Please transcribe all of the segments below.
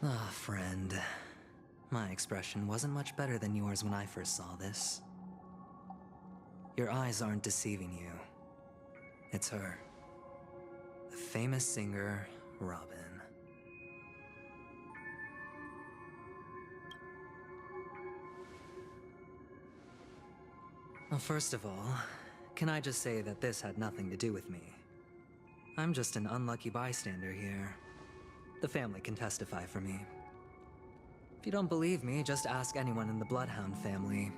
Ah, friend. My expression wasn't much better than yours when I first saw this. Your eyes aren't deceiving you. It's her. The famous singer, Robin. Well, first of all, can I just say that this had nothing to do with me? I'm just an unlucky bystander here. The family can testify for me. If you don't believe me, just ask anyone in the Bloodhound family.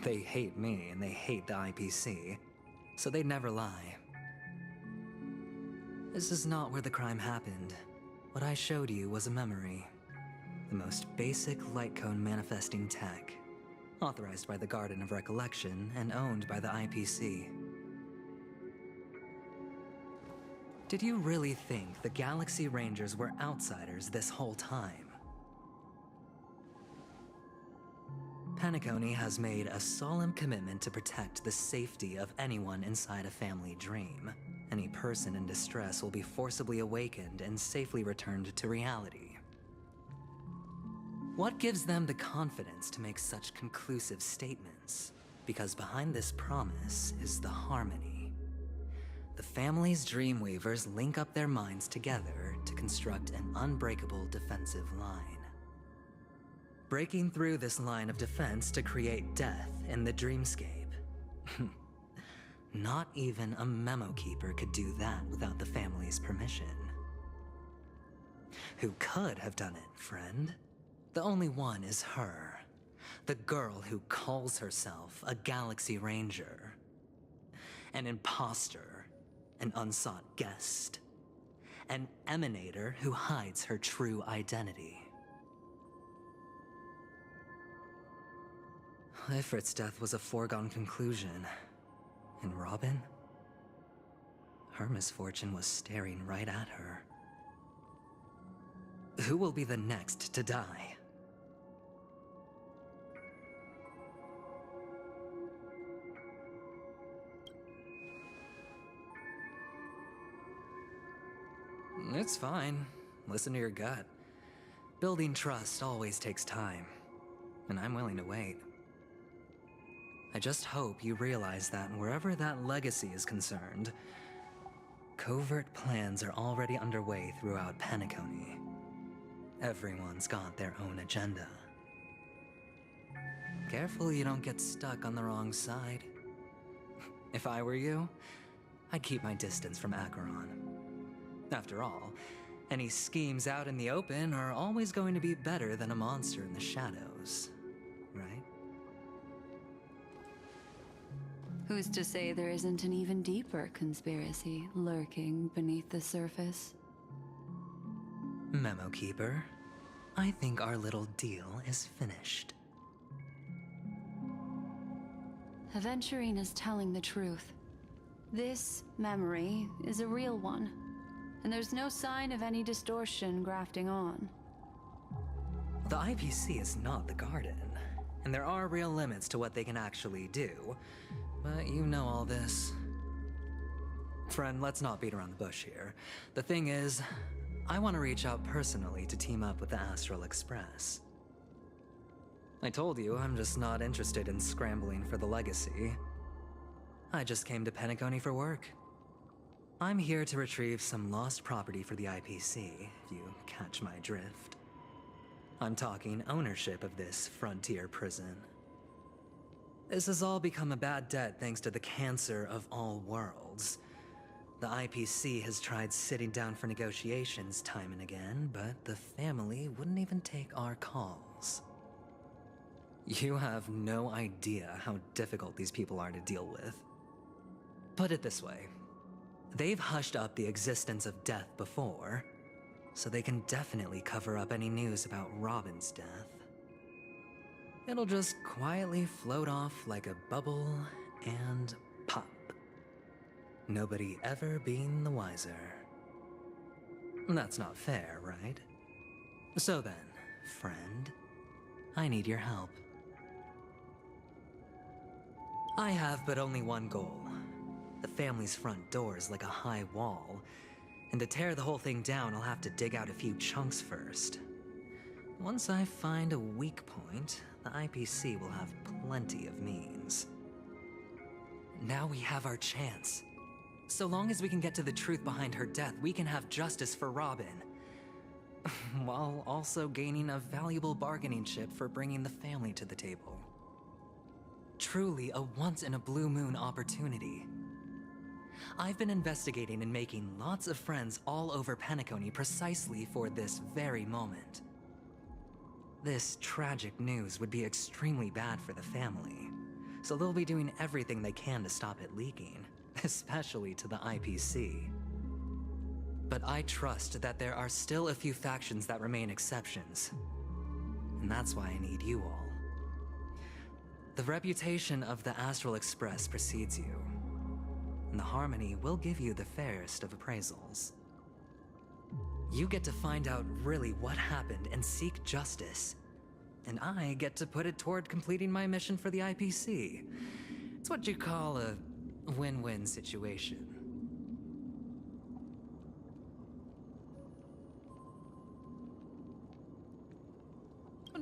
They hate me and they hate the IPC, so they'd never lie. This is not where the crime happened. What I showed you was a memory. The most basic light cone manifesting tech, authorized by the Garden of Recollection and owned by the IPC. Did you really think the Galaxy Rangers were outsiders this whole time? Penacony has made a solemn commitment to protect the safety of anyone inside a family dream. Any person in distress will be forcibly awakened and safely returned to reality. What gives them the confidence to make such conclusive statements? Because behind this promise is the harmony. The family's Dreamweavers link up their minds together to construct an unbreakable defensive line. Breaking through this line of defense to create death in the dreamscape. Not even a memo keeper could do that without the family's permission. Who could have done it, friend? The only one is her. The girl who calls herself a Galaxy Ranger. An imposter. An unsought guest. An emanator who hides her true identity. Ifrit's death was a foregone conclusion. And Robin? Her misfortune was staring right at her. Who will be the next to die? It's fine. Listen to your gut. Building trust always takes time, and I'm willing to wait. I just hope you realize that wherever that legacy is concerned, covert plans are already underway throughout Penacony. Everyone's got their own agenda. Careful you don't get stuck on the wrong side. If I were you, I'd keep my distance from Acheron. After all, any schemes out in the open are always going to be better than a monster in the shadows, right? Who's to say there isn't an even deeper conspiracy lurking beneath the surface? Memo Keeper, I think our little deal is finished. Aventurine is telling the truth. This memory is a real one, and there's no sign of any distortion grafting on. The IPC is not the Garden, and there are real limits to what they can actually do, but you know all this. Friend, let's not beat around the bush here. The thing is, I want to reach out personally to team up with the Astral Express. I told you I'm just not interested in scrambling for the legacy. I just came to Penacony for work. I'm here to retrieve some lost property for the IPC, if you catch my drift. I'm talking ownership of this frontier prison. This has all become a bad debt thanks to the cancer of all worlds. The IPC has tried sitting down for negotiations time and again, but the family wouldn't even take our calls. You have no idea how difficult these people are to deal with. Put it this way. They've hushed up the existence of death before, so they can definitely cover up any news about Robin's death. It'll just quietly float off like a bubble and pop. Nobody ever being the wiser. That's not fair, right? So then, friend, I need your help. I have but only one goal. The family's front door is like a high wall, and to tear the whole thing down, I'll have to dig out a few chunks first. Once I find a weak point, the IPC will have plenty of means. Now we have our chance. So long as we can get to the truth behind her death, we can have justice for Robin. While also gaining a valuable bargaining chip for bringing the family to the table. Truly a once-in-a-blue-moon opportunity. I've been investigating and making lots of friends all over Penacony precisely for this very moment. This tragic news would be extremely bad for the family, so they'll be doing everything they can to stop it leaking, especially to the IPC. But I trust that there are still a few factions that remain exceptions, and that's why I need you all. The reputation of the Astral Express precedes you, and the Harmony will give you the fairest of appraisals. You get to find out really what happened and seek justice, and I get to put it toward completing my mission for the IPC. It's what you call a win-win situation.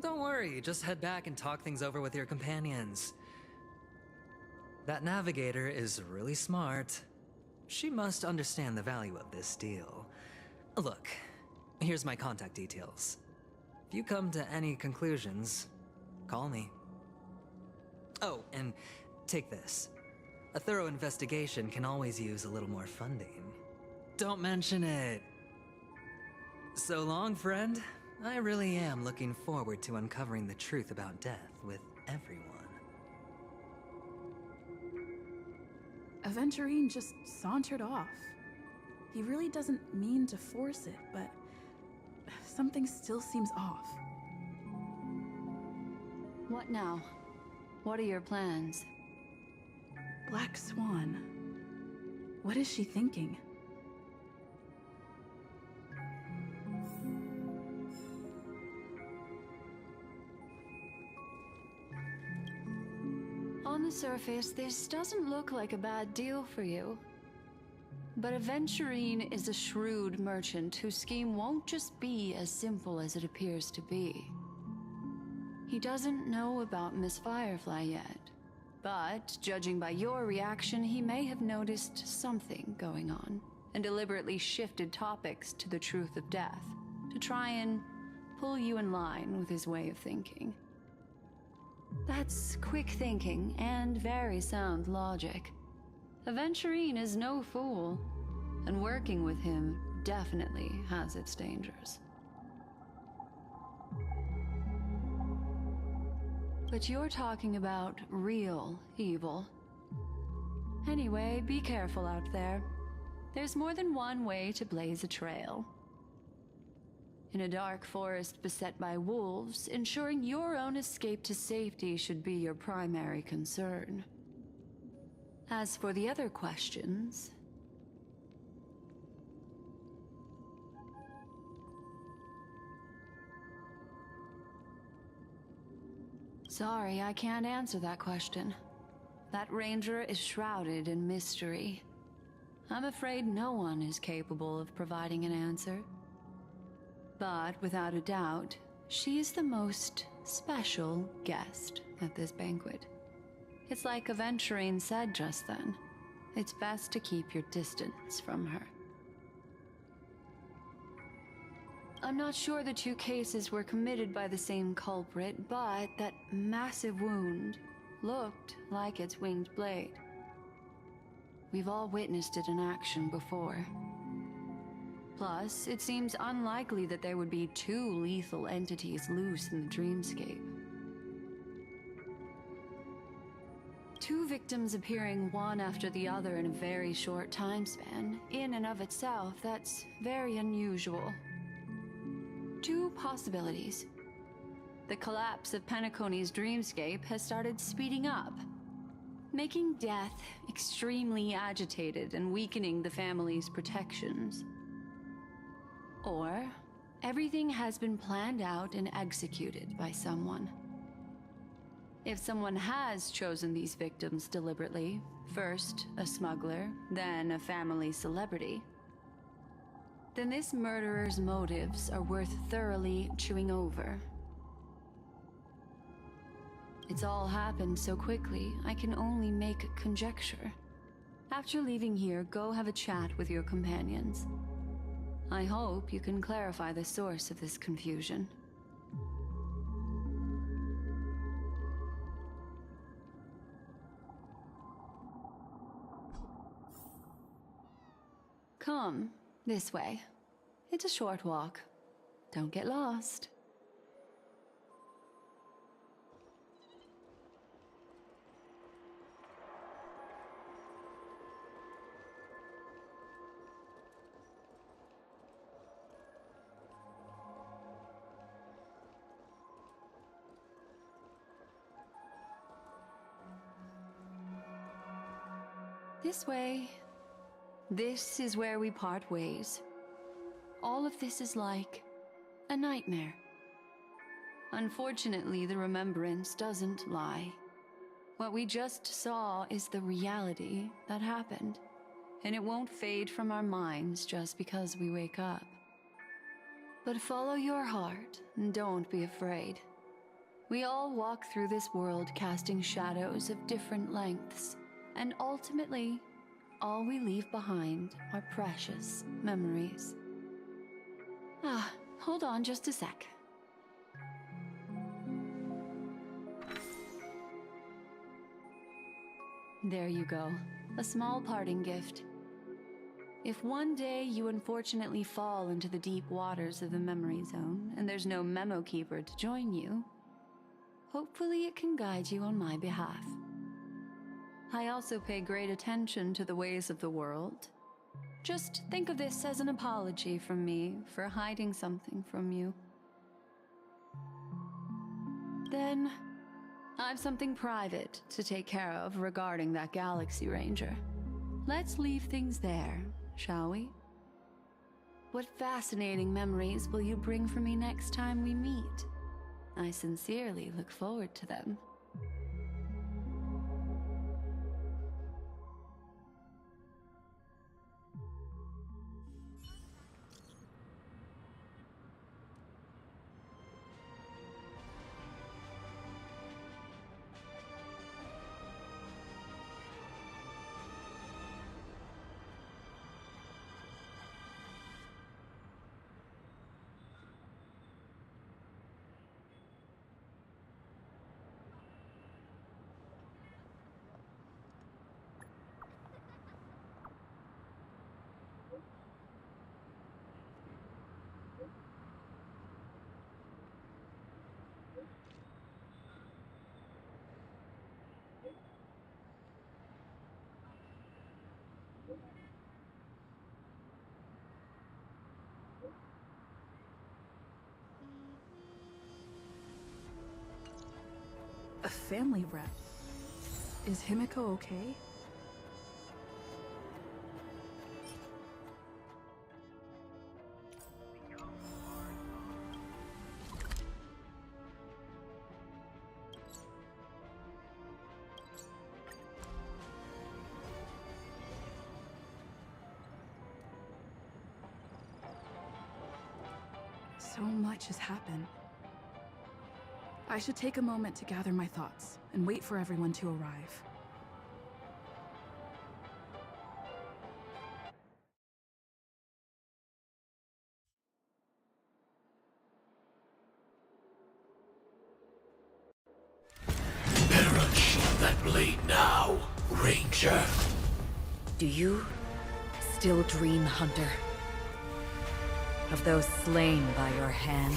Don't worry, just head back and talk things over with your companions. That navigator is really smart. She must understand the value of this deal. Look, here's my contact details. If you come to any conclusions, call me. Oh, and take this. A thorough investigation can always use a little more funding. Don't mention it. So long, friend. I really am looking forward to uncovering the truth about death with everyone. Aventurine just sauntered off. He really doesn't mean to force it, but something still seems off. What now? What are your plans? Black Swan. What is she thinking? On the surface, this doesn't look like a bad deal for you. But Aventurine is a shrewd merchant whose scheme won't just be as simple as it appears to be. He doesn't know about Miss Firefly yet, but judging by your reaction, he may have noticed something going on and deliberately shifted topics to the truth of death to try and pull you in line with his way of thinking. That's quick thinking and very sound logic. Aventurine is no fool, and working with him definitely has its dangers. But you're talking about real evil. Anyway, be careful out there. There's more than one way to blaze a trail. In a dark forest beset by wolves, ensuring your own escape to safety should be your primary concern. As for the other questions... Sorry, I can't answer that question. That ranger is shrouded in mystery. I'm afraid no one is capable of providing an answer. But without a doubt, she is the most special guest at this banquet. It's like Aventurine said just then. It's best to keep your distance from her. I'm not sure the two cases were committed by the same culprit, but that massive wound looked like its winged blade. We've all witnessed it in action before. Plus, it seems unlikely that there would be two lethal entities loose in the dreamscape. Two victims appearing one after the other in a very short time span, in and of itself, that's very unusual. Two possibilities. The collapse of Penacony's dreamscape has started speeding up, making death extremely agitated and weakening the family's protections. Or, everything has been planned out and executed by someone. If someone has chosen these victims deliberately, first a smuggler, then a family celebrity, then this murderer's motives are worth thoroughly chewing over. It's all happened so quickly, I can only make conjecture. After leaving here, go have a chat with your companions. I hope you can clarify the source of this confusion. Come, this way. It's a short walk. Don't get lost. This way. This is where we part ways. All of this is like a nightmare. Unfortunately, the remembrance doesn't lie. What we just saw is the reality that happened, and it won't fade from our minds just because we wake up. But follow your heart and don't be afraid. We all walk through this world casting shadows of different lengths, and ultimately, all we leave behind are precious memories. Hold on just a sec. There you go. A small parting gift. If one day you unfortunately fall into the deep waters of the memory zone and there's no memo keeper to join you, hopefully it can guide you on my behalf. I also pay great attention to the ways of the world. Just think of this as an apology from me for hiding something from you. Then, I've something private to take care of regarding that Galaxy Ranger. Let's leave things there, shall we? What fascinating memories will you bring for me next time we meet? I sincerely look forward to them. A family rep. Is Himiko okay? So much has happened. I should take a moment to gather my thoughts and wait for everyone to arrive. Better unsheath that blade now, Ranger. Do you still dream, Hunter? Of those slain by your hand?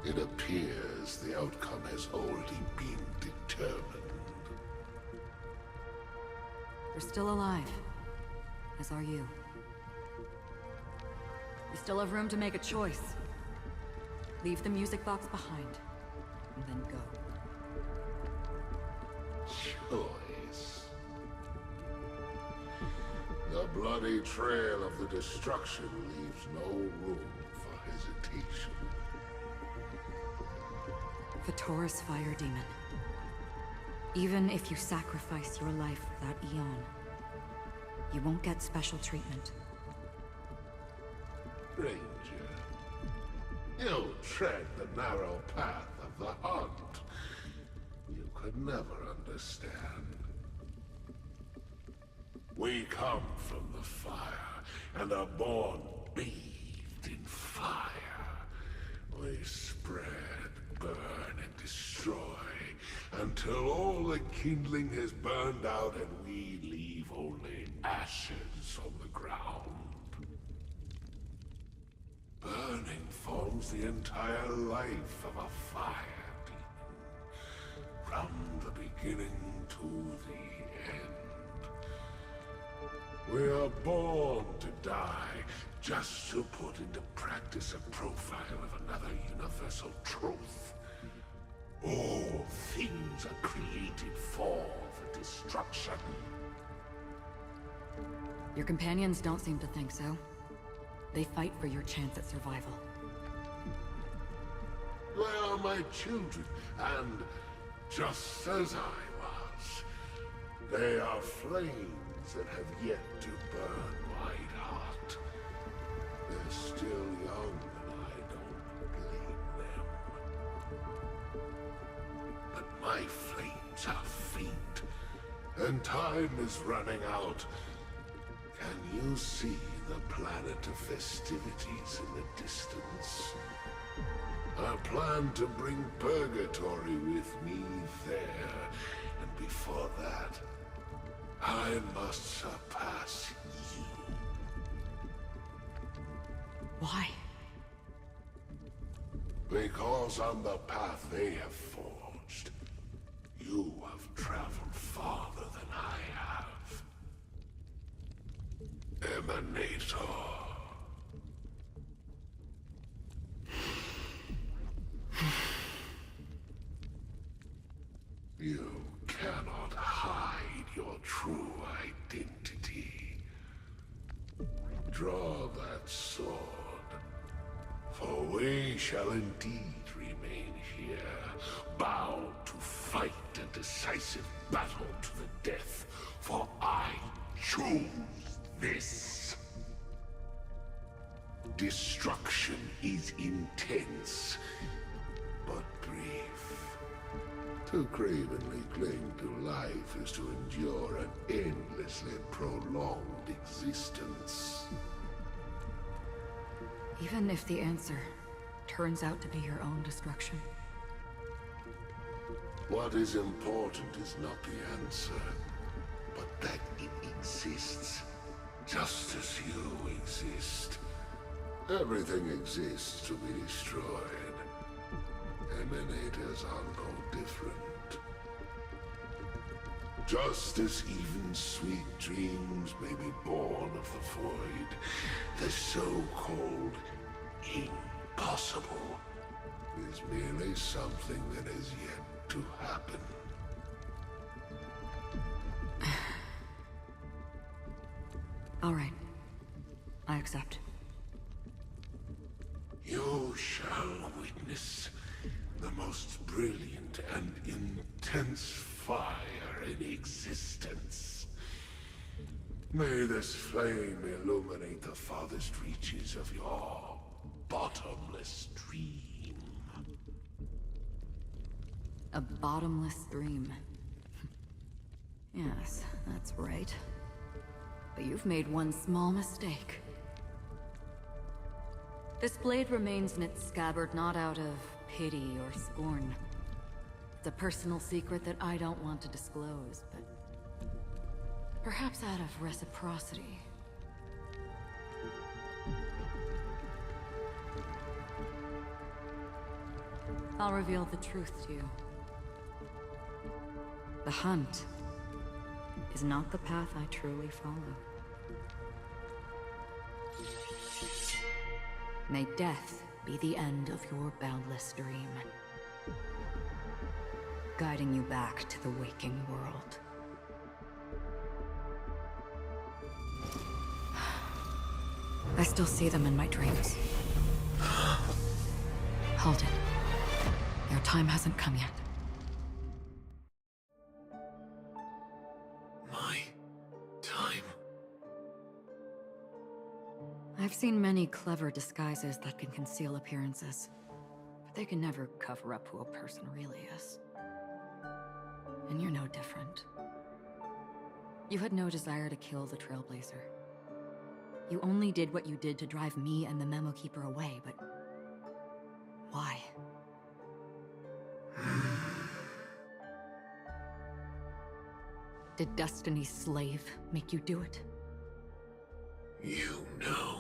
It appears the outcome has already been determined. You're still alive, as are you. You still have room to make a choice. Leave the music box behind, and then go. Choice. The bloody trail of the destruction leaves no room for hesitation. Vatora's fire demon. Even if you sacrifice your life for that eon, you won't get special treatment. Ranger, you tread the narrow path of the hunt. You could never understand. We come from the fire, and are born bathed in fire. We spread, burn, and destroy, until all the kindling has burned out and we leave only ashes on the ground. Burning forms the entire life of a fire demon, from the beginning to the end. We are born to die, just to put into practice a profile of another universal truth. All things are created for the destruction. Your companions don't seem to think so. They fight for your chance at survival. They are my children, and just as I was, they are flames that have yet to burn my heart. They're still young, and I don't blame them. But my flames are faint, and time is running out. Can you see the planet of festivities in the distance? I plan to bring Purgatory with me there, and before that, I must surpass you. Why? Because on the path they have forged, you have traveled farther than I have. Emanator. You cannot hide your true identity. Draw that sword, for we shall indeed remain here, bound to fight a decisive battle to the death, for I choose this. Destruction is intense, but brief. To cravenly cling to life is to endure an endlessly prolonged existence. Even if the answer turns out to be your own destruction. What is important is not the answer, but that it exists, just as you exist. Everything exists to be destroyed. Emanators are no different. Just as even sweet dreams may be born of the void, the so-called impossible is merely something that has yet to happen. All right. I accept. You shall witness the most brilliant and intense fire in existence. May this flame illuminate the farthest reaches of your bottomless dream. A bottomless dream. Yes, that's right. But you've made one small mistake. This blade remains in its scabbard not out of pity or scorn. It's a personal secret that I don't want to disclose, but perhaps out of reciprocity. I'll reveal the truth to you. The hunt is not the path I truly follow. May death be the end of your boundless dream, guiding you back to the waking world. I still see them in my dreams. Hold it. Your time hasn't come yet. My time? I've seen many clever disguises that can conceal appearances, but they can never cover up who a person really is. And you're no different. You had no desire to kill the Trailblazer. You only did what you did to drive me and the Memo Keeper away, but why? Did Destiny's slave make you do it? You know,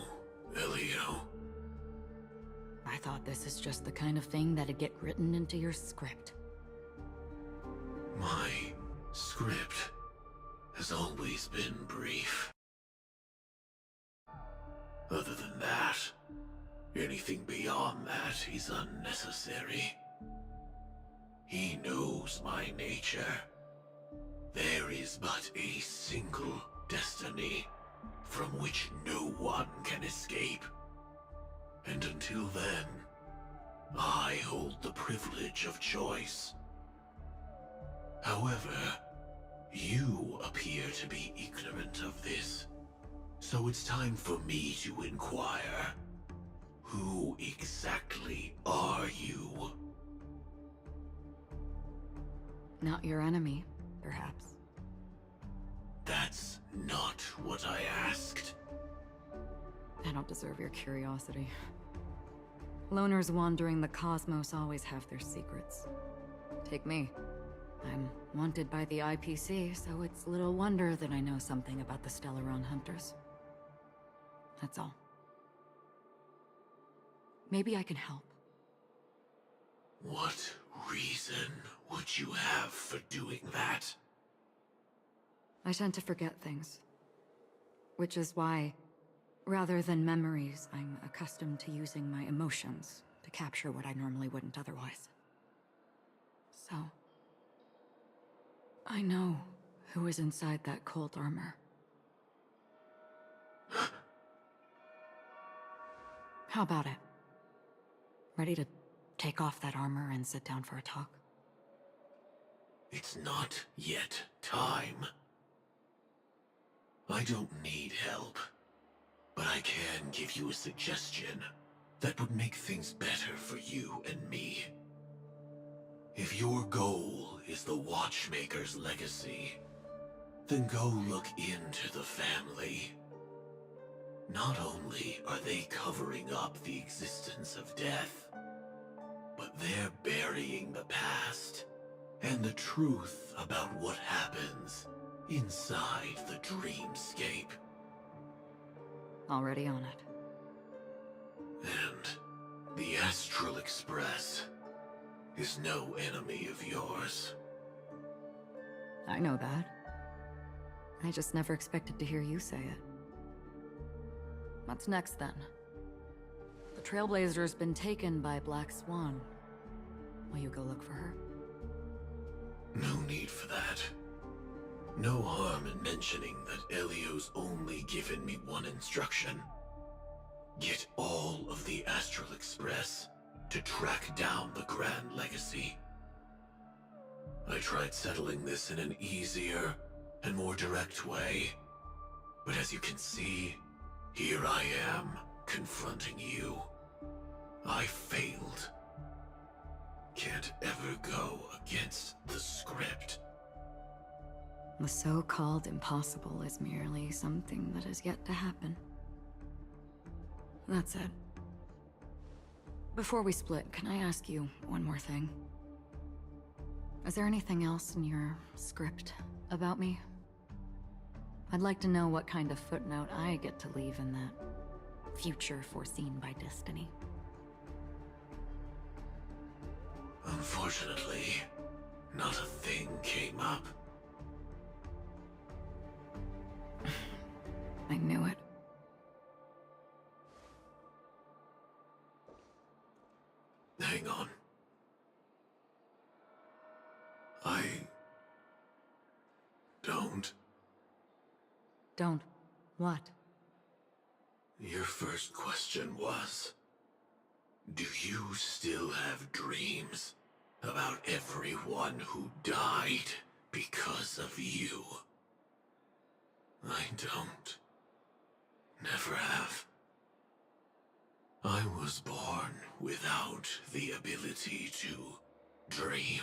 Elio. I thought this is just the kind of thing that'd get written into your script. My script has always been brief. Other than that, anything beyond that is unnecessary. He knows my nature. There is but a single destiny from which no one can escape. And until then, I hold the privilege of choice. However, you appear to be ignorant of this. So it's time for me to inquire. Who exactly are you? Not your enemy, perhaps. That's not what I asked. I don't deserve your curiosity. Loners wandering the cosmos always have their secrets. Take me. I'm wanted by the IPC, so it's little wonder that I know something about the Stellaron Hunters. That's all. Maybe I can help. What reason would you have for doing that? I tend to forget things. Which is why, rather than memories, I'm accustomed to using my emotions to capture what I normally wouldn't otherwise. So, I know who is inside that cold armor. How about it? Ready to take off that armor and sit down for a talk? It's not yet time. I don't need help, but I can give you a suggestion that would make things better for you and me. If your goal is the Watchmaker's legacy, then go look into the family. Not only are they covering up the existence of death, but they're burying the past and the truth about what happens inside the dreamscape. Already on it. And the Astral Express is no enemy of yours. I know that. I just never expected to hear you say it. What's next, then? The Trailblazer's been taken by Black Swan. Will you go look for her? No need for that. No harm in mentioning that Elio's only given me one instruction. Get all of the Astral Express to track down the Grand Legacy. I tried settling this in an easier and more direct way, but as you can see, here I am, confronting you. I failed. Can't ever go against the script. The so-called impossible is merely something that has yet to happen. That's it. Before we split, can I ask you one more thing? Is there anything else in your script about me? I'd like to know what kind of footnote I get to leave in that future foreseen by destiny. Unfortunately, not a thing came up. I knew it. Hang on. I don't. Don't. What? Your first question was, do you still have dreams about everyone who died because of you? I don't. Never have. I was born without the ability to dream.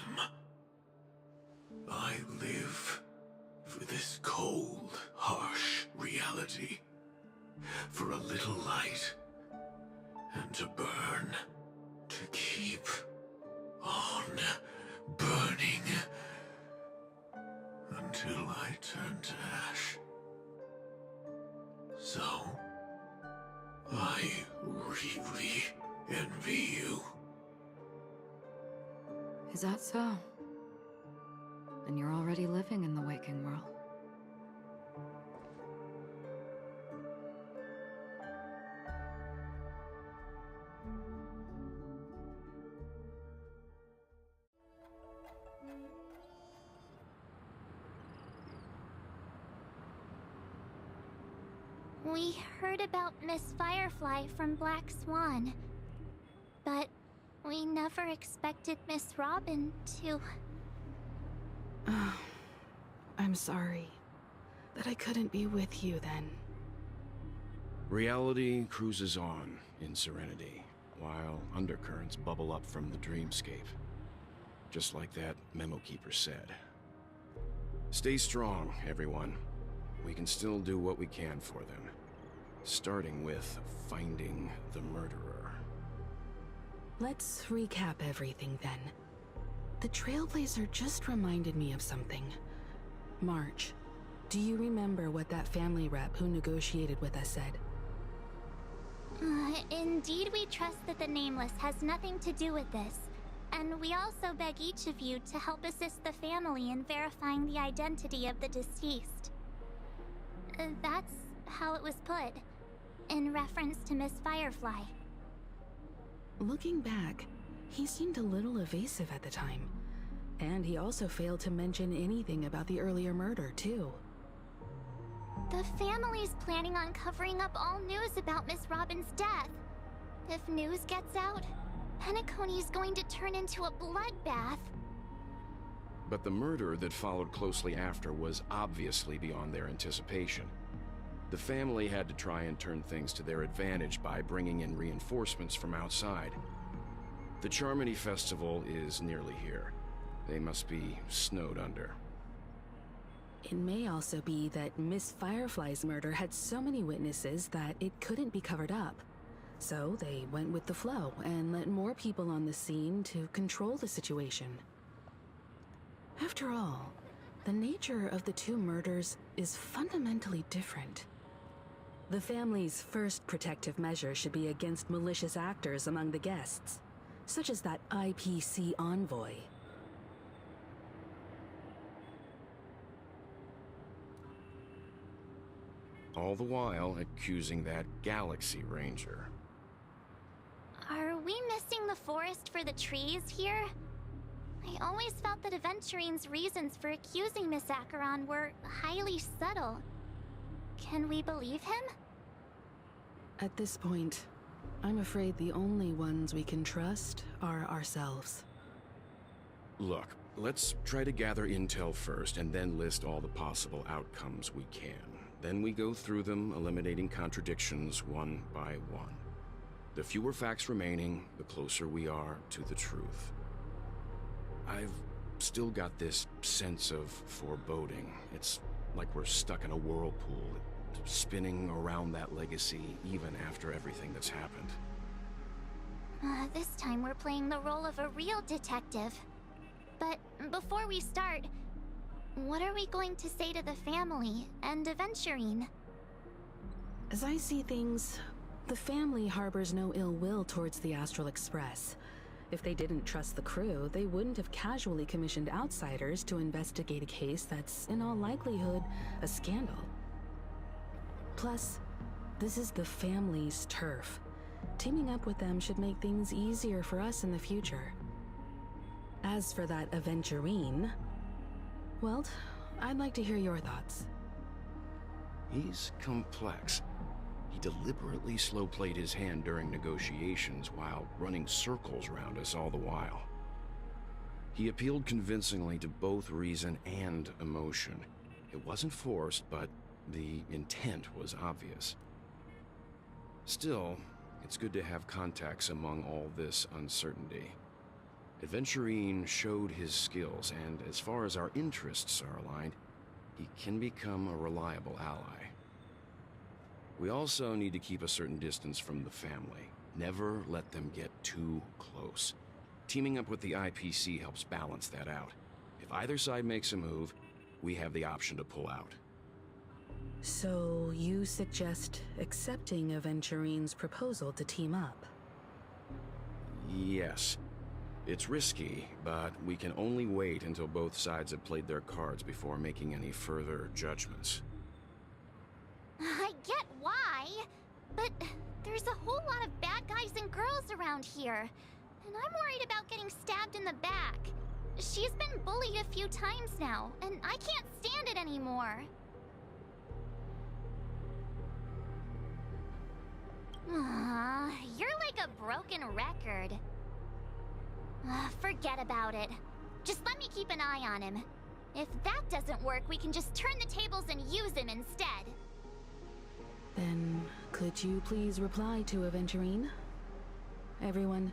I live for this cold, harsh reality, for a little light, and to burn, to keep on burning, until I turn to ash. So, I really envy you. Is that so? Then you're already living in the waking world. We heard about Miss Firefly from Black Swan, but we never expected Miss Robin to... I'm sorry that I couldn't be with you then. Reality cruises on in serenity, while undercurrents bubble up from the dreamscape. Just like that memo keeper said. Stay strong, everyone. We can still do what we can for them. Starting with finding the murderer. Let's recap everything then. The Trailblazer just reminded me of something. March, do you remember what that family rep who negotiated with us said? Indeed, we trust that the Nameless has nothing to do with this. And we also beg each of you to help assist the family in verifying the identity of the deceased. That's how it was put, in reference to Miss Firefly. Looking back, he seemed a little evasive at the time. And he also failed to mention anything about the earlier murder, too. The family's planning on covering up all news about Miss Robin's death. If news gets out, Penacony's going to turn into a bloodbath. But the murder that followed closely after was obviously beyond their anticipation. The family had to try and turn things to their advantage by bringing in reinforcements from outside. The Charmony Festival is nearly here. They must be snowed under. It may also be that Miss Firefly's murder had so many witnesses that it couldn't be covered up. So they went with the flow and let more people on the scene to control the situation. After all, the nature of the two murders is fundamentally different. The family's first protective measure should be against malicious actors among the guests, such as that IPC envoy. All the while accusing that Galaxy Ranger. Are we missing the forest for the trees here? I always felt that Aventurine's reasons for accusing Miss Acheron were highly subtle. Can we believe him? At this point, I'm afraid the only ones we can trust are ourselves. Look, let's try to gather intel first and then list all the possible outcomes we can. Then we go through them, eliminating contradictions one by one. The fewer facts remaining, the closer we are to the truth. I've still got this sense of foreboding. It's like we're stuck in a whirlpool, spinning around that legacy even after everything that's happened. This time we're playing the role of a real detective. But before we start, what are we going to say to the family and Aventurine? As I see things, the family harbors no ill will towards the Astral Express. If they didn't trust the crew, they wouldn't have casually commissioned outsiders to investigate a case that's, in all likelihood, a scandal. Plus, this is the family's turf. Teaming up with them should make things easier for us in the future. As for that Aventurine, well, I'd like to hear your thoughts. He's complex. He deliberately slow-played his hand during negotiations while running circles around us all the while. He appealed convincingly to both reason and emotion. It wasn't forced, but the intent was obvious. Still, it's good to have contacts among all this uncertainty. Aventurine showed his skills, and as far as our interests are aligned, he can become a reliable ally. We also need to keep a certain distance from the family. Never let them get too close. Teaming up with the IPC helps balance that out. If either side makes a move, we have the option to pull out. So, you suggest accepting Aventurine's proposal to team up? Yes. It's risky, but we can only wait until both sides have played their cards before making any further judgments. I get why, but there's a whole lot of bad guys and girls around here, and I'm worried about getting stabbed in the back. She's been bullied a few times now, and I can't stand it anymore. You're like a broken record. Forget about it. Just let me keep an eye on him. If that doesn't work, we can just turn the tables and use him instead. Then, could you please reply to Aventurine? Everyone,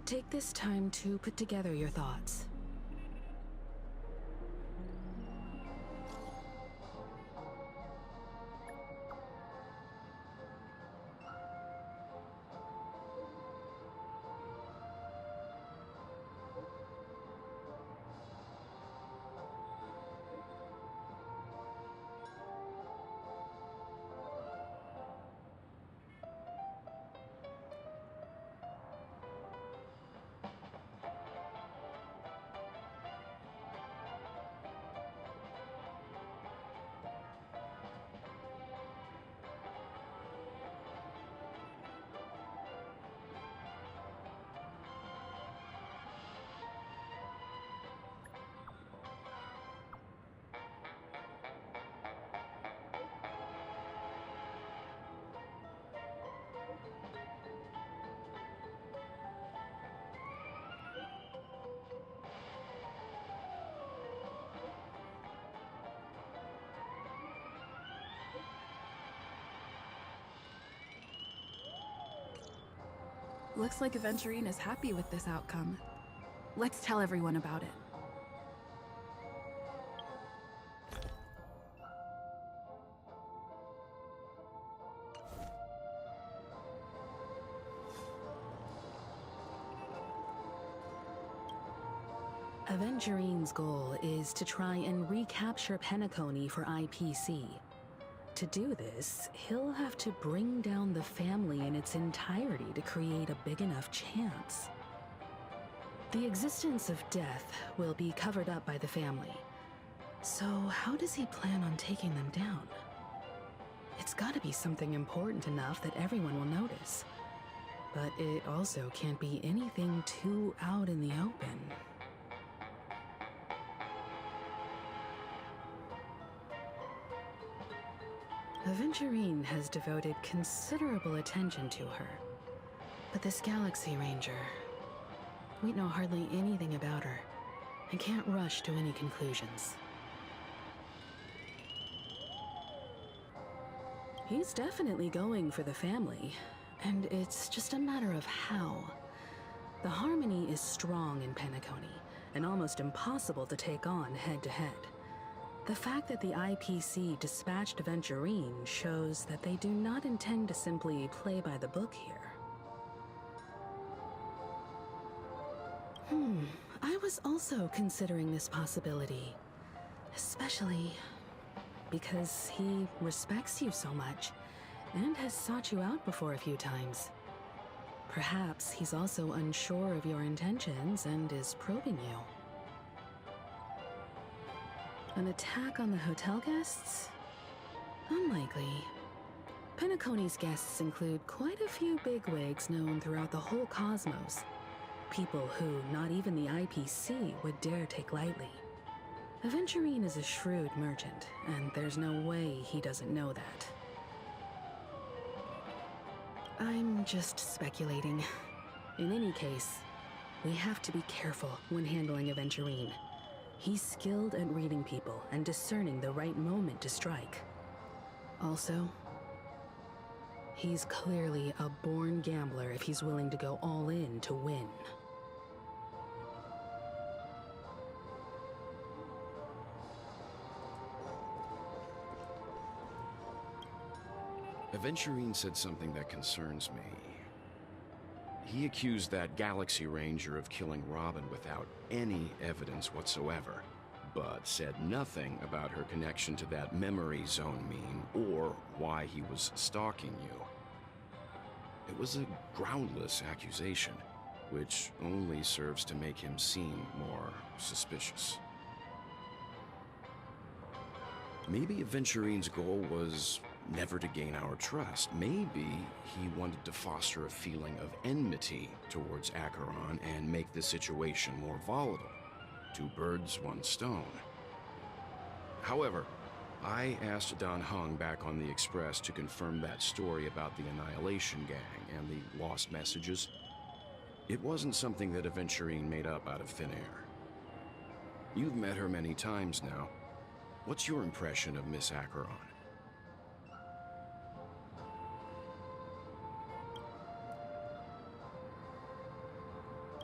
take this time to put together your thoughts. Looks like Aventurine is happy with this outcome. Let's tell everyone about it. Aventurine's goal is to try and recapture Penacony for IPC. To do this, he'll have to bring down the family in its entirety to create a big enough chance. The existence of death will be covered up by the family. So how does he plan on taking them down? It's gotta be something important enough that everyone will notice. But it also can't be anything too out in the open. Aventurine has devoted considerable attention to her. But this Galaxy Ranger, we know hardly anything about her and can't rush to any conclusions. He's definitely going for the family, and it's just a matter of how. The harmony is strong in Penacony, and almost impossible to take on head-to-head. The fact that the IPC dispatched Aventurine shows that they do not intend to simply play by the book here. I was also considering this possibility, especially because he respects you so much and has sought you out before a few times. Perhaps he's also unsure of your intentions and is probing you. An attack on the hotel guests? Unlikely. Penacony's guests include quite a few bigwigs known throughout the whole cosmos. People who not even the IPC would dare take lightly. Aventurine is a shrewd merchant, and there's no way he doesn't know that. I'm just speculating. In any case, we have to be careful when handling Aventurine. He's skilled at reading people and discerning the right moment to strike. Also, he's clearly a born gambler if he's willing to go all in to win. Aventurine said something that concerns me. He accused that Galaxy Ranger of killing Robin without any evidence whatsoever, but said nothing about her connection to that memory zone meme or why he was stalking you. It was a groundless accusation, which only serves to make him seem more suspicious. Maybe Aventurine's goal was never to gain our trust. Maybe he wanted to foster a feeling of enmity towards Acheron and make the situation more volatile. Two birds, one stone. However, I asked Don Hung back on the Express to confirm that story about the Annihilation Gang and the lost messages. It wasn't something that Aventurine made up out of thin air. You've met her many times now. What's your impression of Miss Acheron?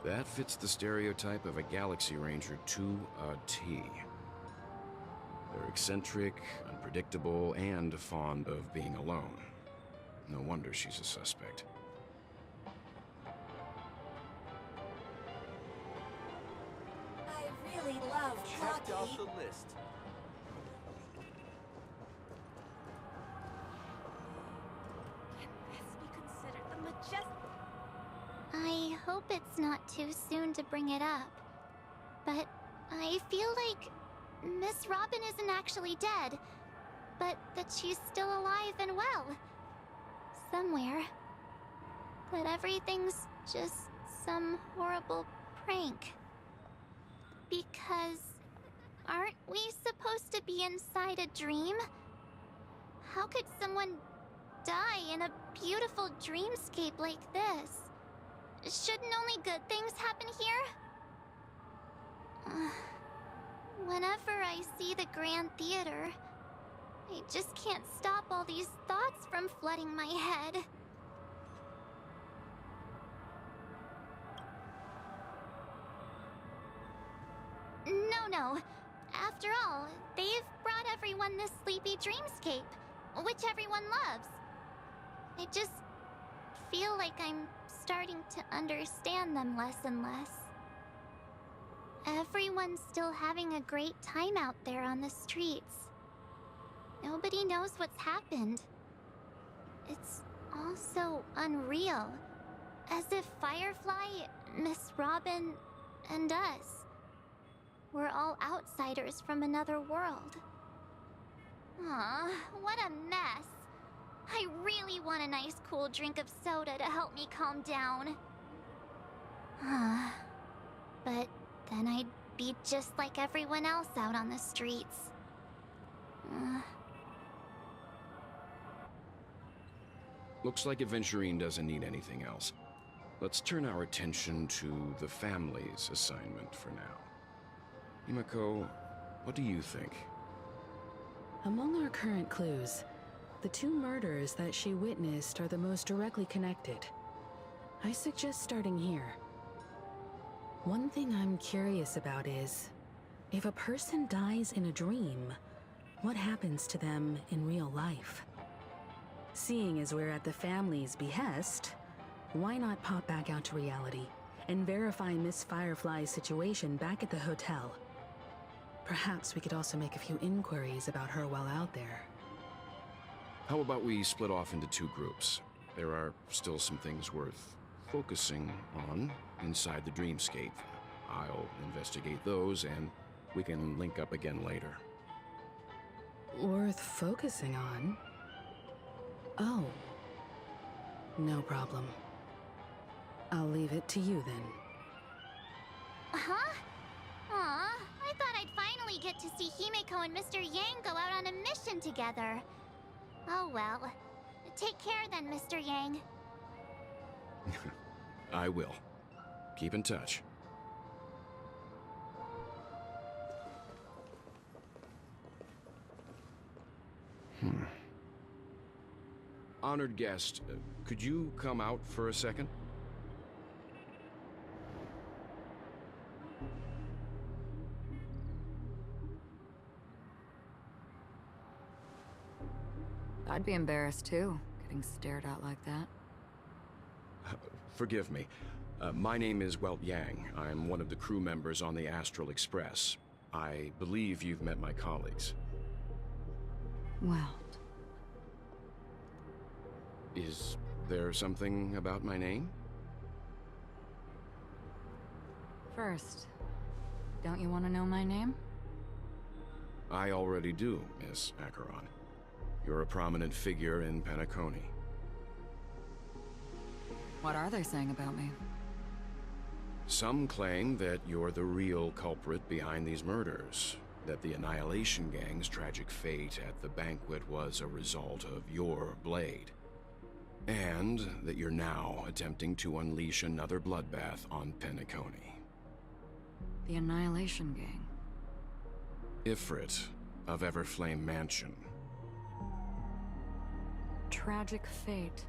That fits the stereotype of a Galaxy Ranger to a T. They're eccentric, unpredictable, and fond of being alone. No wonder she's a suspect. I really love Checked off hockey. the list. Can this be considered the majestic? I hope it's not too soon to bring it up, but I feel like Miss Robin isn't actually dead, but that she's still alive and well. Somewhere. That everything's just some horrible prank. Because aren't we supposed to be inside a dream? How could someone die in a beautiful dreamscape like this? Shouldn't only good things happen here? Whenever I see the Grand Theater, I just can't stop all these thoughts from flooding my head. No. After all, they've brought everyone this sleepy dreamscape, which everyone loves. I just feel like I'm starting to understand them less and less. Everyone's still having a great time out there on the streets. Nobody knows what's happened. It's all so unreal. As if Firefly, Miss Robin, and us were all outsiders from another world. Aw, what a mess. I really want a nice cool drink of soda to help me calm down. But then I'd be just like everyone else out on the streets. Looks like Aventurine doesn't need anything else. Let's turn our attention to the family's assignment for now. Himiko, what do you think? Among our current clues, the two murders that she witnessed are the most directly connected. I suggest starting here. One thing I'm curious about is, if a person dies in a dream, what happens to them in real life? Seeing as we're at the family's behest, why not pop back out to reality and verify Miss Firefly's situation back at the hotel? Perhaps we could also make a few inquiries about her while out there. How about we split off into two groups? There are still some things worth focusing on inside the dreamscape. I'll investigate those, and we can link up again later. Worth focusing on? Oh. No problem. I'll leave it to you then. Huh? Aw, I thought I'd finally get to see Himeko and Mr. Yang go out on a mission together. Oh well. Take care then, Mr. Yang. I will. Keep in touch. Honored guest, could you come out for a second? I'd be embarrassed too, getting stared at like that. Forgive me. My name is Yang. I'm one of the crew members on the Astral Express. I believe you've met my colleagues. Well, Is there something about my name? first, don't you want to know my name? I already do, Miss Acheron. You're a prominent figure in Penacony. What are they saying about me? Some claim that you're the real culprit behind these murders, that the Annihilation Gang's tragic fate at the banquet was a result of your blade, and that you're now attempting to unleash another bloodbath on Penacony. The Annihilation Gang. Ifrit of Everflame Mansion. Tragic fate.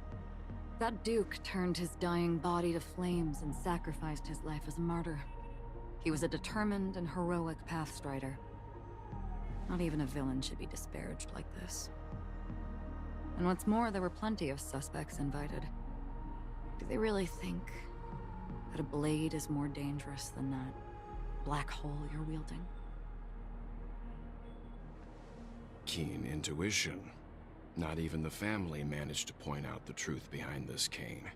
That Duke turned his dying body to flames and sacrificed his life as a martyr. He was a determined and heroic pathstrider. Not even a villain should be disparaged like this. And what's more, there were plenty of suspects invited. Do they really think that a blade is more dangerous than that black hole you're wielding? Keen intuition. Not even the family managed to point out the truth behind this cane.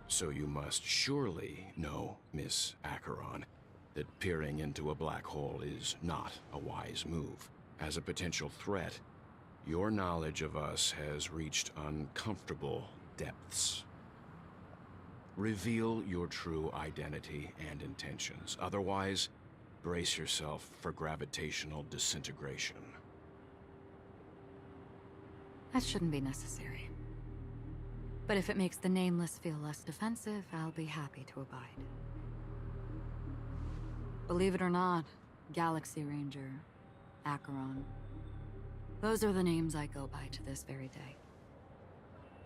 So you must surely know, Miss Acheron, that peering into a black hole is not a wise move. As a potential threat, your knowledge of us has reached uncomfortable depths. Reveal your true identity and intentions. Otherwise, brace yourself for gravitational disintegration. That shouldn't be necessary. But if it makes the Nameless feel less defensive, I'll be happy to abide. Believe it or not, Galaxy Ranger, Acheron, those are the names I go by to this very day.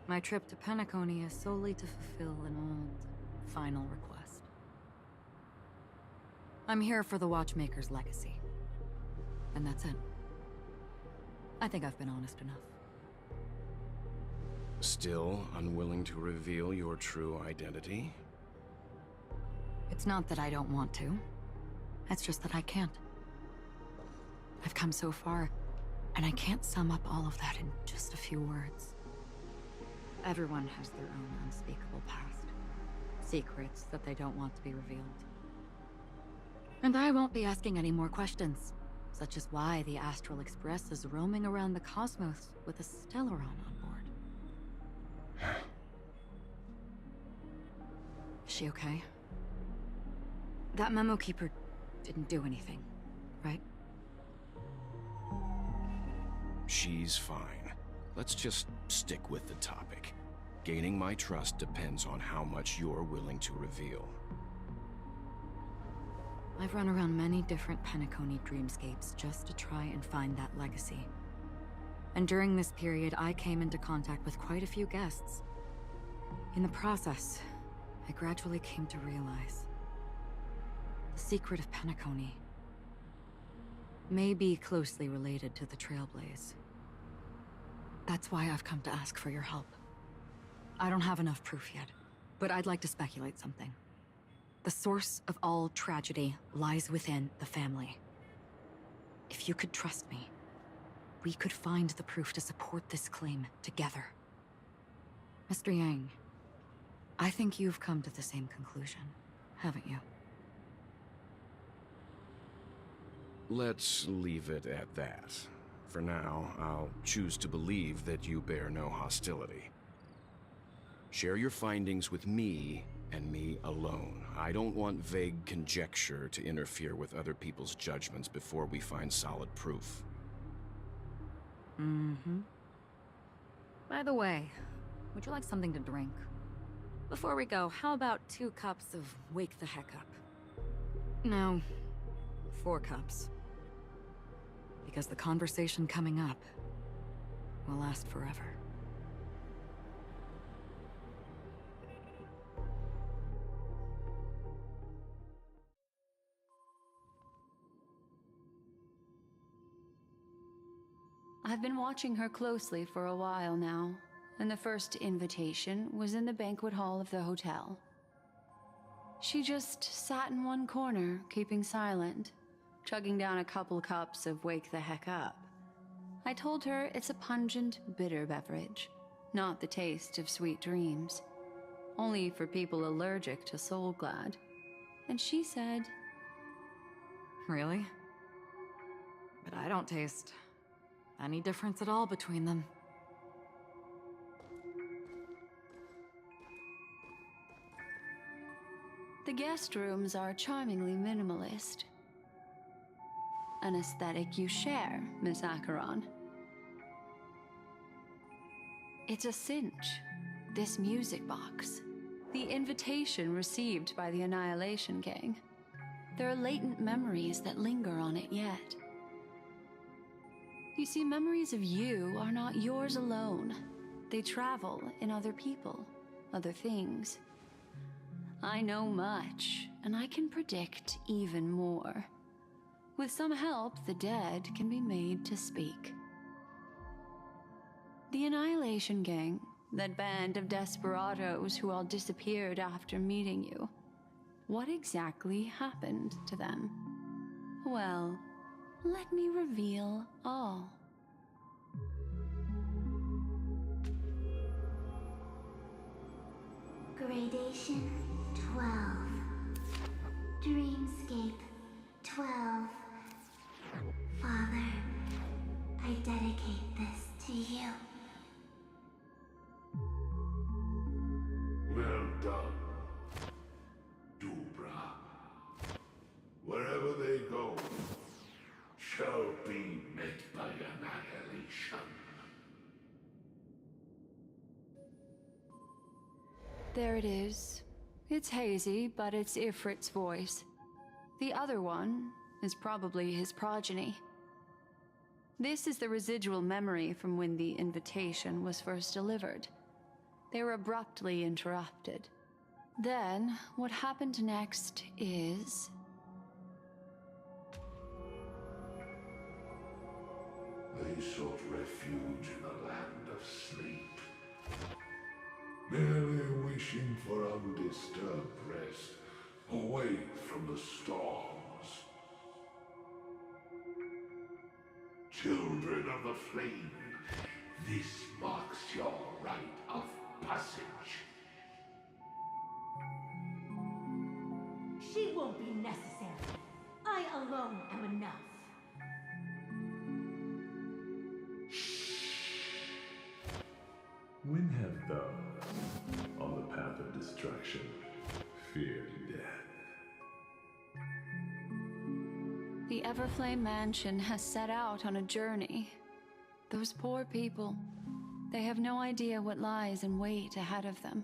My trip to Penacony is solely to fulfill an old, final request. I'm here for the Watchmaker's legacy. And that's it. I think I've been honest enough. Still unwilling to reveal your true identity? It's not that I don't want to. It's just that I can't. I've come so far, and I can't sum up all of that in just a few words. Everyone has their own unspeakable past. Secrets that they don't want to be revealed. And I won't be asking any more questions, such as why the Astral Express is roaming around the cosmos with a Stellaron on board. Is she okay? That memo keeper didn't do anything, right? She's fine. Let's just stick with the topic. Gaining my trust depends on how much you're willing to reveal. I've run around many different Penacony dreamscapes just to try and find that legacy. And during this period, I came into contact with quite a few guests. In the process, I gradually came to realize the secret of Penacony may be closely related to the Trailblaze. That's why I've come to ask for your help. I don't have enough proof yet, but I'd like to speculate something. The source of all tragedy lies within the family. If you could trust me, we could find the proof to support this claim together. Mr. Yang, I think you've come to the same conclusion, haven't you? Let's leave it at that. For now, I'll choose to believe that you bear no hostility. Share your findings with me, and me alone. I don't want vague conjecture to interfere with other people's judgments before we find solid proof. By the way, would you like something to drink? Before we go, how about 2 cups of Wake the Heck Up? No, 4 cups. Because the conversation coming up will last forever. I've been watching her closely for a while now, and the first invitation was in the banquet hall of the hotel. She just sat in one corner, keeping silent, chugging down a couple cups of Wake the Heck Up. I told her it's a pungent, bitter beverage, not the taste of sweet dreams, only for people allergic to Soul Glad. And she said, Really? But I don't taste any difference at all between them. the guest rooms are charmingly minimalist. An aesthetic you share, Miss Acheron. It's a cinch, this music box. The invitation received by the Annihilation Gang. There are latent memories that linger on it yet. You see, memories of you are not yours alone. They travel in other people, other things. I know much, and I can predict even more. With some help, the dead can be made to speak. The Annihilation Gang, that band of desperados who all disappeared after meeting you. What exactly happened to them? Well, let me reveal all. Gradation 12. Dreamscape 12. Father, I dedicate this to you. Well done, Dubra. Wherever they go, shall be met by annihilation. There it is. It's hazy, but it's Ifrit's voice. The other one is probably his progeny. This is the residual memory from when the invitation was first delivered. They were abruptly interrupted. Then, what happened next is... They sought refuge in the land of sleep, merely wishing for undisturbed rest, away from the storms. Children of the flame, this marks your rite of passage. She won't be necessary. I alone am enough. When have those, on the path of destruction, feared death? The Everflame Mansion has set out on a journey. Those poor people, They have no idea what lies in wait ahead of them.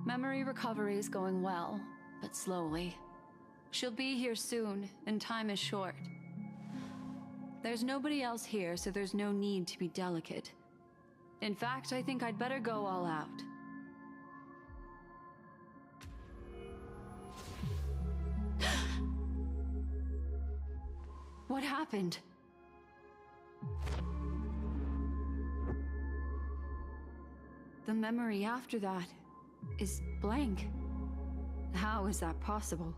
Memory recovery is going well, but slowly. She'll be here soon, and time is short. There's nobody else here, so there's no need to be delicate. In fact, I think I'd better go all out. What happened? The memory after that is blank. How is that possible?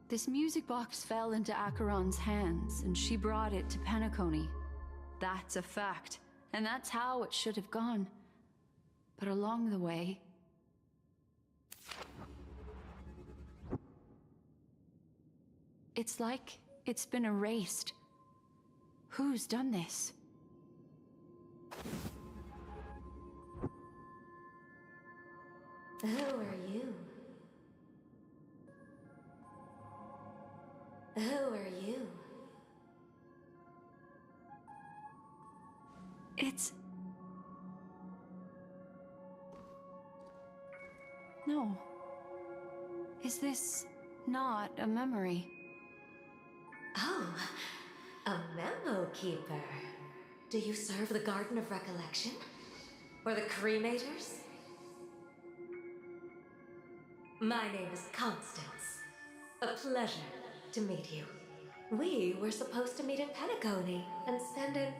This music box fell into Acheron's hands, and she brought it to Penacony. That's a fact, and that's how it should have gone. But along the way... it's like it's been erased. Who's done this? Who are you? Who are you? It's... no. Is this not a memory? Oh, a memo keeper. Do you serve the Garden of Recollection? Or the Cremators? My name is Constance. A pleasure to meet you. We were supposed to meet in Penacony and spend an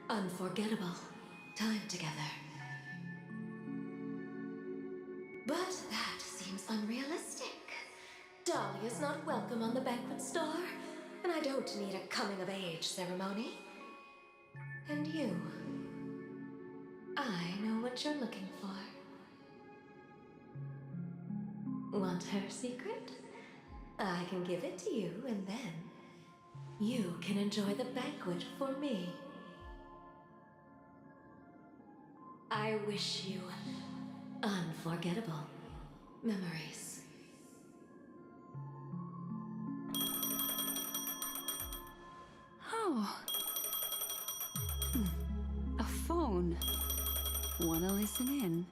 unforgettable time together. But that seems unrealistic. Dahlia's not welcome on the banquet star, and I don't need a coming-of-age ceremony. And you, I know what you're looking for. Want her secret? I can give it to you, and then you can enjoy the banquet for me. I wish you unforgettable memories. Oh. A phone. Wanna listen in?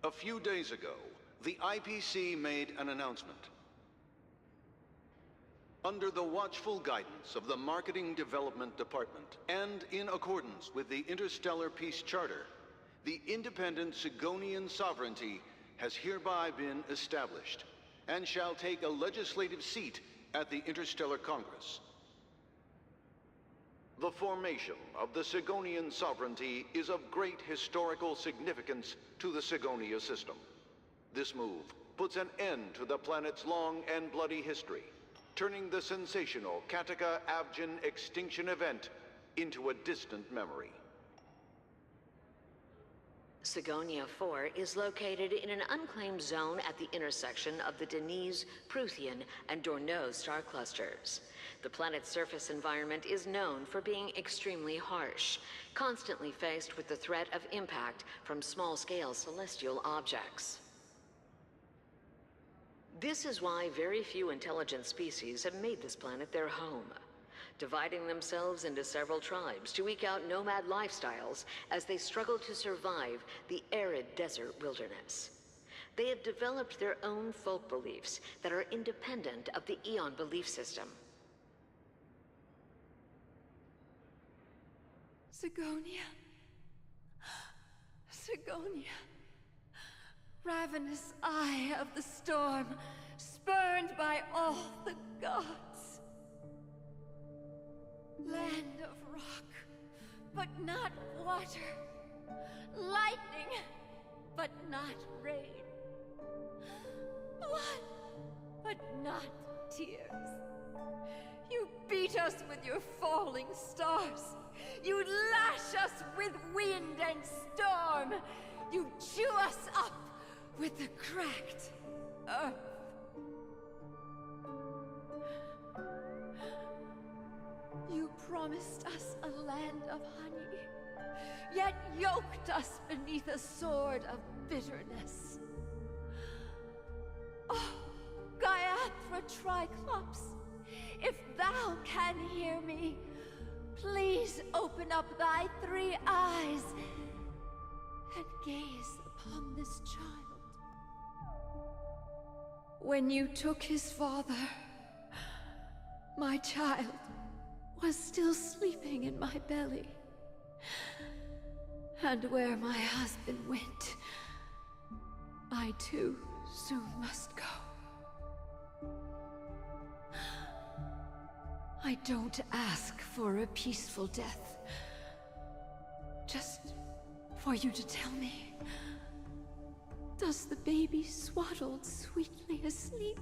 A few days ago, the IPC made an announcement. Under the watchful guidance of the Marketing Development Department, and in accordance with the Interstellar Peace Charter, the independent Sigonian sovereignty has hereby been established, and shall take a legislative seat at the Interstellar Congress. The formation of the Sigonian sovereignty is of great historical significance to the Sigonia system. This move puts an end to the planet's long and bloody history, turning the sensational Kataka-Avgin extinction event into a distant memory. Sigonia 4 is located in an unclaimed zone at the intersection of the Denise, Prothean, and Dorneau star clusters. The planet's surface environment is known for being extremely harsh, constantly faced with the threat of impact from small-scale celestial objects. This is why very few intelligent species have made this planet their home, dividing themselves into several tribes to eke out nomad lifestyles as they struggle to survive the arid desert wilderness. They have developed their own folk beliefs that are independent of the Eon belief system. Sigonia. Sigonia. Ravenous eye of the storm, spurned by all the gods. Land of rock, but not water. Lightning, but not rain. Blood, but not tears. You beat us with your falling stars. You lash us with wind and storm. You chew us up with the cracked earth. You promised us a land of honey, yet yoked us beneath a sword of bitterness. Oh, Gaiathra Triclops, if thou can hear me, please open up thy 3 eyes and gaze upon this child. When you took his father, my child was still sleeping in my belly. And where my husband went, I too soon must go. I don't ask for a peaceful death. Just for you to tell me, does the baby swaddled sweetly asleep?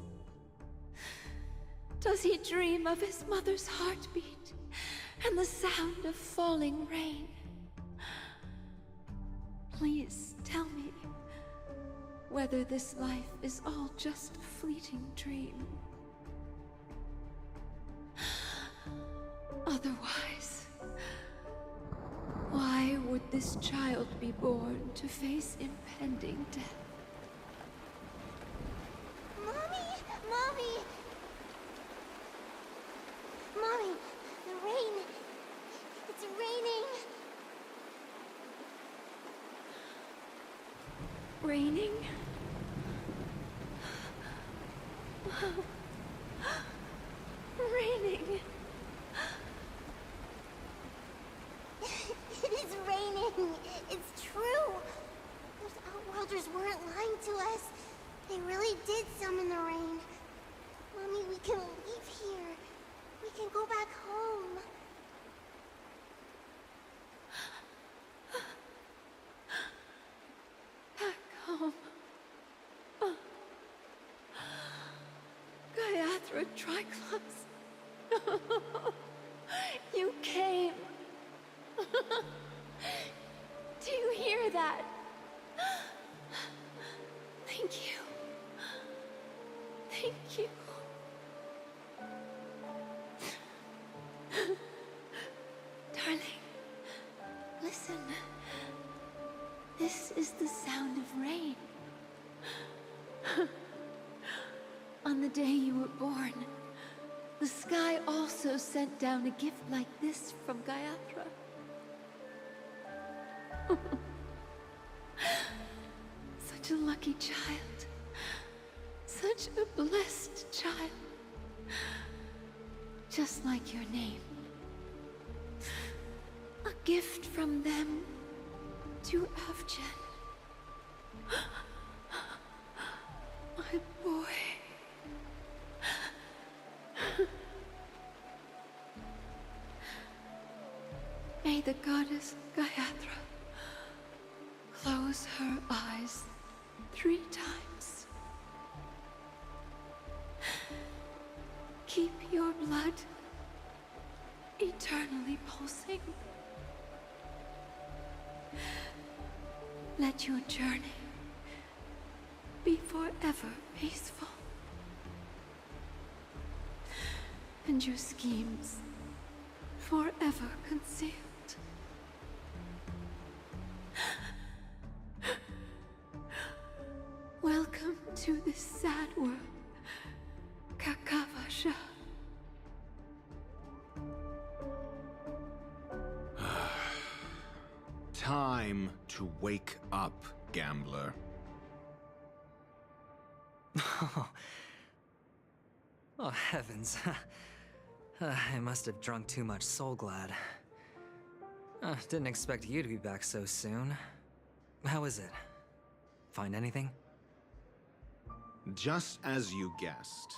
Does he dream of his mother's heartbeat and the sound of falling rain? Please tell me whether this life is all just a fleeting dream. Otherwise, why would this child be born to face impending death? Mommy! Mommy! Mommy, the rain. It's raining. Raining? Raining. It is raining. It's true. Those Outworlders weren't lying to us. They really did summon the rain. Mommy, we can leave here. We can go back home. Back home. Gaiathra Triclops. You came. Do you hear that? Thank you. Thank you. Darling, listen. This is the sound of rain. On the day you were born, the sky also sent down a gift like this from Gaiathra. Such a lucky child. Such a blessed child. Just like your name. A gift from them to Avgen. My boy. May the goddess Gaiathra close her eyes 3 times. Keep your blood eternally pulsing. Let your journey be forever peaceful. And your schemes forever concealed. Welcome to this sad world, Kakavasha. Time to wake up, gambler. Oh, heavens. I must have drunk too much Soul Glad. Didn't expect you to be back so soon. How is it? Find anything? Just as you guessed.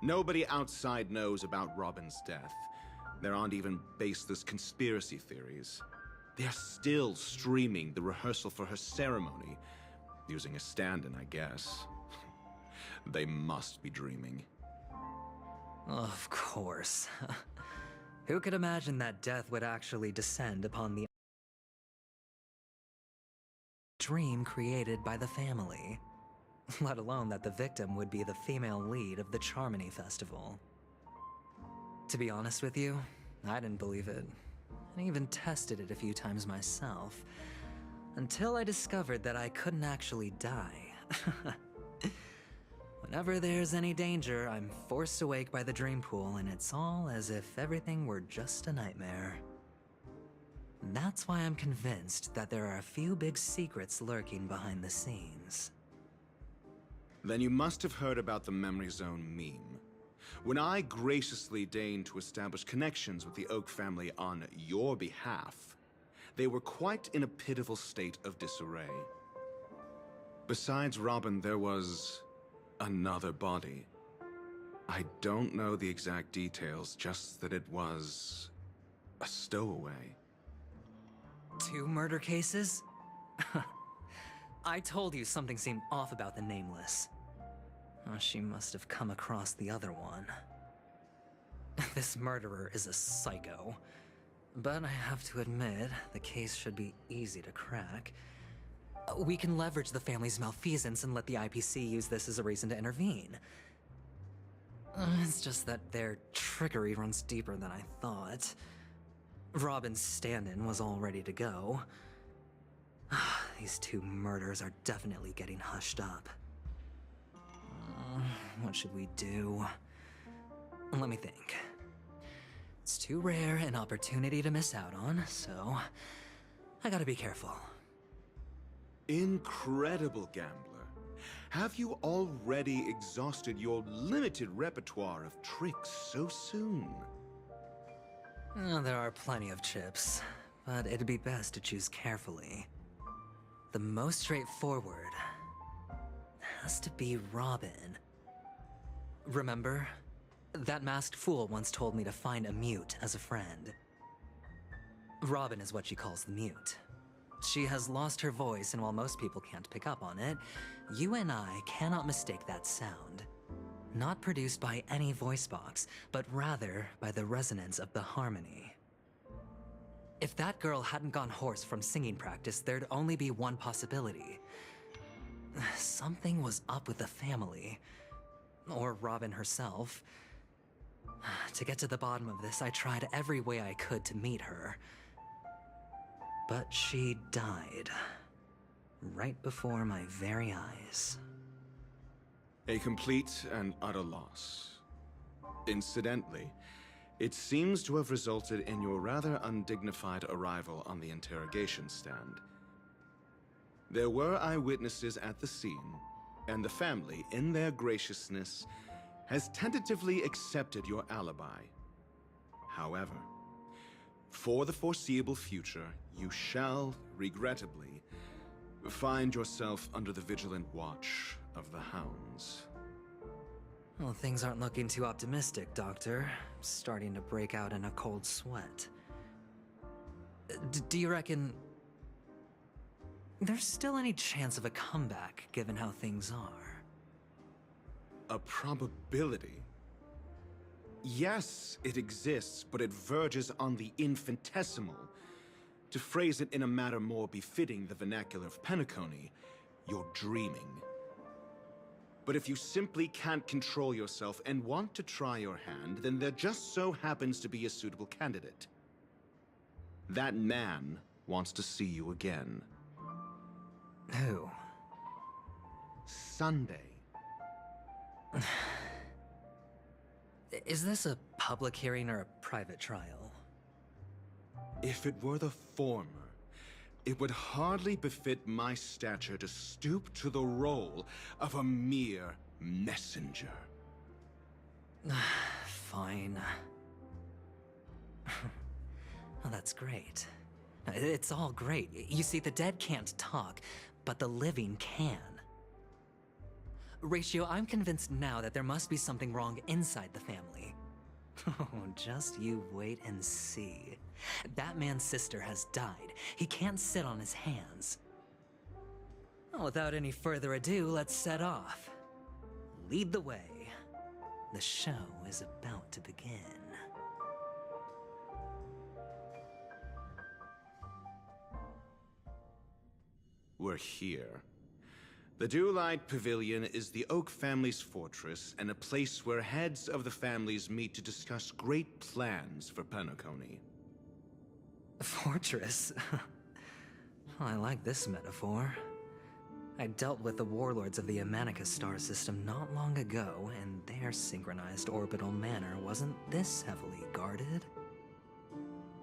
Nobody outside knows about Robin's death. There aren't even baseless conspiracy theories. They're still streaming the rehearsal for her ceremony, using a stand-in, I guess. They must be dreaming. Of course. Who could imagine that death would actually descend upon the dream created by the family? Let alone that the victim would be the female lead of the Charmony Festival. To be honest with you, I didn't believe it. and even tested it a few times myself, until I discovered that I couldn't actually die. Whenever there's any danger, I'm forced awake by the dream pool, and it's all as if everything were just a nightmare. That's why I'm convinced that there are a few big secrets lurking behind the scenes. Then you must have heard about the Memory Zone meme. When I graciously deigned to establish connections with the Oak family on your behalf, they were quite in a pitiful state of disarray. Besides Robin, there was another body. I don't know the exact details, just that it was a stowaway. 2 murder cases? I told you something seemed off about the Nameless. Oh, she must have come across the other one. This murderer is a psycho. But I have to admit, the case should be easy to crack. We can leverage the family's malfeasance and let the IPC use this as a reason to intervene. It's just that their trickery runs deeper than I thought. Robin's stand-in was all ready to go. These 2 murders are definitely getting hushed up. What should we do? Let me think. It's too rare an opportunity to miss out on, so I gotta be careful. Incredible, gambler. Have you already exhausted your limited repertoire of tricks so soon? There are plenty of chips, but it'd be best to choose carefully. The most straightforward has to be Robin. Remember? That masked fool once told me to find a mute as a friend. Robin is what she calls the mute. She has lost her voice, and while most people can't pick up on it, you and I cannot mistake that sound. Not produced by any voice box, but rather by the resonance of the harmony. If that girl hadn't gone hoarse from singing practice, there'd only be one possibility. Something was up with the family. Or Robin herself. To get to the bottom of this, I tried every way I could to meet her. But she died. Right before my very eyes. A complete and utter loss. Incidentally, it seems to have resulted in your rather undignified arrival on the interrogation stand. There were eyewitnesses at the scene, and the family, in their graciousness, has tentatively accepted your alibi. However, for the foreseeable future, you shall, regrettably, find yourself under the vigilant watch of the Hounds. Well, things aren't looking too optimistic, Doctor. I'm starting to break out in a cold sweat. Do you reckon there's still any chance of a comeback, given how things are? A probability? Yes, it exists, but it verges on the infinitesimal. To phrase it in a manner more befitting the vernacular of Penacony, you're dreaming. But if you simply can't control yourself and want to try your hand, then there just so happens to be a suitable candidate. That man wants to see you again. Who? Sunday. Is this a public hearing or a private trial? If it were the former, it would hardly befit my stature to stoop to the role of a mere messenger. Fine. Oh, that's great. It's all great. You see, the dead can't talk, but the living can. Ratio, I'm convinced now that there must be something wrong inside the family. Oh, just you wait and see. That man's sister has died. He can't sit on his hands. Well, without any further ado, let's set off. Lead the way. The show is about to begin. We're here. The Dewlight Pavilion is the Oak family's fortress and a place where heads of the families meet to discuss great plans for Penacony. Fortress? I like this metaphor. I dealt with the warlords of the Amanicus star system not long ago, and their synchronized orbital manor wasn't this heavily guarded.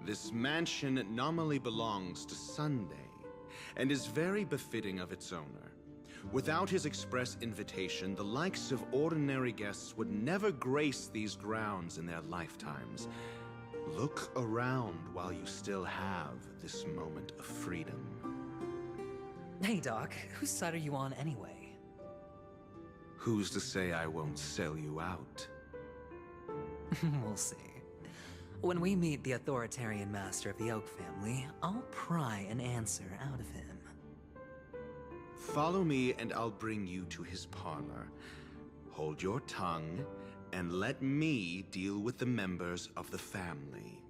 This mansion nominally belongs to Sunday, and is very befitting of its owner. Without his express invitation, the likes of ordinary guests would never grace these grounds in their lifetimes. Look around while you still have this moment of freedom. Hey, Doc, whose side are you on anyway? Who's to say I won't sell you out? We'll see. When we meet the authoritarian master of the Oak family, I'll pry an answer out of him. Follow me and I'll bring you to his parlor. Hold your tongue and let me deal with the members of the family.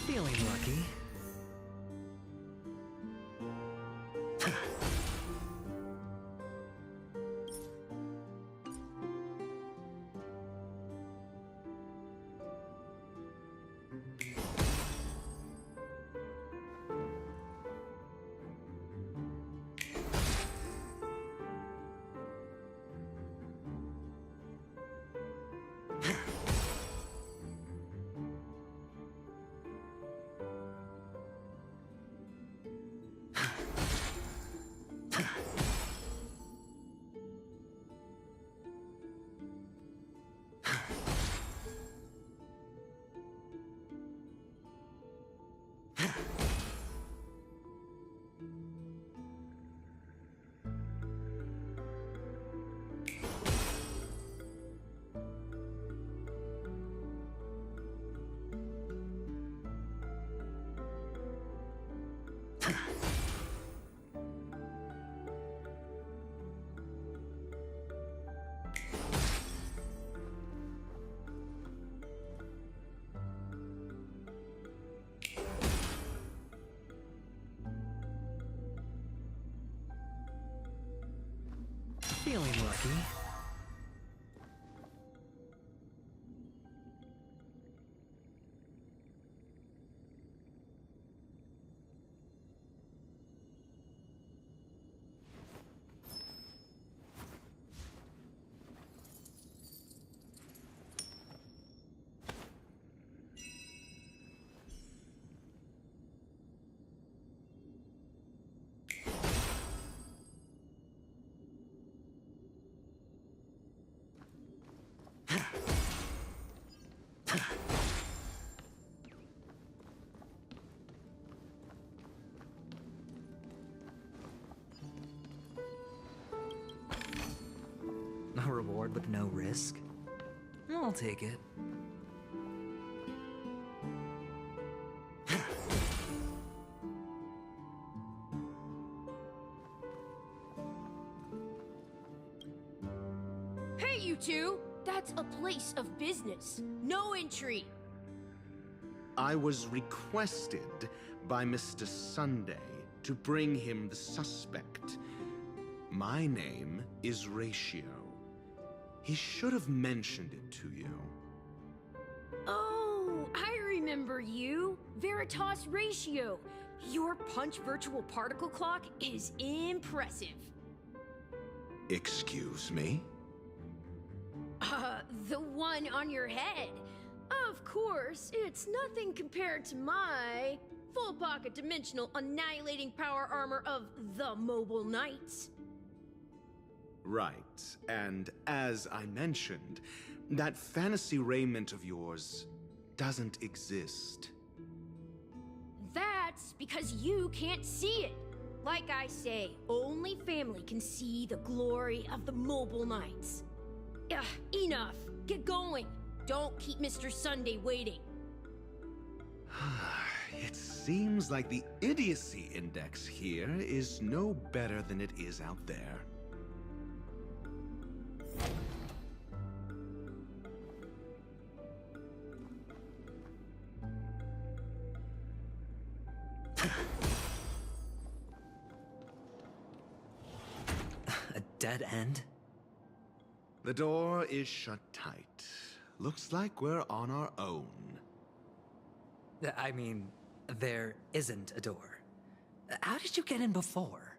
Feeling lucky. Feeling lucky. A reward with no risk? I'll take it. Hey, you two! That's a place of business. No entry. I was requested by Mr. Sunday to bring him the suspect. My name is Ratio. He should have mentioned it to you. Oh, I remember you. Veritas Ratio. Your punch virtual particle clock is impressive. Excuse me? The one on your head. Of course, it's nothing compared to my full pocket dimensional annihilating power armor of the Mobile Knights. Right, and as I mentioned, that fantasy raiment of yours doesn't exist. That's because you can't see it. Like I say, only family can see the glory of the Mobile Knights. Ugh, enough. Get going. Don't keep Mr. Sunday waiting. It seems like the idiocy index here is no better than it is out there. A dead end? The door is shut tight. Looks like we're on our own. I mean, there isn't a door. How did you get in before?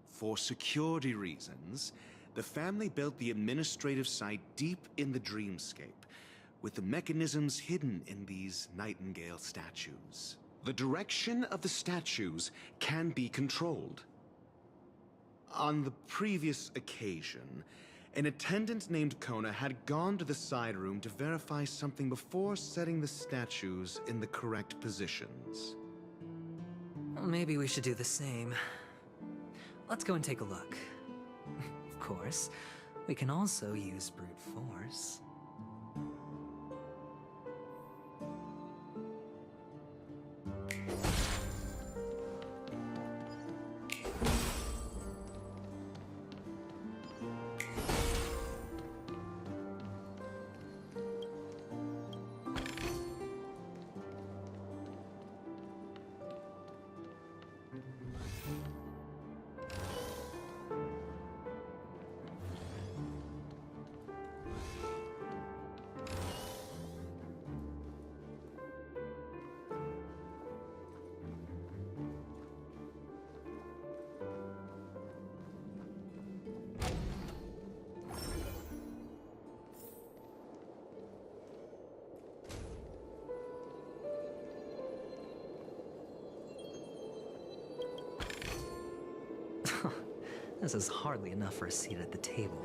For security reasons, the family built the administrative site deep in the dreamscape, with the mechanisms hidden in these Nightingale statues. The direction of the statues can be controlled. On the previous occasion, an attendant named Kona had gone to the side room to verify something before setting the statues in the correct positions. Well, maybe we should do the same. Let's go and take a look. Of course, we can also use brute force. This is hardly enough for a seat at the table.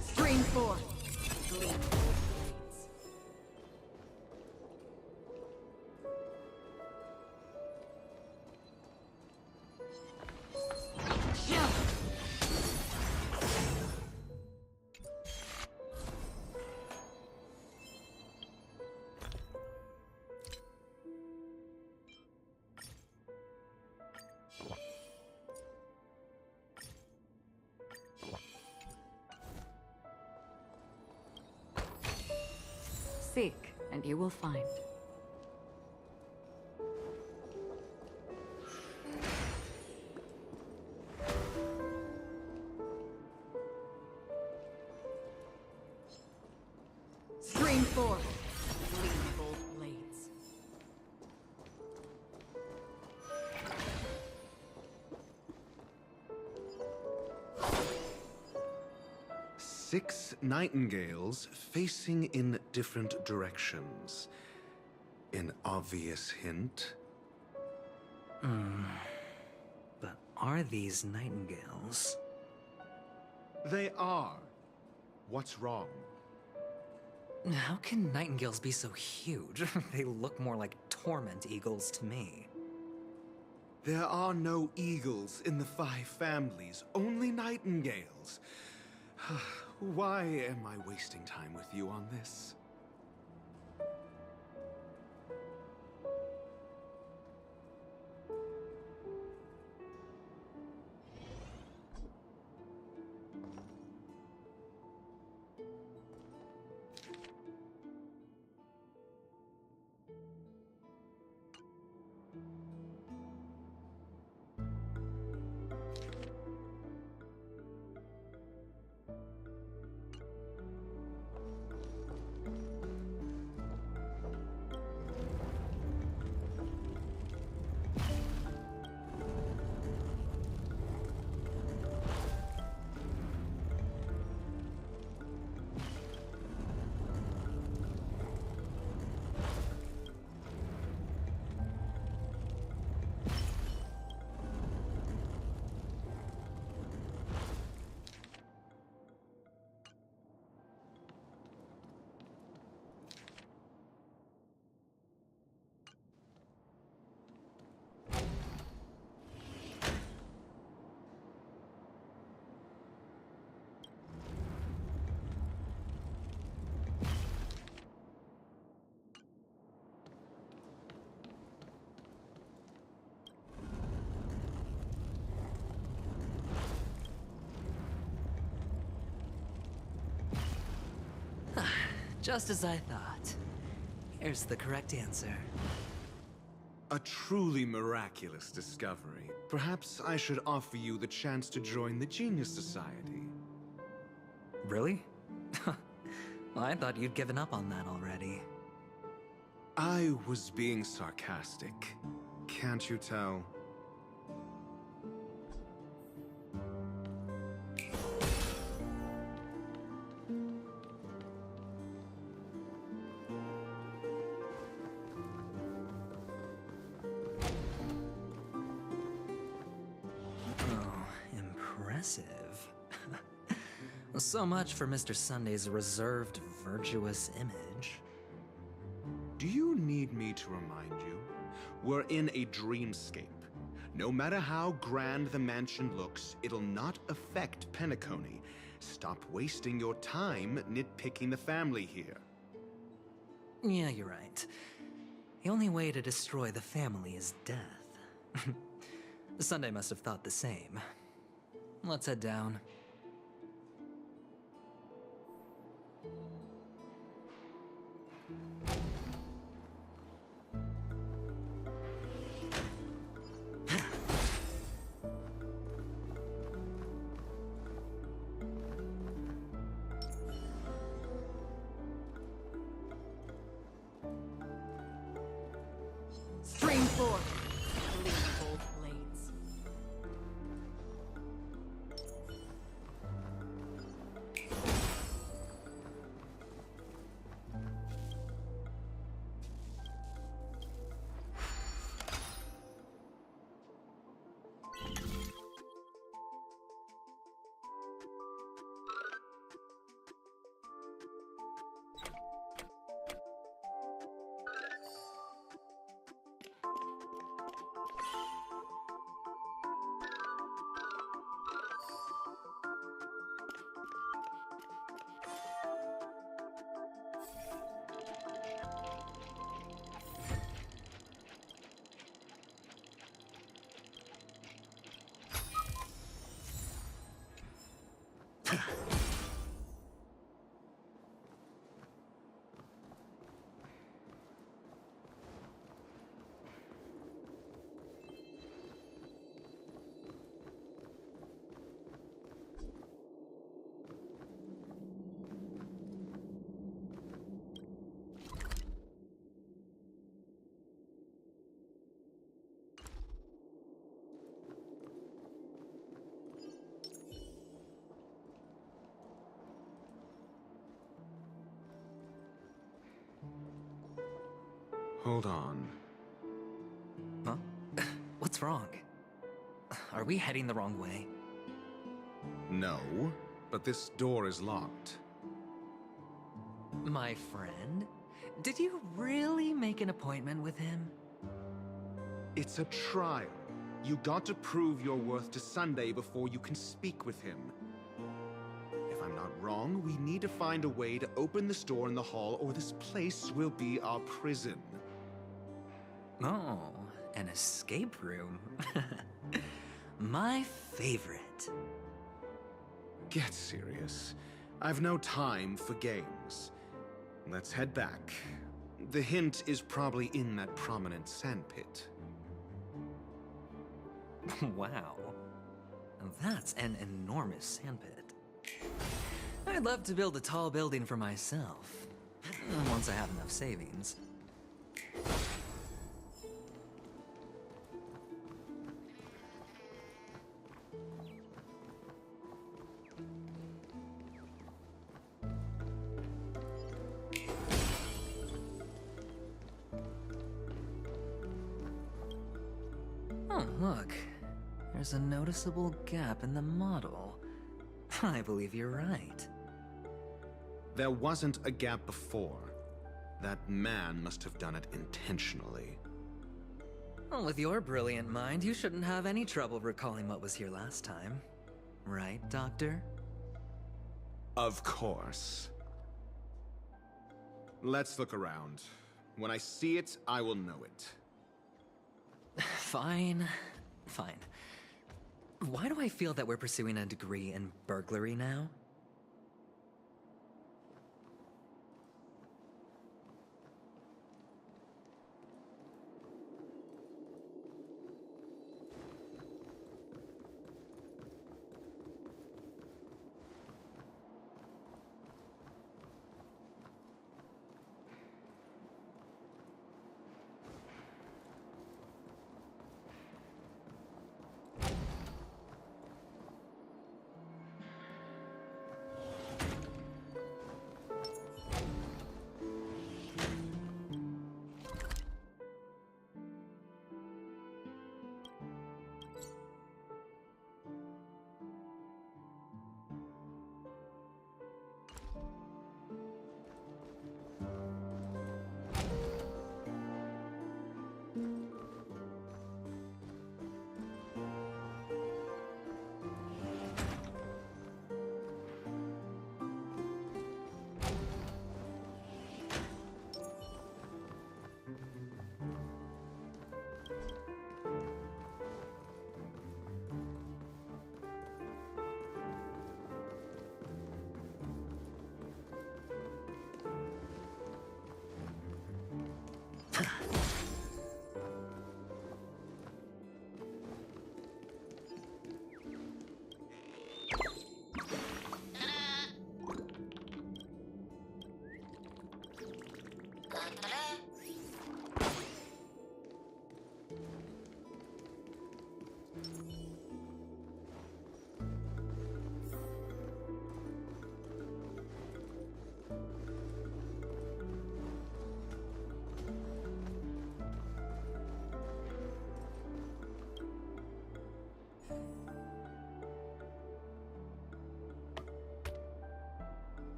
Screen 4. Lead. Seek, and you will find. Screen 4. Lead both blades. Six nightingales facing in different directions. An obvious hint. But are these nightingales? They are. What's wrong? How can nightingales be so huge? They look more like torment eagles to me. There are no eagles in the 5 families, only nightingales. Why am I wasting time with you on this? Just as I thought. Here's the correct answer. A truly miraculous discovery. Perhaps I should offer you the chance to join the Genius Society. Really? Well, I thought you'd given up on that already. I was being sarcastic. Can't you tell? So much for Mr. Sunday's reserved, virtuous image. Do you need me to remind you? We're in a dreamscape. No matter how grand the mansion looks, it'll not affect Penacony. Stop wasting your time nitpicking the family here. Yeah, you're right. The only way to destroy the family is death. Sunday must have thought the same. Let's head down. Stream forth, bleed both blades. Hold on. Huh? What's wrong? Are we heading the wrong way? No, but this door is locked. My friend? Did you really make an appointment with him? It's a trial. You got to prove your worth to Sunday before you can speak with him. If I'm not wrong, we need to find a way to open this door in the hall, or this place will be our prison. Oh, an escape room. My favorite. Get serious. I've no time for games. Let's head back. The hint is probably in that prominent sandpit. Wow. That's an enormous sandpit. I'd love to build a tall building for myself, once I have enough savings. Oh, look. There's a noticeable gap in the model. I believe you're right. There wasn't a gap before. That man must have done it intentionally. Well, with your brilliant mind, you shouldn't have any trouble recalling what was here last time. Right, Doctor? Of course. Let's look around. When I see it, I will know it. Fine. Fine. Why do I feel that we're pursuing a degree in burglary now?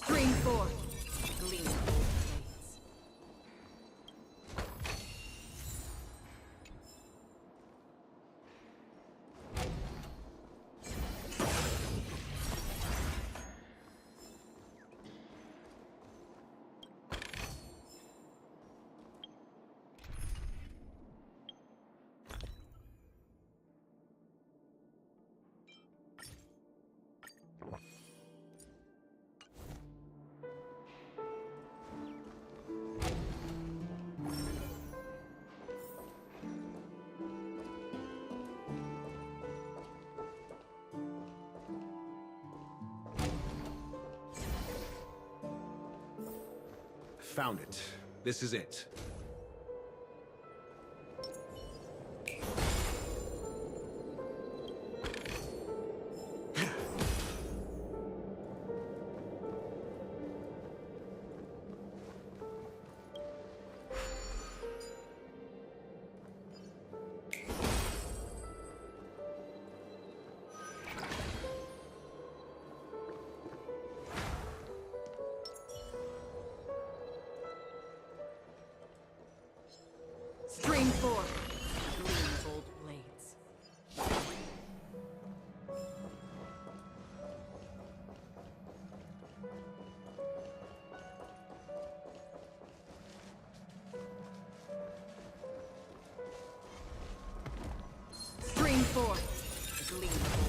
Spring forth, gleam old blades. Found it. This is it. Stream 4. Gleam's old blades. Stream 4. Gleam's old blades.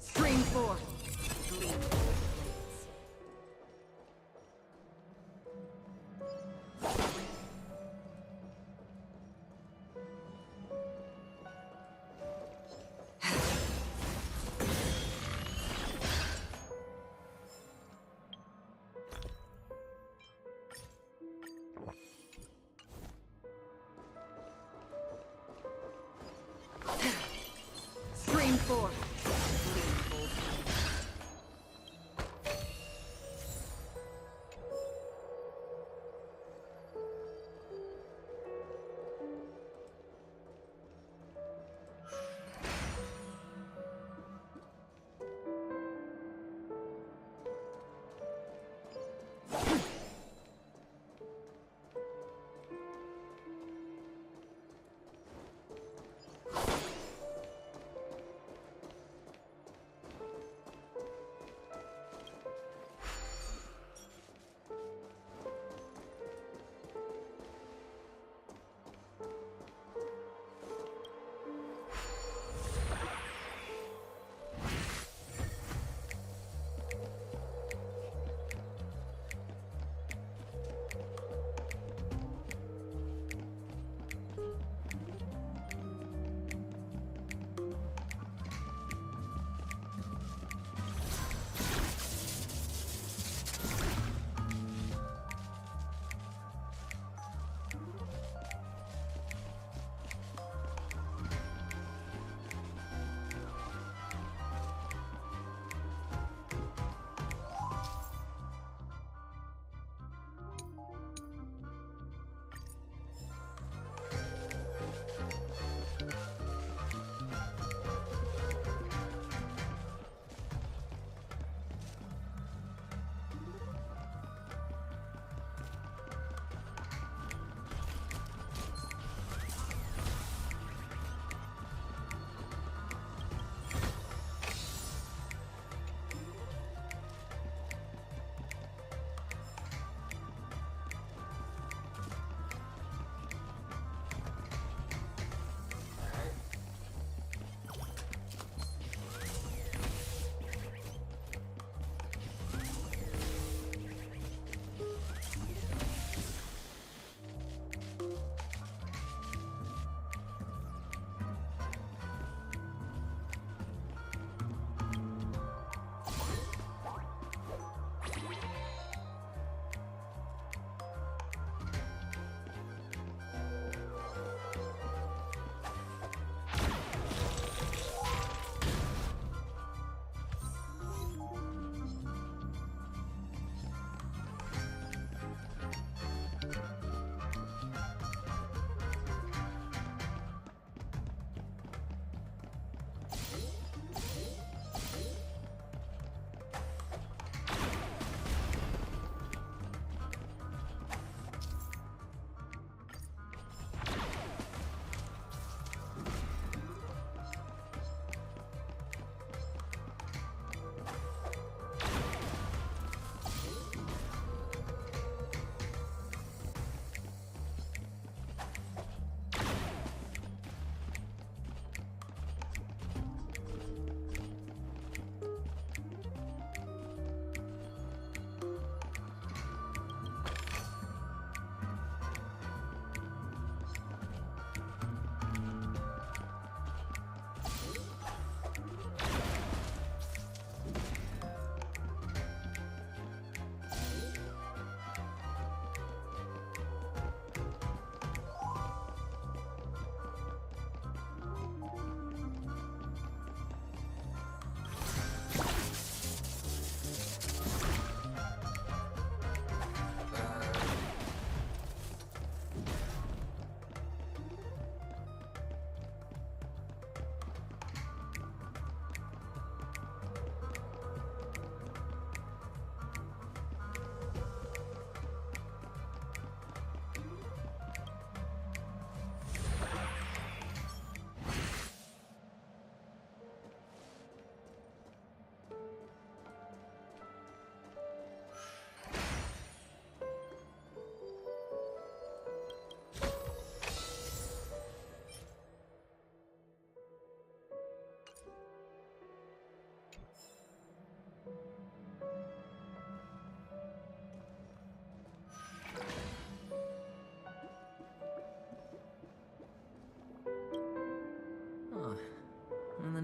Stream 4. Gleam. Stream 4.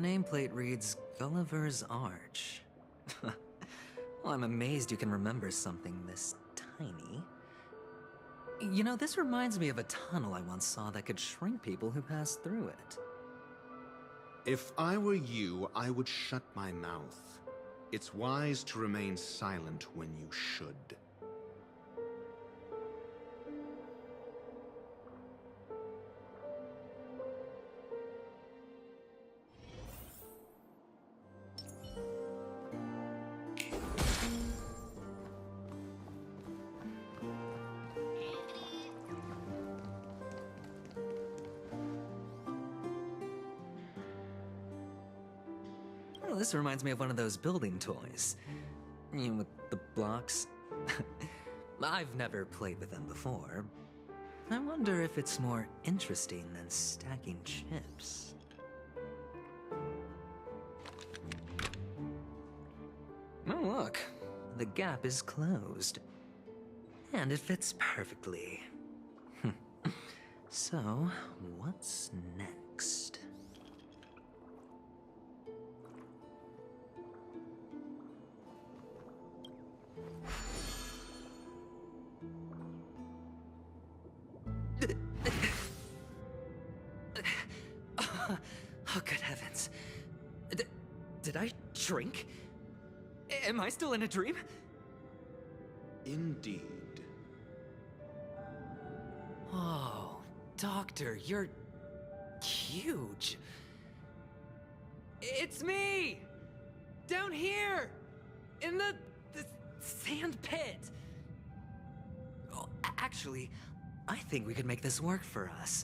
nameplate reads Gulliver's Arch. Well, I'm amazed you can remember something this tiny. You know, this reminds me of a tunnel I once saw that could shrink people who passed through it. If I were you, I would shut my mouth. It's wise to remain silent when you should. Well, this reminds me of one of those building toys. You know, with the blocks. I've never played with them before. I wonder if it's more interesting than stacking chips. Oh, look. The gap is closed. And it fits perfectly. So, what's next? Oh, good heavens. Did I shrink? Am I still in a dream? Indeed. Oh, Doctor, you're huge. It's me! Down here! In the sand pit! Oh, actually, I think we could make this work for us.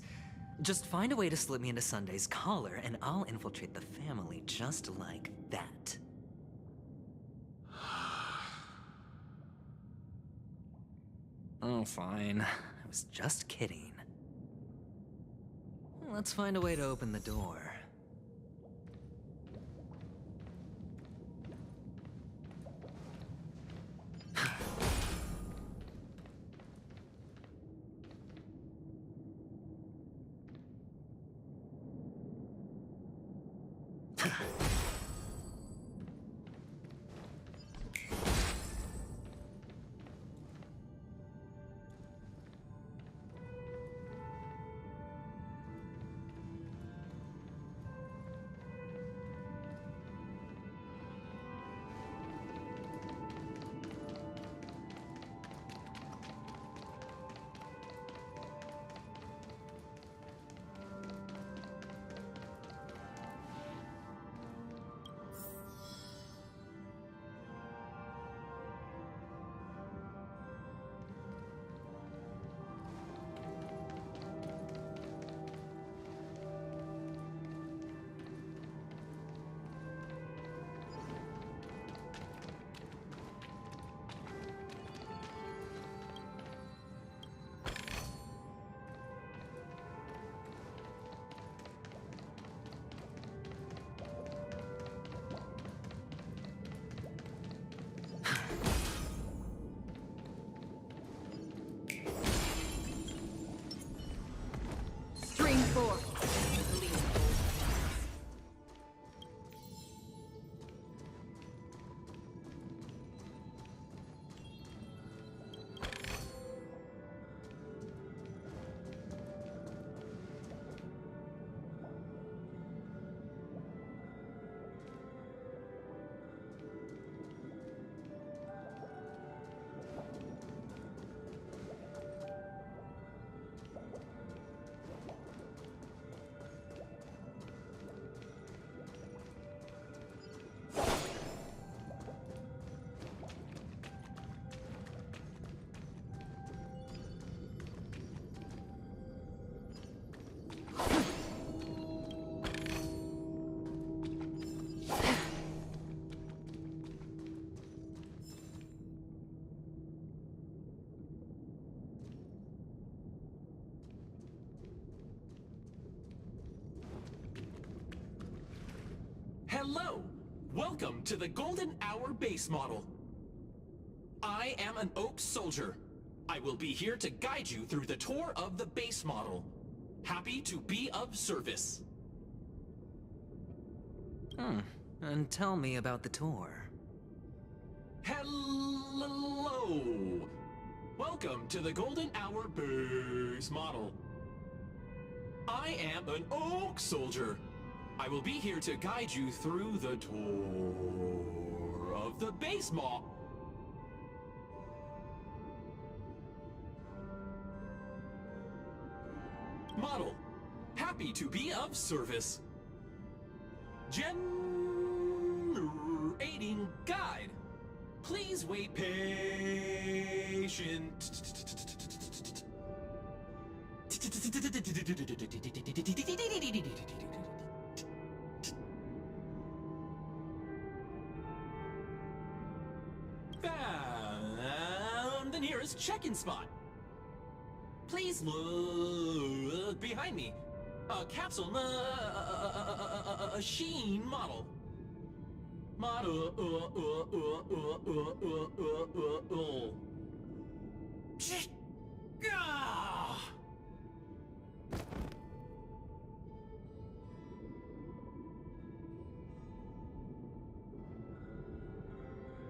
Just find a way to slip me into Sunday's collar, and I'll infiltrate the family just like that. Oh, fine. I was just kidding. Let's find a way to open the door. String 4. Hello! Welcome to the Golden Hour base model. I am an Oak Soldier. I will be here to guide you through the tour of the base model. Happy to be of service. And tell me about the tour. Hello! Welcome to the Golden Hour base model. I am an Oak Soldier. I will be here to guide you through the tour of the base model. Happy to be of service. Generating guide. Please wait patient. Found the nearest check-in spot. Please look behind me. A capsule machine model.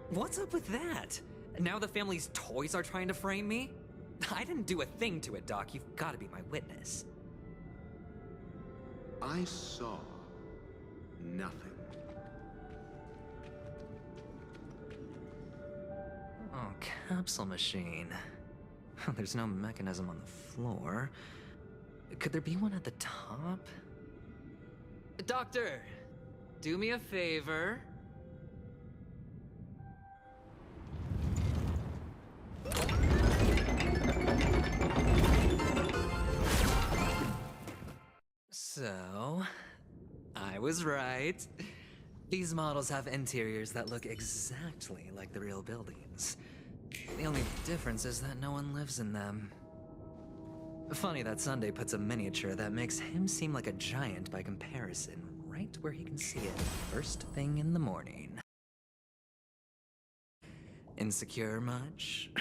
What's up with that? Now the family's toys are trying to frame me? I didn't do a thing to it, Doc. You've got to be my witness. I saw nothing. Oh, capsule machine. There's no mechanism on the floor. Could there be one at the top? Doctor, do me a favor. So, I was right. These models have interiors that look exactly like the real buildings. The only difference is that no one lives in them. Funny that Sunday puts a miniature that makes him seem like a giant by comparison right where he can see it first thing in the morning. Insecure much?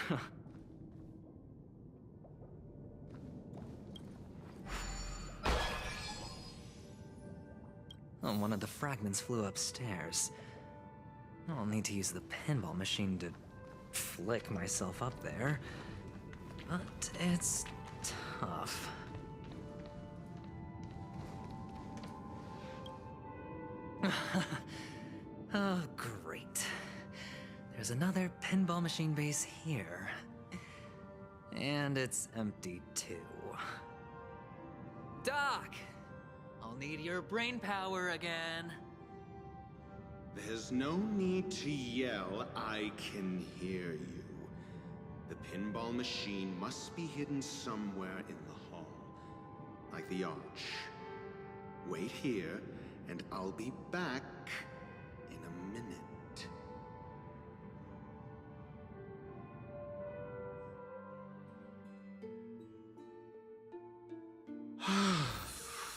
Oh, one of the fragments flew upstairs. I'll need to use the pinball machine to flick myself up there. But it's tough. Oh, great. There's another pinball machine base here. And it's empty too. Doc! I'll need your brain power again. There's no need to yell, I can hear you. The pinball machine must be hidden somewhere in the hall, like the arch. Wait here, and I'll be back in a minute.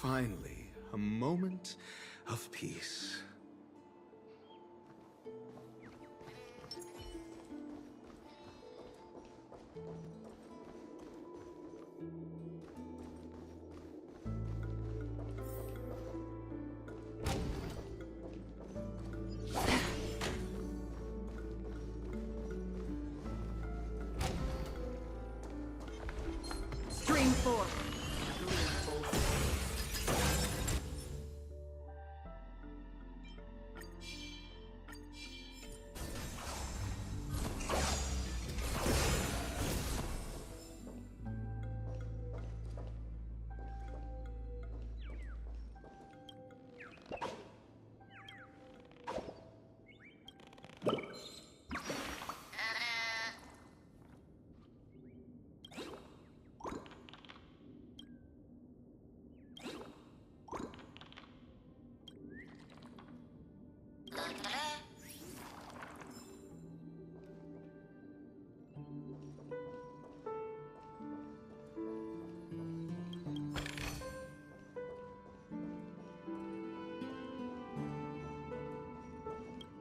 Finally, a moment of peace. Stream 4.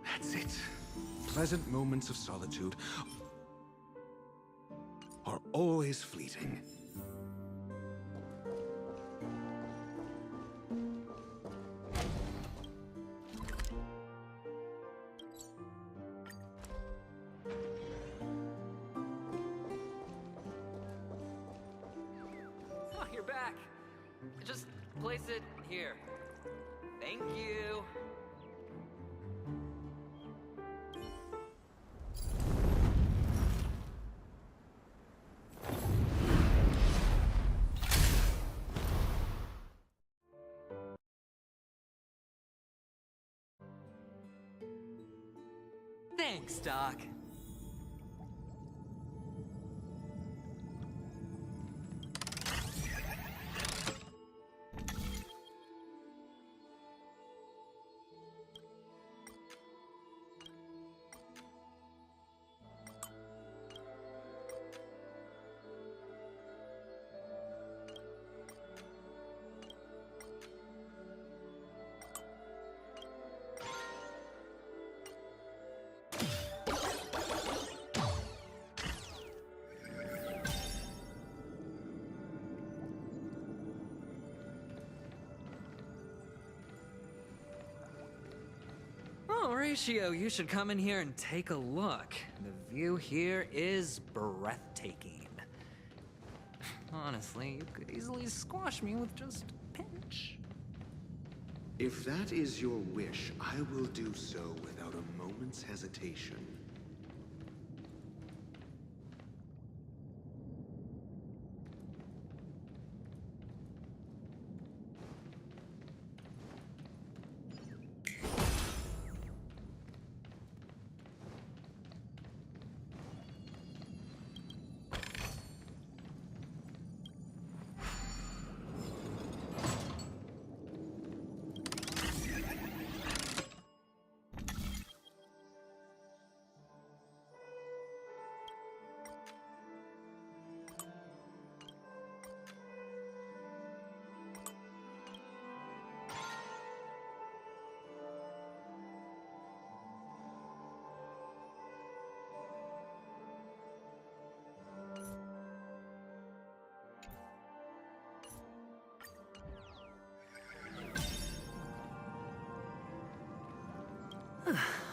That's it. Pleasant moments of solitude are always fleeting. place it here. Thank you. Thanks, Doc. Oh, Horatio, you should come in here and take a look. The view here is breathtaking. Honestly, you could easily squash me with just a pinch. If that is your wish, I will do so without a moment's hesitation.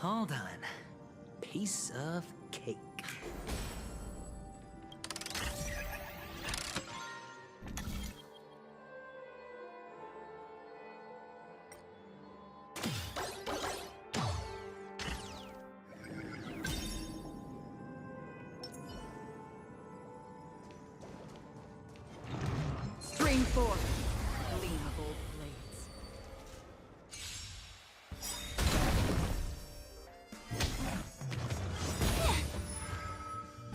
All done. Piece of cake. String forth. Gleam of old blades.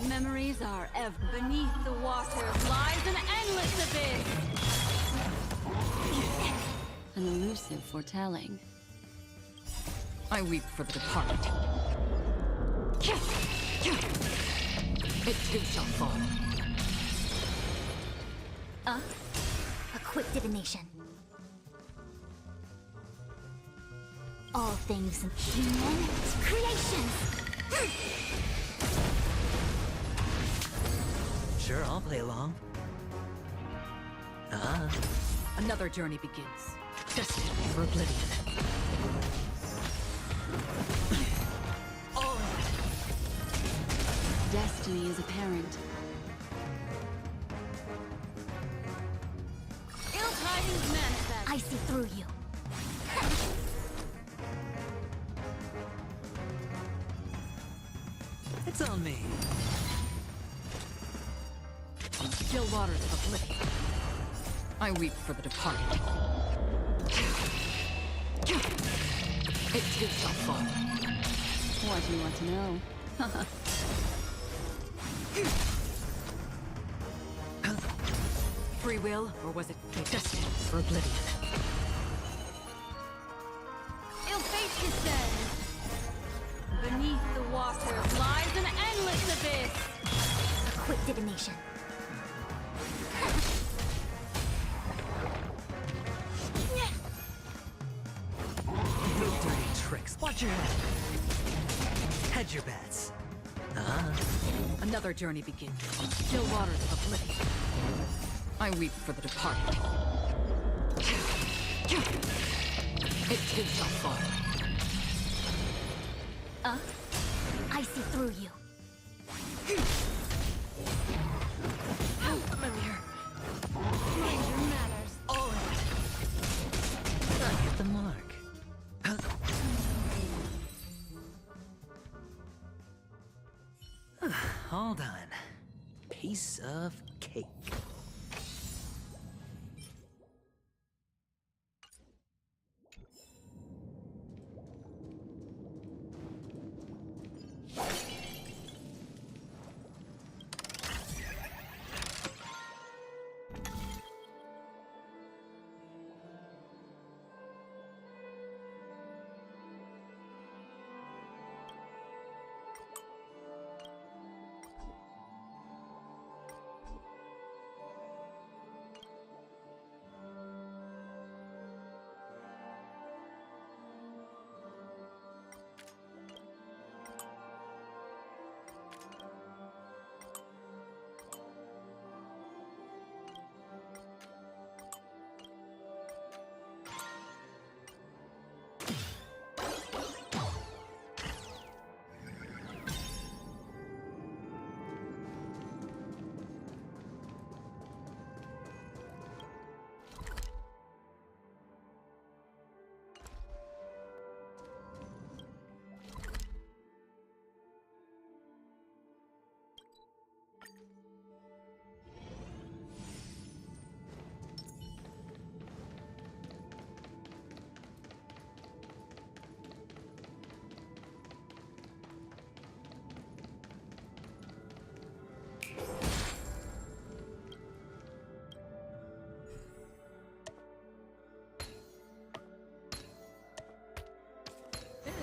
Memories are ever beneath the waters lies an endless abyss. An elusive foretelling. I weep for the departed. It too shall fall. A quick divination. All things human creations. Sure, I'll play along. Another journey begins. Destined for oblivion. Destiny is apparent. Ill tidings manifest. I see through you. It's on me. Still waters of oblivion. I weep for the departed. It too shall fall. What do you want to know? Free will, or was it destined for oblivion? Ill fate descends. Beneath the waters lies an endless abyss. A quick divination. No dirty tricks. Watch your head. Hedge your bets. Another journey begins. Still waters of oblivion. I weep for the departed. It too shall fall. I see through you. Familiar. Mind your manners. All right. All done. Piece of cake.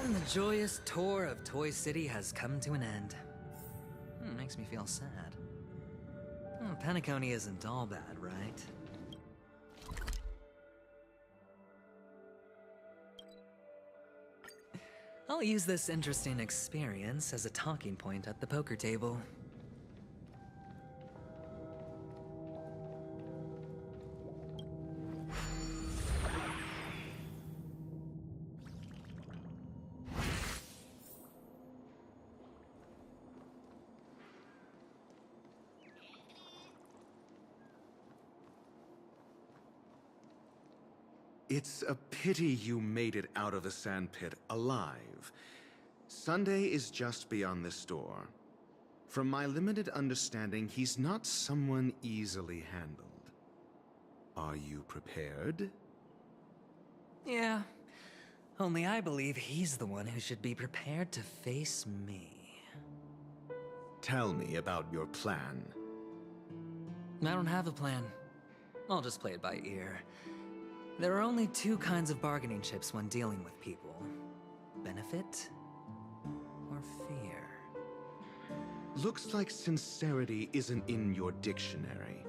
And the joyous tour of Toy City has come to an end. Makes me feel sad. Penacony isn't all bad, right? I'll use this interesting experience as a talking point at the poker table. It's a pity you made it out of the sandpit alive. Sunday is just beyond this door. From my limited understanding, he's not someone easily handled. Are you prepared? Yeah. Only I believe he's the one who should be prepared to face me. Tell me about your plan. I don't have a plan. I'll just play it by ear. There are only two kinds of bargaining chips when dealing with people. Benefit or fear. Looks like sincerity isn't in your dictionary.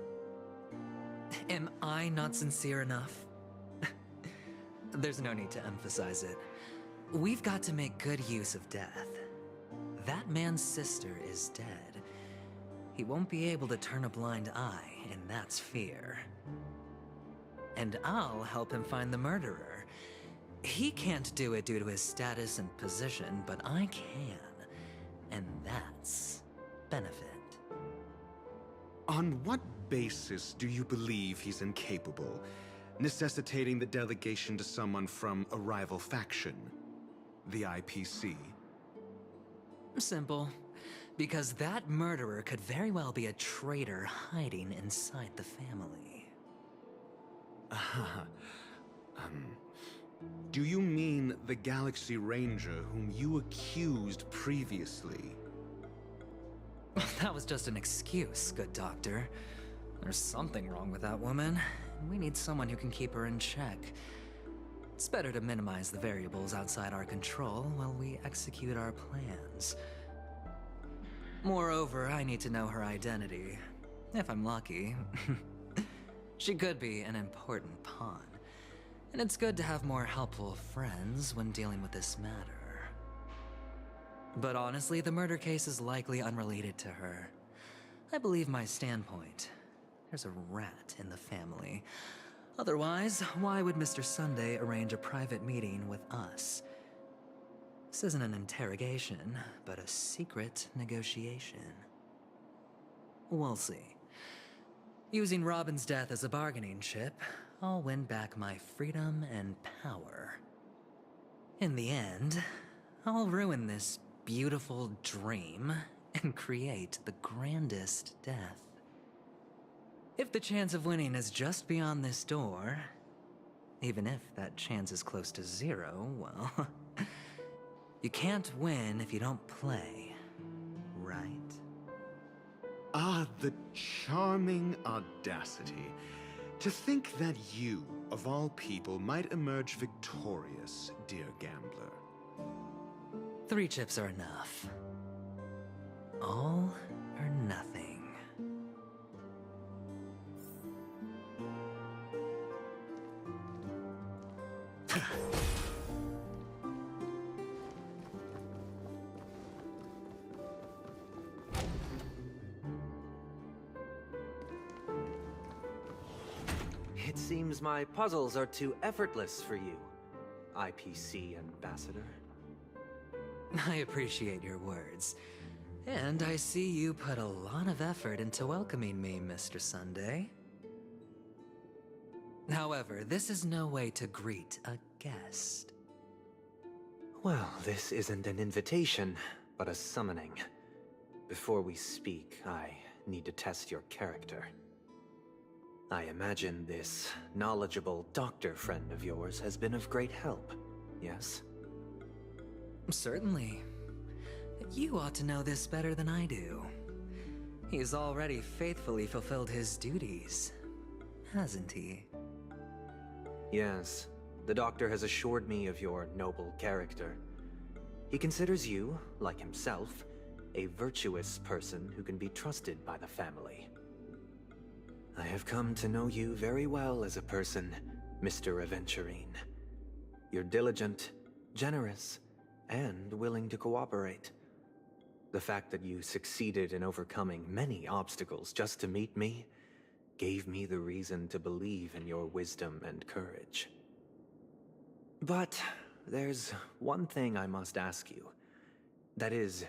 Am I not sincere enough? There's no need to emphasize it. We've got to make good use of death. That man's sister is dead. He won't be able to turn a blind eye, and that's fear. And I'll help him find the murderer. He can't do it due to his status and position, but I can. And that's benefit. On what basis do you believe he's incapable, necessitating the delegation to someone from a rival faction? The IPC? Simple. Because that murderer could very well be a traitor hiding inside the family. Do you mean the Galaxy Ranger whom you accused previously? That was just an excuse, good doctor. There's something wrong with that woman, and we need someone who can keep her in check. It's better to minimize the variables outside our control while we execute our plans. Moreover, I need to know her identity. If I'm lucky. She could be an important pawn. And it's good to have more helpful friends when dealing with this matter. But honestly, the murder case is likely unrelated to her. I believe my standpoint. There's a rat in the family. Otherwise, why would Mr. Sunday arrange a private meeting with us? This isn't an interrogation, but a secret negotiation. We'll see. Using Robin's death as a bargaining chip, I'll win back my freedom and power. In the end, I'll ruin this beautiful dream and create the grandest death. If the chance of winning is just beyond this door, even if that chance is close to zero, well, you can't win if you don't play, right? Ah, the charming audacity. To think that you, of all people, might emerge victorious, dear gambler. 3 chips are enough. All or nothing. It seems my puzzles are too effortless for you, IPC Ambassador. I appreciate your words. And I see you put a lot of effort into welcoming me, Mr. Sunday. However, this is no way to greet a guest. Well, this isn't an invitation, but a summoning. Before we speak, I need to test your character. I imagine this knowledgeable doctor friend of yours has been of great help, yes? Certainly. You ought to know this better than I do. He's already faithfully fulfilled his duties, hasn't he? Yes, the doctor has assured me of your noble character. He considers you, like himself, a virtuous person who can be trusted by the family. I have come to know you very well as a person, Mr. Aventurine. You're diligent, generous, and willing to cooperate. The fact that you succeeded in overcoming many obstacles just to meet me gave me the reason to believe in your wisdom and courage. But there's one thing I must ask you. That is,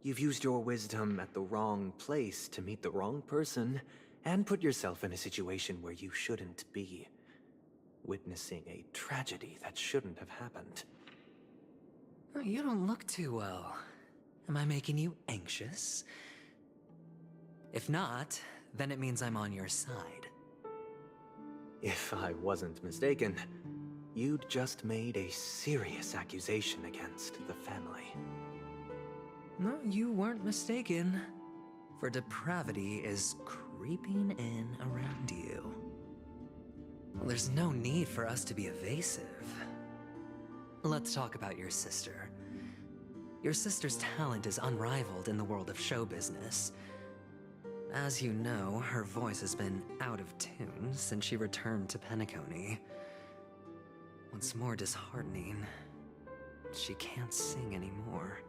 you've used your wisdom at the wrong place to meet the wrong person and put yourself in a situation where you shouldn't be, witnessing a tragedy that shouldn't have happened. You don't look too well. Am I making you anxious? If not, then it means I'm on your side. If I wasn't mistaken, you'd just made a serious accusation against the family. No, you weren't mistaken. For depravity is creeping in around you. Well, there's no need for us to be evasive. Let's talk about your sister. Your sister's talent is unrivaled in the world of show business. As you know, her voice has been out of tune since she returned to Penacony. What's more disheartening, she can't sing anymore.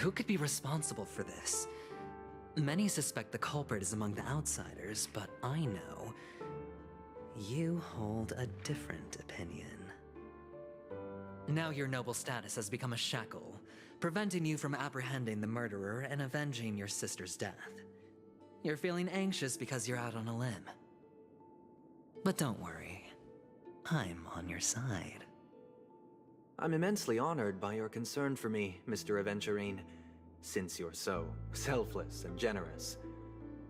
Who could be responsible for this? Many suspect the culprit is among the outsiders, but I know you hold a different opinion. Now your noble status has become a shackle, preventing you from apprehending the murderer and avenging your sister's death. You're feeling anxious because you're out on a limb. But don't worry, I'm on your side. I'm immensely honored by your concern for me, Mr. Aventurine. Since you're so selfless and generous,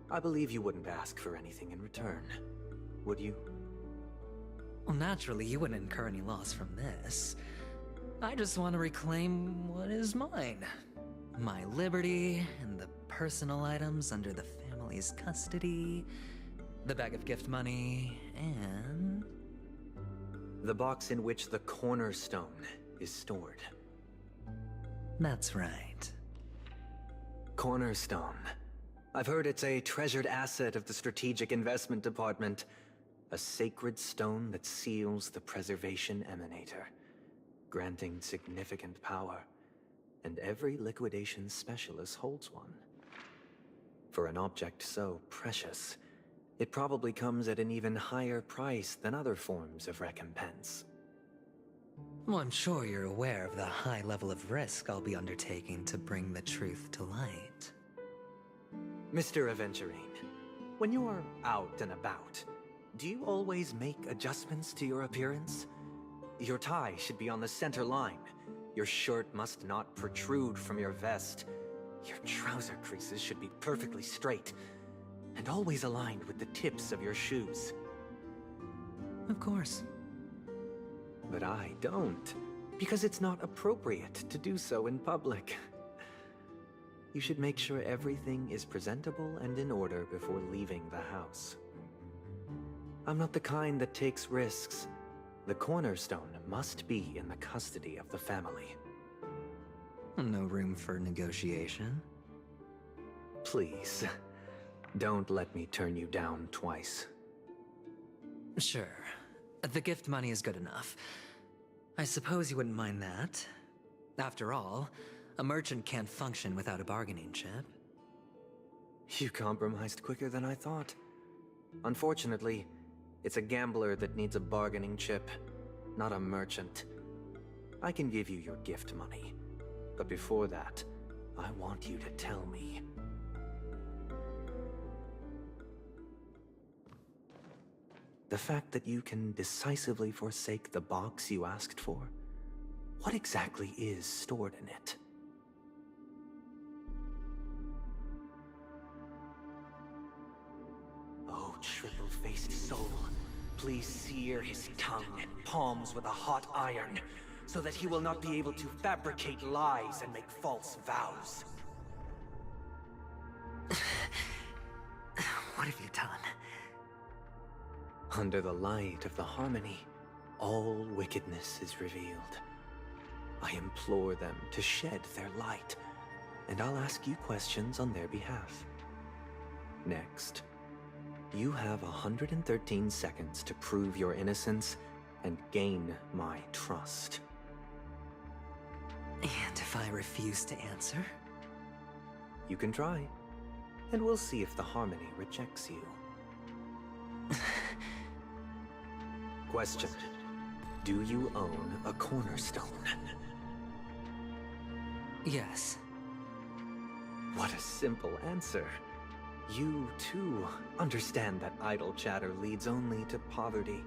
I believe you wouldn't ask for anything in return, would you? Well, naturally, you wouldn't incur any loss from this. I just want to reclaim what is mine. My liberty and the personal items under the family's custody, the bag of gift money, and... the box in which the cornerstone is stored. That's right. Cornerstone. I've heard it's a treasured asset of the Strategic Investment Department. A sacred stone that seals the Preservation Emanator, granting significant power, and every liquidation specialist holds one. For an object so precious, it probably comes at an even higher price than other forms of recompense. Well, I'm sure you're aware of the high level of risk I'll be undertaking to bring the truth to light. Mr. Aventurine, when you're out and about, do you always make adjustments to your appearance? Your tie should be on the center line. Your shirt must not protrude from your vest. Your trouser creases should be perfectly straight, and always aligned with the tips of your shoes. Of course. But I don't, because it's not appropriate to do so in public. You should make sure everything is presentable and in order before leaving the house. I'm not the kind that takes risks. The cornerstone must be in the custody of the family. No room for negotiation. Please, don't let me turn you down twice. Sure. The gift money is good enough. I suppose you wouldn't mind that. After all, a merchant can't function without a bargaining chip. You compromised quicker than I thought. Unfortunately, it's a gambler that needs a bargaining chip, not a merchant. I can give you your gift money, but before that, I want you to tell me. The fact that you can decisively forsake the box you asked for, what exactly is stored in it? Oh, triple-faced soul, please sear his tongue and palms with a hot iron, so that he will not be able to fabricate lies and make false vows. What have you done? Under the light of the harmony, all wickedness is revealed. I implore them to shed their light, and I'll ask you questions on their behalf. Next, you have 113 seconds to prove your innocence and gain my trust. And if I refuse to answer? You can try, and we'll see if the harmony rejects you. Question. Do you own a cornerstone? Yes. What a simple answer. You, too, understand that idle chatter leads only to poverty.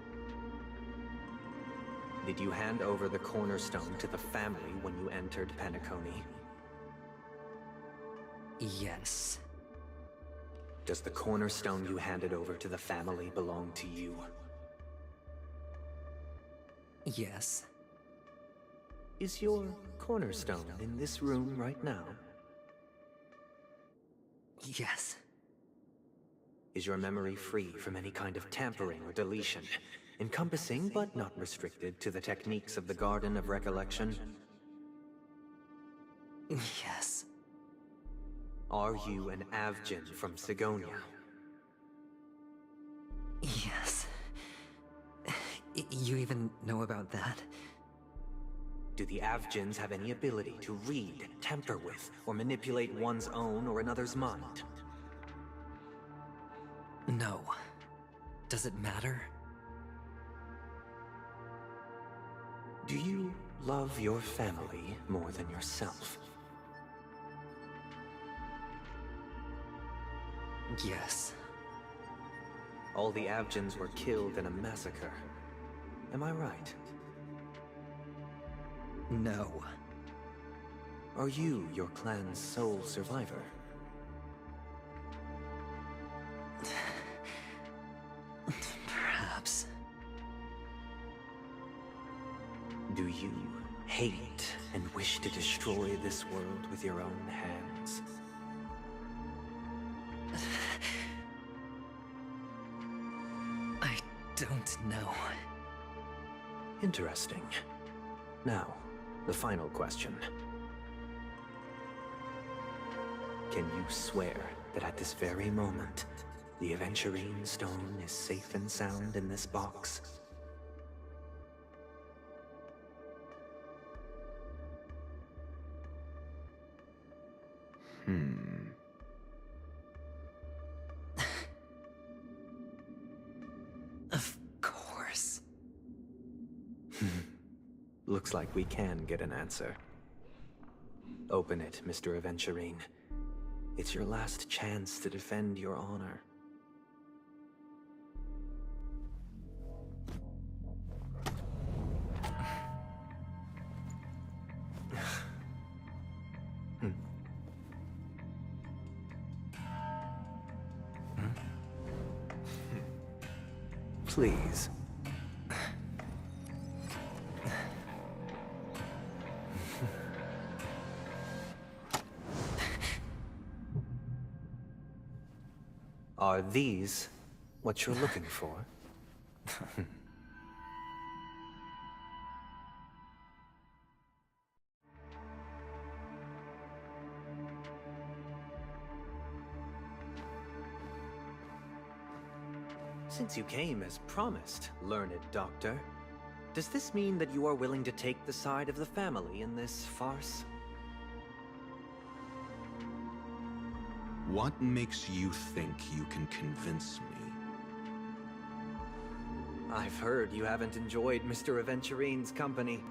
Did you hand over the cornerstone to the family when you entered Penacony? Yes. Does the cornerstone you handed over to the family belong to you? Yes. Is your cornerstone in this room right now? Yes. Is your memory free from any kind of tampering or deletion, encompassing but not restricted to the techniques of the Garden of Recollection? Yes. Are you an Avgin from Sigonia? Yes. You even know about that? Do the Avgins have any ability to read, tamper with, or manipulate one's own or another's mind? No. Does it matter? Do you love your family more than yourself? Yes. All the Avgins were killed in a massacre. Am I right? No. Are you your clan's sole survivor? Perhaps. Do you hate and wish to destroy this world with your own hands? I don't know. Interesting. Now, the final question. Can you swear that at this very moment, the Aventurine stone is safe and sound in this box? Of course. Looks like we can get an answer. Open it, Mr. Aventurine. It's your last chance to defend your honor. please. Are these what you're looking for? Since you came as promised, learned doctor, does this mean that you are willing to take the side of the family in this farce? What makes you think you can convince me? I've heard you haven't enjoyed Mr. Aventurine's company.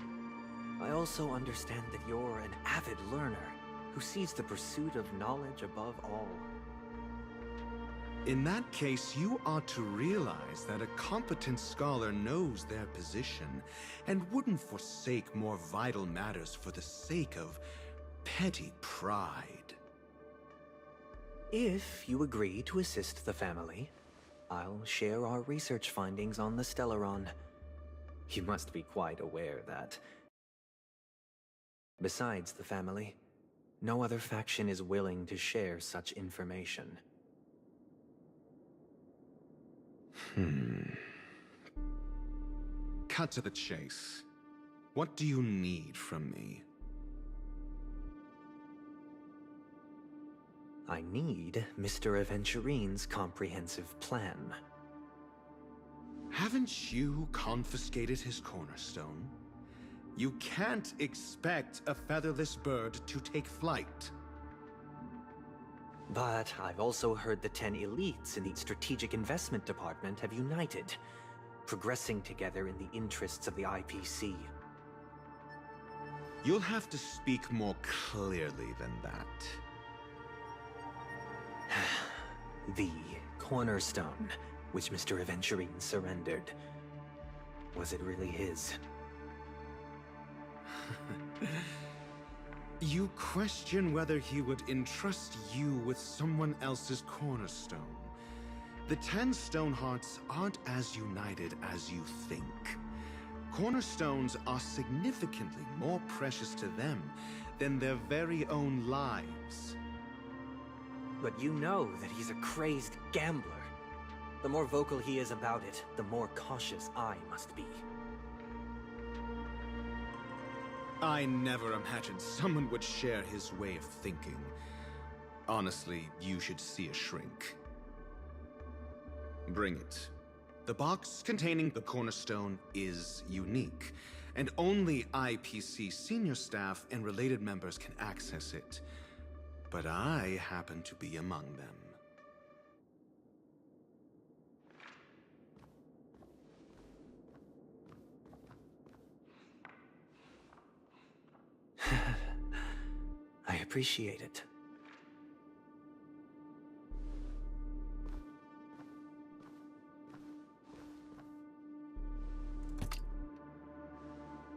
I also understand that you're an avid learner who sees the pursuit of knowledge above all. In that case, you ought to realize that a competent scholar knows their position and wouldn't forsake more vital matters for the sake of petty pride. If you agree to assist the family, I'll share our research findings on the Stellaron. You must be quite aware that, besides the family, no other faction is willing to share such information. Cut to the chase. What do you need from me? I need Mr. Aventurine's comprehensive plan. Haven't you confiscated his cornerstone? You can't expect a featherless bird to take flight. But I've also heard the 10 elites in the Strategic Investment Department have united, progressing together in the interests of the IPC. You'll have to speak more clearly than that. The cornerstone, which Mr. Aventurine surrendered. Was it really his? You question whether he would entrust you with someone else's cornerstone. The 10 Stonehearts aren't as united as you think. Cornerstones are significantly more precious to them than their very own lives. But you know that he's a crazed gambler. The more vocal he is about it, the more cautious I must be. I never imagined someone would share his way of thinking. Honestly, you should see a shrink. Bring it. The box containing the cornerstone is unique, and only IPC senior staff and related members can access it. But I happen to be among them. I appreciate it.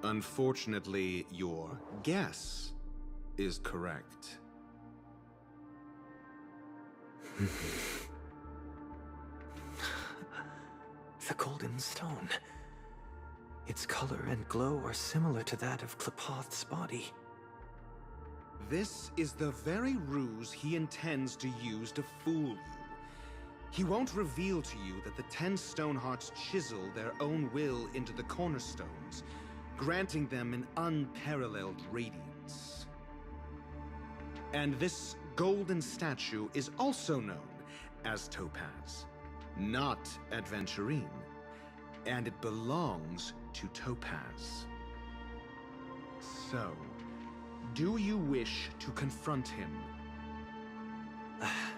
Unfortunately, your guess is correct. The golden stone. Its color and glow are similar to that of Klepoth's body. This is the very ruse he intends to use to fool you. He won't reveal to you that the 10 Stonehearts chisel their own will into the cornerstones, granting them an unparalleled radiance. And this golden statue is also known as Topaz, not Adventurine, and it belongs to Topaz. So, do you wish to confront him?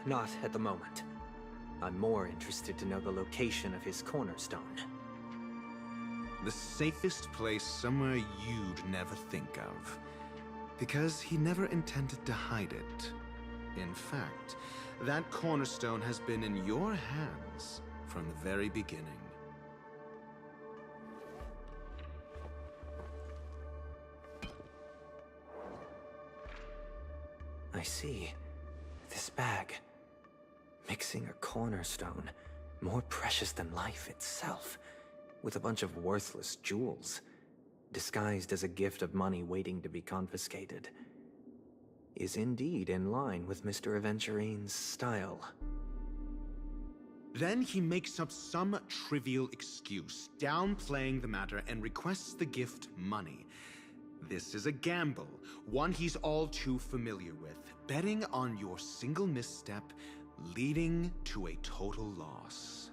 Not at the moment. I'm more interested to know the location of his cornerstone. The safest place somewhere you'd never think of. Because he never intended to hide it. In fact, that cornerstone has been in your hands from the very beginning. I see. This bag. Mixing a cornerstone, more precious than life itself, with a bunch of worthless jewels, disguised as a gift of money waiting to be confiscated, is indeed in line with Mr. Aventurine's style. Then he makes up some trivial excuse, downplaying the matter, and requests the gift money. This is a gamble, one he's all too familiar with, betting on your single misstep, leading to a total loss.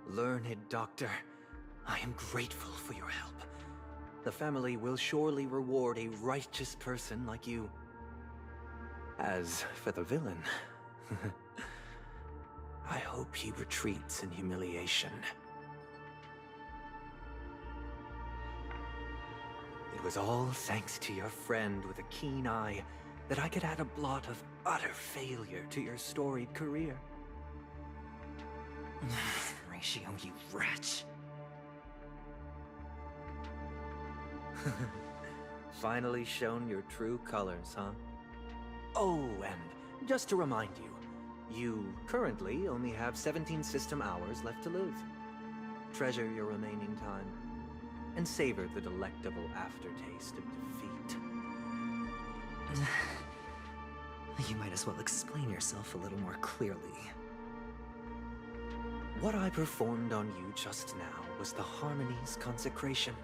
Learned doctor, I am grateful for your help. The family will surely reward a righteous person like you. As for the villain, I hope he retreats in humiliation. It was all thanks to your friend with a keen eye that I could add a blot of utter failure to your storied career. Ratio, you wretch. Finally shown your true colors, huh? Oh, and just to remind you, you currently only have 17 system hours left to live. Treasure your remaining time, and savor the delectable aftertaste of defeat. You might as well explain yourself a little more clearly. What I performed on you just now was the Harmony's consecration.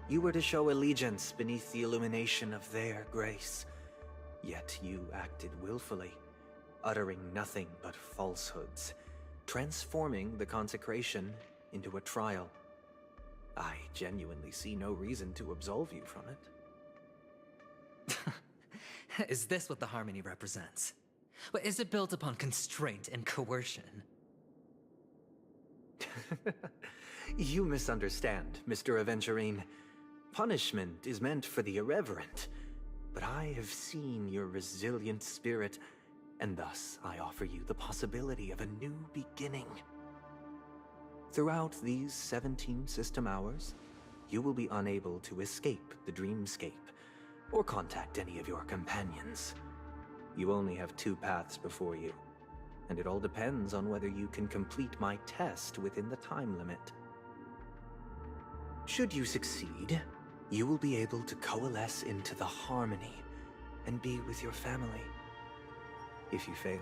You were to show allegiance beneath the illumination of their grace. Yet you acted willfully, uttering nothing but falsehoods, transforming the consecration into a trial. I genuinely see no reason to absolve you from it. Is this what the Harmony represents? But is it built upon constraint and coercion? You misunderstand, Mr. Aventurine. Punishment is meant for the irreverent, but I have seen your resilient spirit, and thus I offer you the possibility of a new beginning. Throughout these 17 system hours, you will be unable to escape the dreamscape, or contact any of your companions. You only have 2 paths before you, and it all depends on whether you can complete my test within the time limit. Should you succeed, you will be able to coalesce into the Harmony and be with your family. If you fail,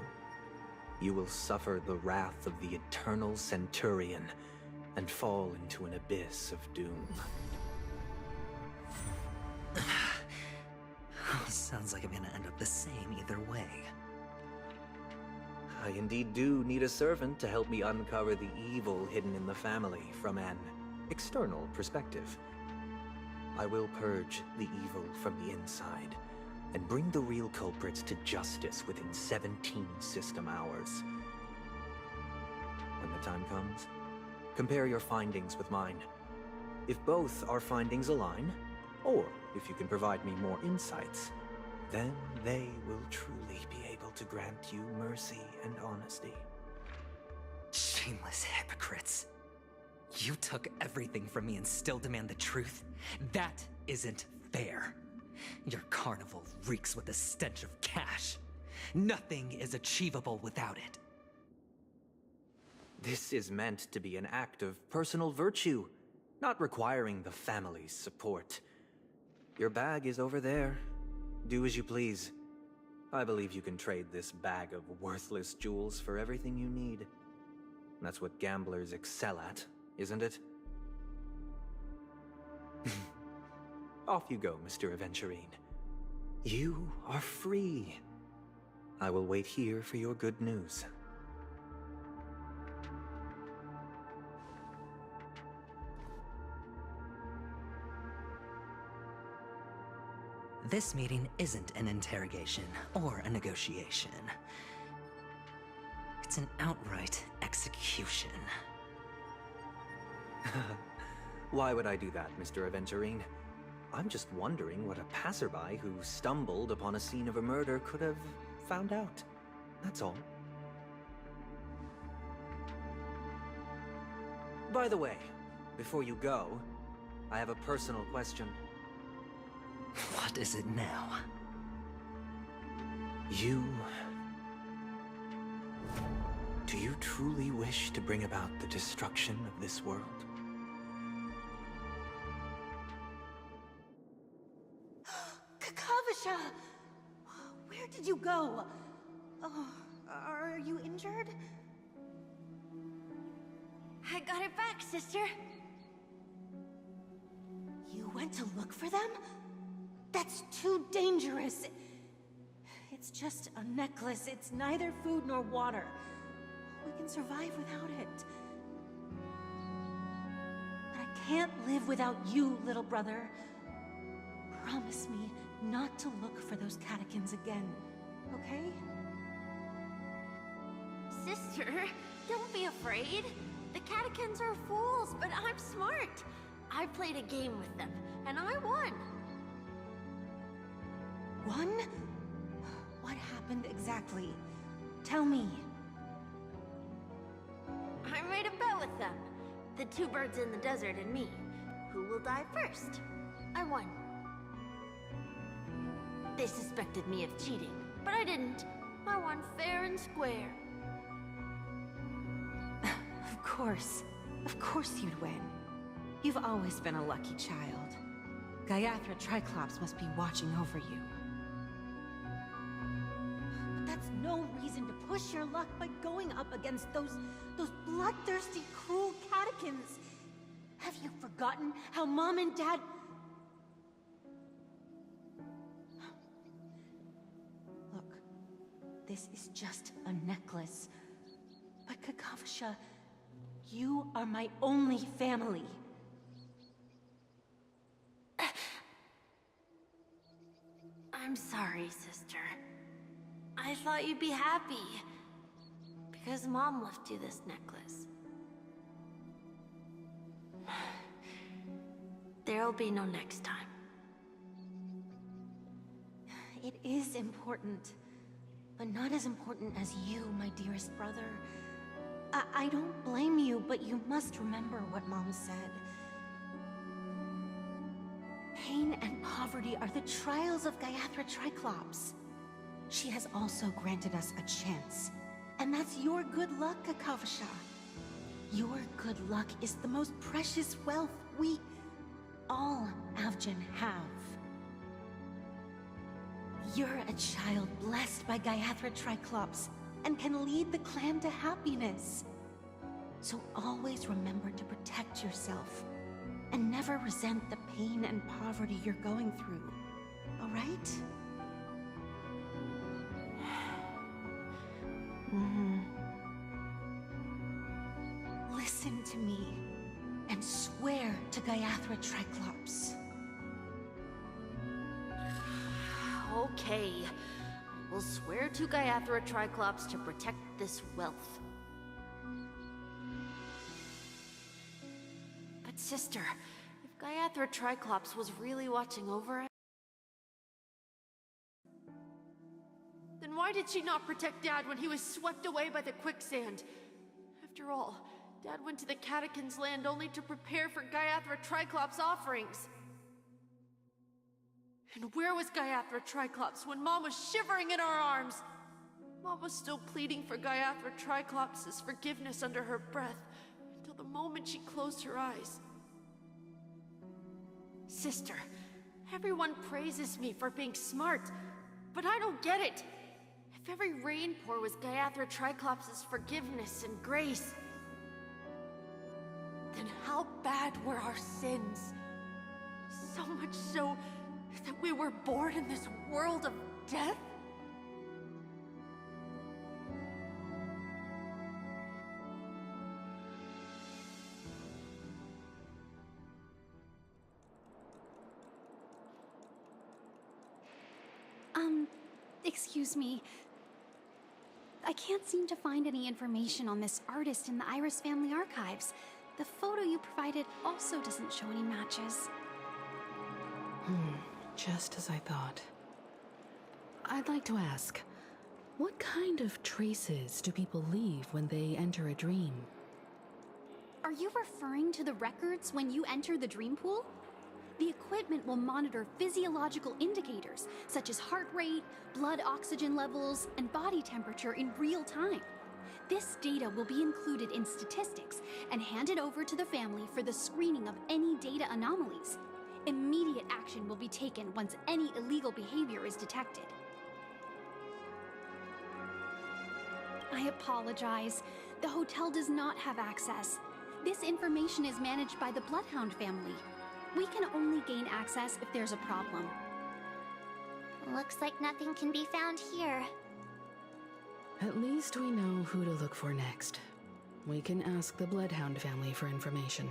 you will suffer the wrath of the Eternal Centurion and fall into an abyss of doom. Sounds like I'm gonna end up the same either way. I indeed do need a servant to help me uncover the evil hidden in the family from an external perspective. I will purge the evil from the inside and bring the real culprits to justice within 17 system hours. When the time comes, compare your findings with mine. If both our findings align, or if you can provide me more insights, then they will truly be able to grant you mercy and honesty. Shameless hypocrites. You took everything from me and still demand the truth? That isn't fair. Your carnival reeks with the stench of cash. Nothing is achievable without it. This is meant to be an act of personal virtue, not requiring the family's support. Your bag is over there. Do as you please. I believe you can trade this bag of worthless jewels for everything you need. That's what gamblers excel at, isn't it? Off you go, Mr. Aventurine. You are free. I will wait here for your good news. This meeting isn't an interrogation or a negotiation. It's an outright execution. Why would I do that, Mr. Aventurine? I'm just wondering what a passerby who stumbled upon a scene of a murder could have found out. That's all. By the way, before you go, I have a personal question. What is it now? You Do you truly wish to bring about the destruction of this world? Kakavasha! Where did you go? Oh, are you injured? I got it back, sister. You went to look for them? That's too dangerous. It's just a necklace. It's neither food nor water. We can survive without it. But I can't live without you, little brother. Promise me not to look for those catechins again, okay? Sister, don't be afraid. The catechins are fools, but I'm smart. I played a game with them, and I won. Won? What happened exactly? Tell me. I made a bet with them. The two birds in the desert and me. Who will die first? I won. They suspected me of cheating, but I didn't. I won fair and square. Of course you'd win. You've always been a lucky child. Gaiathra Triclops must be watching over you. But that's no reason to push your luck by going up against those bloodthirsty, cruel catechins. Have you forgotten how Mom and Dad... Look, this is just a necklace. But Kakavasha, you are my only family. I'm sorry, sister. I thought you'd be happy. Because Mom left you this necklace. There'll be no next time. It is important. But not as important as you, my dearest brother. I don't blame you, but you must remember what Mom said. Pain and poverty are the trials of Gaiathra Triclops. She has also granted us a chance. And that's your good luck, Kakavasha. Your good luck is the most precious wealth we, all Avgin, have. You're a child blessed by Gaiathra Triclops, and can lead the clan to happiness. So always remember to protect yourself, and never resent the pain and poverty you're going through, all right? Listen to me, and swear to Gaiathra Triclops. Okay. We'll swear to Gaiathra Triclops to protect this wealth. But sister, if Gaiathra Triclops was really watching over us, then why did she not protect Dad when he was swept away by the quicksand? After all, Dad went to the Catechins' land only to prepare for Gaiathra Triclops' offerings. And where was Gaiathra Triclops when Mom was shivering in our arms? Mom was still pleading for Gaiathra Triclops' forgiveness under her breath, until the moment she closed her eyes. Sister, everyone praises me for being smart, but I don't get it. If every rain pour was Gaiathra Triclops' forgiveness and grace, then how bad were our sins? So much so that we were born in this world of death? Excuse me. I can't seem to find any information on this artist in the Iris family archives. The photo you provided also doesn't show any matches. Just as I thought. I'd like to ask, what kind of traces do people leave when they enter a dream? Are you referring to the records when you enter the dream pool? The equipment will monitor physiological indicators, such as heart rate, blood oxygen levels, and body temperature in real time. This data will be included in statistics and handed over to the family for the screening of any data anomalies. Immediate action will be taken once any illegal behavior is detected. I apologize. The hotel does not have access. This information is managed by the Bloodhound family. We can only gain access if there's a problem. Looks like nothing can be found here. At least we know who to look for next. We can ask the Bloodhound family for information.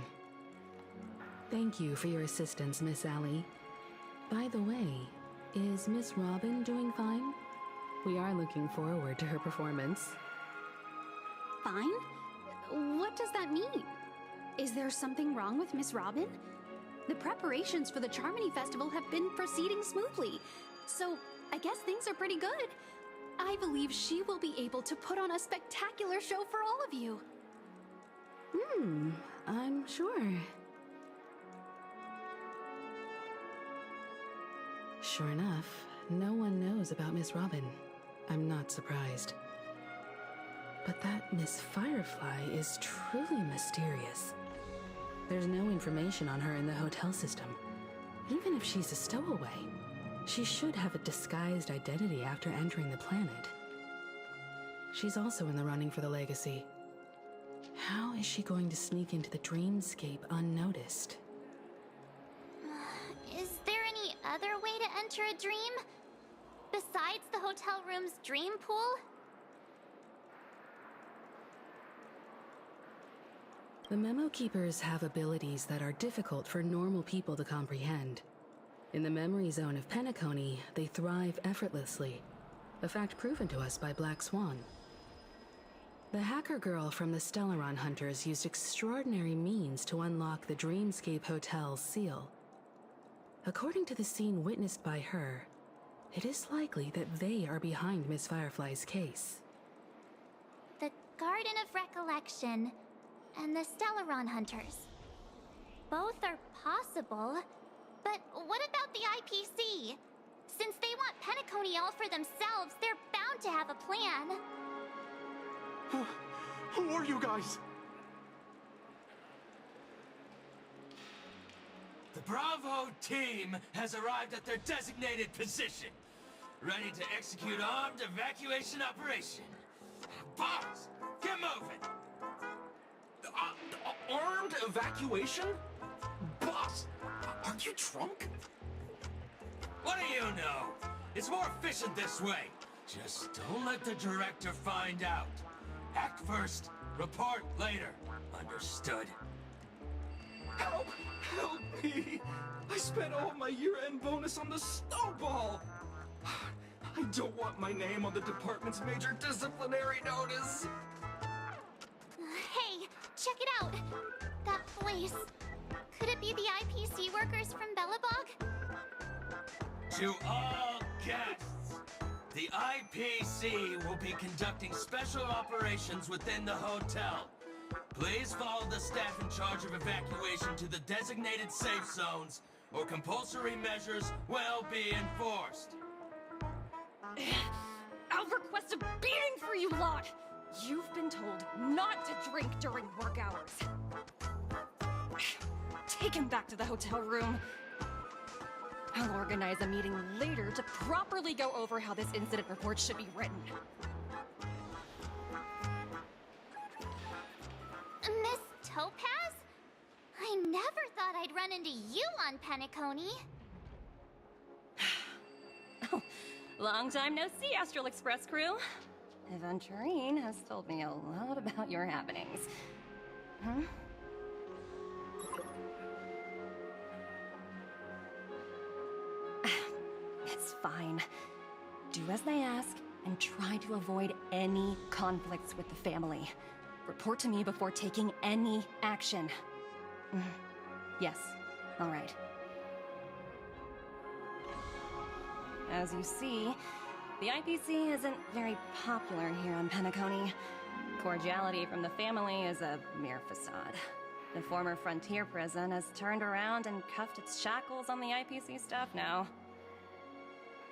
Thank you for your assistance, Miss Allie. By the way, is Miss Robin doing fine? We are looking forward to her performance. Fine? What does that mean? Is there something wrong with Miss Robin? The preparations for the Charmony Festival have been proceeding smoothly, so I guess things are pretty good. I believe she will be able to put on a spectacular show for all of you. I'm sure. Sure enough, no one knows about Miss Robin. I'm not surprised. But that Miss Firefly is truly mysterious. There's no information on her in the hotel system. Even if she's a stowaway, she should have a disguised identity after entering the planet. She's also in the running for the legacy. How is she going to sneak into the dreamscape unnoticed? Is there any other way to enter a dream? Besides the hotel room's dream pool? The Memo Keepers have abilities that are difficult for normal people to comprehend. In the memory zone of Penacony, they thrive effortlessly, a fact proven to us by Black Swan. The hacker girl from the Stellaron Hunters used extraordinary means to unlock the Dreamscape Hotel's seal. According to the scene witnessed by her, it is likely that they are behind Miss Firefly's case. The Garden of Recollection and the Stellaron Hunters. Both are possible, but what about the IPC? Since they want Penacony all for themselves, they're bound to have a plan. Who are you guys? The Bravo team has arrived at their designated position, ready to execute armed evacuation operation. Boss, get moving! Armed evacuation? Boss, are you drunk? What do you know? It's more efficient this way. Just don't let the director find out. Act first, report later. Understood? Help! Help me! I spent all my year-end bonus on the snowball! I don't want my name on the department's major disciplinary notice! Hey, check it out! That place. Could it be the IPC workers from Bellabog? To all guests, the IPC will be conducting special operations within the hotel. Please follow the staff in charge of evacuation to the designated safe zones, or compulsory measures will be enforced. I'll request a beating for you lot! You've been told not to drink during work hours. Take him back to the hotel room. I'll organize a meeting later to properly go over how this incident report should be written. Miss Topaz? I never thought I'd run into you on Penacony. Oh, long time no see, Astral Express crew. Aventurine has told me a lot about your happenings. Huh? It's fine. Do as they ask, and try to avoid any conflicts with the family. Report to me before taking any action. Yes, all right. As you see, the IPC isn't very popular here on Penacony. Cordiality from the family is a mere facade. The former frontier prison has turned around and cuffed its shackles on the IPC staff now.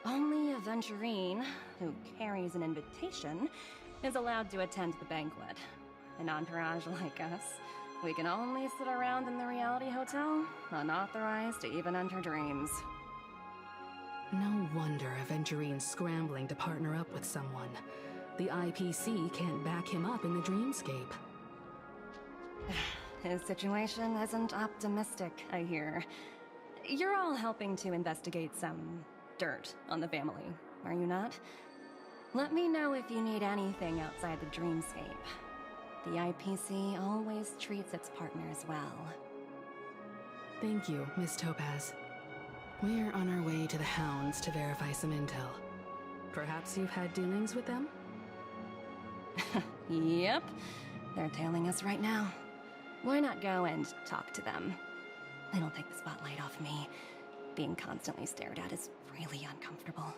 Only Aventurine, who carries an invitation, is allowed to attend the banquet. An entourage like us, we can only sit around in the reality hotel, unauthorized to even enter dreams. No wonder Aventurine's scrambling to partner up with someone. The IPC can't back him up in the dreamscape. His situation isn't optimistic, I hear. You're all helping to investigate some dirt on the family, are you not? Let me know if you need anything outside the dreamscape. The IPC always treats its partners well. Thank you, Miss Topaz. We're on our way to the Hounds to verify some intel. Perhaps you've had dealings with them? Yep. They're tailing us right now. Why not go and talk to them? It'll take the spotlight off me. Being constantly stared at is really uncomfortable.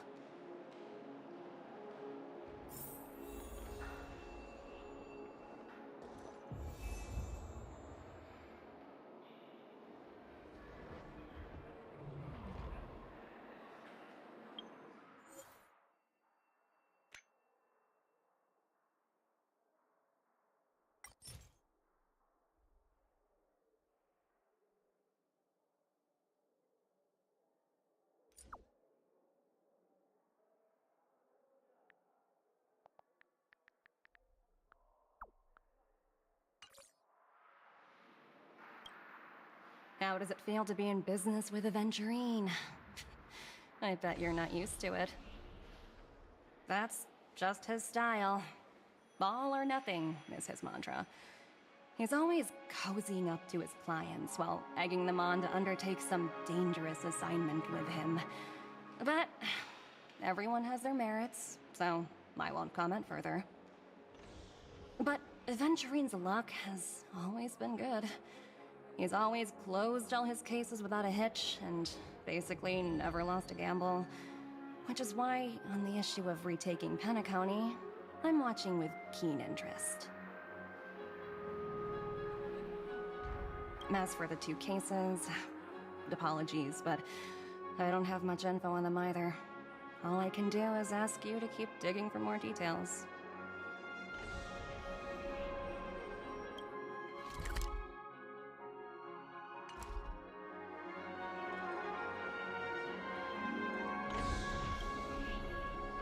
How does it feel to be in business with Aventurine? I bet you're not used to it. That's just his style. All or nothing is his mantra. He's always cozying up to his clients while egging them on to undertake some dangerous assignment with him. But everyone has their merits, so I won't comment further. But Aventurine's luck has always been good. He's always closed all his cases without a hitch, and basically never lost a gamble. Which is why, on the issue of retaking Penacony, I'm watching with keen interest. As for the two cases, apologies, but I don't have much info on them either. All I can do is ask you to keep digging for more details.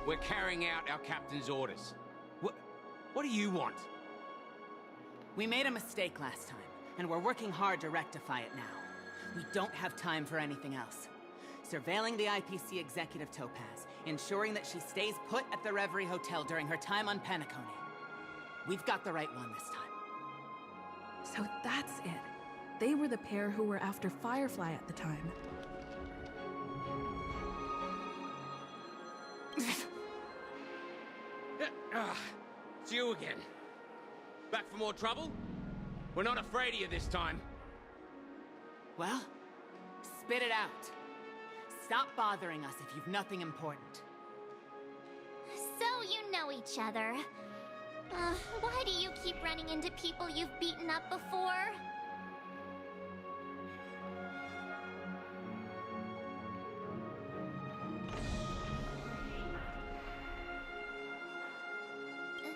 We're carrying out our captain's orders. What do you want? We made a mistake last time, and we're working hard to rectify it now. We don't have time for anything else. Surveilling the IPC executive Topaz, ensuring that she stays put at the Reverie Hotel during her time on Penacony. We've got the right one this time. So that's it. They were the pair who were after Firefly at the time. It's you again. Back for more trouble? We're not afraid of you this time. Well, spit it out. Stop bothering us if you've nothing important. So you know each other. Why do you keep running into people you've beaten up before?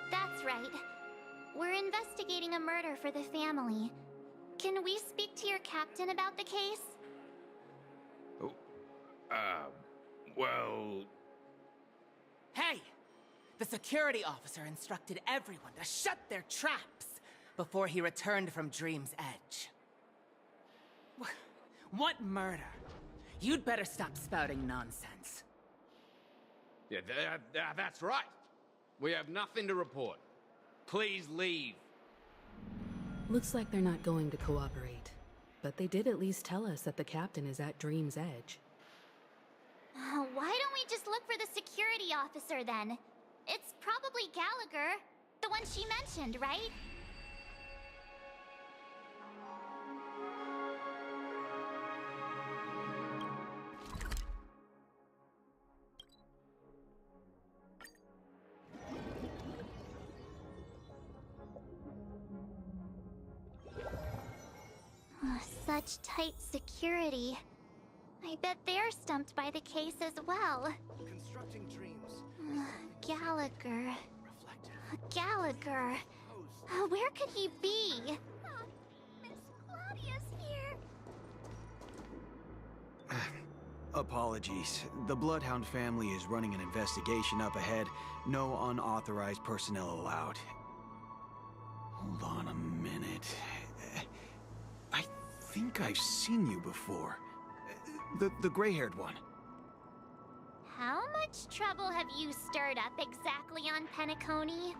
That's right. We're investigating a murder for the family. Can we speak to your captain about the case? Well... Hey! The security officer instructed everyone to shut their traps before he returned from Dream's Edge. What murder? You'd better stop spouting nonsense. Yeah, that's right. We have nothing to report. Please leave. Looks like they're not going to cooperate. But they did at least tell us that the captain is at Dream's Edge. Why don't we just look for the security officer then? It's probably Gallagher, the one she mentioned, right? Such tight security. I bet they're stumped by the case as well. Constructing dreams. Gallagher. Gallagher. Where could he be? Miss Claudia's here. Apologies. The Bloodhound family is running an investigation up ahead. No unauthorized personnel allowed. Hold on a minute. I think I've seen you before. The gray-haired one. How much trouble have you stirred up exactly on Penacony?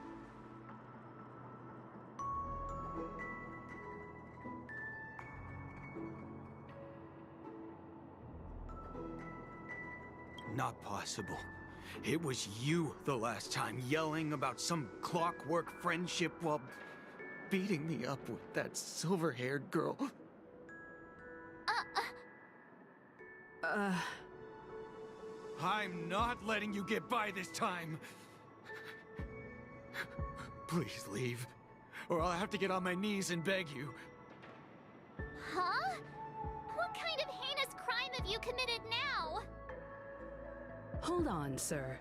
Not possible. It was you the last time, yelling about some clockwork friendship while beating me up with that silver-haired girl. I'm not letting you get by this time. Please leave, or I'll have to get on my knees and beg you. Huh? What kind of heinous crime have you committed now? Hold on, sir.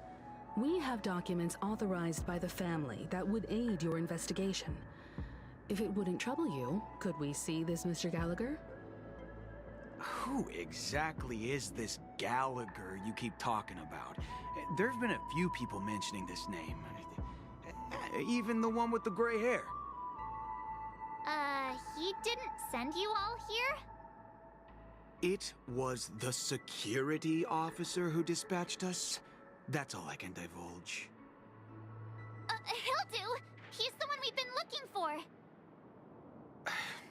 We have documents authorized by the family that would aid your investigation. If it wouldn't trouble you, could we see this Mr. Gallagher? Who exactly is this Gallagher you keep talking about? There've been a few people mentioning this name. Even the one with the gray hair. He didn't send you all here? It was the security officer who dispatched us. That's all I can divulge. He'll do. He's the one we've been looking for.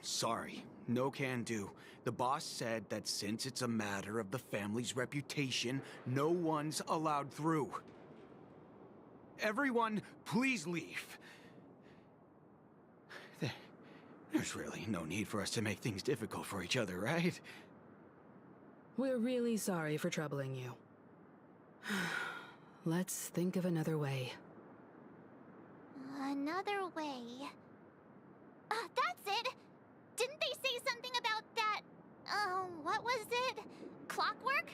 Sorry, no can do. The boss said that since it's a matter of the family's reputation, no one's allowed through. Everyone, please leave. There's really no need for us to make things difficult for each other, right? We're really sorry for troubling you. Let's think of another way. Another way. That's it! Didn't they say something about that... what was it? Clockwork?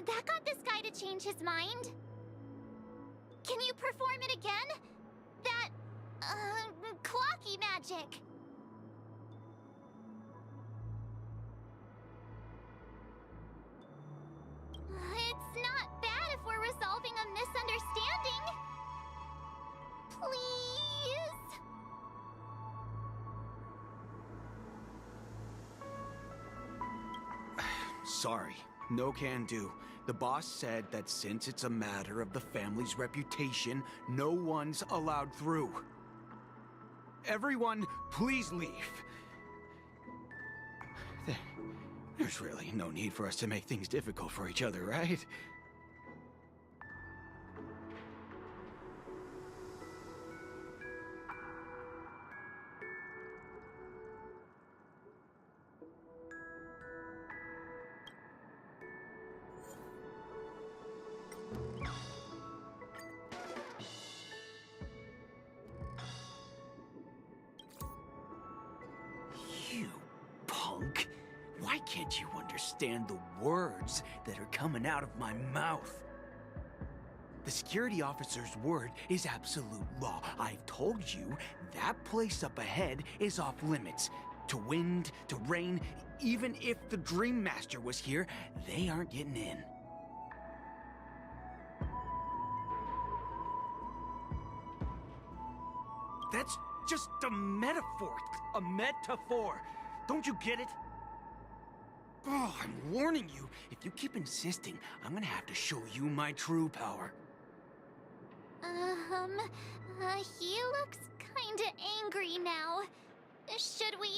That got this guy to change his mind. Can you perform it again? That... clocky magic. It's not bad if we're resolving a misunderstanding. Please? Sorry, no can do. The boss said that since it's a matter of the family's reputation, no one's allowed through. Everyone, please leave. There's really no need for us to make things difficult for each other, right? You punk. Why can't you understand the words that are coming out of my mouth? The security officer's word is absolute law. I've told you that place up ahead is off limits. To wind, to rain, even if the Dream Master was here, they aren't getting in. That's just a metaphor. A metaphor. Don't you get it? Oh, I'm warning you. If you keep insisting, I'm gonna have to show you my true power. He looks kinda angry now. Should we?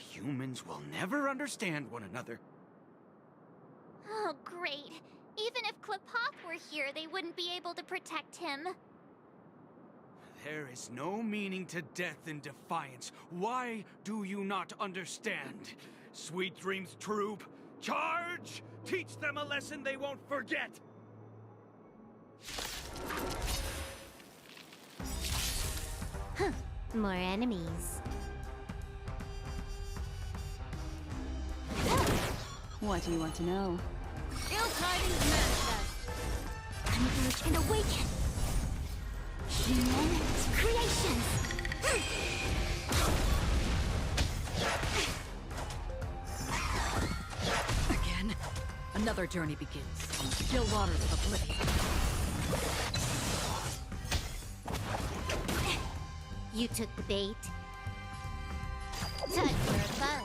Humans will never understand one another. Oh, great. Even if Klipop were here, they wouldn't be able to protect him. There is no meaning to death in defiance. Why do you not understand? Sweet Dreams Troop, charge! Teach them a lesson they won't forget! More enemies. What do you want to know? Ill tidings manifest. Converge and awaken. Human creations. Again, another journey begins on the still waters of oblivion. You took the bait. Time for a buzz.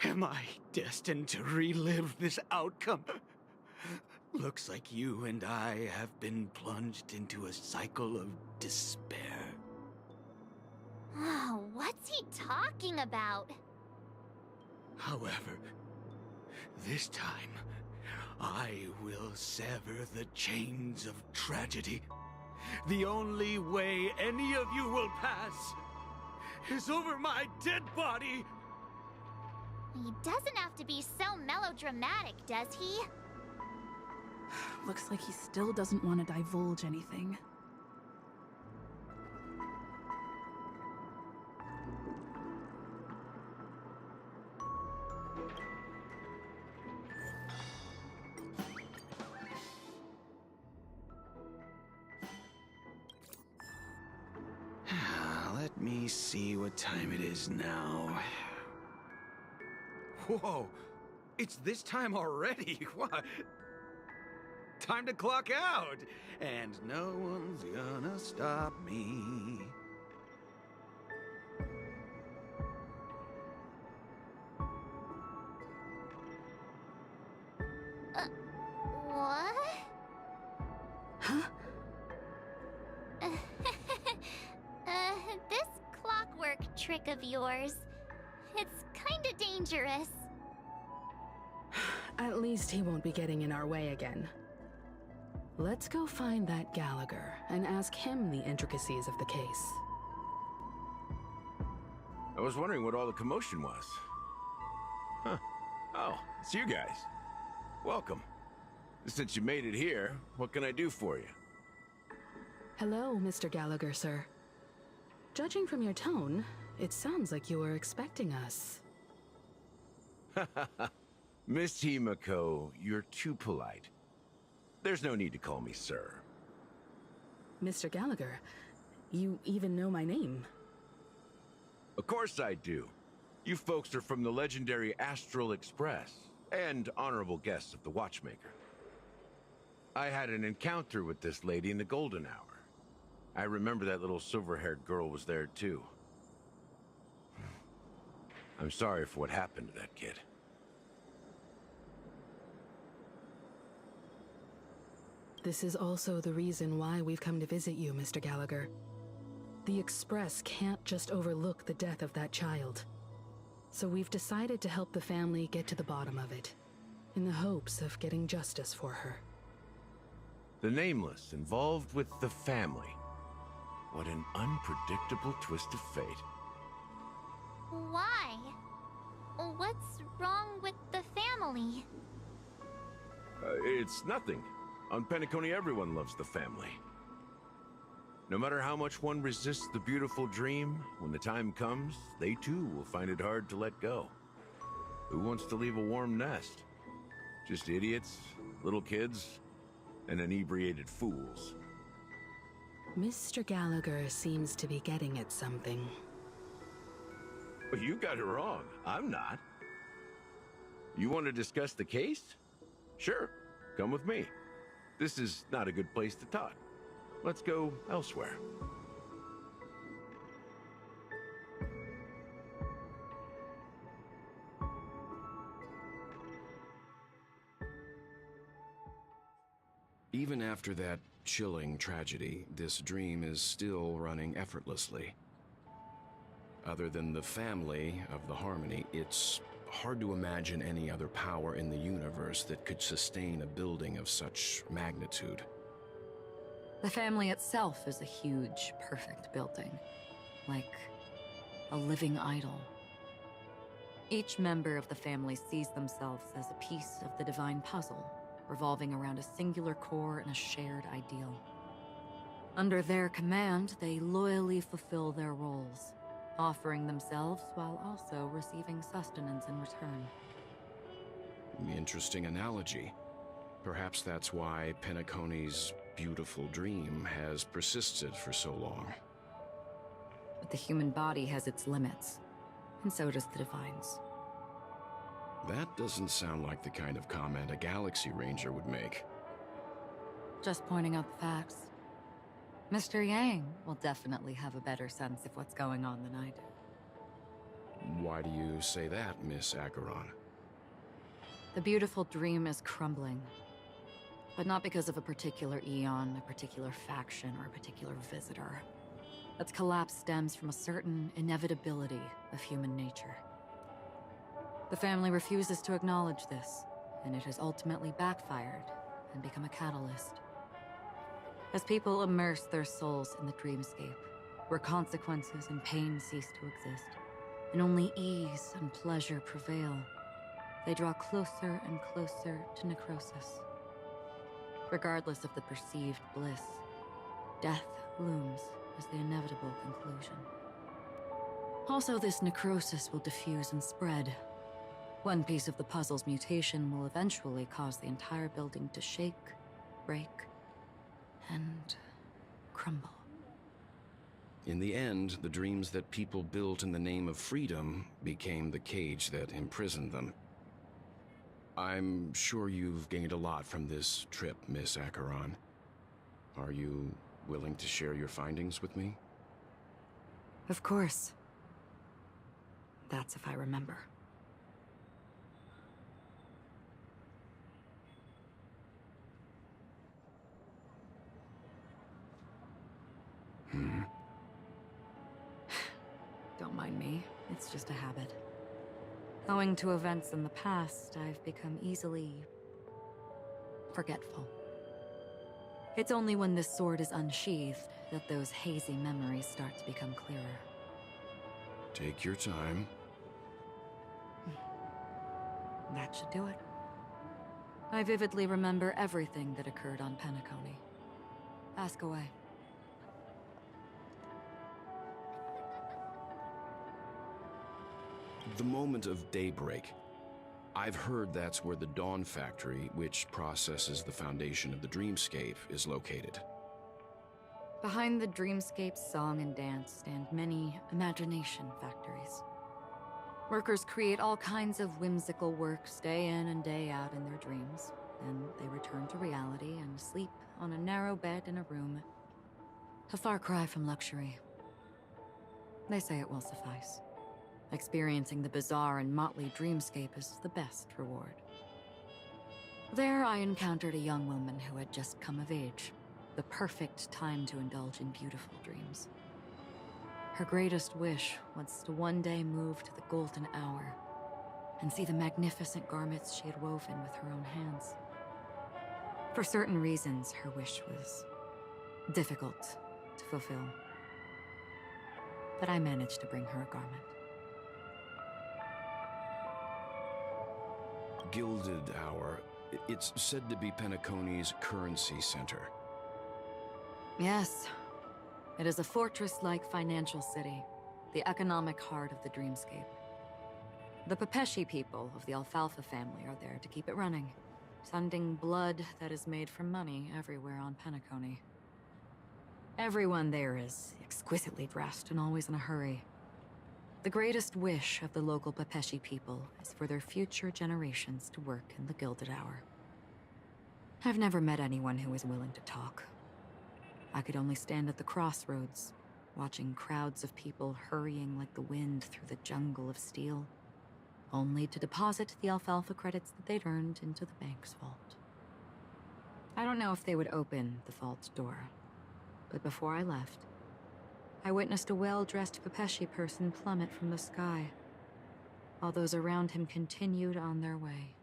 Am I destined to relive this outcome? Looks like you and I have been plunged into a cycle of despair. Oh, what's he talking about? However, this time, I will sever the chains of tragedy. The only way any of you will pass is over my dead body! He doesn't have to be so melodramatic, does he? Looks like he still doesn't want to divulge anything. Let me see what time it is now. Whoa! It's this time already! What? Time to clock out! And no one's gonna stop me. What? Huh? This clockwork trick of yours, it's kinda dangerous. At least he won't be getting in our way again. Let's go find that Gallagher and ask him the intricacies of the case. I was wondering what all the commotion was. Huh. Oh, it's you guys. Welcome. Since you made it here, what can I do for you? Hello, Mr. Gallagher, sir. Judging from your tone, it sounds like you were expecting us. Miss Himiko, you're too polite. There's no need to call me sir. Mr. Gallagher, you even know my name. Of course I do. You folks are from the legendary Astral Express, and honorable guests of the Watchmaker. I had an encounter with this lady in the Golden Hour. I remember that little silver-haired girl was there too. I'm sorry for what happened to that kid. This is also the reason why we've come to visit you, Mr. Gallagher. The Express can't just overlook the death of that child. So we've decided to help the family get to the bottom of it, in the hopes of getting justice for her. The Nameless involved with the family. What an unpredictable twist of fate. Why? What's wrong with the family? It's nothing. On Penacony, everyone loves the family. No matter how much one resists the beautiful dream, when the time comes, they too will find it hard to let go. Who wants to leave a warm nest? Just idiots, little kids, and inebriated fools. Mr. Gallagher seems to be getting at something. Well, you got it wrong. I'm not. You want to discuss the case? Sure, come with me. This is not a good place to talk. Let's go elsewhere. Even after that chilling tragedy, this dream is still running effortlessly. Other than the family of the Harmony, it's hard to imagine any other power in the universe that could sustain a building of such magnitude. The family itself is a huge, perfect building. Like a living idol. Each member of the family sees themselves as a piece of the divine puzzle, revolving around a singular core and a shared ideal. Under their command, they loyally fulfill their roles, offering themselves while also receiving sustenance in return. Interesting analogy. Perhaps that's why Penacony's beautiful dream has persisted for so long. But the human body has its limits, and so does the Divines. That doesn't sound like the kind of comment a Galaxy Ranger would make. Just pointing out the facts. Mr. Yang will definitely have a better sense of what's going on than I do. Why do you say that, Miss Acheron? The beautiful dream is crumbling. But not because of a particular eon, a particular faction, or a particular visitor. Its collapse stems from a certain inevitability of human nature. The family refuses to acknowledge this, and it has ultimately backfired and become a catalyst. As people immerse their souls in the dreamscape, where consequences and pain cease to exist, and only ease and pleasure prevail, they draw closer and closer to necrosis. Regardless of the perceived bliss, death looms as the inevitable conclusion. Also, this necrosis will diffuse and spread. One piece of the puzzle's mutation will eventually cause the entire building to shake, break, and crumble. In the end, the dreams that people built in the name of freedom became the cage that imprisoned them. I'm sure you've gained a lot from this trip, Miss Acheron. Are you willing to share your findings with me? Of course. That's if I remember. Don't mind me. It's just a habit. Owing to events in the past, I've become easily forgetful. It's only when this sword is unsheathed that those hazy memories start to become clearer. Take your time. That should do it. I vividly remember everything that occurred on Penacony. Ask away. The moment of daybreak. I've heard that's where the Dawn Factory, which processes the foundation of the dreamscape, is located. Behind the dreamscape's song and dance stand many imagination factories. Workers create all kinds of whimsical works day in and day out in their dreams. Then they return to reality and sleep on a narrow bed in a room. A far cry from luxury. They say it will suffice. Experiencing the bizarre and motley dreamscape is the best reward. There I encountered a young woman who had just come of age. The perfect time to indulge in beautiful dreams. Her greatest wish was to one day move to the golden hour and see the magnificent garments she had woven with her own hands. For certain reasons, her wish was difficult to fulfill. But I managed to bring her a garment. Gilded Hour. It's said to be Penacony's currency center. Yes. It is a fortress-like financial city, the economic heart of the dreamscape. The Pepeshi people of the Alfalfa family are there to keep it running, sending blood that is made from money everywhere on Penacony. Everyone there is exquisitely dressed and always in a hurry. The greatest wish of the local Pepeshi people is for their future generations to work in the Gilded Hour. I've never met anyone who is willing to talk. I could only stand at the crossroads, watching crowds of people hurrying like the wind through the jungle of steel, only to deposit the alfalfa credits that they'd earned into the bank's vault. I don't know if they would open the vault door, but before I left, I witnessed a well-dressed Pepeshi person plummet from the sky, while those around him continued on their way,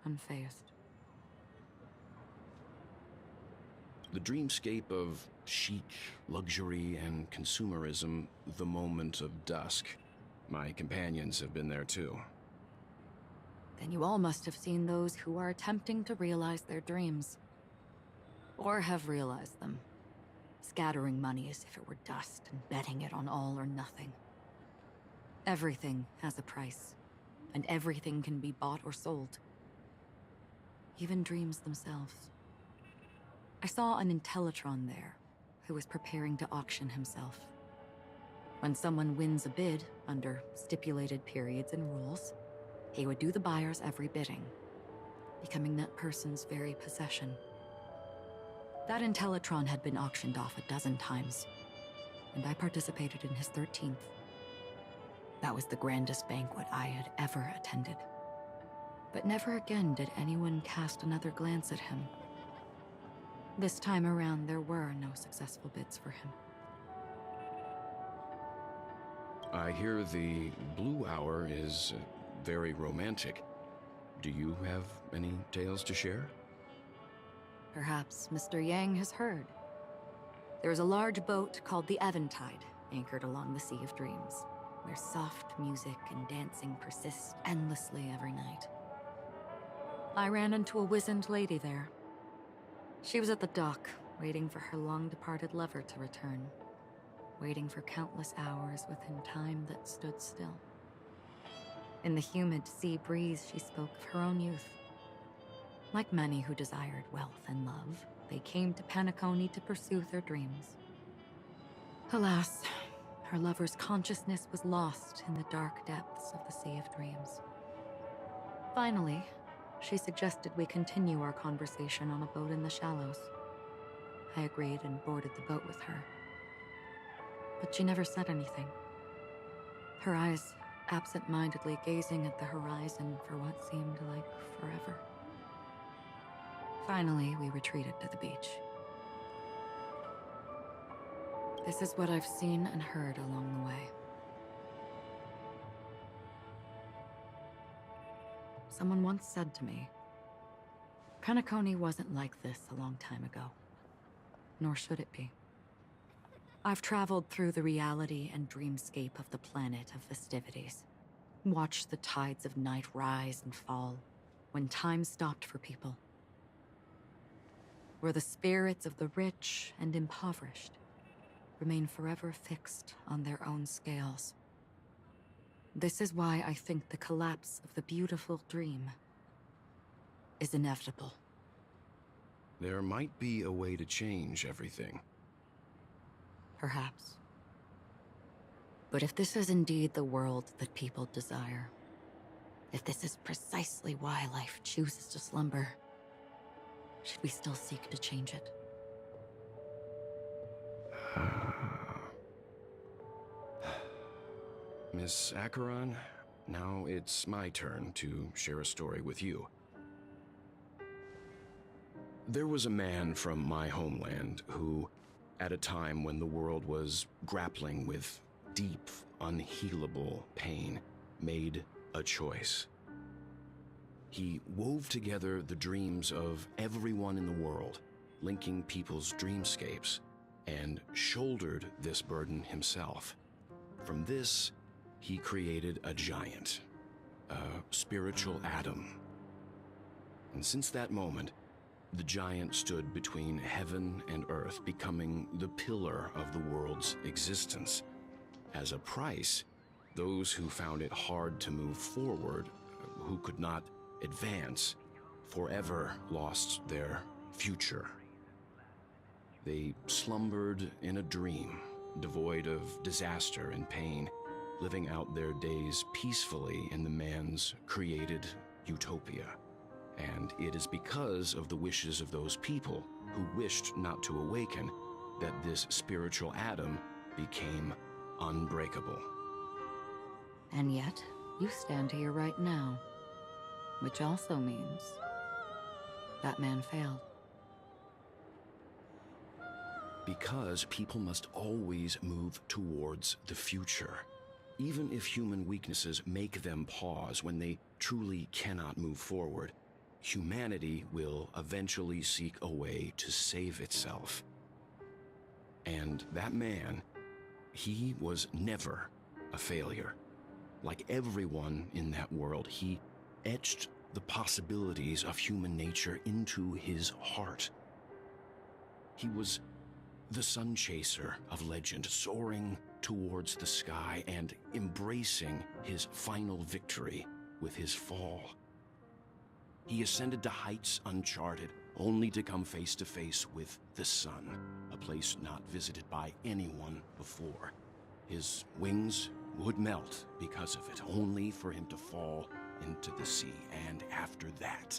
unfazed. The dreamscape of chic, luxury, and consumerism, the moment of dusk. My companions have been there too. then you all must have seen those who are attempting to realize their dreams. Or have realized them, scattering money as if it were dust and betting it on all or nothing. Everything has a price, and everything can be bought or sold. Even dreams themselves. I saw an Intellitron there, who was preparing to auction himself. When someone wins a bid, under stipulated periods and rules, he would do the buyer's every bidding, becoming that person's very possession. That Intellitron had been auctioned off 12 times, and I participated in his 13th. That was the grandest banquet I had ever attended. But never again did anyone cast another glance at him. This time around, there were no successful bids for him. I hear the Blue Hour is very romantic. Do you have any tales to share? Perhaps Mr. Yang has heard. There is a large boat called the Eventide, anchored along the Sea of Dreams, where soft music and dancing persist endlessly every night. I ran into a wizened lady there. She was at the dock, waiting for her long-departed lover to return, waiting for countless hours within time that stood still. In the humid sea breeze, she spoke of her own youth. Like many who desired wealth and love, they came to Penacony to pursue their dreams. Alas, her lover's consciousness was lost in the dark depths of the Sea of Dreams. Finally, she suggested we continue our conversation on a boat in the shallows. I agreed and boarded the boat with her. But she never said anything. Her eyes absent-mindedly gazing at the horizon for what seemed like forever. Finally, we retreated to the beach. This is what I've seen and heard along the way. Someone once said to me, Penacony wasn't like this a long time ago, nor should it be. I've traveled through the reality and dreamscape of the planet of festivities, watched the tides of night rise and fall when time stopped for people, where the spirits of the rich and impoverished remain forever fixed on their own scales. This is why I think the collapse of the beautiful dream is inevitable. There might be a way to change everything. Perhaps. But if this is indeed the world that people desire, if this is precisely why life chooses to slumber, should we still seek to change it? Miss Acheron, now it's my turn to share a story with you. There was a man from my homeland who, at a time when the world was grappling with deep, unhealable pain, made a choice. He wove together the dreams of everyone in the world, linking people's dreamscapes, and shouldered this burden himself. From this, he created a giant, a spiritual atom. And since that moment, the giant stood between heaven and earth, becoming the pillar of the world's existence. As a price, those who found it hard to move forward, who could not advance, forever lost their future. They slumbered in a dream, devoid of disaster and pain, living out their days peacefully in the man's created utopia. And it is because of the wishes of those people who wished not to awaken that this spiritual atom became unbreakable. And yet, you stand here right now, which also means that man failed. Because people must always move towards the future. Even if human weaknesses make them pause when they truly cannot move forward, humanity will eventually seek a way to save itself. And that man, he was never a failure. Like everyone in that world, he etched the possibilities of human nature into his heart. He was the sun chaser of legend, soaring towards the sky and embracing his final victory with his fall. He ascended to heights uncharted, only to come face to face with the sun, a place not visited by anyone before. His wings would melt because of it, only for him to fall into the sea, and after that,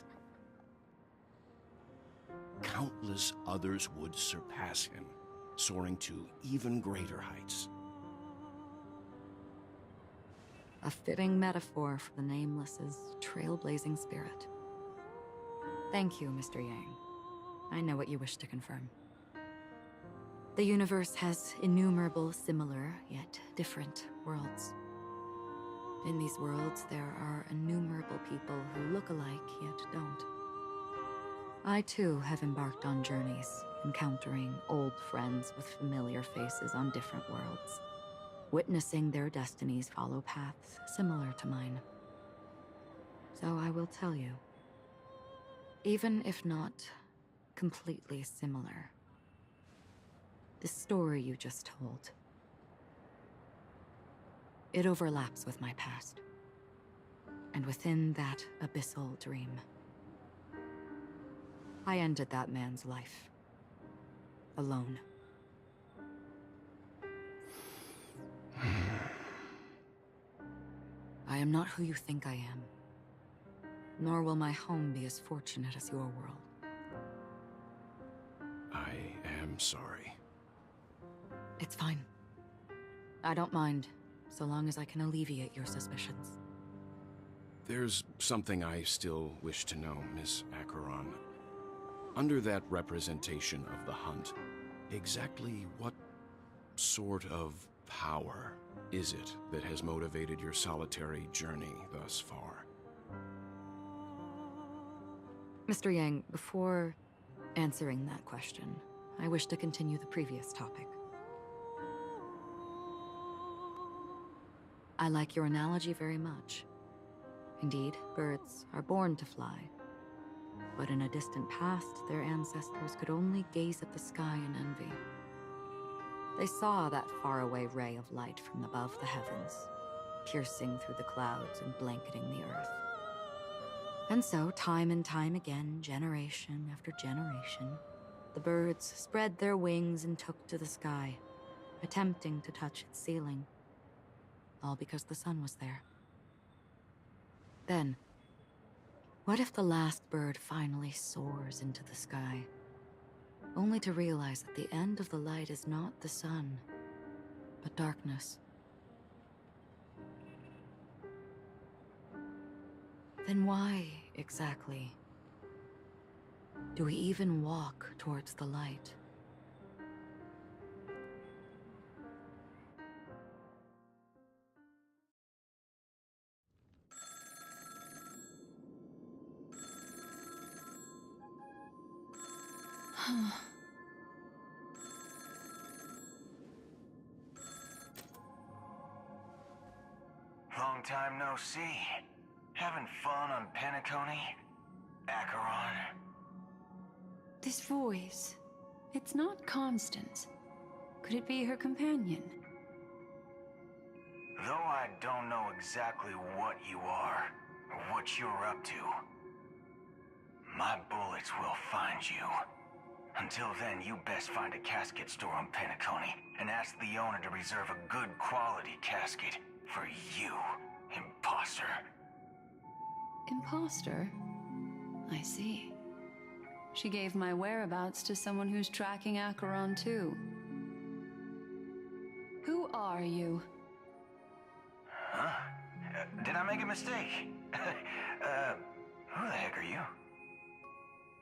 countless others would surpass him, soaring to even greater heights. A fitting metaphor for the Nameless's trailblazing spirit. Thank you, Mr. Yang. I know what you wish to confirm. The universe has innumerable similar, yet different worlds. In these worlds, there are innumerable people who look alike, yet don't. I too have embarked on journeys, encountering old friends with familiar faces on different worlds, witnessing their destinies follow paths similar to mine. So I will tell you, even if not completely similar, the story you just told, it overlaps with my past, and within that abyssal dream, I ended that man's life, alone. I am not who you think I am, nor will my home be as fortunate as your world. I am sorry. It's fine. I don't mind, so long as I can alleviate your suspicions. There's something I still wish to know, Miss Acheron. Under that representation of the hunt, exactly what sort of power is it that has motivated your solitary journey thus far? Mr. Yang, before answering that question, I wish to continue the previous topic. I like your analogy very much. Indeed, birds are born to fly. But in a distant past, their ancestors could only gaze at the sky in envy. They saw that faraway ray of light from above the heavens, piercing through the clouds and blanketing the earth. And so, time and time again, generation after generation, the birds spread their wings and took to the sky, attempting to touch its ceiling, all because the sun was there. Then, what if the last bird finally soars into the sky, only to realize that the end of the light is not the sun, but darkness? Then why, exactly, do we even walk towards the light? Long time no see. Having fun on Penacony? Acheron? This voice, it's not Constance. Could it be her companion? Though I don't know exactly what you are, or what you're up to, my bullets will find you. Until then, you best find a casket store on Penacony and ask the owner to reserve a good quality casket for you, imposter. Imposter? I see. She gave my whereabouts to someone who's tracking Acheron too. Who are you? Huh? Did I make a mistake? Who the heck are you?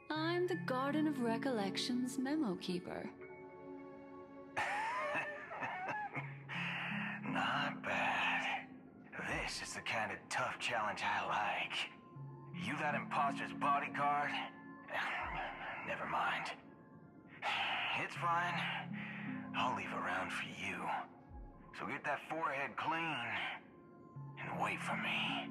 I'm the Garden of Recollection's memo keeper. Not bad. This is the kind of tough challenge I like. You that imposter's bodyguard? Never mind. It's fine. I'll leave a round for you. So get that forehead clean and wait for me.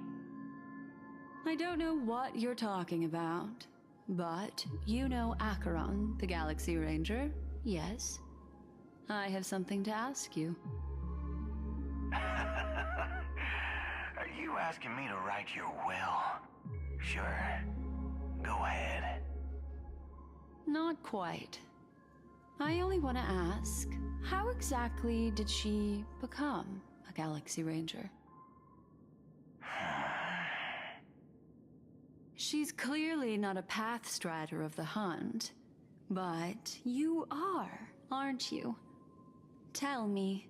I don't know what you're talking about, but you know Acheron, the Galaxy Ranger, yes? I have something to ask you. Are you asking me to write your will? Sure. Go ahead. Not quite. I only want to ask, how exactly did she become a Galaxy Ranger? She's clearly not a pathstrider of the hunt, but you are, aren't you? Tell me,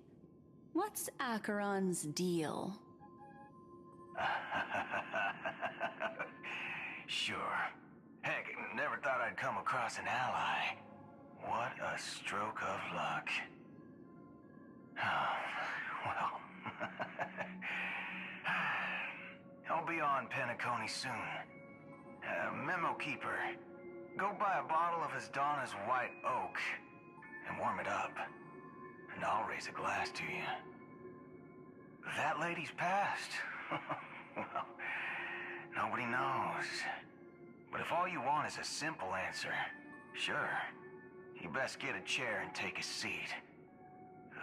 what's Acheron's deal? Sure. Heck, never thought I'd come across an ally. What a stroke of luck. Well, I'll be on Penacony soon. Memo Keeper, go buy a bottle of Donna's White Oak and warm it up, and I'll raise a glass to you. That lady's passed. Well, nobody knows. But if all you want is a simple answer, sure, you best get a chair and take a seat.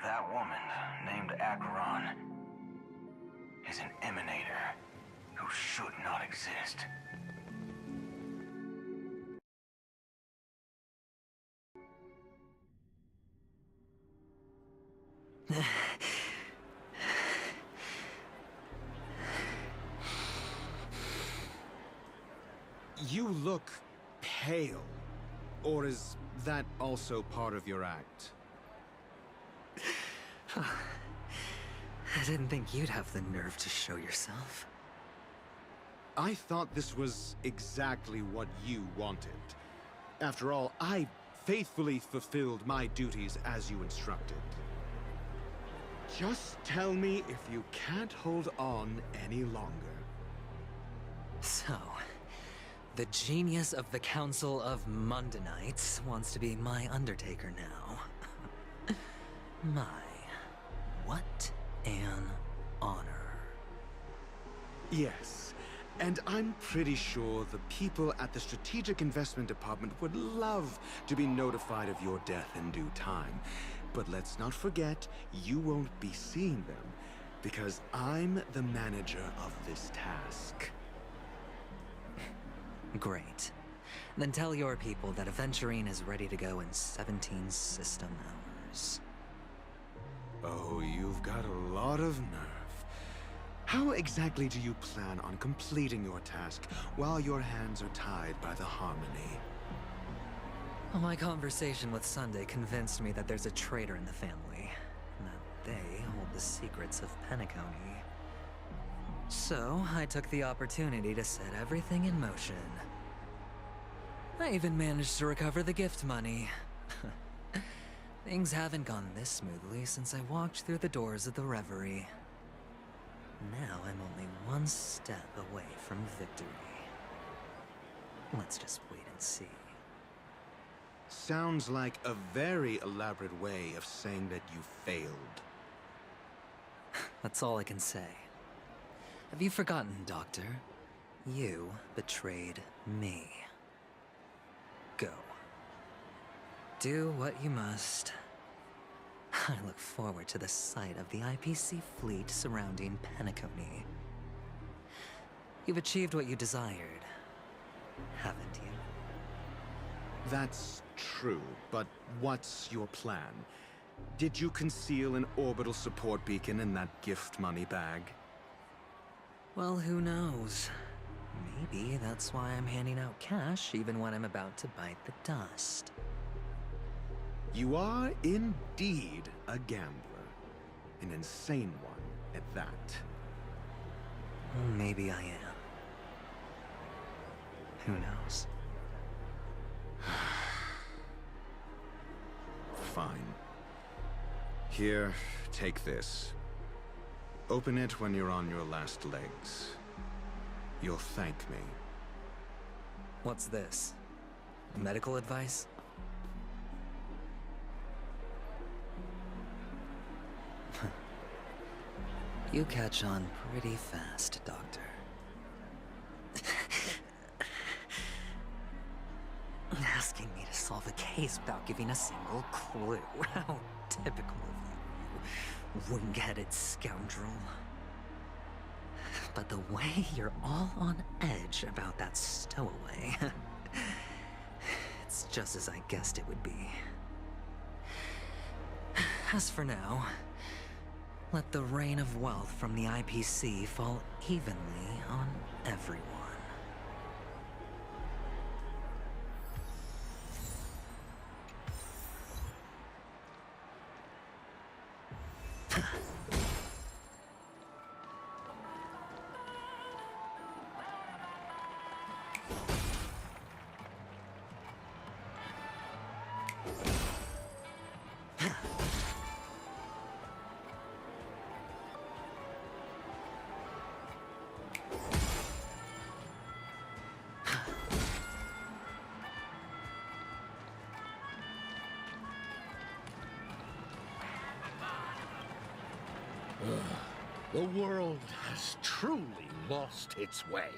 That woman, named Acheron, is an emanator who should not exist. You look pale. Or is that also part of your act? I didn't think you'd have the nerve to show yourself. I thought this was exactly what you wanted. After all, I faithfully fulfilled my duties as you instructed. Just tell me if you can't hold on any longer. So, the genius of the Council of Mundanites wants to be my Undertaker now. My, what an honor. Yes, and I'm pretty sure the people at the Strategic Investment Department would love to be notified of your death in due time. But let's not forget, you won't be seeing them, because I'm the manager of this task. Great. Then tell your people that Aventurine is ready to go in 17 system hours. Oh, you've got a lot of nerve. How exactly do you plan on completing your task while your hands are tied by the Harmony? Well, my conversation with Sunday convinced me that there's a traitor in the family, and that they hold the secrets of Penacony. So, I took the opportunity to set everything in motion. I even managed to recover the gift money. Things haven't gone this smoothly since I walked through the doors of the Reverie. Now I'm only one step away from victory. Let's just wait and see. Sounds like a very elaborate way of saying that you failed. That's all I can say. Have you forgotten, Doctor? You betrayed me. Go. Do what you must. I look forward to the sight of the IPC fleet surrounding Penacony. You've achieved what you desired, haven't you? That's true, but what's your plan? Did you conceal an orbital support beacon in that gift money bag? Well, who knows? Maybe that's why I'm handing out cash even when I'm about to bite the dust. You are indeed a gambler. An insane one at that. Maybe I am. Who knows? Fine. Here, take this. Open it when you're on your last legs. You'll thank me. What's this? Medical advice? You catch on pretty fast, Doctor. solve a case without giving a single clue. How typical of you, wing-headed scoundrel. But the way you're all on edge about that stowaway, it's just as I guessed it would be. As for now, let the rain of wealth from the IPC fall evenly on everyone. The world has truly lost its way.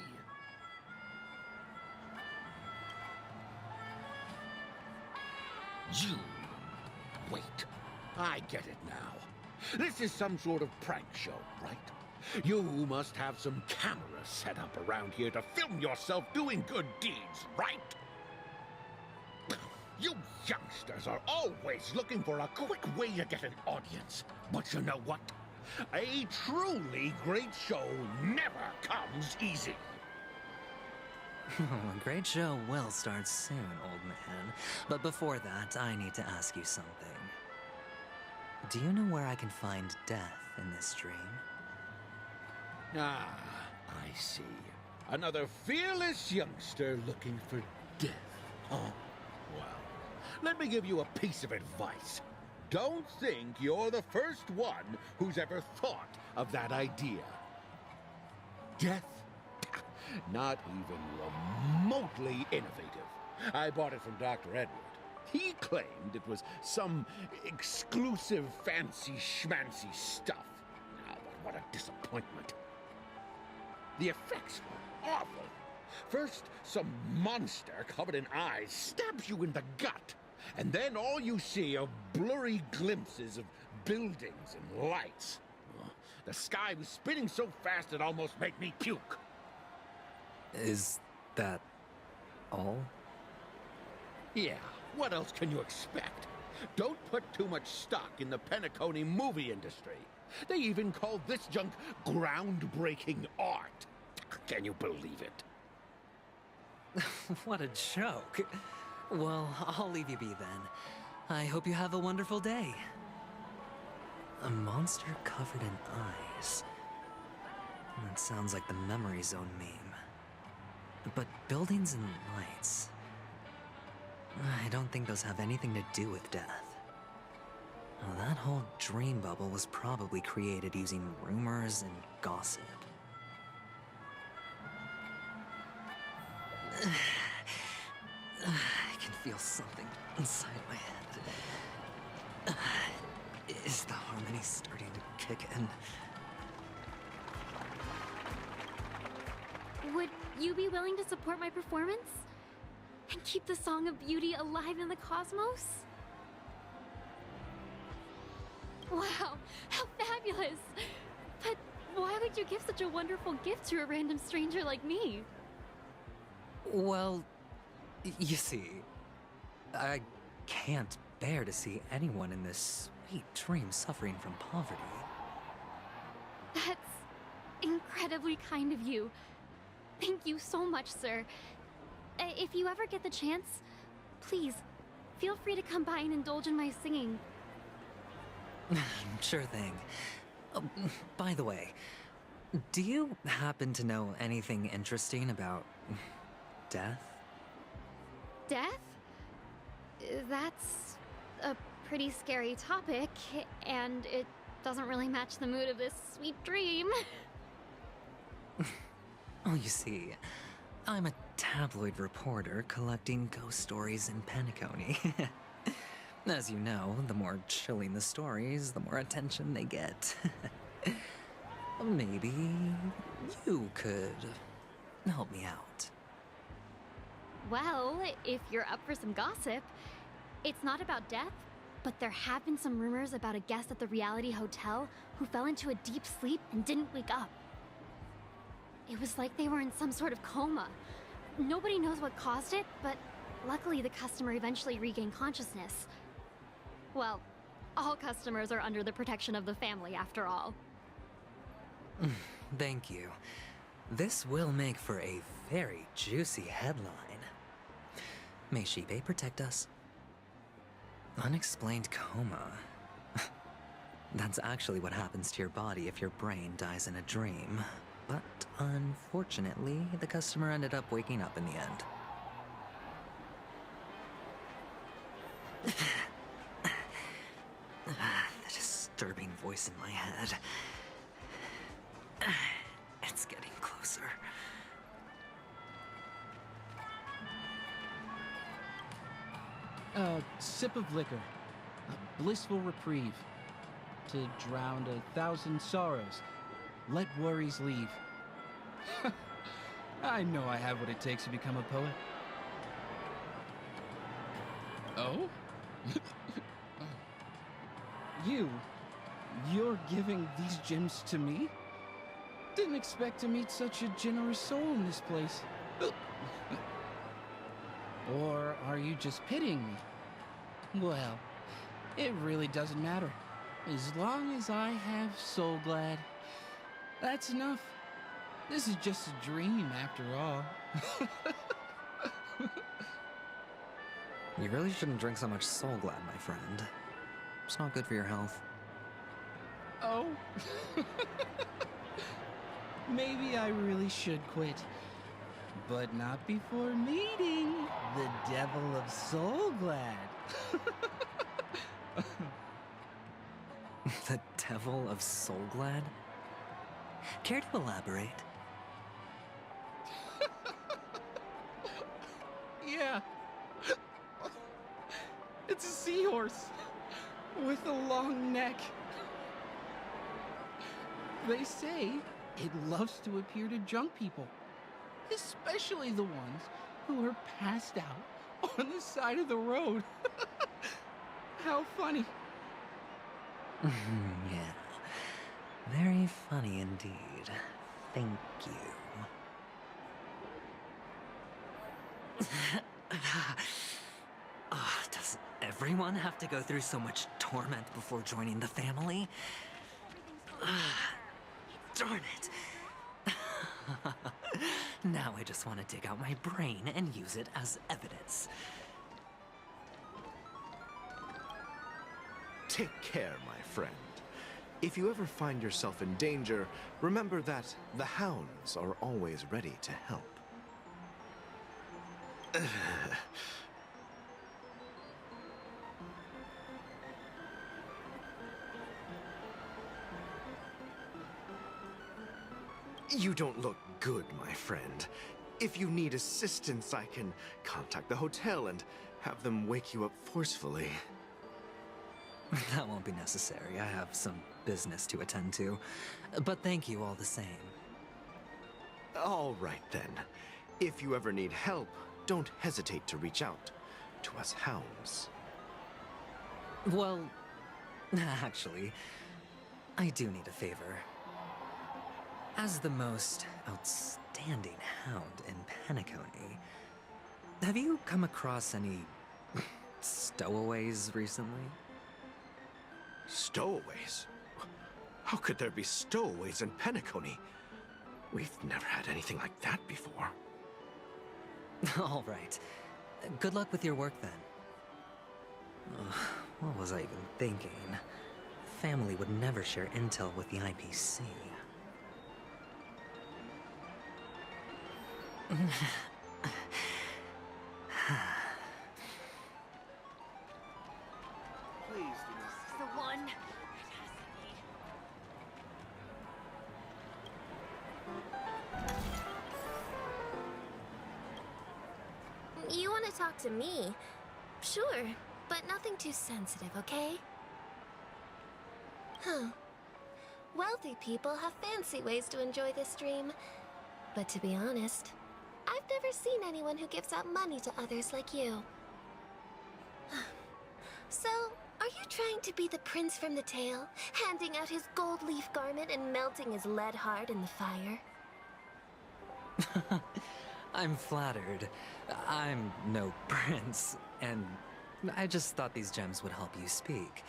You... Wait. I get it now. This is some sort of prank show, right? You must have some cameras set up around here to film yourself doing good deeds, right? You youngsters are always looking for a quick way to get an audience. But you know what? A truly great show never comes easy. A great show will start soon, old man. But before that, I need to ask you something. Do you know where I can find death in this dream? Ah, I see. Another fearless youngster looking for death, huh? Well, let me give you a piece of advice. Don't think you're the first one who's ever thought of that idea. Death? Not even remotely innovative. I bought it from Dr. Edward. He claimed it was some exclusive fancy-schmancy stuff. Ah, but what a disappointment. The effects were awful. First, some monster covered in eyes stabs you in the gut. And then all you see are blurry glimpses of buildings and lights. The sky was spinning so fast it almost made me puke. Is that all? Yeah, what else can you expect? Don't put too much stock in the Penacony movie industry. They even call this junk groundbreaking art. Can you believe it? What a joke. Well, I'll leave you be then. I hope you have a wonderful day. A monster covered in eyes. That sounds like the Memory Zone meme. But buildings and lights... I don't think those have anything to do with death. Well, that whole dream bubble was probably created using rumors and gossip. I can feel something inside my head. Is the harmony starting to kick in? Would you be willing to support my performance? And keep the Song of Beauty alive in the cosmos? Wow, how fabulous! But why would you give such a wonderful gift to a random stranger like me? Well, you see, I can't bear to see anyone in this sweet dream suffering from poverty. That's incredibly kind of you. Thank you so much, sir. If you ever get the chance, please, feel free to come by and indulge in my singing. Sure thing. By the way, do you happen to know anything interesting about death? Death? That's a pretty scary topic, and it doesn't really match the mood of this sweet dream. Oh, you see, I'm a tabloid reporter collecting ghost stories in Penacony. As you know, the more chilling the stories, the more attention they get. Maybe you could help me out. Well, if you're up for some gossip, it's not about death, but there have been some rumors about a guest at the reality hotel who fell into a deep sleep and didn't wake up. It was like they were in some sort of coma. Nobody knows what caused it, but luckily the customer eventually regained consciousness. Well, all customers are under the protection of the family, after all. Thank you. This will make for a very juicy headline. May Shibe protect us. Unexplained coma. That's actually what happens to your body if your brain dies in a dream. But unfortunately, the customer ended up waking up in the end. The disturbing voice in my head. It's getting closer. A sip of liquor. A blissful reprieve. To drown 1,000 sorrows. Let worries leave. I know I have what it takes to become a poet. Oh? You're giving these gems to me? Didn't expect to meet such a generous soul in this place. Or are you just pitying me? Well, it really doesn't matter. As long as I have Soul Glad, that's enough. This is just a dream after all. You really shouldn't drink so much Soul Glad, my friend. It's not good for your health. Oh? Maybe I really should quit. But not before meeting the Devil of Soul Glad. The Devil of Soul Glad? Care to elaborate? Yeah. It's a seahorse with a long neck. They say it loves to appear to drunk people, especially the ones who are passed out on the side of the road. How funny. Yeah. Very funny indeed. Thank you. Does everyone have to go through so much torment before joining the family? Darn it. Now I just want to dig out my brain and use it as evidence. Take care, my friend. If you ever find yourself in danger, remember that the hounds are always ready to help. You don't look good, my friend. If you need assistance, I can contact the hotel and have them wake you up forcefully. That won't be necessary. I have some business to attend to. But thank you all the same. All right, then. If you ever need help, don't hesitate to reach out to us hounds. Well, actually, I do need a favor. As the most outstanding hound in Penacony, have you come across any stowaways recently? Stowaways? How could there be stowaways in Penacony? We've never had anything like that before. All right. Good luck with your work, then. Ugh, what was I even thinking? Family would never share intel with the IPC. Please do not. The one. You want to talk to me? Sure, but nothing too sensitive, okay? Huh. Wealthy people have fancy ways to enjoy this dream. But to be honest, I've never seen anyone who gives out money to others like you. So, are you trying to be the prince from the tale, handing out his gold leaf garment and melting his lead heart in the fire? I'm flattered. I'm no prince, and I just thought these gems would help you speak.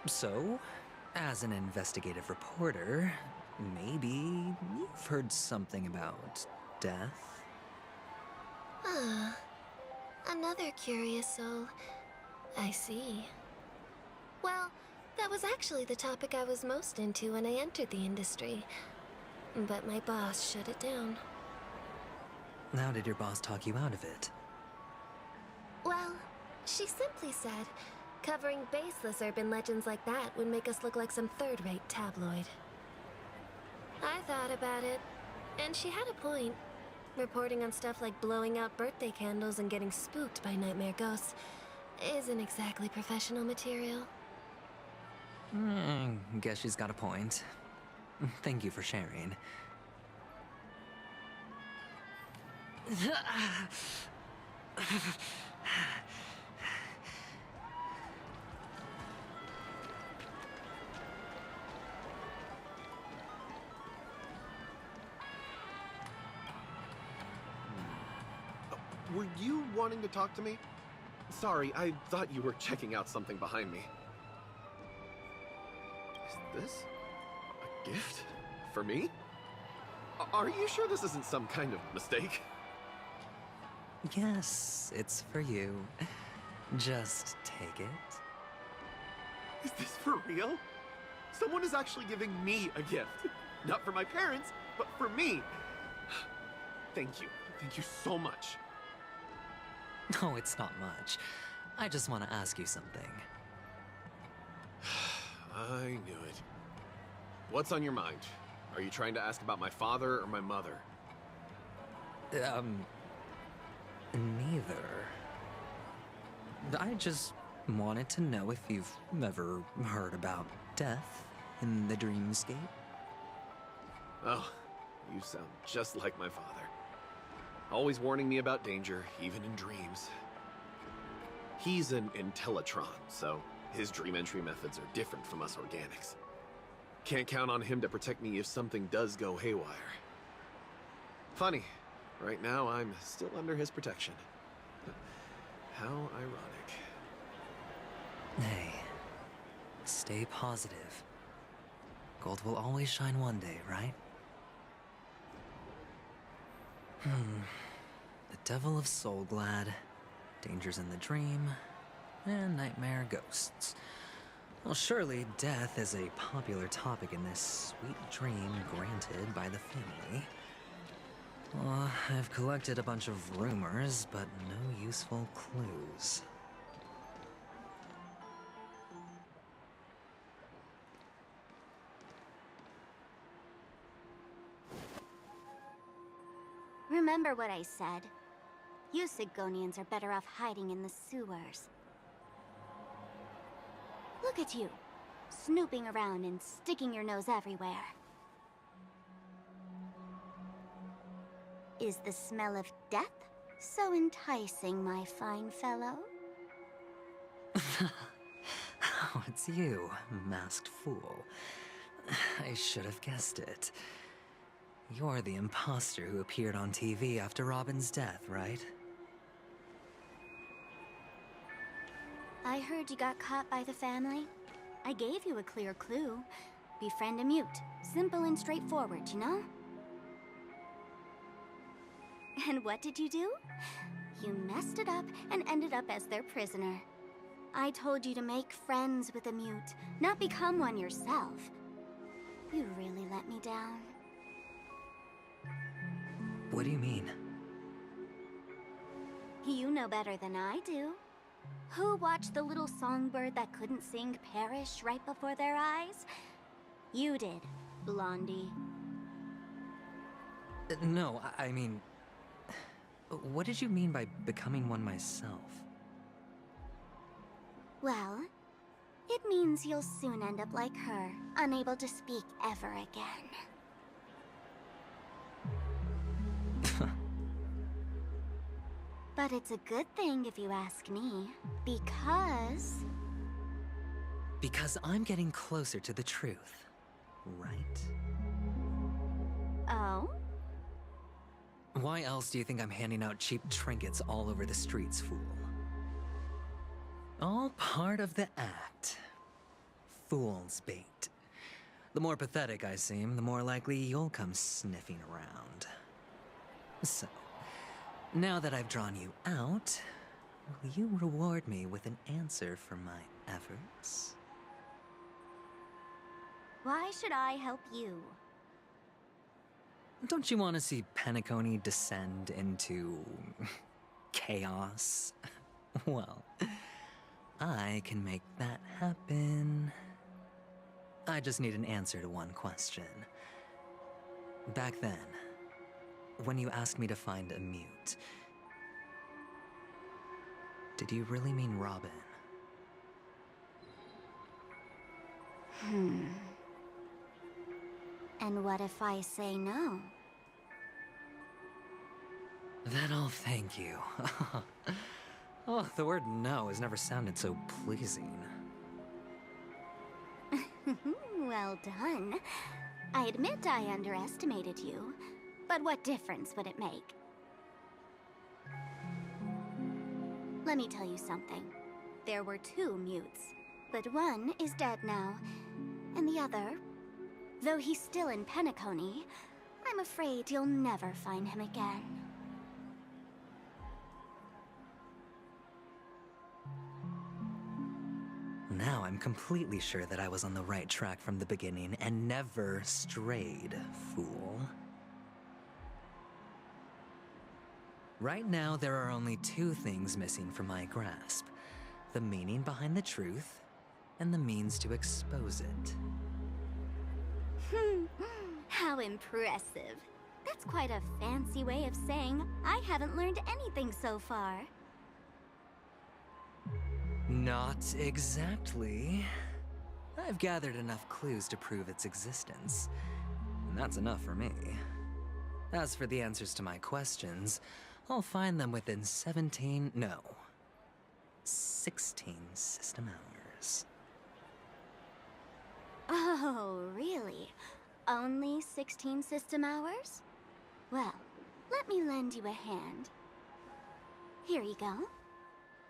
So, as an investigative reporter, maybe you've heard something about death? Ah, another curious soul. I see. Well, that was actually the topic I was most into when I entered the industry. But my boss shut it down. How did your boss talk you out of it? Well, she simply said, covering baseless urban legends like that would make us look like some third-rate tabloid. I thought about it, and she had a point. Reporting on stuff like blowing out birthday candles and getting spooked by nightmare ghosts isn't exactly professional material. Guess she's got a point. Thank you for sharing. Were you wanting to talk to me? Sorry, I thought you were checking out something behind me. Is this a gift? For me? Are you sure this isn't some kind of mistake? Yes, it's for you. Just take it. Is this for real? Someone is actually giving me a gift. Not for my parents, but for me. Thank you. Thank you so much. No, it's not much. I just want to ask you something. I knew it. What's on your mind? Are you trying to ask about my father or my mother? Neither. I just wanted to know if you've ever heard about death in the dreamscape. Oh, you sound just like my father. Always warning me about danger, even in dreams. He's an Intellitron, so his dream entry methods are different from us organics. Can't count on him to protect me if something does go haywire. Funny, right now I'm still under his protection. How ironic. Hey, stay positive. Gold will always shine one day, right? The Devil of Soulglad, Dangers in the Dream, and Nightmare Ghosts. Well, surely death is a popular topic in this sweet dream granted by the family. Well, I've collected a bunch of rumors, but no useful clues. Remember what I said. You Sigonians are better off hiding in the sewers. Look at you, snooping around and sticking your nose everywhere. Is the smell of death so enticing, my fine fellow? Oh, it's you, masked fool. I should have guessed it. You're the imposter who appeared on TV after Robin's death, right? I heard you got caught by the family. I gave you a clear clue. Befriend a mute. Simple and straightforward, you know? And what did you do? You messed it up and ended up as their prisoner. I told you to make friends with a mute, not become one yourself. You really let me down. What do you mean? You know better than I do. Who watched the little songbird that couldn't sing perish right before their eyes? You did, Blondie. No, I mean... What did you mean by becoming one myself? Well, it means you'll soon end up like her, unable to speak ever again. But it's a good thing if you ask me, because... Because I'm getting closer to the truth, right? Oh? Why else do you think I'm handing out cheap trinkets all over the streets, fool? All part of the act. Fool's bait. The more pathetic I seem, the more likely you'll come sniffing around. So, now that I've drawn you out, will you reward me with an answer for my efforts? Why should I help you? Don't you want to see Penacony descend into... chaos? Well, I can make that happen. I just need an answer to one question. Back then, when you asked me to find a mute, did you really mean Robin? And what if I say no? Then I'll thank you. Oh, the word no has never sounded so pleasing. Well done. I admit I underestimated you, but what difference would it make? Let me tell you something. There were 2 mutes, but one is dead now, and the other, though he's still in Penacony, I'm afraid you'll never find him again. Now I'm completely sure that I was on the right track from the beginning and never strayed, fool. Right now, there are only 2 things missing from my grasp. The meaning behind the truth, and the means to expose it. How impressive. That's quite a fancy way of saying I haven't learned anything so far. Not exactly. I've gathered enough clues to prove its existence, and that's enough for me. As for the answers to my questions, I'll find them within 16 system hours. Oh, really? Only 16 system hours? Well, let me lend you a hand. Here you go.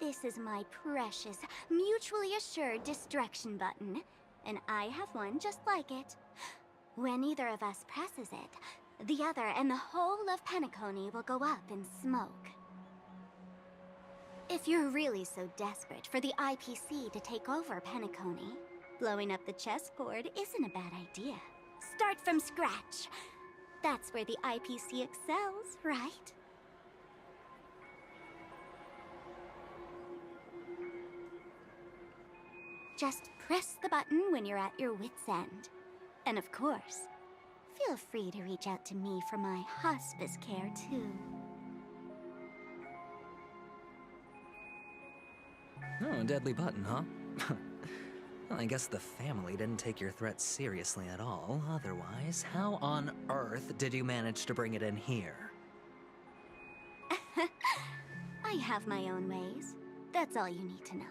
This is my precious, mutually assured distraction button, and I have one just like it. When either of us presses it, the other and the whole of Penacony will go up in smoke. If you're really so desperate for the IPC to take over Penacony, blowing up the chessboard isn't a bad idea. Start from scratch. That's where the IPC excels, right? Just press the button when you're at your wit's end. And of course, feel free to reach out to me for my hospice care, too. Oh, a deadly button, huh? Well, I guess the family didn't take your threat seriously at all. Otherwise, how on earth did you manage to bring it in here? I have my own ways. That's all you need to know.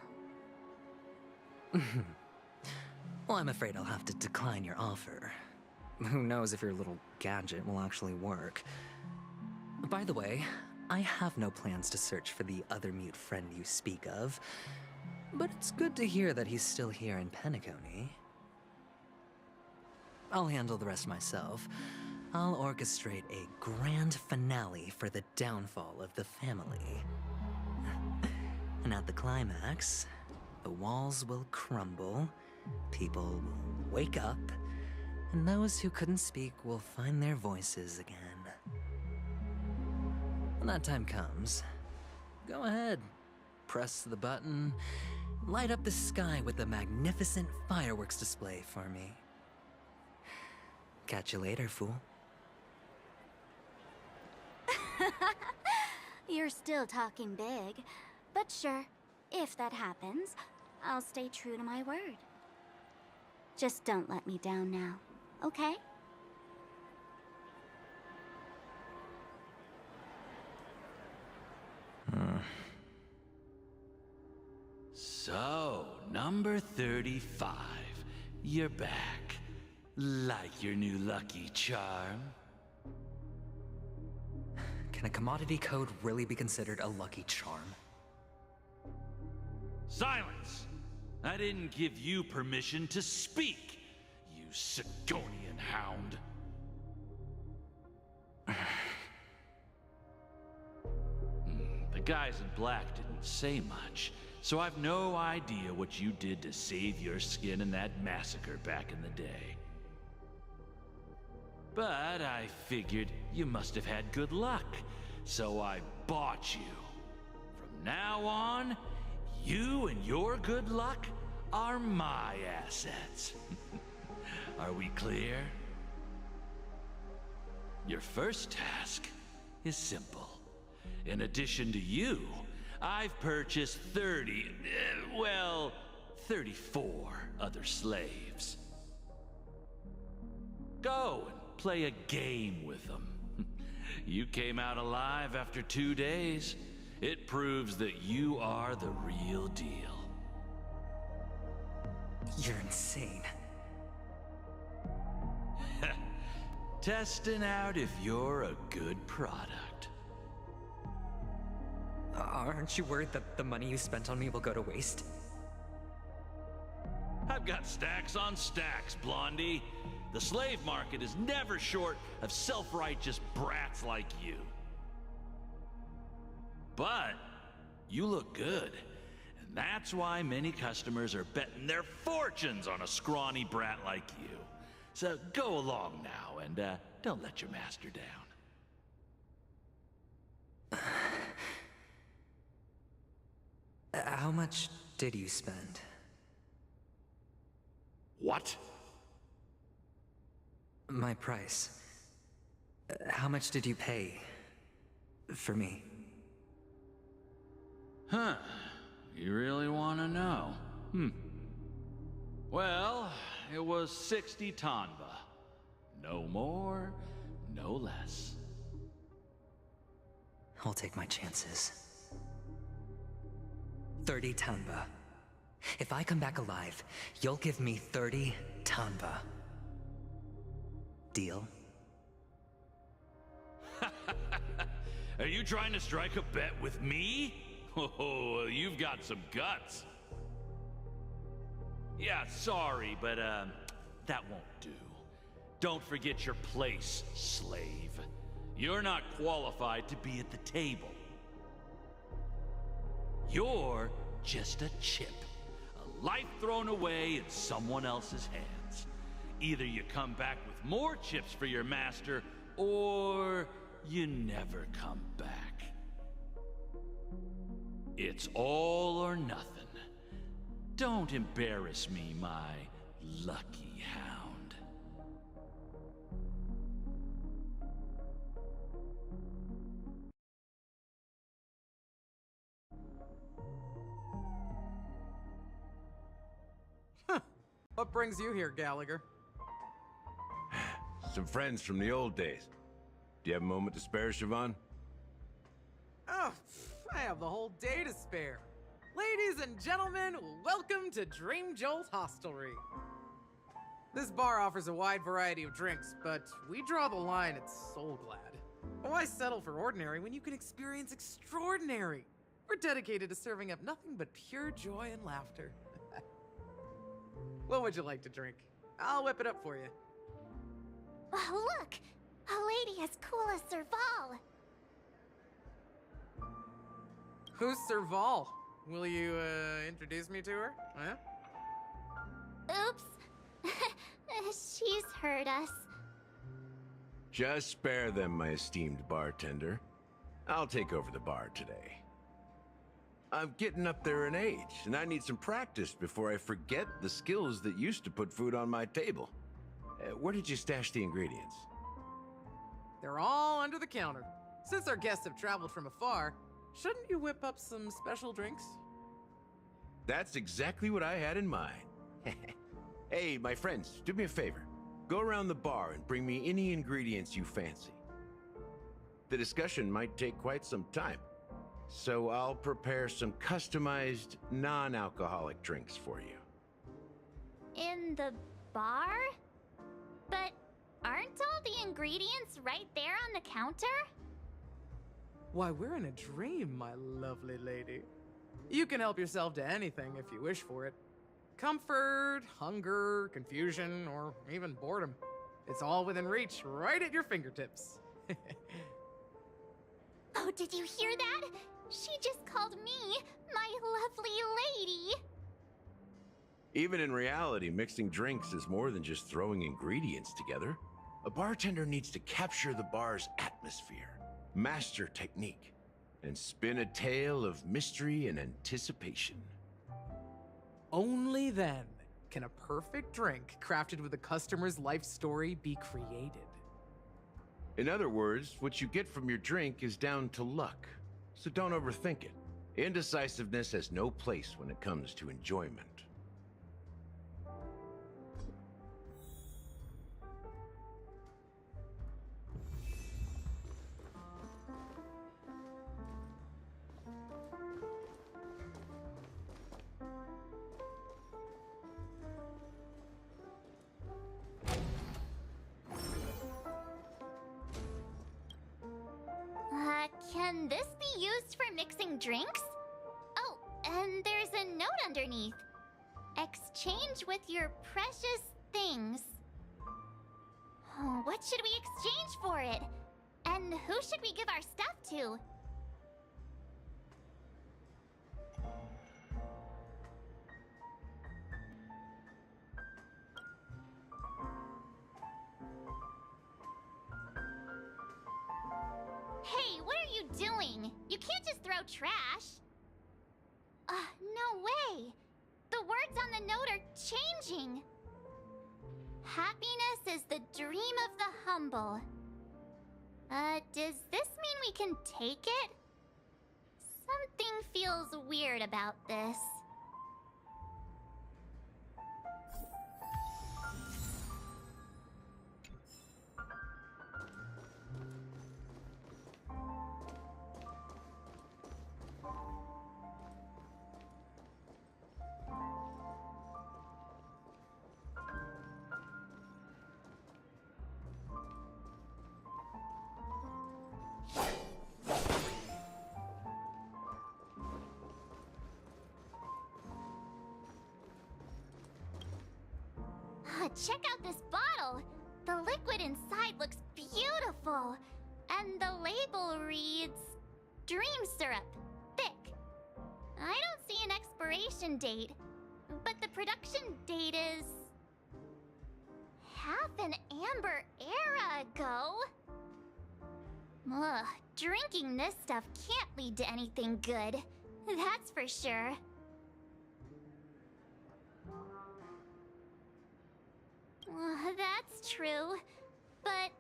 Well, I'm afraid I'll have to decline your offer. Who knows if your little gadget will actually work. By the way, I have no plans to search for the other mute friend you speak of, but it's good to hear that he's still here in Penacony. I'll handle the rest myself. I'll orchestrate a grand finale for the downfall of the family. And at the climax, the walls will crumble, people will wake up, and those who couldn't speak will find their voices again. When that time comes, go ahead, press the button, light up the sky with a magnificent fireworks display for me. Catch you later, fool. You're still talking big, but sure, if that happens, I'll stay true to my word. Just don't let me down now, okay? So, number 35. You're back. Like your new lucky charm? Can a commodity code really be considered a lucky charm? Silence! I didn't give you permission to speak, you Sigonian hound. The guys in black didn't say much, so I've no idea what you did to save your skin in that massacre back in the day. But I figured you must have had good luck, so I bought you. From now on, you and your good luck are my assets. Are we clear? Your first task is simple. In addition to you, I've purchased 34 other slaves. Go and play a game with them. You came out alive after 2 days. It proves that you are the real deal. You're insane. Testing out if you're a good product. Aren't you worried that the money you spent on me will go to waste? I've got stacks on stacks, Blondie. The slave market is never short of self-righteous brats like you. But you look good, and that's why many customers are betting their fortunes on a scrawny brat like you. So go along now, and don't let your master down. How much did you spend? What? My price. How much did you pay for me? Huh. You really want to know? Well, it was 60 tanba. No more, no less. I'll take my chances. 30 tanba. If I come back alive, you'll give me 30 tanba. Deal? Are you trying to strike a bet with me? Oh, you've got some guts. Yeah, sorry, but that won't do. Don't forget your place, slave. You're not qualified to be at the table. You're just a chip. A life thrown away in someone else's hands. Either you come back with more chips for your master, or you never come back. It's all or nothing. Don't embarrass me, my lucky hound. What brings you here, Gallagher? Some friends from the old days. Do you have a moment to spare, Siobhan? Oh, I have the whole day to spare. Ladies and gentlemen, welcome to Dream Jolt Hostelry. This bar offers a wide variety of drinks, but we draw the line at Soul Glad. Why settle for ordinary when you can experience extraordinary? We're dedicated to serving up nothing but pure joy and laughter. What would you like to drink? I'll whip it up for you. Oh, look! A lady as cool as Serval! Who's Serval? Will you, introduce me to her? Huh? Oops. She's heard us. Just spare them, my esteemed bartender. I'll take over the bar today. I'm getting up there in age, and I need some practice before I forget the skills that used to put food on my table. Where did you stash the ingredients? They're all under the counter. Since our guests have traveled from afar, shouldn't you whip up some special drinks? That's exactly what I had in mind. Hey, my friends, do me a favor. Go around the bar and bring me any ingredients you fancy. The discussion might take quite some time. So I'll prepare some customized, non-alcoholic drinks for you. In the bar? But aren't all the ingredients right there on the counter? Why, we're in a dream, my lovely lady. You can help yourself to anything if you wish for it. Comfort, hunger, confusion, or even boredom. It's all within reach, right at your fingertips. Oh, did you hear that? She just called me my lovely lady. Even in reality, mixing drinks is more than just throwing ingredients together. A bartender needs to capture the bar's atmosphere, master technique, and spin a tale of mystery and anticipation. Only then can a perfect drink crafted with a customer's life story be created. In other words, what you get from your drink is down to luck, so don't overthink it. Indecisiveness has no place when it comes to enjoyment. Can this be used for mixing drinks? Oh, and there's a note underneath. Exchange with your precious things. Oh, what should we exchange for it? And who should we give our stuff to? Hey, what are you doing? You can't just throw trash. No way. The words on the note are changing. Happiness is the dream of the humble. Does this mean we can take it? Something feels weird about this. Check out this bottle! The liquid inside looks beautiful. And the label reads... Dream syrup. Thick. I don't see an expiration date. But the production date is... half an amber era ago. Ugh, drinking this stuff can't lead to anything good. That's for sure. That's true, but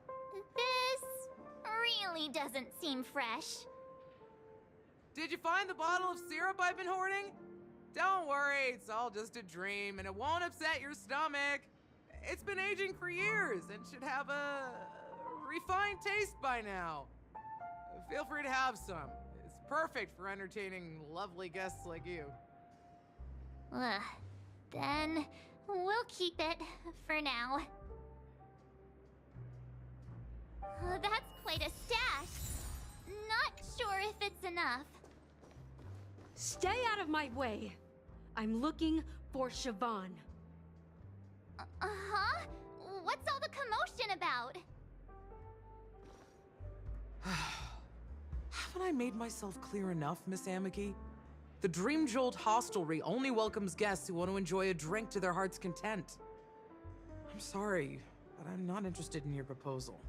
this really doesn't seem fresh. Did you find the bottle of syrup I've been hoarding? Don't worry, it's all just a dream and it won't upset your stomach. It's been aging for years and should have a refined taste by now. Feel free to have some. It's perfect for entertaining lovely guests like you. Then we'll keep it for now. That's quite a stash. Not sure if it's enough. Stay out of my way. I'm looking for Siobhan. Uh-huh? What's all the commotion about? Haven't I made myself clear enough, Miss Amiki? The Dream Jolt Hostelry only welcomes guests who want to enjoy a drink to their heart's content. I'm sorry, but I'm not interested in your proposal.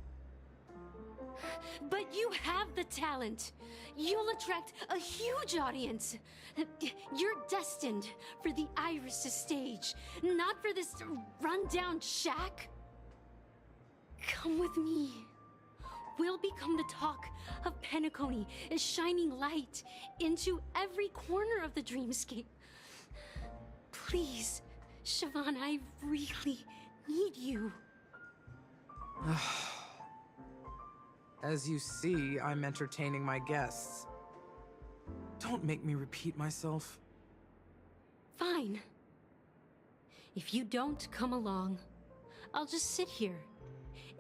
But you have the talent. You'll attract a huge audience. You're destined for the Iris stage, not for this rundown shack. Come with me. We'll become the talk of Penacony, is shining light into every corner of the dreamscape. Please, Siobhan, I really need you. As you see, I'm entertaining my guests. Don't make me repeat myself. Fine. If you don't come along, I'll just sit here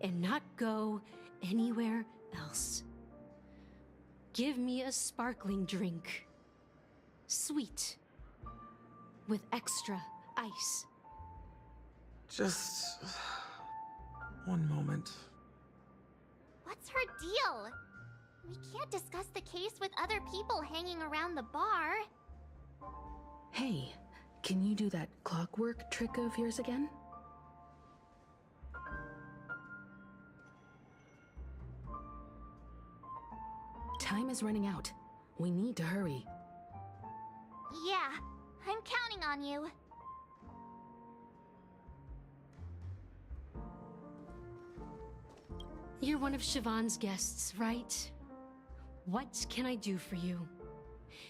and not go anywhere else. Give me a sparkling drink. Sweet. With extra ice. Just... one moment. What's her deal? We can't discuss the case with other people hanging around the bar. Hey, can you do that clockwork trick of yours again? Time is running out. We need to hurry. Yeah, I'm counting on you. You're one of Siobhan's guests, right? What can I do for you?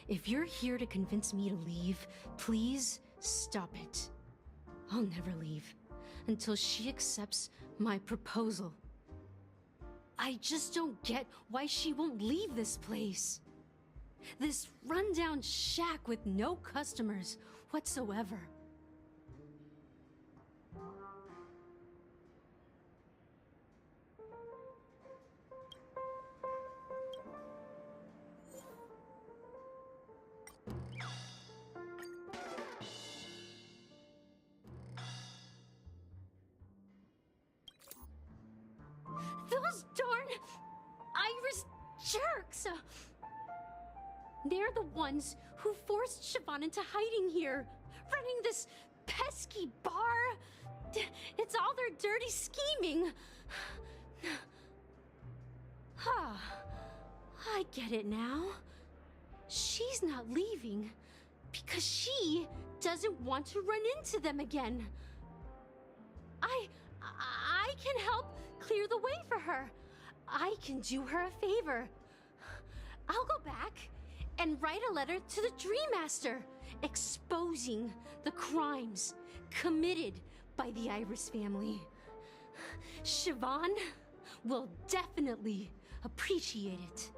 If you're here to convince me to leave, please stop it. I'll never leave until she accepts my proposal. I just don't get why she won't leave this place. This rundown shack with no customers whatsoever. Those darn Iris jerks! They're the ones who forced Siobhan into hiding here, running this pesky bar. It's all their dirty scheming. I get it now. She's not leaving because she doesn't want to run into them again. I can help clear the way for her. I can do her a favor. I'll go back and write a letter to the Dream Master exposing the crimes committed by the Iris family. Siobhan will definitely appreciate it.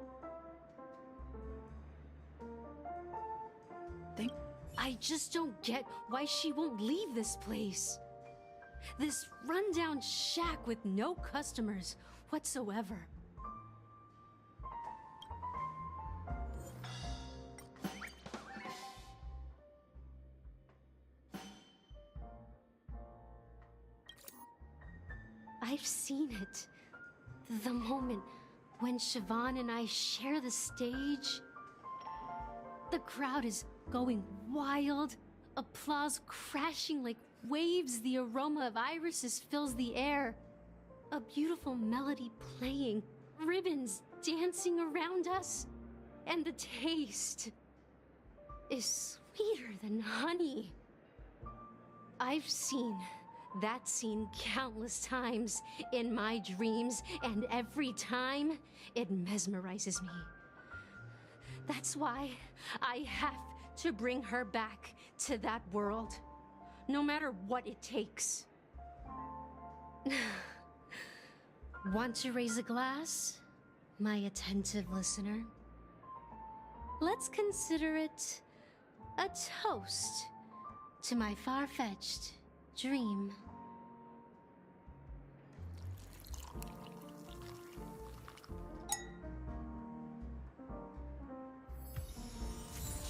I just don't get why she won't leave this place. This rundown shack with no customers whatsoever. I've seen it. The moment when Siobhan and I share the stage. The crowd is going wild, applause crashing like waves, the aroma of irises fills the air. A beautiful melody playing, ribbons dancing around us, and the taste is sweeter than honey. I've seen that scene countless times in my dreams, and every time it mesmerizes me. That's why I have to bring her back to that world, no matter what it takes. Want to raise a glass, my attentive listener? Let's consider it a toast to my far-fetched dream.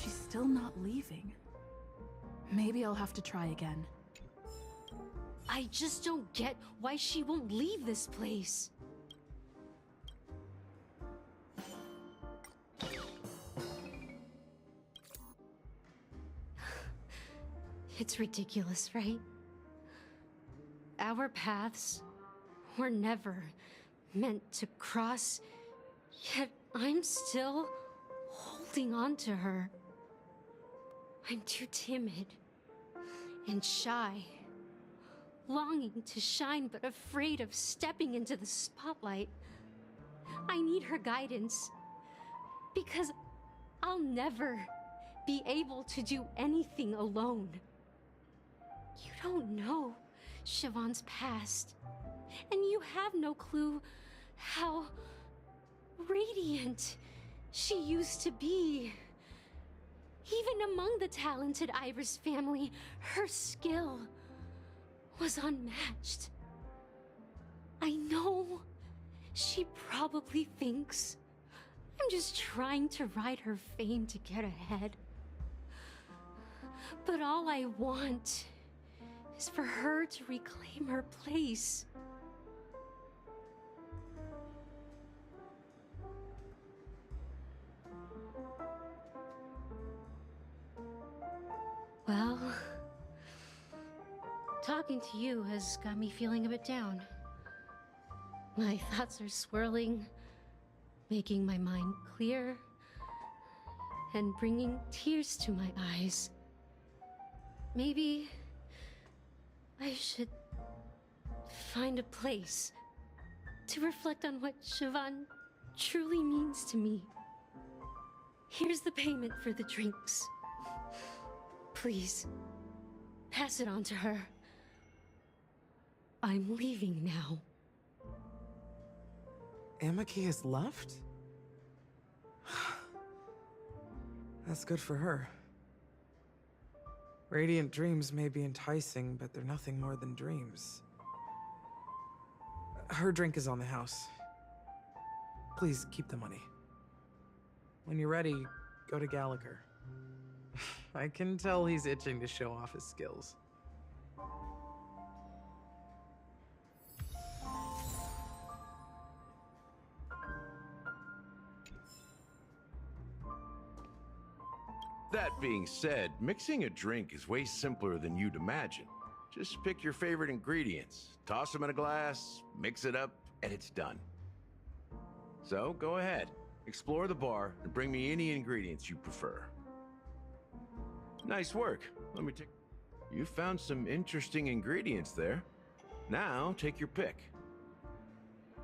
She's still not leaving. Maybe I'll have to try again. I just don't get why she won't leave this place. It's ridiculous, right? Our paths were never meant to cross, yet I'm still holding on to her. I'm too timid and shy, longing to shine but afraid of stepping into the spotlight. I need her guidance, because I'll never be able to do anything alone. You don't know Siobhan's past, and you have no clue how radiant she used to be. Even among the talented Iris family, her skill was unmatched. I know she probably thinks I'm just trying to ride her fame to get ahead. But all I want is for her to reclaim her place. Well, talking to you has got me feeling a bit down. My thoughts are swirling, making my mind clear, and bringing tears to my eyes. Maybe I should find a place to reflect on what Siobhan truly means to me. Here's the payment for the drinks. Please, pass it on to her. I'm leaving now. Amaki has left? That's good for her. Radiant dreams may be enticing, but they're nothing more than dreams. Her drink is on the house. Please keep the money. When you're ready, go to Gallagher. I can tell he's itching to show off his skills. That being said, mixing a drink is way simpler than you'd imagine. Just pick your favorite ingredients, toss them in a glass, mix it up, and it's done. So go ahead, explore the bar, and bring me any ingredients you prefer. Nice work. Let me take... You found some interesting ingredients there. Now, take your pick.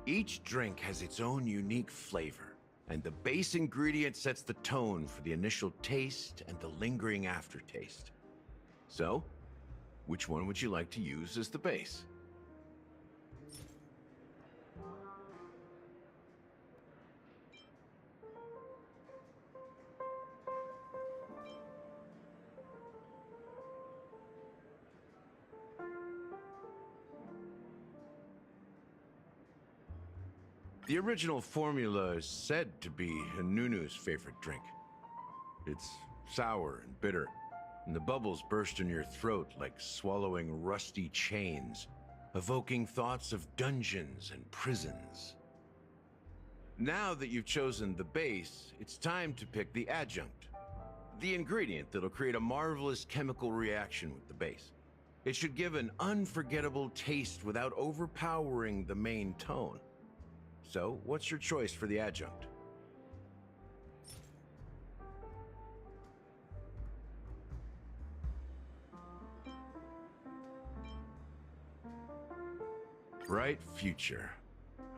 Each drink has its own unique flavor, and the base ingredient sets the tone for the initial taste and the lingering aftertaste. So, which one would you like to use as the base? The original formula is said to be Hanunu's favorite drink. It's sour and bitter, and the bubbles burst in your throat like swallowing rusty chains, evoking thoughts of dungeons and prisons. Now that you've chosen the base, it's time to pick the adjunct, the ingredient that'll create a marvelous chemical reaction with the base. It should give an unforgettable taste without overpowering the main tone. So, what's your choice for the adjunct? Bright future.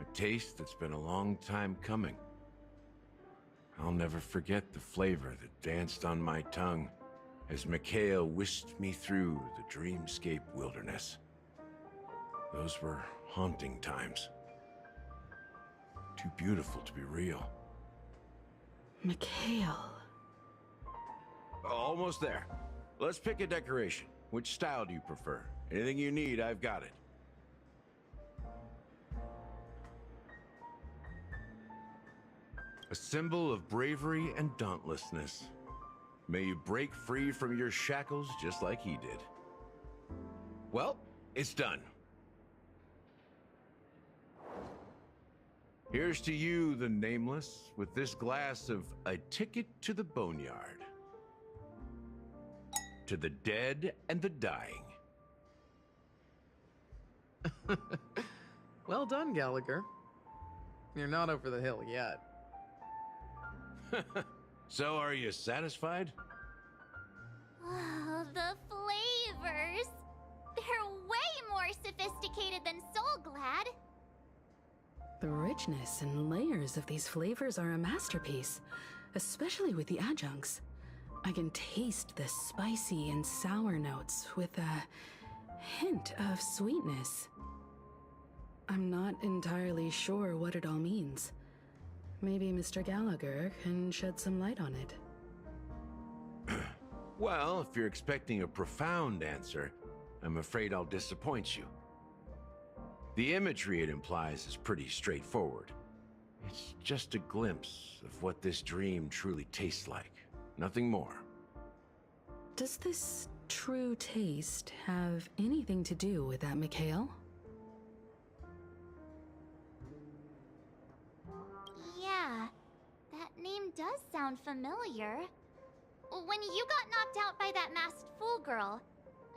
A taste that's been a long time coming. I'll never forget the flavor that danced on my tongue as Mikhail whisked me through the dreamscape wilderness. Those were haunting times. Too beautiful to be real. Mikhail. Almost there. Let's pick a decoration. Which style do you prefer? Anything you need, I've got it. A symbol of bravery and dauntlessness. May you break free from your shackles just like he did. Well, it's done. Here's to you, the Nameless, with this glass of a ticket to the boneyard. To the dead and the dying. Well done, Gallagher. You're not over the hill yet. So, are you satisfied? Oh, the flavors! They're way more sophisticated than Soulglad. The richness and layers of these flavors are a masterpiece, especially with the adjuncts. I can taste the spicy and sour notes with a hint of sweetness. I'm not entirely sure what it all means. Maybe Mr. Gallagher can shed some light on it. Well, if you're expecting a profound answer, I'm afraid I'll disappoint you. The imagery it implies is pretty straightforward. It's just a glimpse of what this dream truly tastes like. Nothing more. Does this true taste have anything to do with that Mikhail? Yeah, that name does sound familiar. When you got knocked out by that masked fool girl,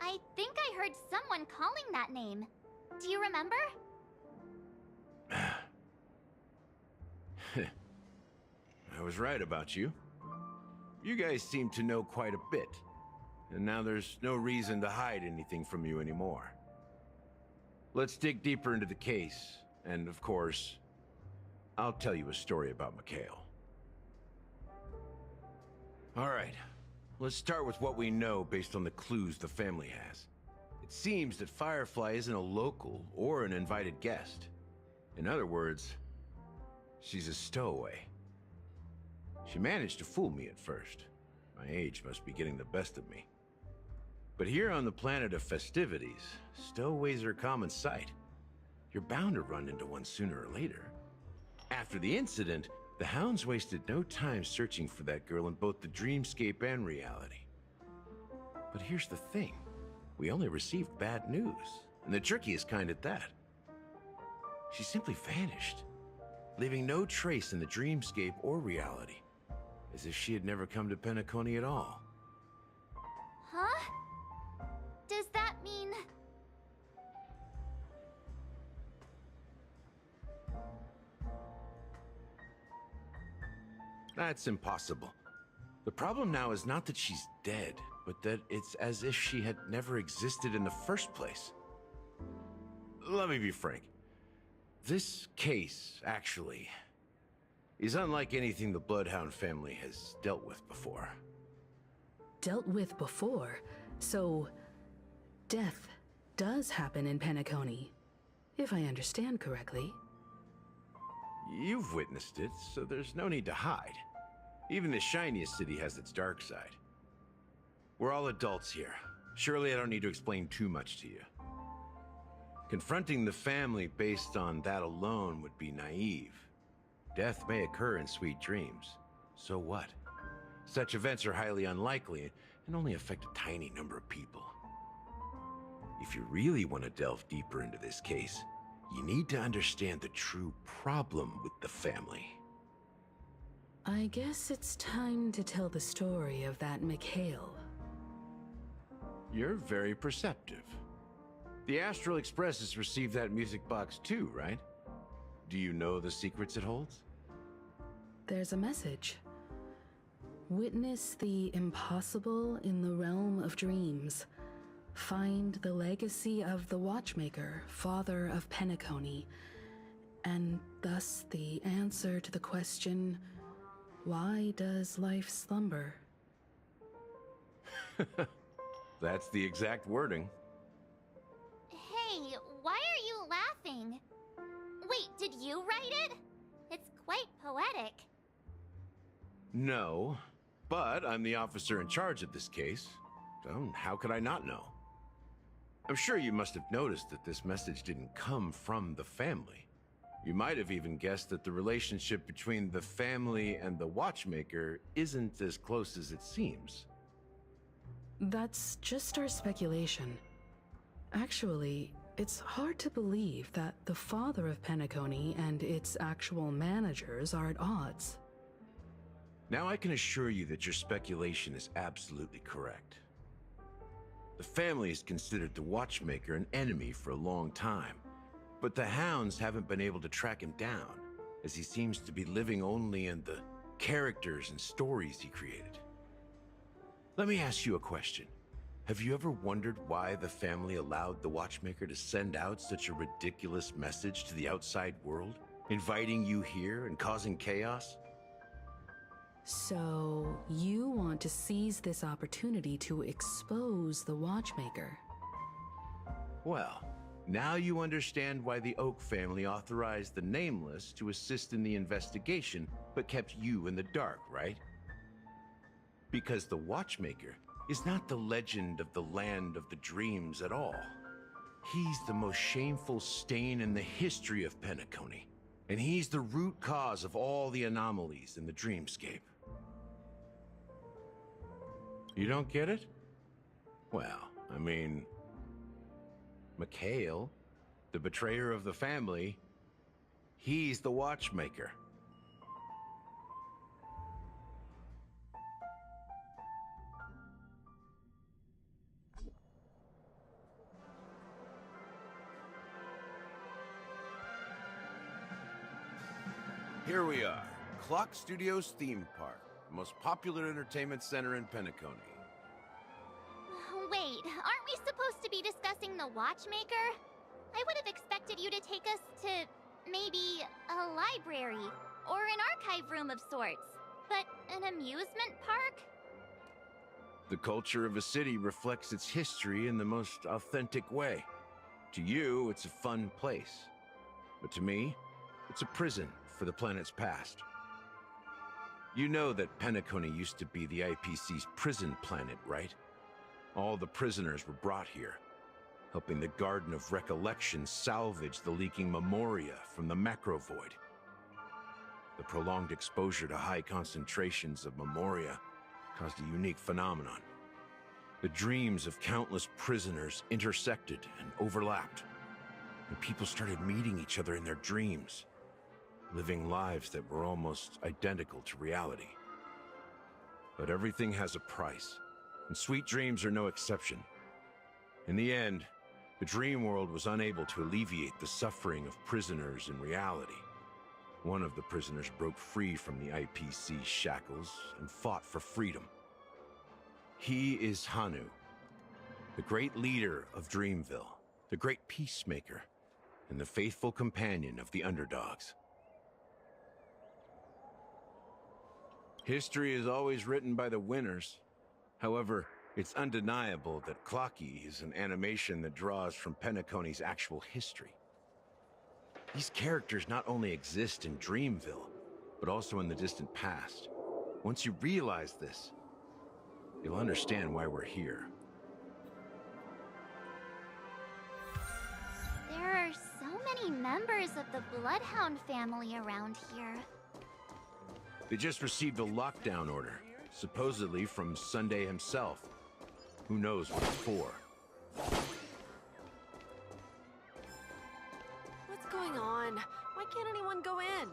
I think I heard someone calling that name. Do you remember? I was right about you. You guys seem to know quite a bit, and now there's no reason to hide anything from you anymore. Let's dig deeper into the case, and of course, I'll tell you a story about Mikhail. All right, let's start with what we know based on the clues the family has. It seems that Firefly isn't a local or an invited guest. In other words, she's a stowaway. She managed to fool me at first. My age must be getting the best of me. But here on the planet of festivities, stowaways are a common sight. You're bound to run into one sooner or later. After the incident, the hounds wasted no time searching for that girl in both the dreamscape and reality. But here's the thing. We only received bad news, and the trickiest kind at that. She simply vanished, leaving no trace in the dreamscape or reality, as if she had never come to Penacony at all. Huh? Does that mean... That's impossible. The problem now is not that she's dead, but that it's as if she had never existed in the first place. Let me be frank. This case, actually, is unlike anything the Bloodhound family has dealt with before. Dealt with before? So, death does happen in Penacony, if I understand correctly. You've witnessed it, so there's no need to hide. Even the shiniest city has its dark side. We're all adults here. Surely I don't need to explain too much to you. Confronting the family based on that alone would be naive. Death may occur in sweet dreams. So what? Such events are highly unlikely and only affect a tiny number of people. If you really want to delve deeper into this case, you need to understand the true problem with the family. I guess it's time to tell the story of that Mikhail. You're very perceptive. The Astral Express has received that music box too, right? Do you know the secrets it holds? There's a message. Witness the impossible in the realm of dreams. Find the legacy of the Watchmaker, father of Penacony, and thus the answer to the question, why does life slumber? That's the exact wording. Hey, why are you laughing? Wait, did you write it? It's quite poetic. No, but I'm the officer in charge of this case, so how could I not know? I'm sure you must have noticed that this message didn't come from the family. You might have even guessed that the relationship between the family and the Watchmaker isn't as close as it seems. That's just our speculation. Actually, it's hard to believe that the father of Penacony and its actual managers are at odds. Now I can assure you that your speculation is absolutely correct. The family has considered the Watchmaker an enemy for a long time, but the hounds haven't been able to track him down, as he seems to be living only in the characters and stories he created. Let me ask you a question. Have you ever wondered why the family allowed the Watchmaker to send out such a ridiculous message to the outside world, inviting you here and causing chaos? So, you want to seize this opportunity to expose the Watchmaker? Well, now you understand why the Oak family authorized the Nameless to assist in the investigation, but kept you in the dark, right? Because the Watchmaker is not the legend of the land of the dreams at all. He's the most shameful stain in the history of Penacony, and he's the root cause of all the anomalies in the dreamscape. You don't get it? Well, I mean, Mikhail, the betrayer of the family, he's the Watchmaker. Here we are, Clock Studios Theme Park, the most popular entertainment center in Penacony. Wait, aren't we supposed to be discussing the Watchmaker? I would have expected you to take us to maybe a library or an archive room of sorts. But an amusement park? The culture of a city reflects its history in the most authentic way. To you, it's a fun place. But to me, it's a prison for the planet's past. You know that Penacony used to be the IPC's prison planet, right? All the prisoners were brought here, helping the Garden of Recollection salvage the leaking memoria from the macrovoid. The prolonged exposure to high concentrations of memoria caused a unique phenomenon. The dreams of countless prisoners intersected and overlapped, and people started meeting each other in their dreams, living lives that were almost identical to reality. But everything has a price, and sweet dreams are no exception. In the end, the dream world was unable to alleviate the suffering of prisoners in reality. One of the prisoners broke free from the IPC's shackles and fought for freedom. He is Hanu, the great leader of Dreamville, the great peacemaker, and the faithful companion of the underdogs. History is always written by the winners. However, it's undeniable that Clocky is an animation that draws from Penacony's actual history. These characters not only exist in Dreamville, but also in the distant past. Once you realize this, you'll understand why we're here. There are so many members of the Bloodhound family around here. They just received a lockdown order, supposedly from Sunday himself. Who knows what it's for? What's going on? Why can't anyone go in?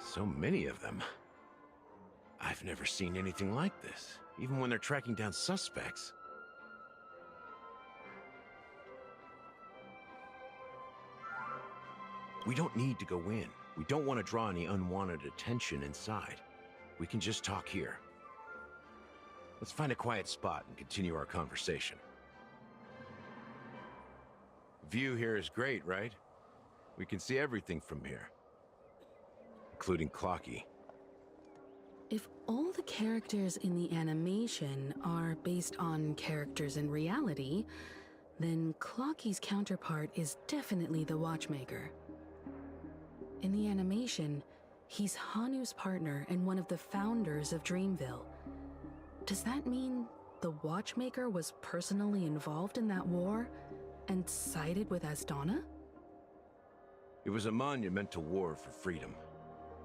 So many of them. I've never seen anything like this, even when they're tracking down suspects. We don't need to go in. We don't want to draw any unwanted attention inside. We can just talk here. Let's find a quiet spot and continue our conversation. View here is great, right? We can see everything from here, including Clocky. If all the characters in the animation are based on characters in reality, then Clocky's counterpart is definitely the Watchmaker. In the animation, he's Hanu's partner and one of the founders of Dreamville. Does that mean the Watchmaker was personally involved in that war and sided with Asdana? It was a monumental war for freedom.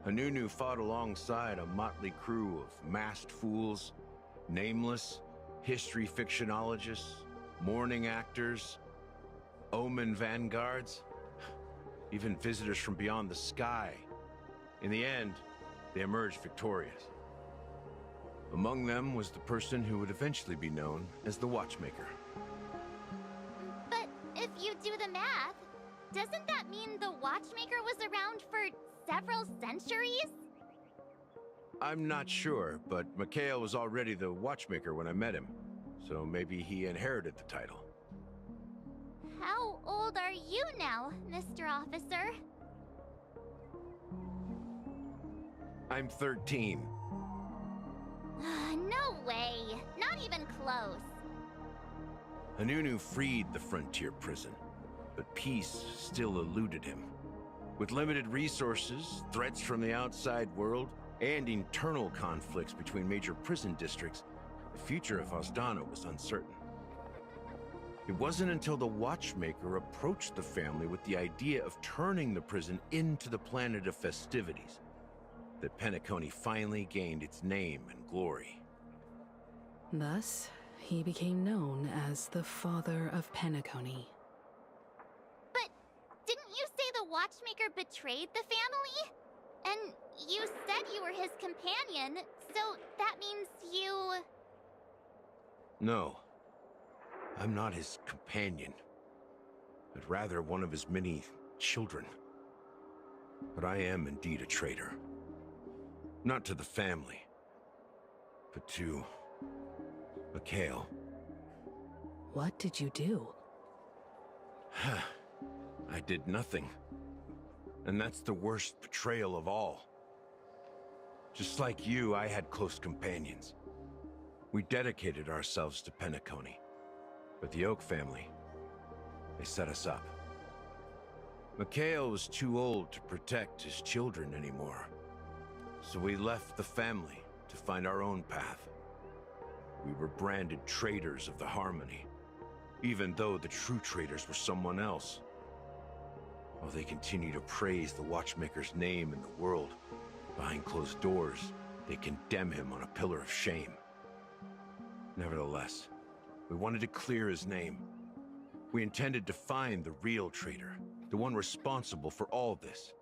Hanunu fought alongside a motley crew of masked fools, nameless, history fictionologists, mourning actors, omen vanguards, even visitors from beyond the sky. In the end, they emerged victorious. Among them was the person who would eventually be known as the Watchmaker. But if you do the math, doesn't that mean the Watchmaker was around for several centuries? I'm not sure, but Mikhail was already the Watchmaker when I met him, so maybe he inherited the title. How old are you now, Mr. Officer? I'm 13. No way. Not even close. Hanunu freed the frontier prison, but peace still eluded him. With limited resources, threats from the outside world, and internal conflicts between major prison districts, the future of Asdana was uncertain. It wasn't until the Watchmaker approached the family with the idea of turning the prison into the planet of festivities that Penacony finally gained its name and glory. Thus, he became known as the Father of Penacony. But didn't you say the Watchmaker betrayed the family? And you said you were his companion, so that means you... No, I'm not his companion, but rather one of his many children. But I am indeed a traitor. Not to the family, but to Mikhail. What did you do? I did nothing. And that's the worst betrayal of all. Just like you, I had close companions. We dedicated ourselves to Penacony. But the Oak family, they set us up. Mikhail was too old to protect his children anymore. So we left the family to find our own path. We were branded traitors of the Harmony, even though the true traitors were someone else. While they continue to praise the Watchmaker's name in the world, behind closed doors, they condemn him on a pillar of shame. Nevertheless, we wanted to clear his name. We intended to find the real traitor, the one responsible for all this,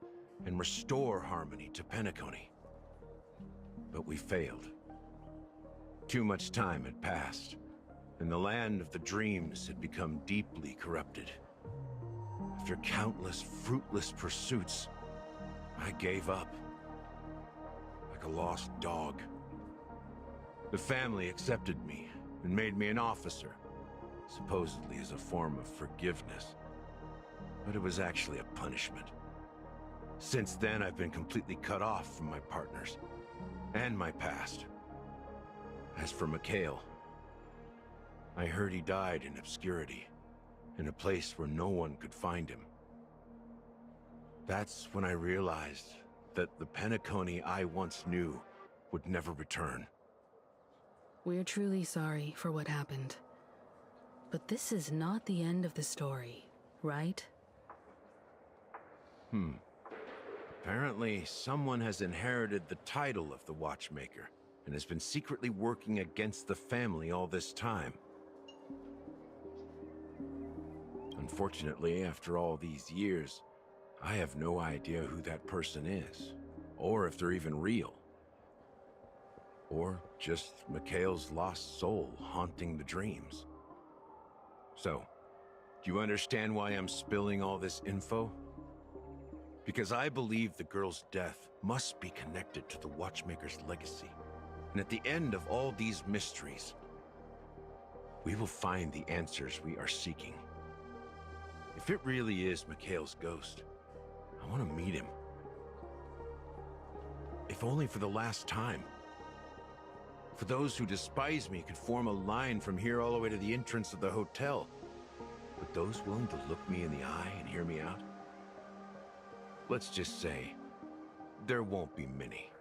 and restore harmony to Penacony. But we failed. Too much time had passed, and the land of the dreams had become deeply corrupted. After countless fruitless pursuits, I gave up. Like a lost dog. The family accepted me and made me an officer, supposedly as a form of forgiveness. But it was actually a punishment. Since then, I've been completely cut off from my partners and my past. As for Mikhail, I heard he died in obscurity, in a place where no one could find him. That's when I realized that the Penacony I once knew would never return. We're truly sorry for what happened. But this is not the end of the story, right? Apparently, someone has inherited the title of the Watchmaker and has been secretly working against the family all this time. Unfortunately, after all these years, I have no idea who that person is, or if they're even real. Or just Mikhail's lost soul haunting the dreams. So, do you understand why I'm spilling all this info? Because I believe the girl's death must be connected to the Watchmaker's legacy. And at the end of all these mysteries, we will find the answers we are seeking. If it really is Mikhail's ghost, I want to meet him. If only for the last time. For those who despise me could form a line from here all the way to the entrance of the hotel. But those willing to look me in the eye and hear me out? Let's just say, there won't be many.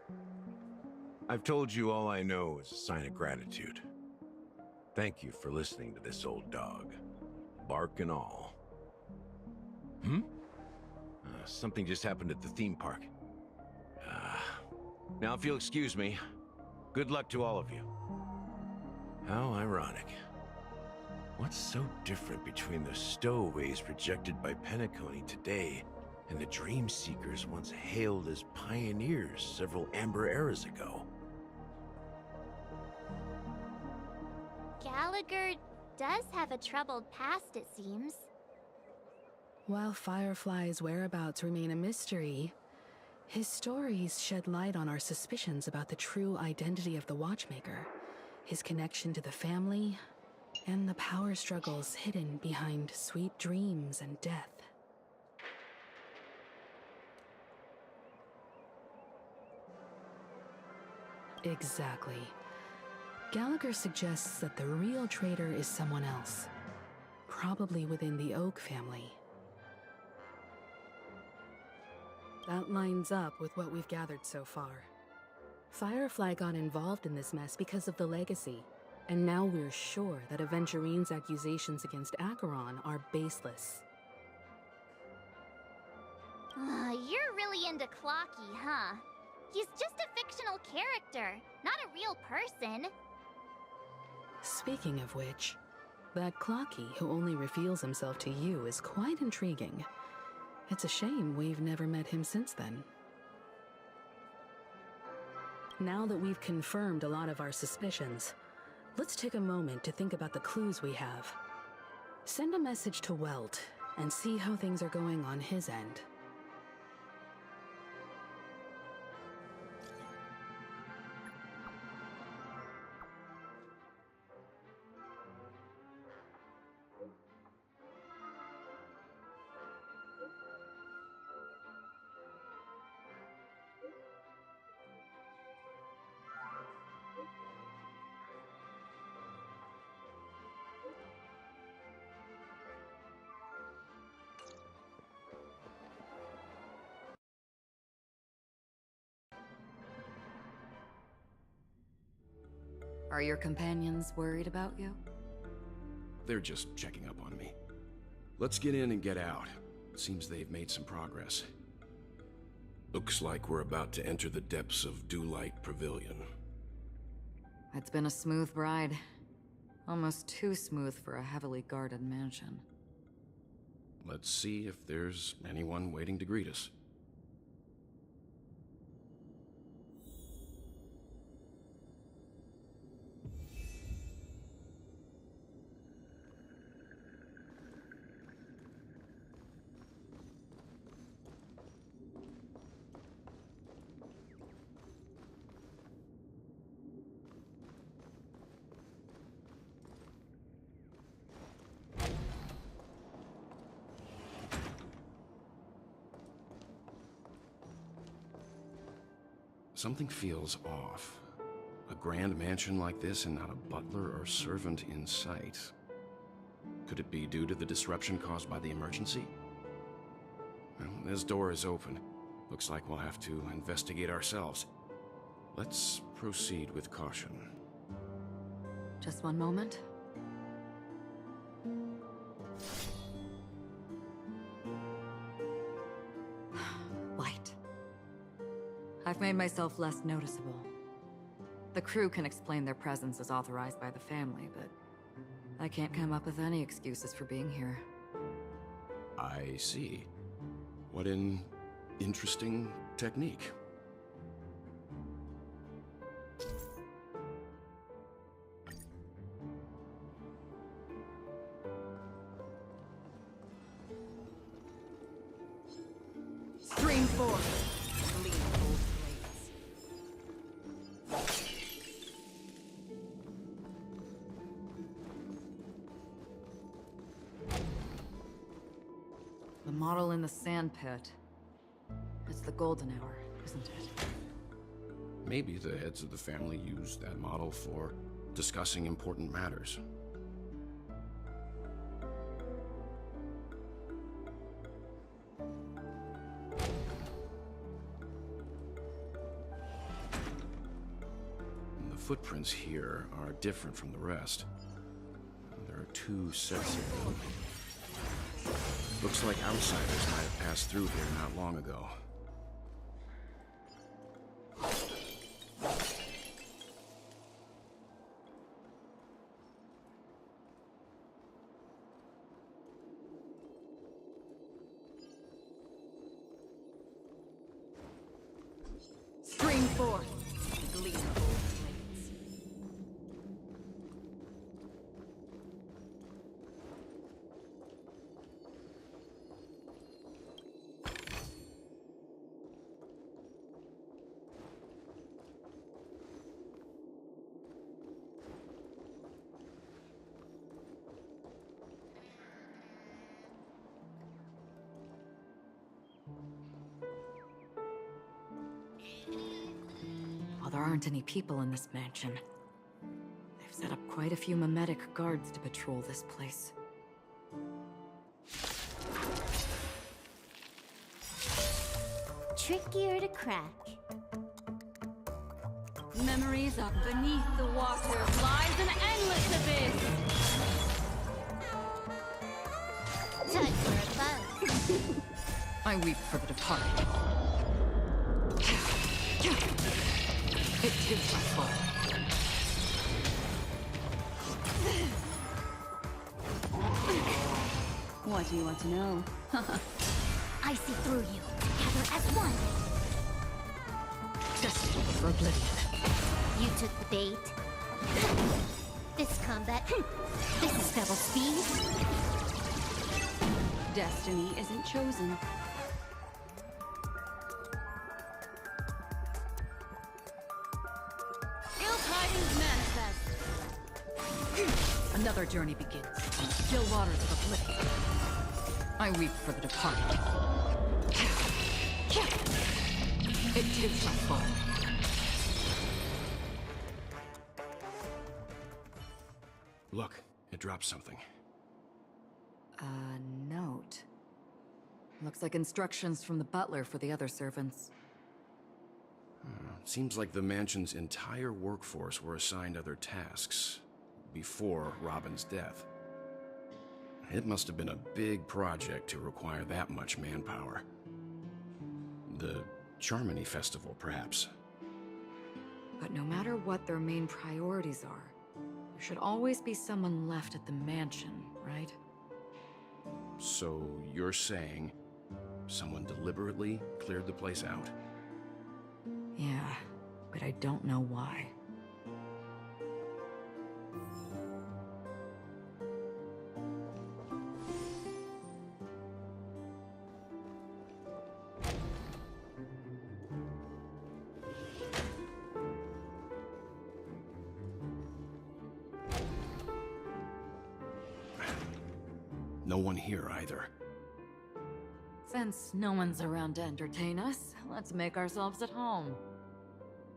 I've told you all I know is a sign of gratitude. Thank you for listening to this old dog. Bark and all. Something just happened at the theme park. Now if you'll excuse me, good luck to all of you. How ironic. What's so different between the stowaways rejected by Penacony today and the dream seekers once hailed as pioneers several amber eras ago? Gallagher does have a troubled past, it seems. While Firefly's whereabouts remain a mystery, his stories shed light on our suspicions about the true identity of the Watchmaker, his connection to the family, and the power struggles hidden behind sweet dreams and death. Exactly. Gallagher suggests that the real traitor is someone else, probably within the Oak family. That lines up with what we've gathered so far. Firefly got involved in this mess because of the legacy, and now we're sure that Aventurine's accusations against Acheron are baseless. You're really into Clocky, huh? He's just a fictional character, not a real person. Speaking of which, that Clocky who only reveals himself to you is quite intriguing. It's a shame we've never met him since then. Now that we've confirmed a lot of our suspicions, let's take a moment to think about the clues we have. Send a message to Welt and see how things are going on his end. Are your companions worried about you? They're just checking up on me. Let's get in and get out. Seems they've made some progress. Looks like we're about to enter the depths of Dewlight Pavilion. It's been a smooth ride. Almost too smooth for a heavily guarded mansion. Let's see if there's anyone waiting to greet us. Something feels off. A grand mansion like this and not a butler or servant in sight. Could it be due to the disruption caused by the emergency? Well, this door is open. Looks like we'll have to investigate ourselves. Let's proceed with caution. Just one moment. Light. I've made myself less noticeable. The crew can explain their presence as authorized by the family, but I can't come up with any excuses for being here. I see. What an interesting technique. Stream forth. Lead both blades. model in the sand pit. It's the golden hour, isn't it? Maybe the heads of the family used that model for discussing important matters. The footprints here are different from the rest. There are two sets of them. Looks like outsiders might have passed through here not long ago. Spring forth, gleam of old flames. While there aren't any people in this mansion, they've set up quite a few mimetic guards to patrol this place. Trickier to crack. Memories are beneath the water, lies an endless abyss. Time for a buzz. I weep for the departed. It too shall fall. What do you want to know? I see through you, together as one. Destined for oblivion. You took the bait. This combat, this is pebble speed. Destiny isn't chosen. Ill tidings manifest. Another journey begins on the still waters of oblivion. I weep for the departed. It too shall fall. Look, it dropped something. A note. Looks like instructions from the butler for the other servants. Seems like the mansion's entire workforce were assigned other tasks before Robin's death. It must have been a big project to require that much manpower. The Charmony Festival, perhaps. But no matter what their main priorities are, there should always be someone left at the mansion, right? So you're saying someone deliberately cleared the place out? Yeah, but I don't know why. No one here either. Since no one's around to entertain us, let's make ourselves at home.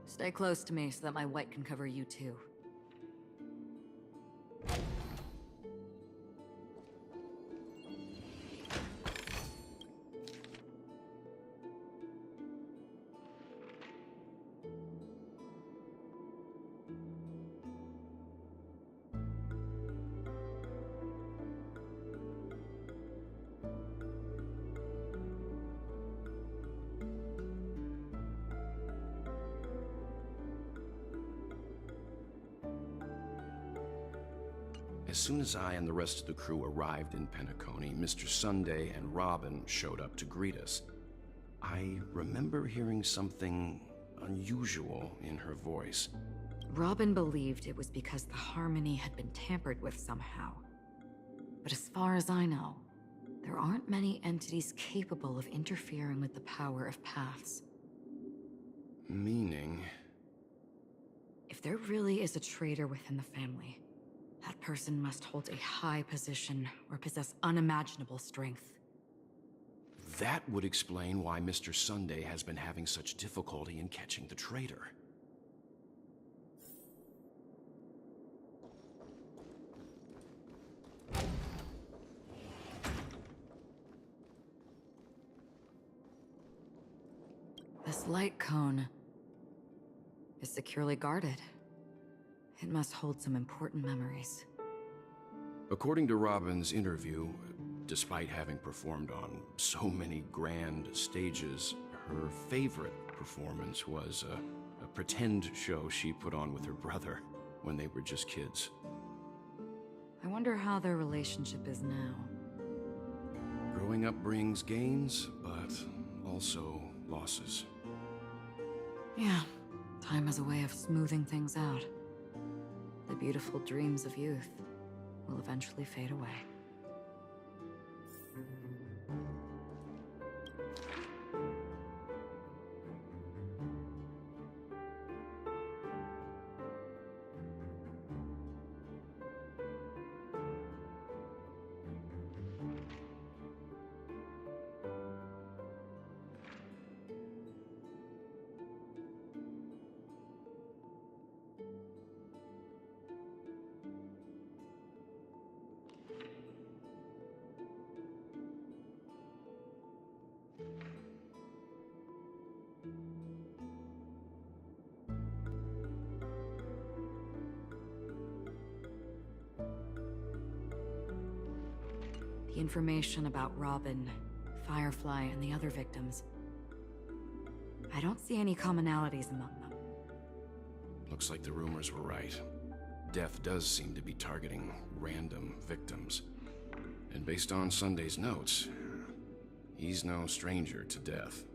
Stay close to me so that my white can cover you too. As soon as I and the rest of the crew arrived in Penacony, Mr. Sunday and Robin showed up to greet us. I remember hearing something unusual in her voice. Robin believed it was because the harmony had been tampered with somehow. But as far as I know, there aren't many entities capable of interfering with the power of paths. Meaning? If there really is a traitor within the family, that person must hold a high position or possess unimaginable strength. That would explain why Mr. Sunday has been having such difficulty in catching the traitor. This light cone is securely guarded. It must hold some important memories. According to Robin's interview, despite having performed on so many grand stages, her favorite performance was a pretend show she put on with her brother when they were just kids. I wonder how their relationship is now. Growing up brings gains, but also losses. Yeah, time has a way of smoothing things out. The beautiful dreams of youth will eventually fade away. The information about Robin, Firefly, and the other victims. I don't see any commonalities among them. Looks like the rumors were right. Death does seem to be targeting random victims. And based on Sunday's notes, he's no stranger to death.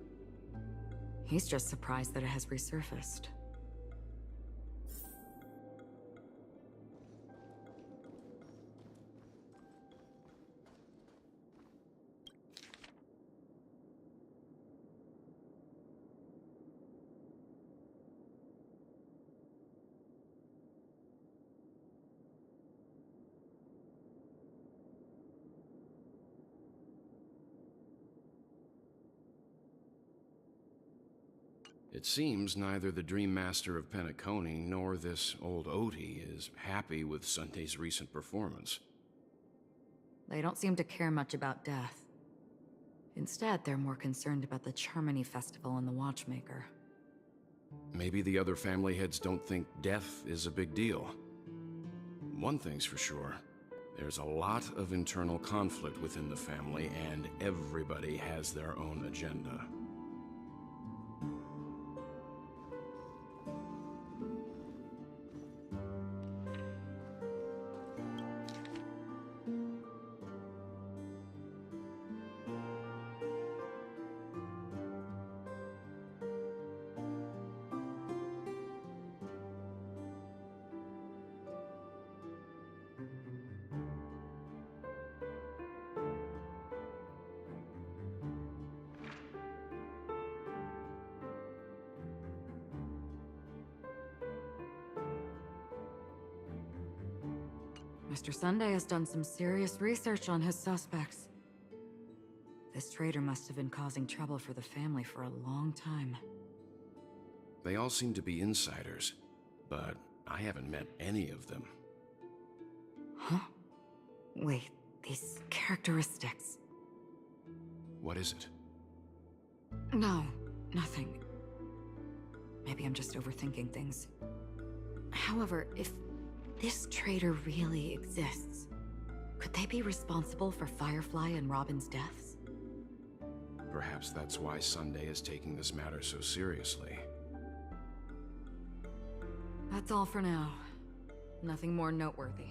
He's just surprised that it has resurfaced. It seems neither the Dream Master of Penacony nor this old Odie is happy with Sunday's recent performance. They don't seem to care much about death. Instead, they're more concerned about the Charmony Festival and the Watchmaker. Maybe the other family heads don't think death is a big deal. One thing's for sure. There's a lot of internal conflict within the family, and everybody has their own agenda. Mr. Sunday has done some serious research on his suspects. This traitor must have been causing trouble for the family for a long time. They all seem to be insiders, but I haven't met any of them. Huh? Wait, these characteristics... What is it? No, nothing. Maybe I'm just overthinking things. However, if this traitor really exists, could they be responsible for Firefly and Robin's deaths? Perhaps that's why Sunday is taking this matter so seriously. That's all for now. Nothing more noteworthy.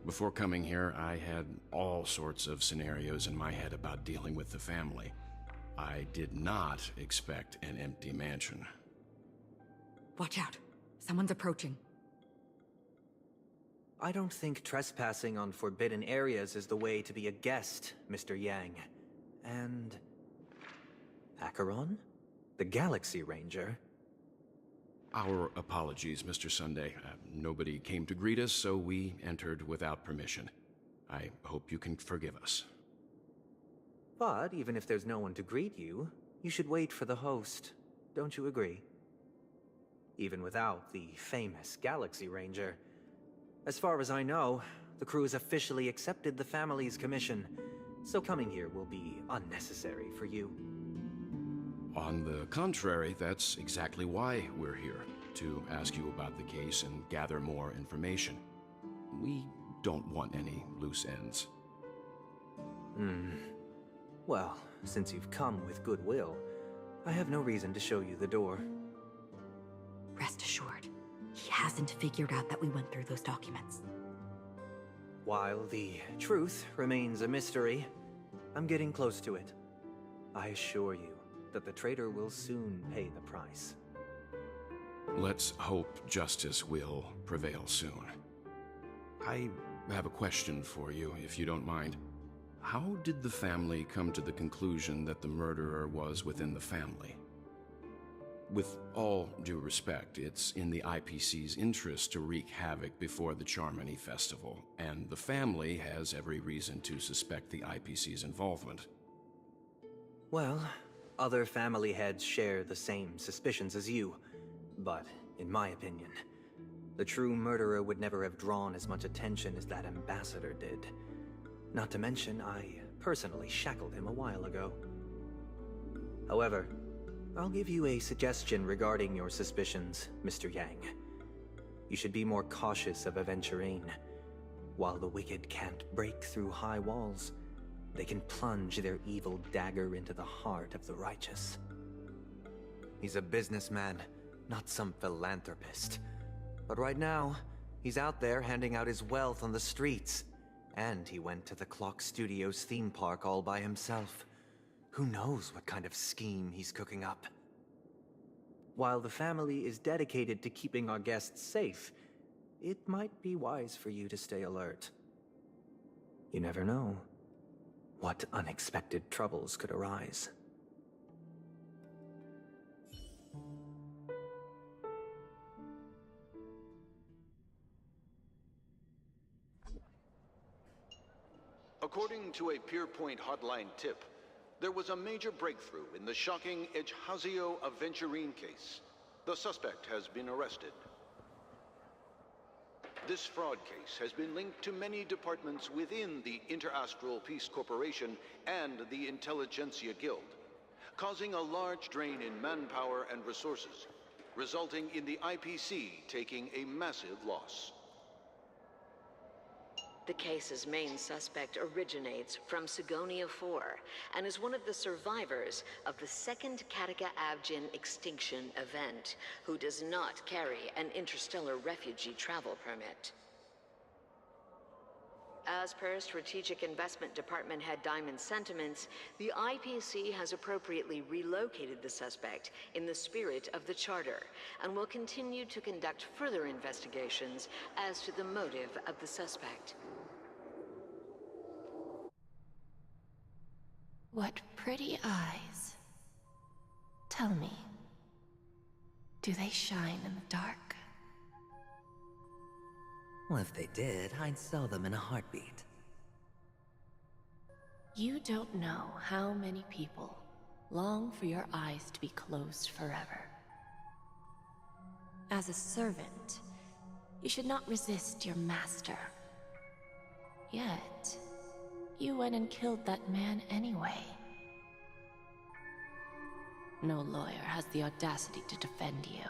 Before coming here, I had all sorts of scenarios in my head about dealing with the family. I did not expect an empty mansion. Watch out. Someone's approaching. I don't think trespassing on forbidden areas is the way to be a guest, Mr. Yang. And... Acheron? The Galaxy Ranger? Our apologies, Mr. Sunday. Nobody came to greet us, so we entered without permission. I hope you can forgive us. But even if there's no one to greet you, you should wait for the host. Don't you agree? Even without the famous Galaxy Ranger. As far as I know, the crew has officially accepted the family's commission, so coming here will be unnecessary for you. On the contrary, that's exactly why we're here, to ask you about the case and gather more information. We don't want any loose ends. Well, since you've come with goodwill, I have no reason to show you the door. Rest assured, he hasn't figured out that we went through those documents. While the truth remains a mystery, I'm getting close to it. I assure you that the traitor will soon pay the price. Let's hope justice will prevail soon. I have a question for you, if you don't mind. How did the family come to the conclusion that the murderer was within the family? With all due respect, it's in the IPC's interest to wreak havoc before the Charmony Festival, and the family has every reason to suspect the IPC's involvement. Well, other family heads share the same suspicions as you, but in my opinion, the true murderer would never have drawn as much attention as that ambassador did. Not to mention, I personally shackled him a while ago. However, I'll give you a suggestion regarding your suspicions, Mr. Yang. You should be more cautious of Aventurine. While the wicked can't break through high walls, they can plunge their evil dagger into the heart of the righteous. He's a businessman, not some philanthropist. But right now, he's out there handing out his wealth on the streets. And he went to the Clock Studios theme park all by himself. Who knows what kind of scheme he's cooking up? While the family is dedicated to keeping our guests safe, it might be wise for you to stay alert. You never know what unexpected troubles could arise. According to a Pierpoint hotline tip, there was a major breakthrough in the shocking Ejhazio Aventurine case. The suspect has been arrested. This fraud case has been linked to many departments within the Interastral Peace Corporation and the Intelligentsia Guild, causing a large drain in manpower and resources, resulting in the IPC taking a massive loss. The case's main suspect originates from Sigonia 4 and is one of the survivors of the second Kataka Abjin extinction event, who does not carry an interstellar refugee travel permit. As per Strategic Investment Department Head Diamond's sentiments, the IPC has appropriately relocated the suspect in the spirit of the Charter and will continue to conduct further investigations as to the motive of the suspect. What pretty eyes. Tell me, do they shine in the dark? Well, if they did, I'd sell them in a heartbeat. You don't know how many people long for your eyes to be closed forever. As a servant, you should not resist your master. Yet, you went and killed that man anyway. No lawyer has the audacity to defend you.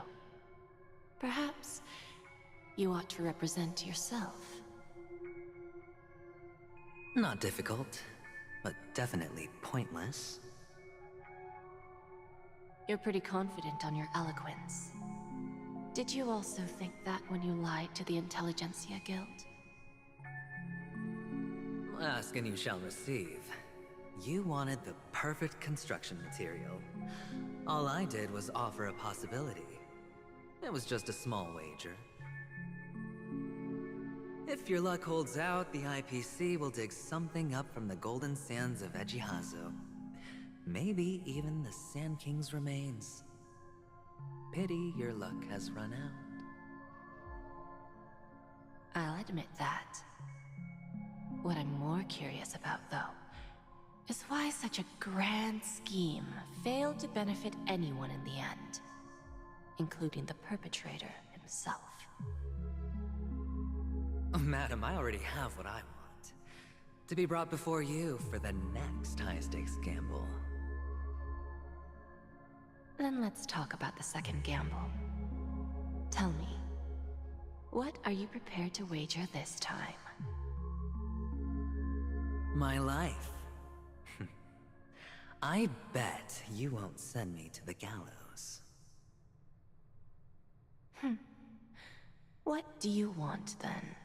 Perhaps you ought to represent yourself. Not difficult, but definitely pointless. You're pretty confident on your eloquence. Did you also think that when you lied to the Intelligentsia Guild? Ask and you shall receive. You wanted the perfect construction material. All I did was offer a possibility. It was just a small wager. If your luck holds out, the IPC will dig something up from the golden sands of Ejhazio. Maybe even the Sand King's remains. Pity your luck has run out. I'll admit that. What I'm more curious about, though, is why such a grand scheme failed to benefit anyone in the end, including the perpetrator himself. Oh, madam, I already have what I want. To be brought before you for the next high-stakes gamble. Then let's talk about the second gamble. Tell me, what are you prepared to wager this time? My life. I bet you won't send me to the gallows. What do you want, then?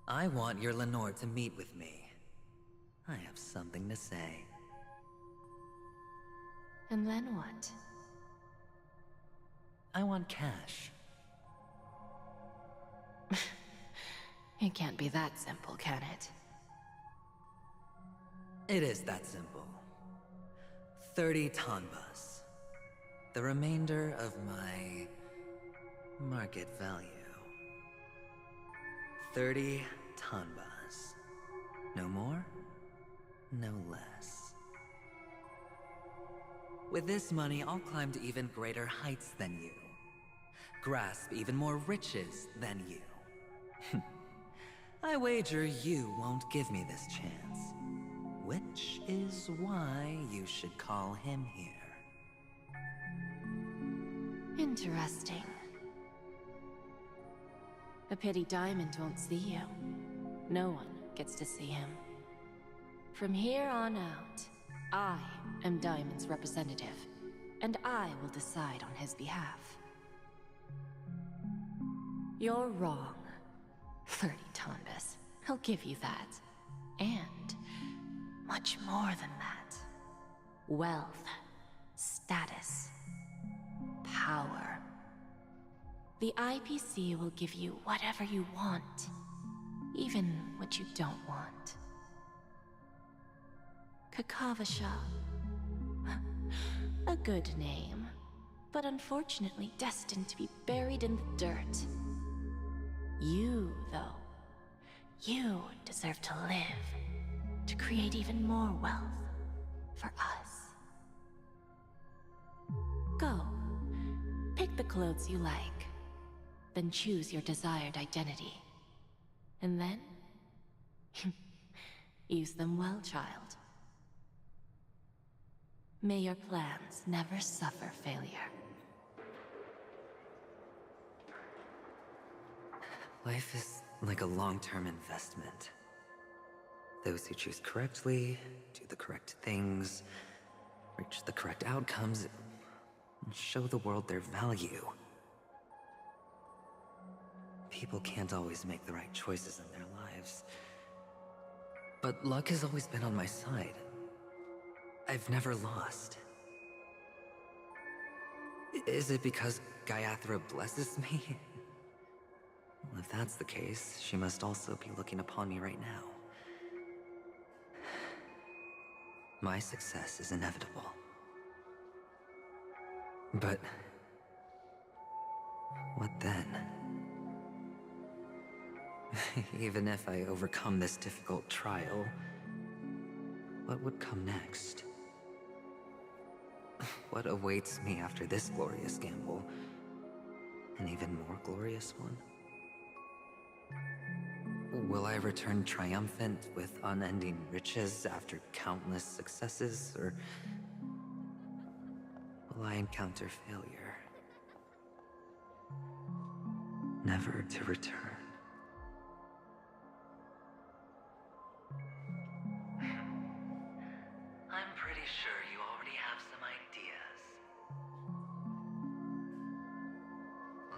I want your Lenore to meet with me. I have something to say. And then what? I want cash. It can't be that simple, can it? It is that simple. 30 tanbas. The remainder of my market value. 30 tanbas. No more, no less. With this money, I'll climb to even greater heights than you. Grasp even more riches than you. I wager you won't give me this chance. Which is why you should call him here. Interesting. A pity Diamond won't see you. No one gets to see him. From here on out, I am Diamond's representative, and I will decide on his behalf. You're wrong. 30 tanbas. He'll give you that. And much more than that. Wealth, status, power. The IPC will give you whatever you want, even what you don't want. Kakavasha. A good name, but unfortunately destined to be buried in the dirt. You, though, you deserve to live, to create even more wealth for us. Go, pick the clothes you like, then choose your desired identity. And then, use them well, child. May your plans never suffer failure. Life is like a long-term investment. Those who choose correctly, do the correct things, reach the correct outcomes, and show the world their value. People can't always make the right choices in their lives. But luck has always been on my side. I've never lost. Is it because Gayathra blesses me? Well, if that's the case, she must also be looking upon me right now. My success is inevitable. But what then? Even if I overcome this difficult trial, what would come next? What awaits me after this glorious gamble? An even more glorious one? Will I return triumphant with unending riches after countless successes, or will I encounter failure, never to return? I'm pretty sure you already have some ideas.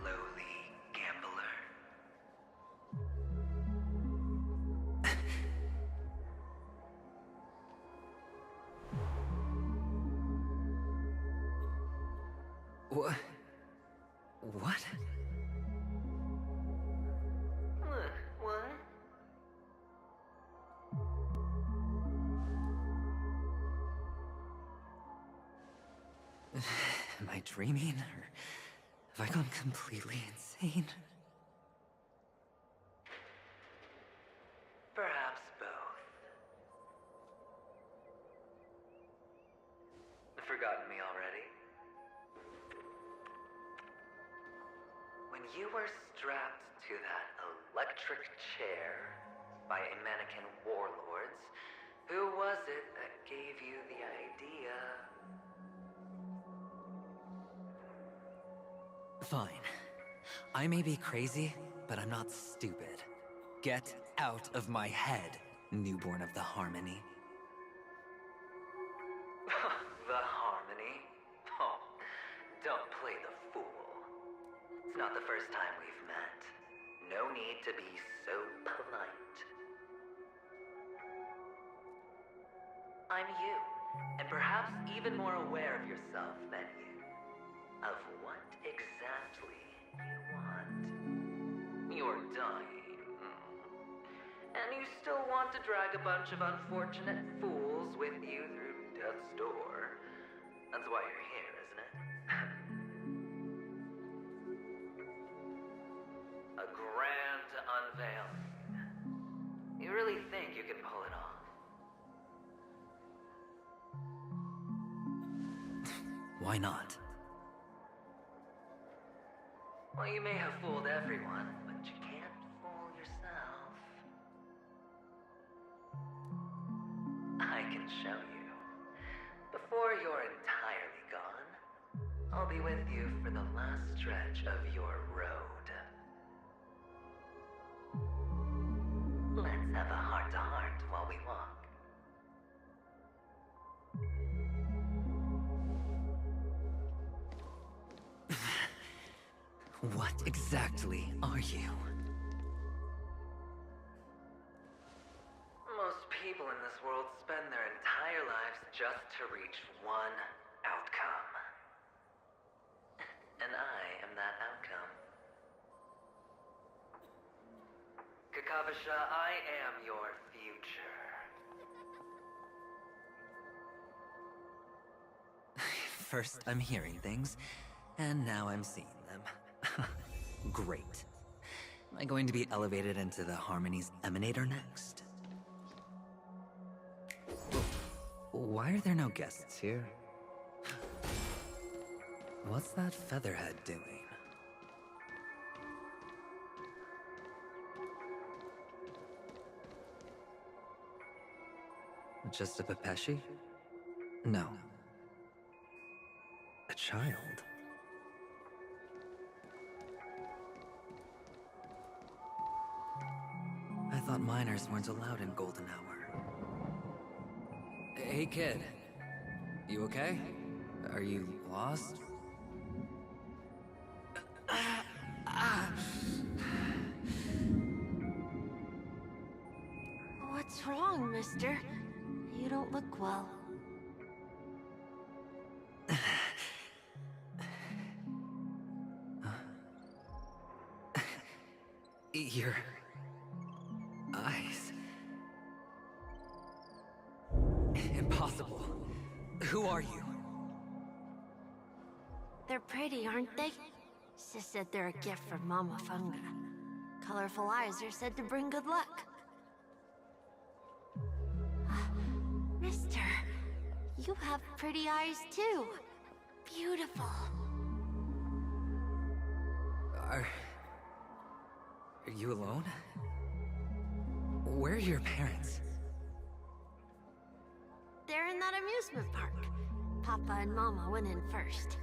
Lowly gambler. What? What? What? Am I dreaming, or have I gone completely insane? Perhaps both. when you were strapped to that electric chair by a mannequin warlords, who was it that gave you the idea? Fine. I may be crazy, but I'm not stupid. Get out of my head, newborn of the Harmony. The Harmony? Oh, don't play the fool. It's not the first time we've met. No need to be so polite. I'm you, and perhaps even more aware of yourself than you. Of what exactly you want. You're dying. And you still want to drag a bunch of unfortunate fools with you through death's door. That's why you're here, isn't it? A grand unveiling. You really think you can pull it off? Why not? Well, you may have fooled everyone, but you can't fool yourself. I can show you. Before you're entirely gone, I'll be with you for the last stretch of your road. Let's have a heart-to-heart while we walk. What exactly are you? Most people in this world spend their entire lives just to reach one outcome. And I am that outcome. Kakavasha, I am your future. First, I'm hearing things, and now I'm seeing them. Great. Am I going to be elevated into the Harmony's Emanator next? Why are there no guests here? What's that featherhead doing? Just a Pepeshi? No. A child. I thought minors weren't allowed in Golden Hour. Hey kid, you okay? Are you lost? What's wrong, mister? You don't look well. Your eyes. Impossible. Who are you? They're pretty, aren't they? Sis said they're a gift from Mama Funga. Colorful eyes are said to bring good luck. Mister, you have pretty eyes too. Beautiful. Are you alone? Where are your parents? They're in that amusement park. Papa and Mama went in first.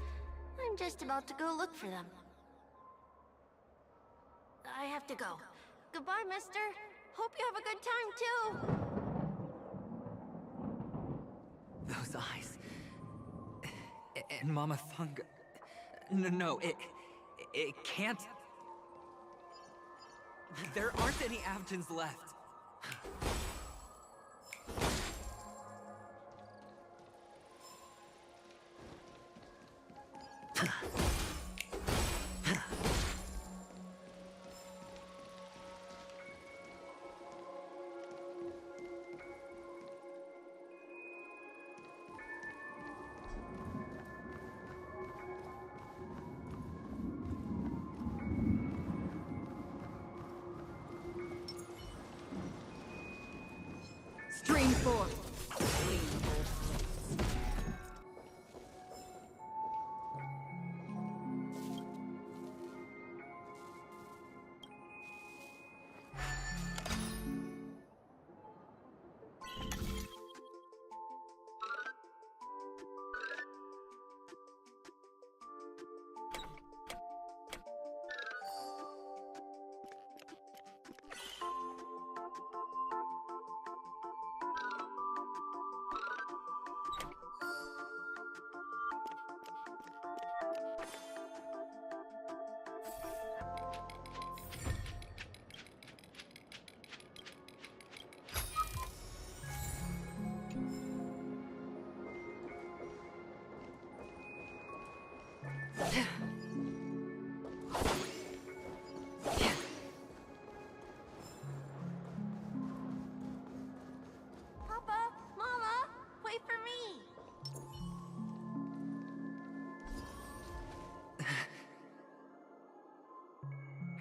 I'm just about to go look for them. I have to go. Goodbye, mister. Hope you have a good time, too. Those eyes. And Mama Funga. No, it can't. There aren't any Avtins left. Stream forth.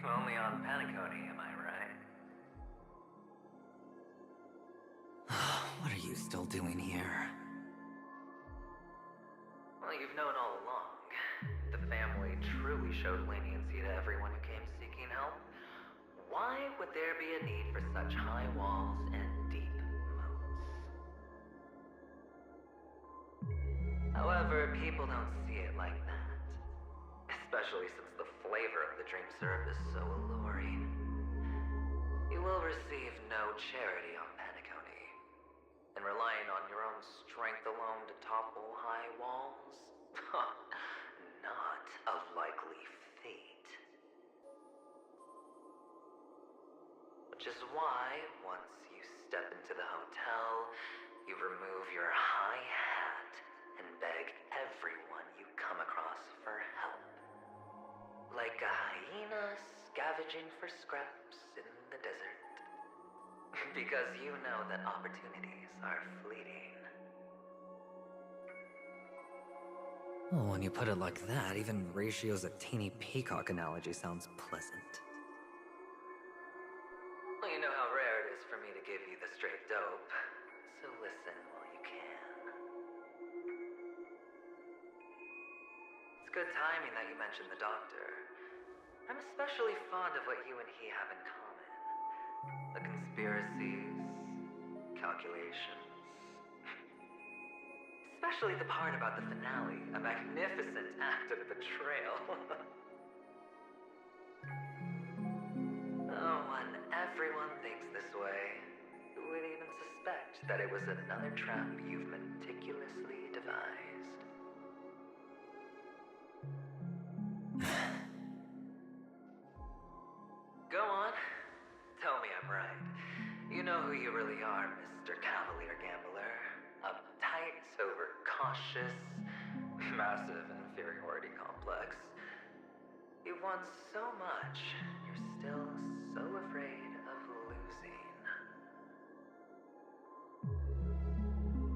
Only on Penacony, am I right? What are you still doing here? Well, you've known all along. The family truly showed leniency to everyone who came seeking help. Why would there be a need for such high walls and deep moats? However, people don't see it like that. Especially since the flavor of the dream syrup is so alluring. You will receive no charity on Penacony. And relying on your own strength alone to topple high walls? Not a likely fate. Which is why, once you step into the hotel, you remove your high hat and beg everyone you come across for help. Like a hyena scavenging for scraps in the desert. Because you know that opportunities are fleeting. Well, when you put it like that, even Ratio's a teeny peacock analogy sounds pleasant. Well, you know how rare it is for me to give you the straight dope, so listen while you can. It's good timing that you mentioned the doctor. I'm especially fond of what you and he have in common. The conspiracies, calculations. Especially the part about the finale, a magnificent act of betrayal. Oh, when everyone thinks this way, who would even suspect that it was another trap you've meticulously devised? Go on. Tell me I'm right. You know who you really are, Mr. Cavalier Gambler. Uptight, overcautious, massive inferiority complex. You've won so much, you're still so afraid of losing.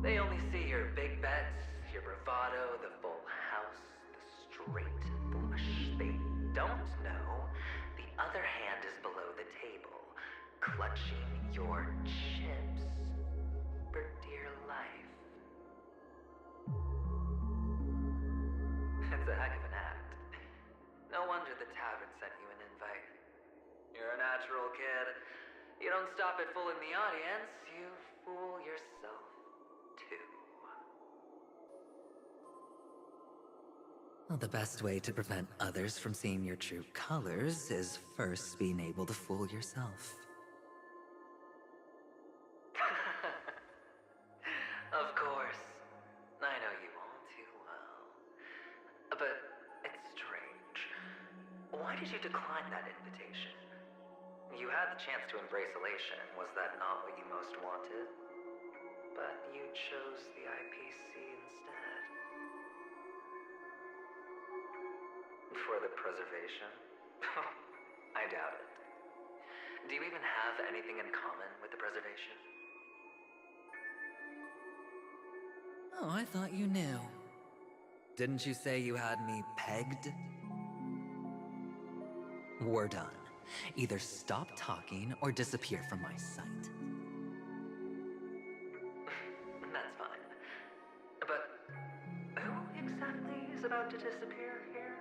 They only see your big bets, your bravado, the full house, the straight flush. They don't know the other hand is below the table, clutching your chips for dear life. It's a heck of an act. No wonder the tavern sent you an invite. You're a natural kid. You don't stop at fooling the audience, you fool yourself too. Well, the best way to prevent others from seeing your true colors is first being able to fool yourself. Of course. I know you all too well. But it's strange. Why did you decline that invitation? You had the chance to embrace elation. Was that not what you most wanted? But you chose the IPC instead. For the preservation? I doubt it. Do you even have anything in common with the preservation? Oh, I thought you knew. Didn't you say you had me pegged? We're done. Either stop talking or disappear from my sight. That's fine. But who exactly is about to disappear here?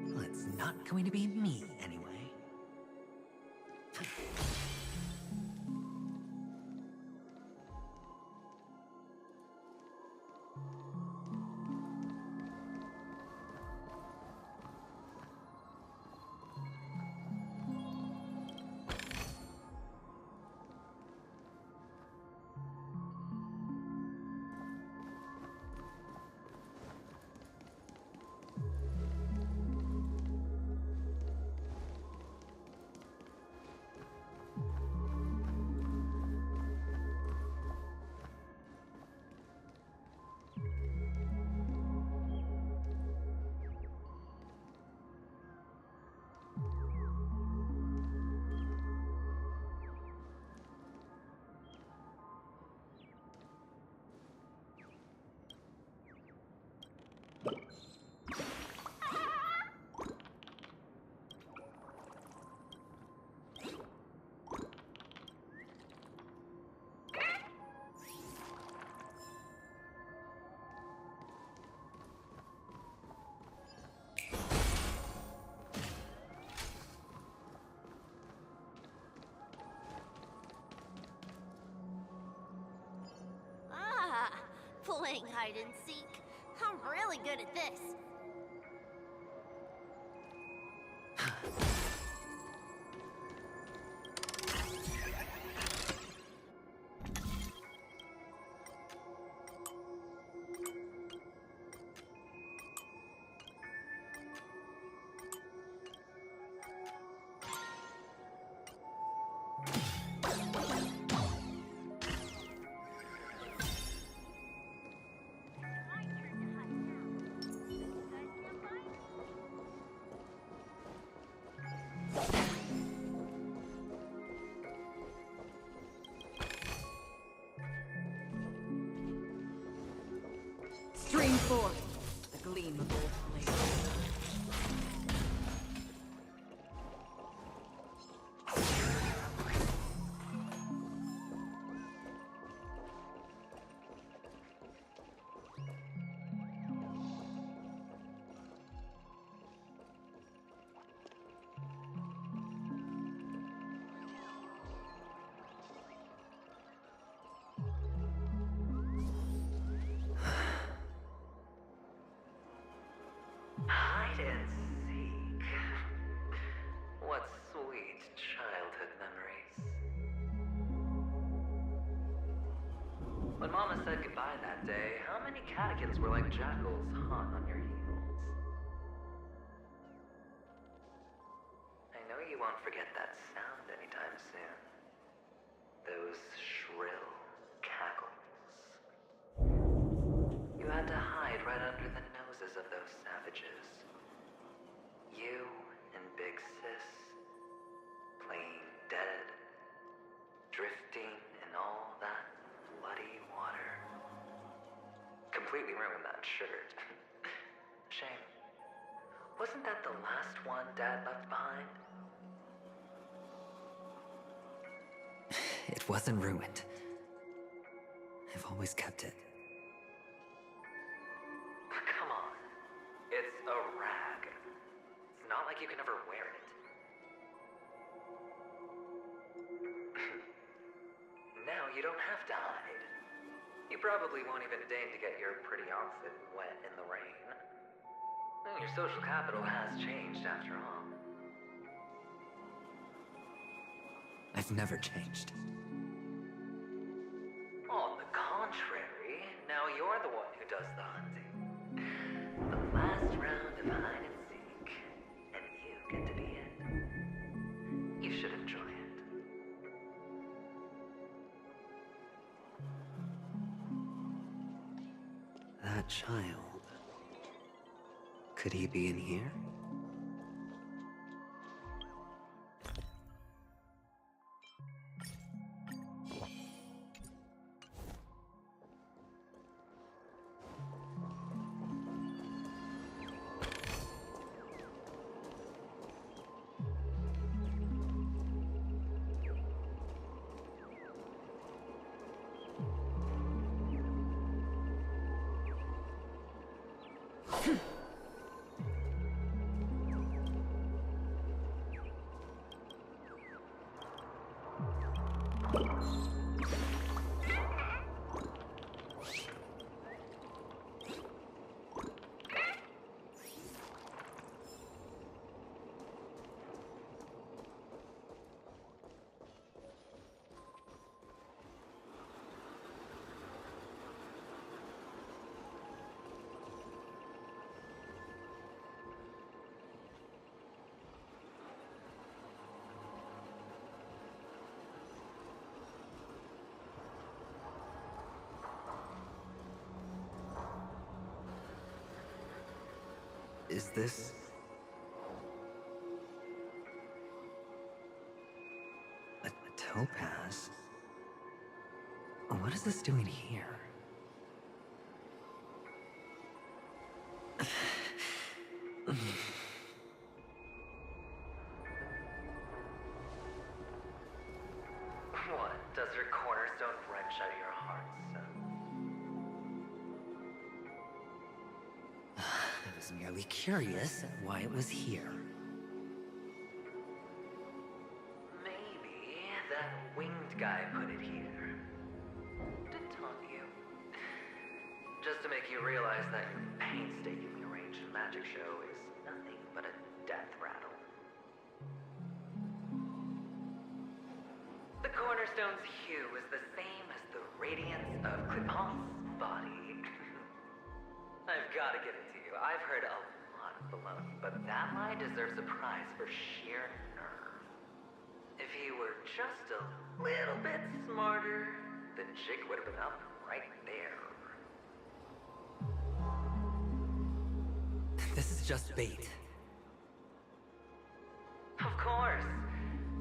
Well, it's not going to be me, anyway. playing hide and seek. I'm really good at this. Stream forth the gleam of old flame. Hide and seek. What sweet childhood memories. When Mama said goodbye that day, how many catechins were like jackals hot on your heels? I know you won't forget that sound anytime soon. Those shrill cackles. You had to hide right under the noses of those savages. You and Big Sis, playing dead, drifting in all that bloody water. Completely ruined that shirt. Shame. Wasn't that the last one Dad left behind? It wasn't ruined. I've always kept it. Come on. It's a rag. It's not like you can ever wear it. Now you don't have to hide. You probably won't even deign to get your pretty outfit wet in the rain. Your social capital has changed after all. I've never changed. On the contrary, now you're the one who does the hunting. The last round of hide and seek, and you get to be it. You should enjoy it. That child. Could he be in here? Is this... a topaz? What is this doing here? What? Does your cornerstone wrench out your heart, son? I was merely curious at why it was here. Maybe that winged guy put it here. To taunt you. magic show is nothing but a death rattle. The cornerstone's hue is the same as the radiance of Clipant's body. I've got to give it to you. I've heard a lot of baloney, but that line deserves a prize for sheer nerve. If he were just a little bit smarter, the jig would have been up right there. This is just bait. Of course.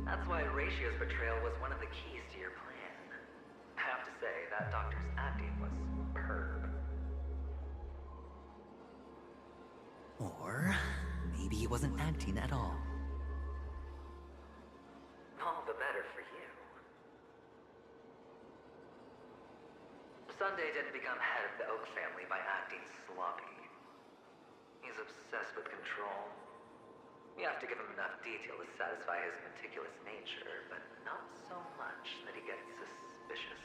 That's why Ratio's betrayal was one of the keys to your plan. I have to say, that doctor's acting was superb. Or maybe he wasn't acting at all. All the better for you. Sunday didn't become head of the Oak family by acting sloppy. He's obsessed with control. You have to give him enough detail to satisfy his meticulous nature, but not so much that he gets suspicious.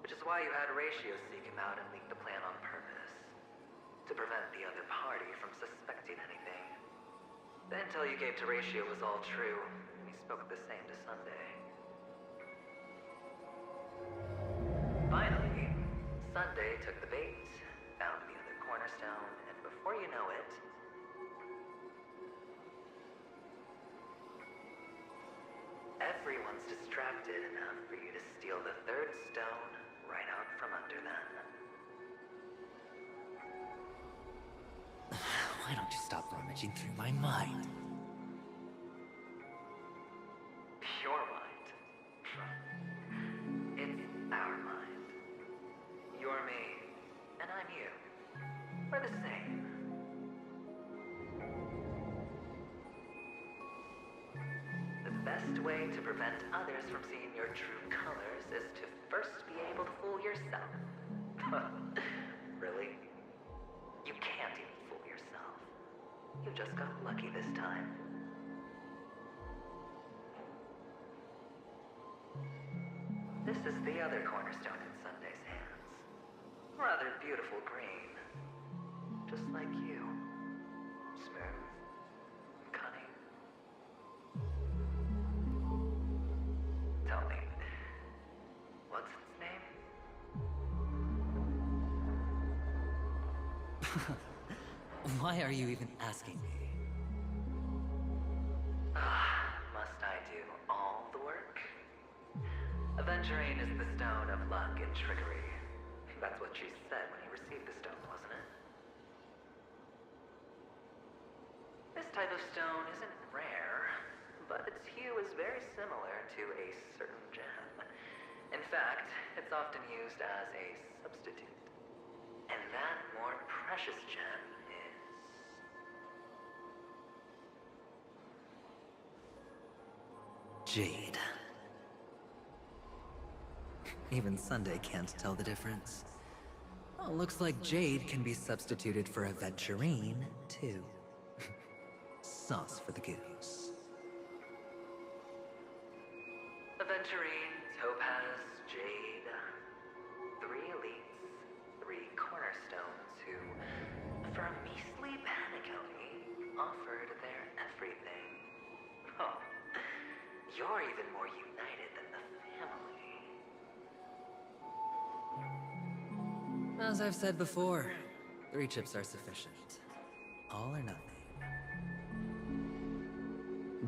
Which is why you had Ratio seek him out and leak the plan on purpose. To prevent the other party from suspecting anything. The intel you gave to Ratio was all true, and he spoke the same to Sunday. Finally, Sunday took the bait, found the other cornerstone, and before you know it, everyone's distracted enough for you to steal the third stone right out from under them. Why don't you stop rummaging through my mind? Your mind. It's our mind. You're me, and I'm you. We're the same. The best way to prevent others from seeing your true colors is to first be able to fool yourself. Really? You can't even fool yourself. You just got lucky this time. This is the other cornerstone in Sunday's hands. Rather beautiful green. Just like you. Smooth. Cunning. Tell me, what's its name? Why are you even asking me? Must I do all the work? Aventurine is the stone of luck and trickery. That's what she said when you received the stone, wasn't it? This type of stone isn't rare, but its hue is very similar to a certain gem. In fact, it's often used as a substitute. And that more precious gem is... Jade. Even Sunday can't tell the difference. Oh, looks like Jade can be substituted for Aventurine, too. Sauce for the goose. Aventurine, Topaz, Jade. 3 elites, 3 cornerstones who, for a measly penny, offered their everything. Oh, you're even more united than the family. As I've said before, 3 chips are sufficient. All or nothing.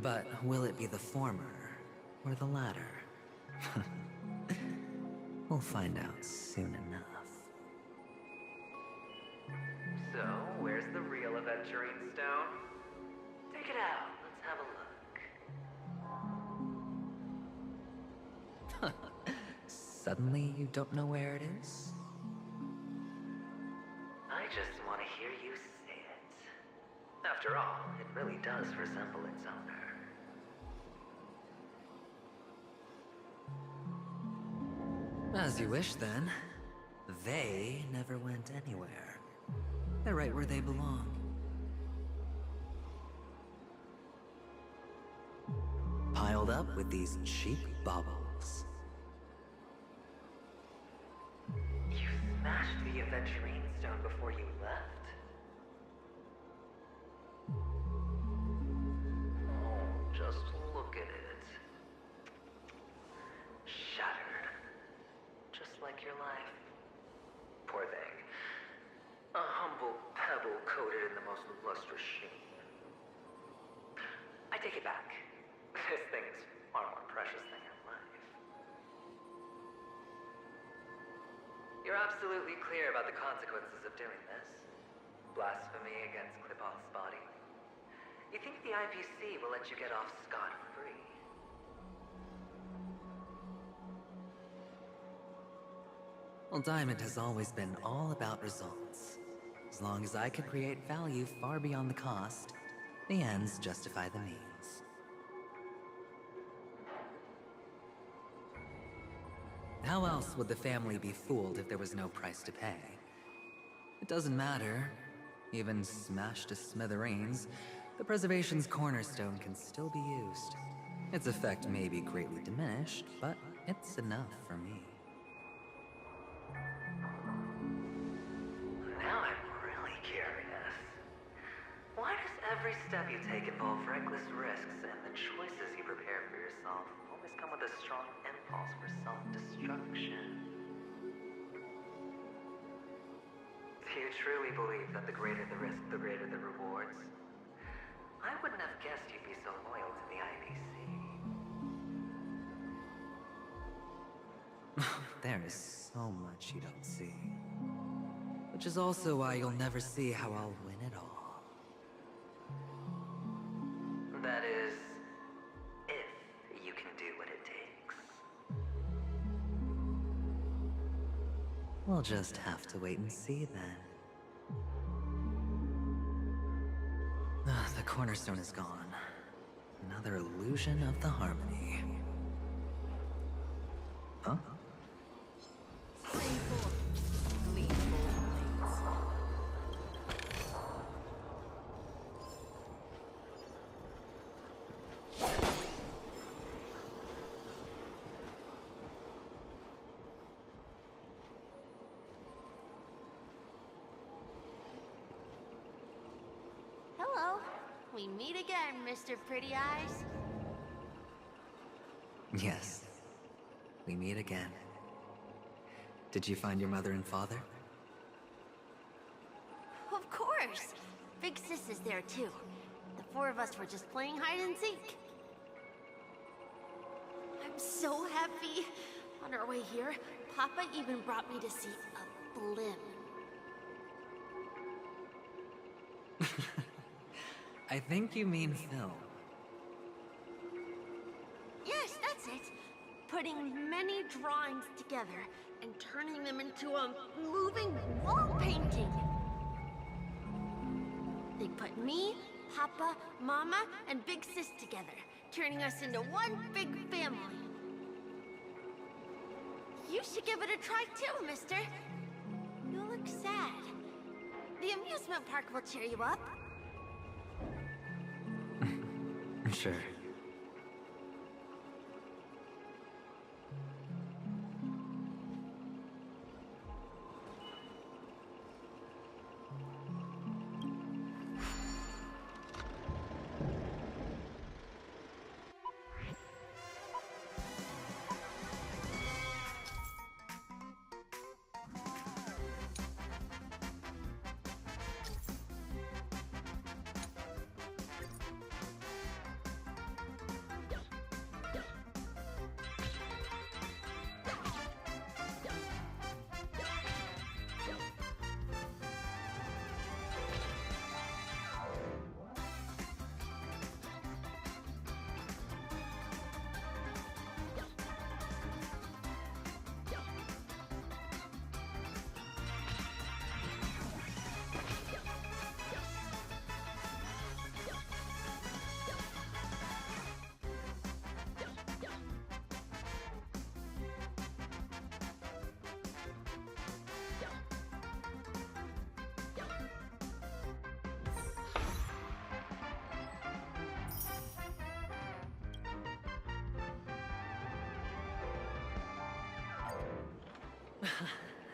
But will it be the former or the latter? We'll find out soon enough. So, where's the real Aventurine stone? Take it out, let's have a look. Suddenly you don't know where it is? I just want to hear you say it. After all, it really does resemble its owner. As you wish, then. They never went anywhere. They're right where they belong. Piled up with these cheap baubles. You smashed the Aventurine stone before you left. Oh, just look at it. Shattered. Just like your life. Poor thing. A humble pebble coated in the most lustrous sheen. I take it back. This thing is far more precious than your life. You're absolutely clear about the consequences of doing this. Blasphemy against Clipoth's body. You think the IPC will let you get off scot-free? Well, Diamond has always been all about results. As long as I can create value far beyond the cost, the ends justify the means. How else would the family be fooled if there was no price to pay? It doesn't matter. Even smashed to smithereens, the preservation's cornerstone can still be used. Its effect may be greatly diminished, but it's enough for me. Now I'm really curious. Why does every step you take involve reckless risks, and the choices you prepare for yourself always come with a strong impulse for self-destruction? Do you truly believe that the greater the risk, the greater the rewards? I wouldn't have guessed you'd be so loyal to the IPC. There is so much you don't see. Which is also why you'll never see how I'll win it all. That is, if you can do what it takes. We'll just have to wait and see then. The cornerstone is gone. Another illusion of the harmony. Huh? Hello. We meet again, Mr. Pretty Eyes. Yes. We meet again. Did you find your mother and father? Of course. Big Sis is there too. The four of us were just playing hide and seek. I'm so happy. On our way here, Papa even brought me to see a blimp. I think you mean Phil. Yes, that's it. Putting many drawings together and turning them into a moving wall painting. They put me, Papa, Mama, and Big Sis together, turning us into one big family. You should give it a try too, mister. You look sad. The amusement park will cheer you up. Sure.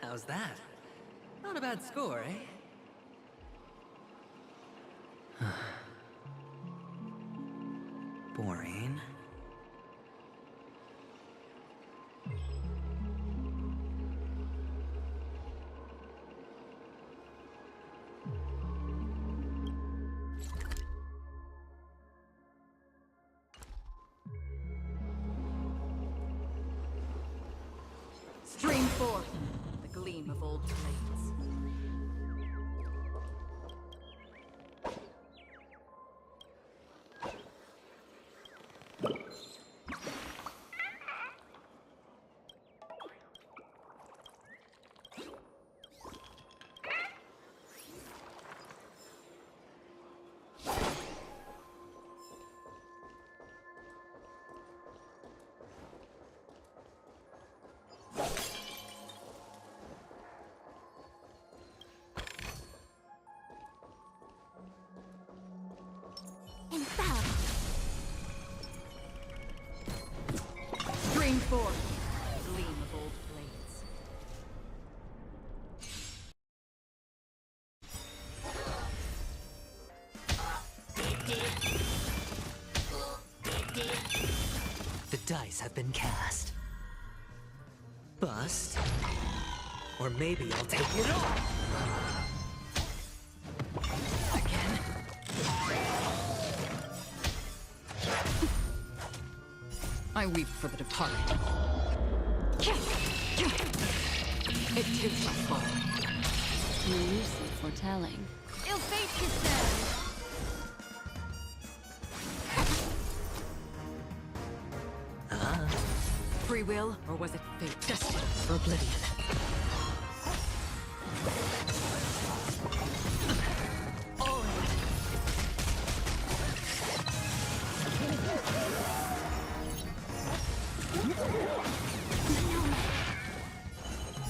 How's that? Not a bad score, eh? Boring. Stream forth the gleam of old blades. Stream forth the gleam of old blades. The dice have been cast. Bust. Or maybe I'll take it all. Again. I weep for the departed. It too shall fall. Elusive foretelling. Ill fate is there. Free will, or was it fate destined for oblivion?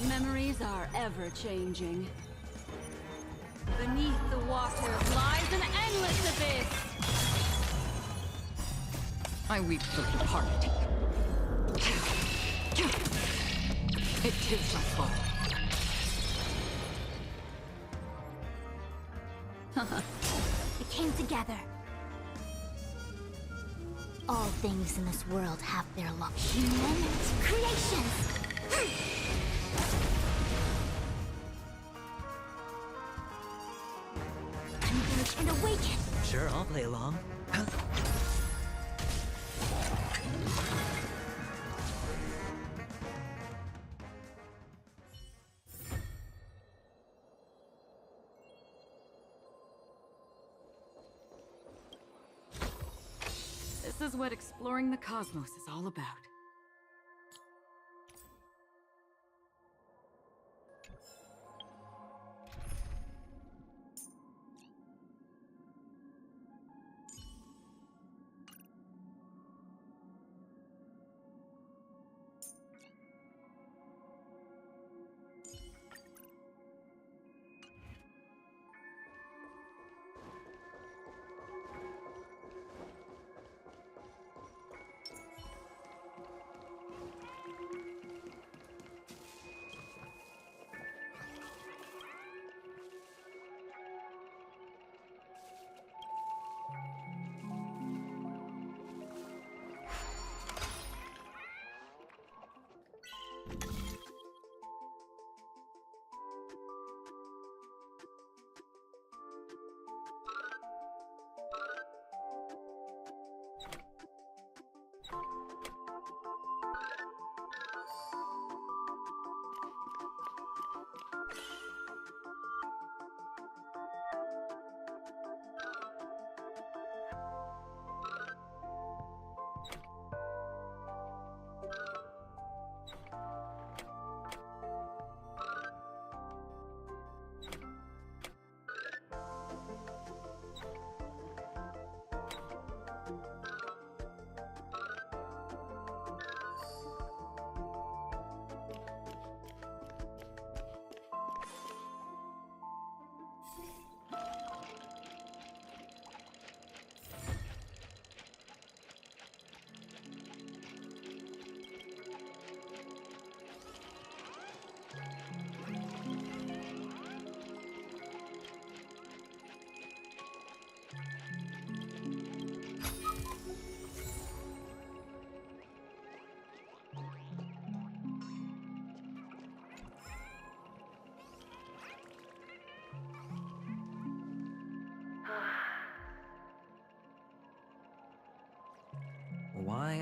Memories are ever-changing. Beneath the water lies an endless abyss! I weep for the departed. It too shall fall. We came together. All things in this world have their luck. Human creations! Converge and awaken! Sure, I'll play along. This is what exploring the cosmos is all about.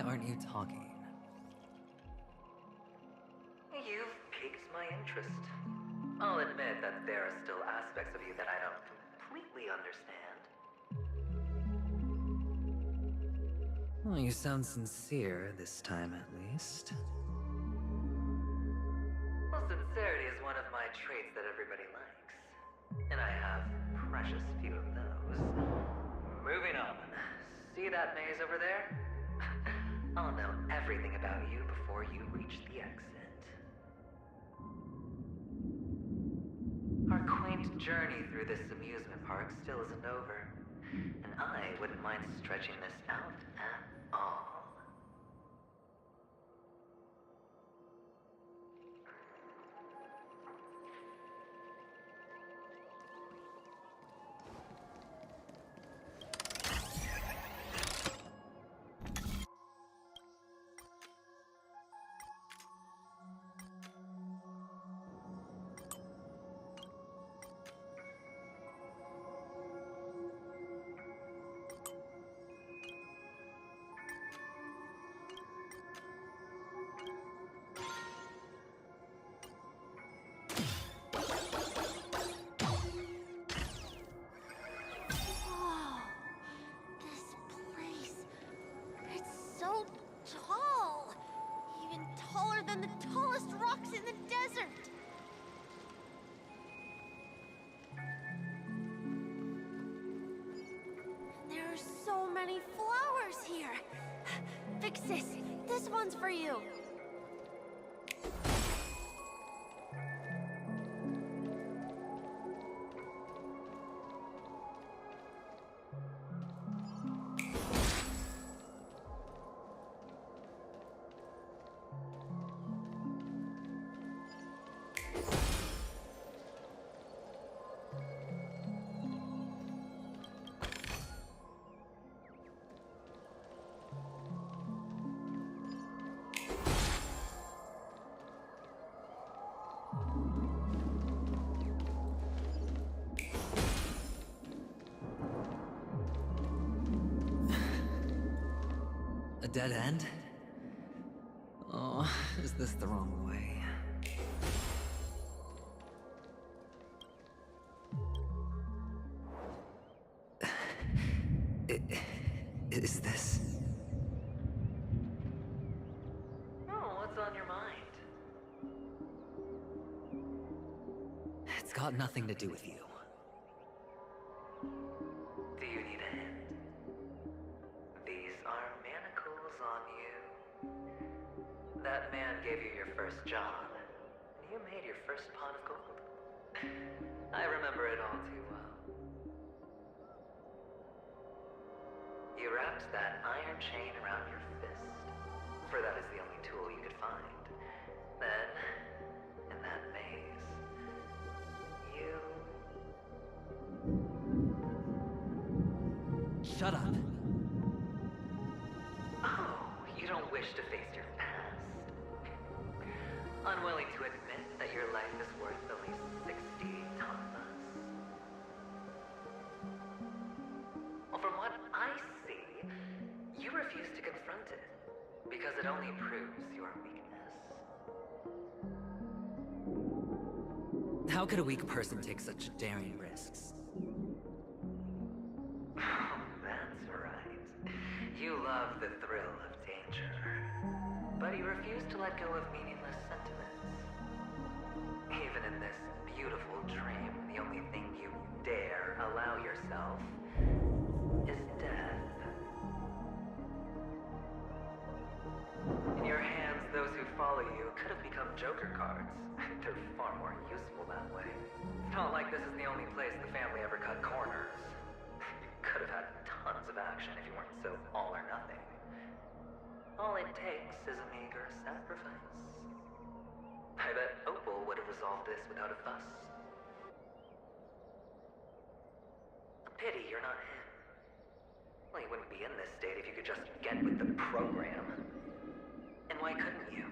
Why aren't you talking? You've piqued my interest. I'll admit that there are still aspects of you that I don't completely understand. Well, you sound sincere this time, at least. Well, sincerity is one of my traits that everybody likes. And I have precious few of those. Moving on. See that maze over there? I'll know everything about you before you reach the exit. Our quaint journey through this amusement park still isn't over. And I wouldn't mind stretching this out at all. So tall! Even taller than the tallest rocks in the desert! There are so many flowers here! Fix this! This one's for you! A dead end? Oh, is this the wrong way? Is this... Oh, what's on your mind? It's got nothing to do with you. Do you need a hint? These are manacles on you. That man gave you your first job, and you made your first pot of gold. I remember it all too well. You wrapped that iron chain around your fist, for that is the only tool you could find. Then, in that maze, you... Shut up. Oh, you don't wish to face your past? Unwilling to admit that your life is worth only 60 tamas? Well, from what I see, you refuse to confront it, because it only proves your weakness. How could a weak person take such daring risks? That's right. You love the thrill of danger, but you refuse to let go of meaningless sentiments. Even in this beautiful dream, the only thing you dare allow yourself is death. In your hands, those who follow you could have become Joker cards. They're far more useful that way. It's not like this is the only place the family ever cut corners. You could have had tons of action if you weren't so all or nothing. All it takes is a meager sacrifice. I bet Opal would have resolved this without a fuss. A pity you're not him. Well, you wouldn't be in this state if you could just get with the program. And why couldn't you?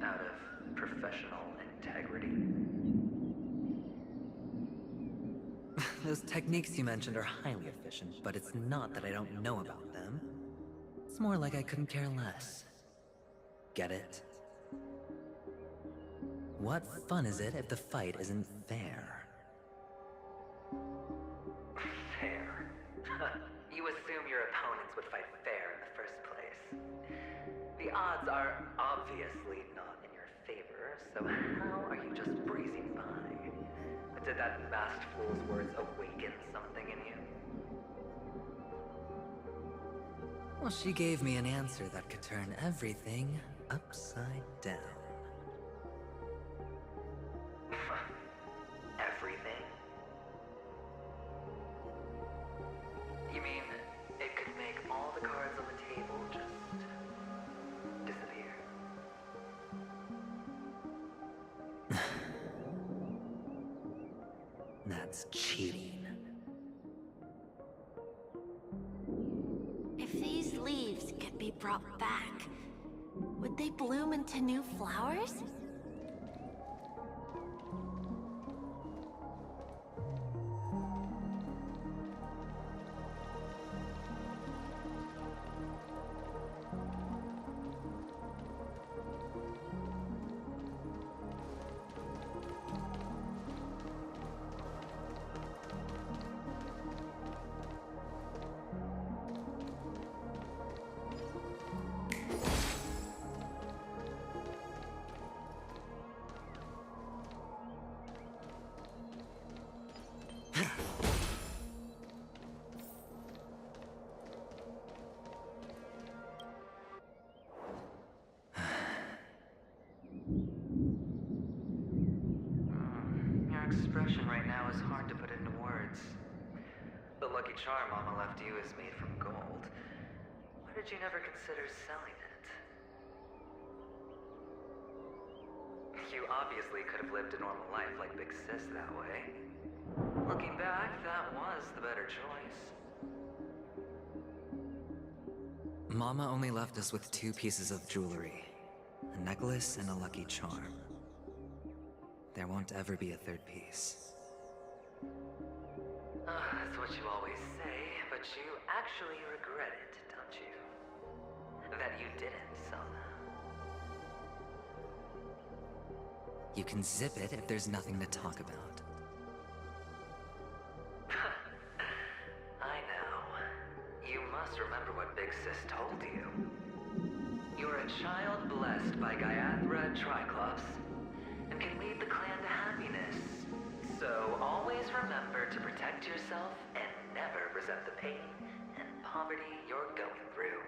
Out of professional integrity. Those techniques you mentioned are highly efficient, but it's not that I don't know about them. It's It's more like I couldn't care less. Get it? What fun is it if the fight isn't fair? Fair? You assume your opponents would fight fair in the first place. The odds are obviously not in your favor, so how are you just breezing by? Did that masked fool's words awaken something in you? Well, she gave me an answer that could turn everything upside down. Everything? You mean it could make all the cards on the table just disappear? That's cheating. If these leaves could be brought back, would they bloom into new flowers? Your expression right now is hard to put into words. The lucky charm Mama left you is made from gold. Why did you never consider selling it? You obviously could have lived a normal life like Big Sis that way. Looking back, that was the better choice. Mama only left us with 2 pieces of jewelry. A necklace and a lucky charm. There won't ever be a 3rd piece. That's what you always say, but you actually regret it, don't you? That you didn't sell You can zip it if there's nothing to talk about. I know. You must remember what Big Sis told you. You're a child blessed by Gaiathra Triclops, and can lead the clan to happiness. So always remember to protect yourself and never resent the pain and poverty you're going through.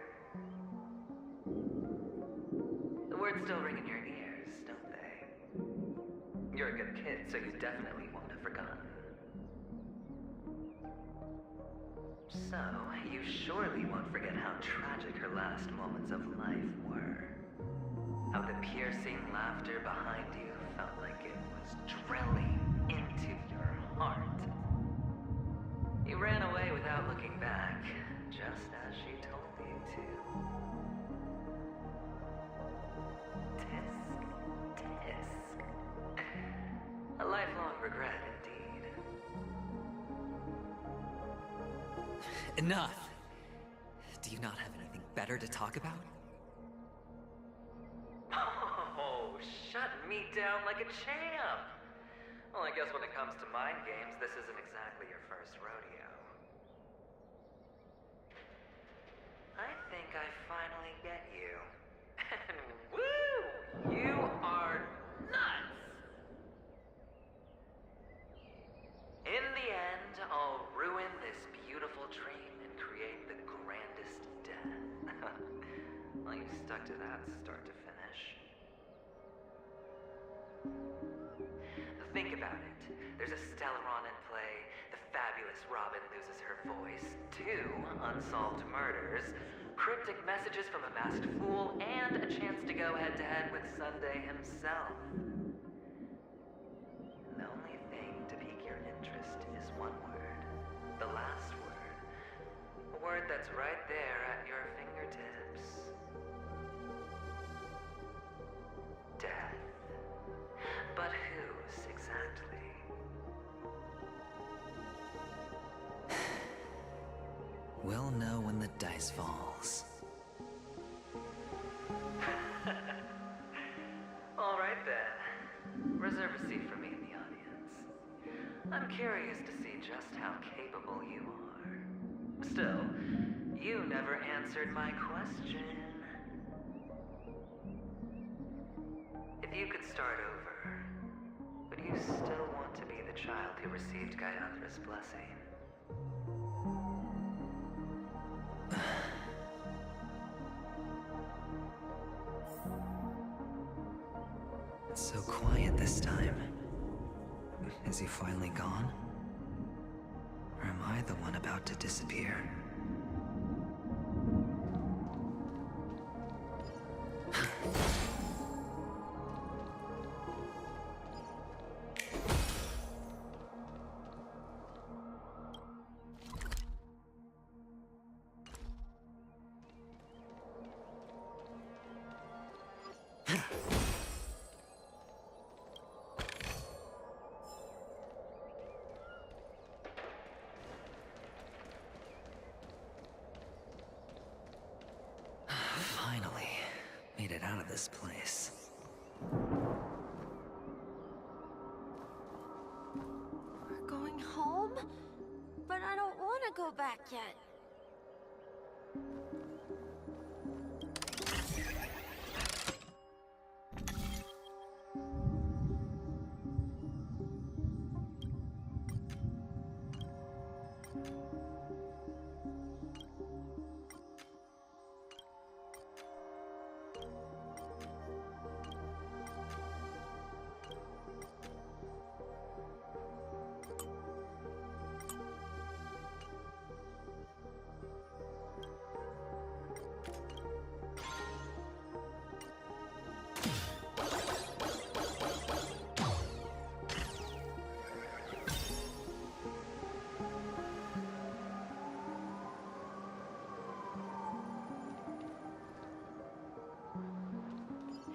The words still ring in your ears, don't they? You're a good kid, so you definitely won't have forgotten. So, you surely won't forget how tragic her last moments of life were. How the piercing laughter behind you felt like it was drilling into your heart. You ran away without looking back, just as she told you to. Tisk, tisk. A lifelong regret, indeed. Enough! Do you not have anything better to talk about? Oh, shut me down like a champ! Well, I guess when it comes to mind games, this isn't exactly your first rodeo. I think I finally get you. And woo! You are nuts! In the end, I'll ruin this beautiful dream and create the grandest death. Well, you stuck to that start to finish. Think about it. There's a Stellaron in play, the fabulous Robin loses her voice, 2 unsolved murders, cryptic messages from a masked fool, and a chance to go head-to-head with Sunday himself. The only thing to pique your interest is one word. The last word. A word that's right there at your fingertips. Death. But whose exactly? We'll know when the dice falls. I'm curious to see just how capable you are. Still, you never answered my question. If you could start over, would you still want to be the child who received Gayandra's blessing? It's so quiet this time. Is he finally gone? Or am I the one about to disappear? Finally, made it out of this place. We're going home? But I don't want to go back yet.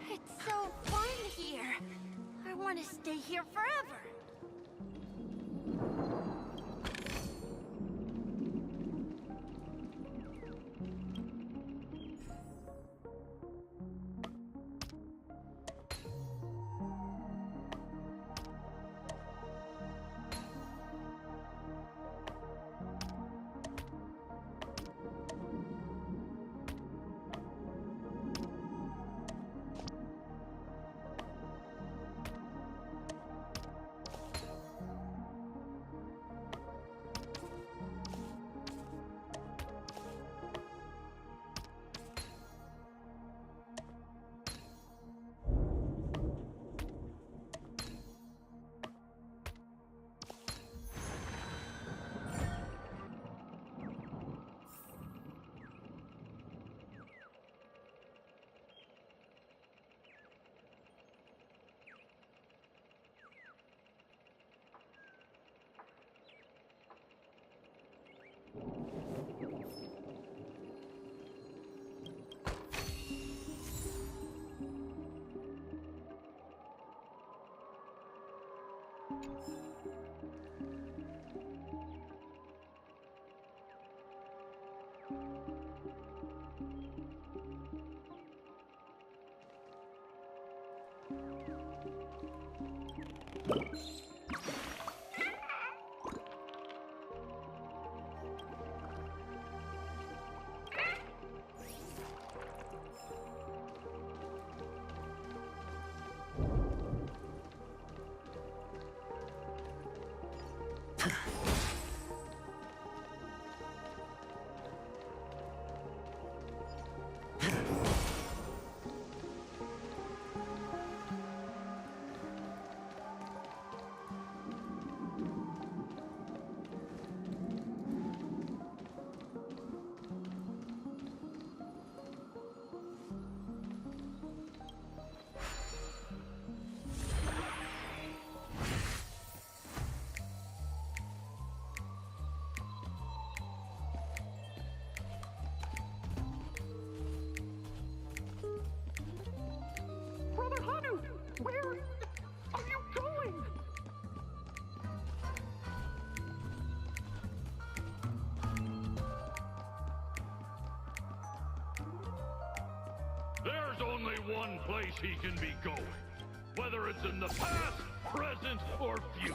It's so fun here. I want to stay here forever. There's only one place he can be going, whether it's in the past, present, or future.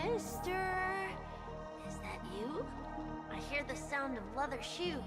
Mister? Is that you? I hear the sound of leather shoes.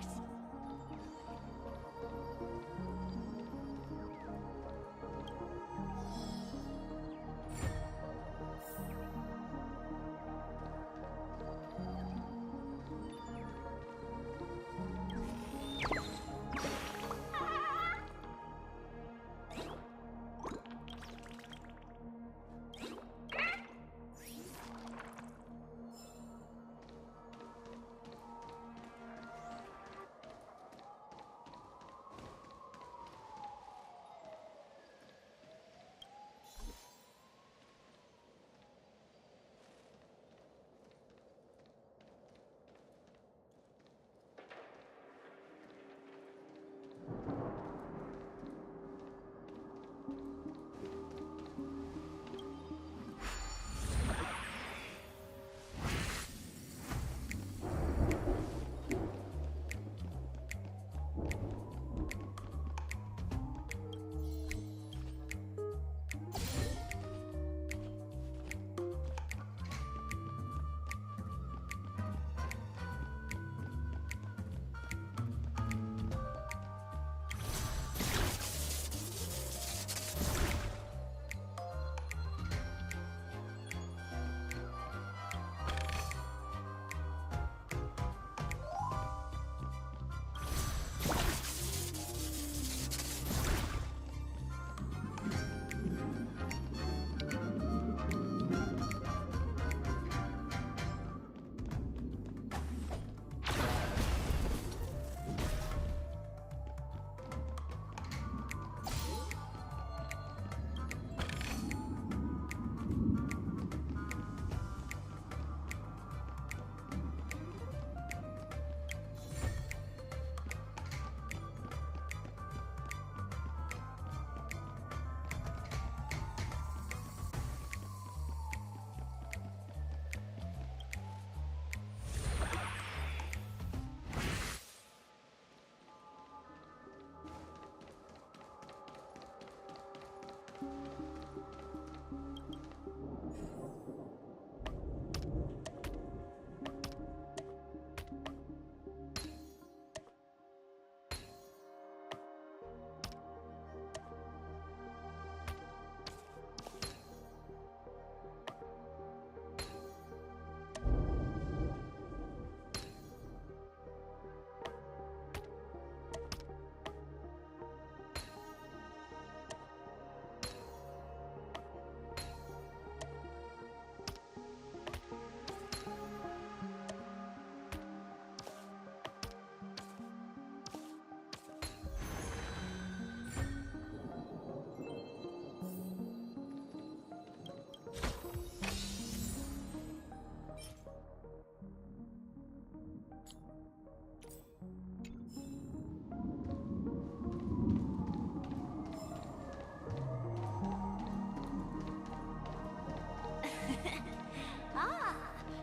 Ah,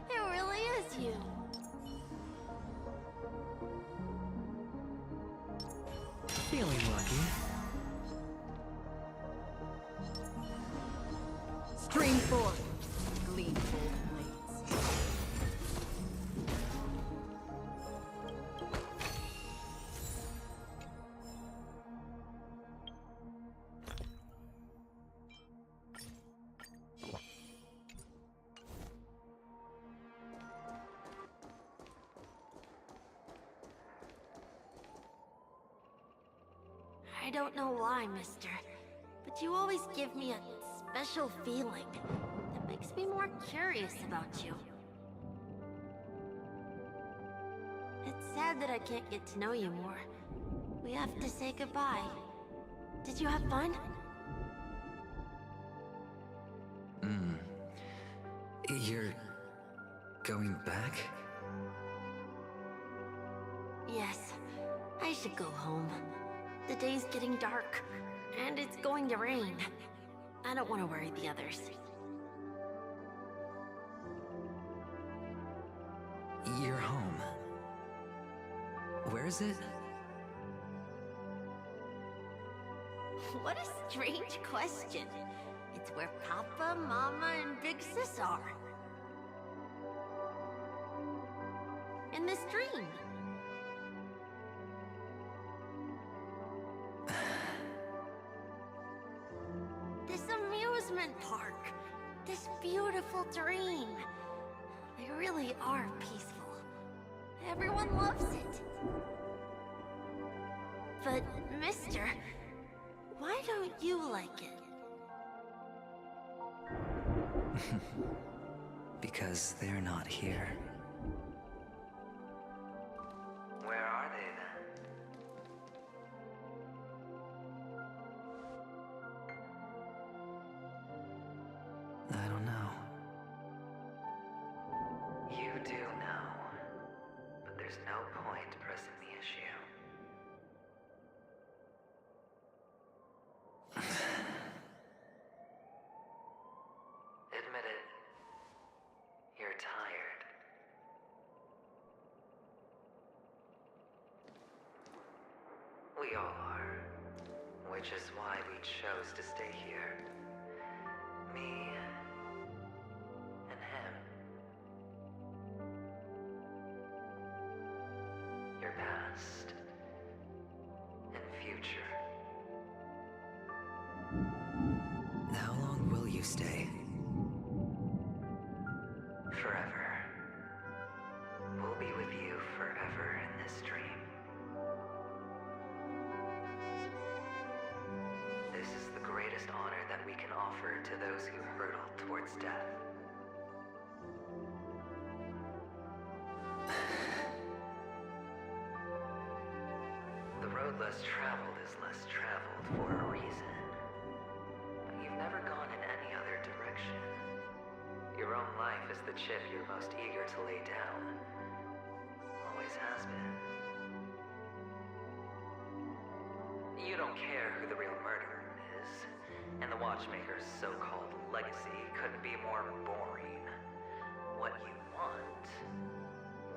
it really is you. Feeling lucky. Stream forth, gleeful blades. I don't know why, mister, but you always give me a special feeling that makes me more curious about you. It's sad that I can't get to know you more. We have to say goodbye. Did you have fun? You're going back? Yes, I should go home. The day's getting dark, and it's going to rain. I don't want to worry the others. You're home. Where is it? What a strange question. It's where Papa, Mama, and Big Sis are. in this dream? This amusement park. This beautiful dream. They really are peaceful. Everyone loves it. But, mister, why don't you like it? Because they're not here. Where are they then? I don't know. You do know. But there's no point pressing the issue. Admit it. You're tired. We all are. Which is why we chose to stay here. Me and him. Your past and future. How long will you stay? Forever. We'll be with you forever in this dream. This is the greatest honor that we can offer to those who hurtle towards death. The road less traveled is less traveled for a reason. But you've never gone in any other direction. Your own life is the chip you're most eager to lay down. Always has been. You don't care who the real murderer is, and the Watchmaker's so-called legacy couldn't be more boring. What you want,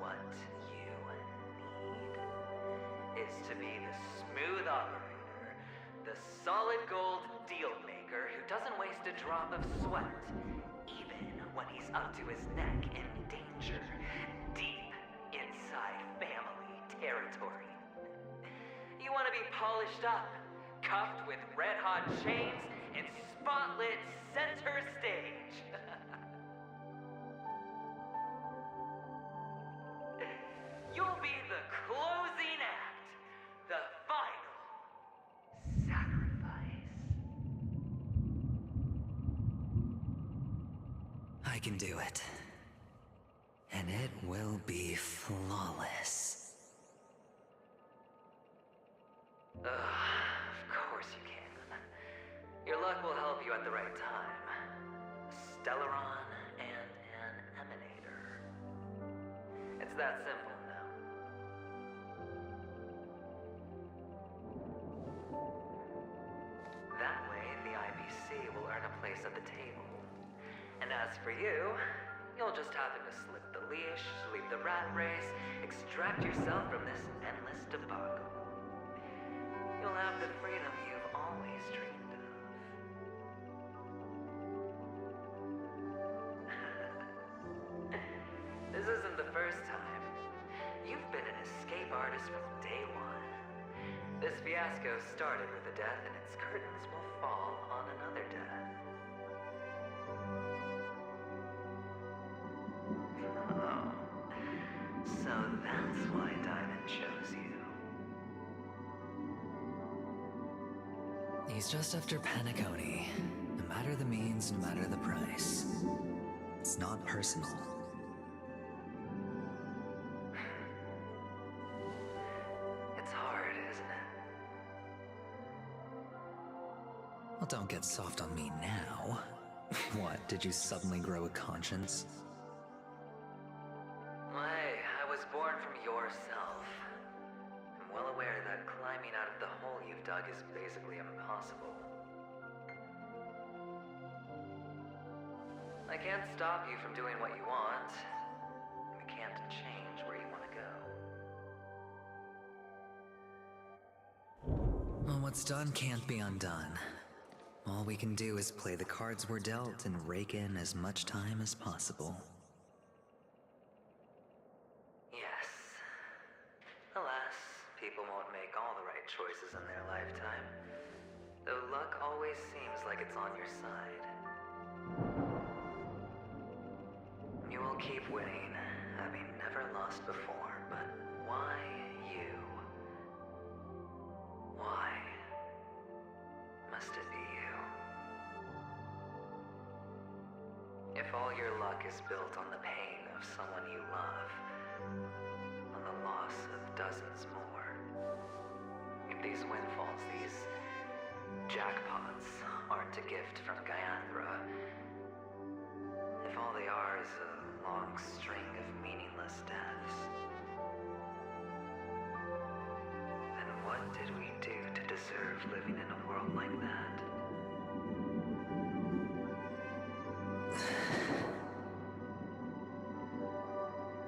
what you need, is to be the smooth operator, the solid gold deal maker who doesn't waste a drop of sweat, even when he's up to his neck in danger, deep inside family territory. You want to be polished up, cuffed with red-hot chains, and spotlit center stage. You'll be the closing act, the final sacrifice. I can do it. And it will be flawless. Of course you can. Your luck will help you at the right time. Stellaron and an emanator. It's that simple now. That way, the IPC will earn a place at the table. And as for you, you'll just happen to slip the leash, leave the rat race, extract yourself from this endless debacle. You'll have the freedom you've always dreamed of. This isn't the first time. You've been an escape artist from day one. This fiasco started with a death, and its curtains will fall on another death. Oh. So that's why Diamond chose you. He's just after Penacony. No matter the means, no matter the price. It's not personal. It's hard, isn't it? Well, don't get soft on me now. What, did you suddenly grow a conscience? Hey, I was born from yourself. I'm well aware that climbing out of the hole you've dug is basically impossible. I can't stop you from doing what you want. We can't change where you want to go. Well, what's done can't be undone. All we can do is play the cards we're dealt and rake in as much time as possible. Yes. in their lifetime. Though luck always seems like it's on your side. You will keep winning, having never lost before, but why you? Why must it be you? If all your luck is built on the pain of someone you love, on the loss of dozens more, if these windfalls, these jackpots, aren't a gift from Gaiathra, if all they are is a long string of meaningless deaths, then what did we do to deserve living in a world like that?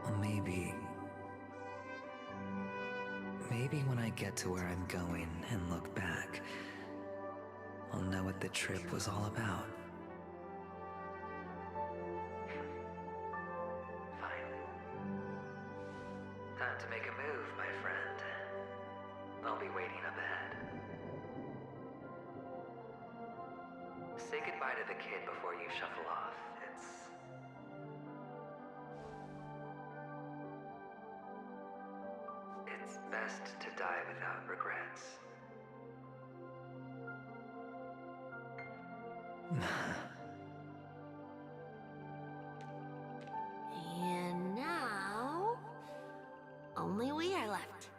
Well, maybe when I get to where I'm going and look back, I'll know what the trip was all about. Fine. Time to make a move, my friend. I'll be waiting up ahead. Say goodbye to the kid before you shuffle off. It's best to die without regrets. And now, only we are left.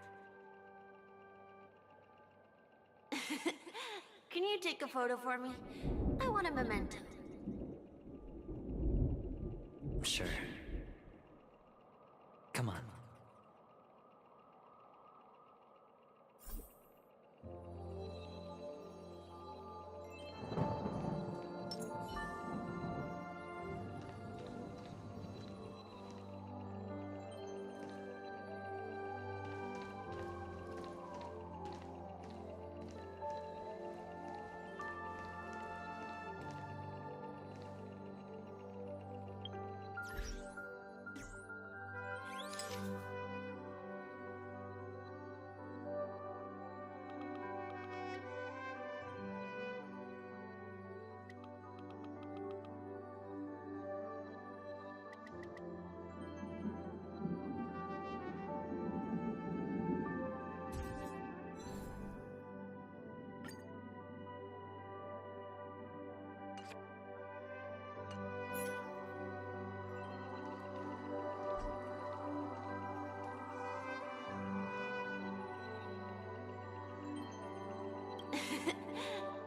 Can you take a photo for me? I want a memento. Sure. Come on.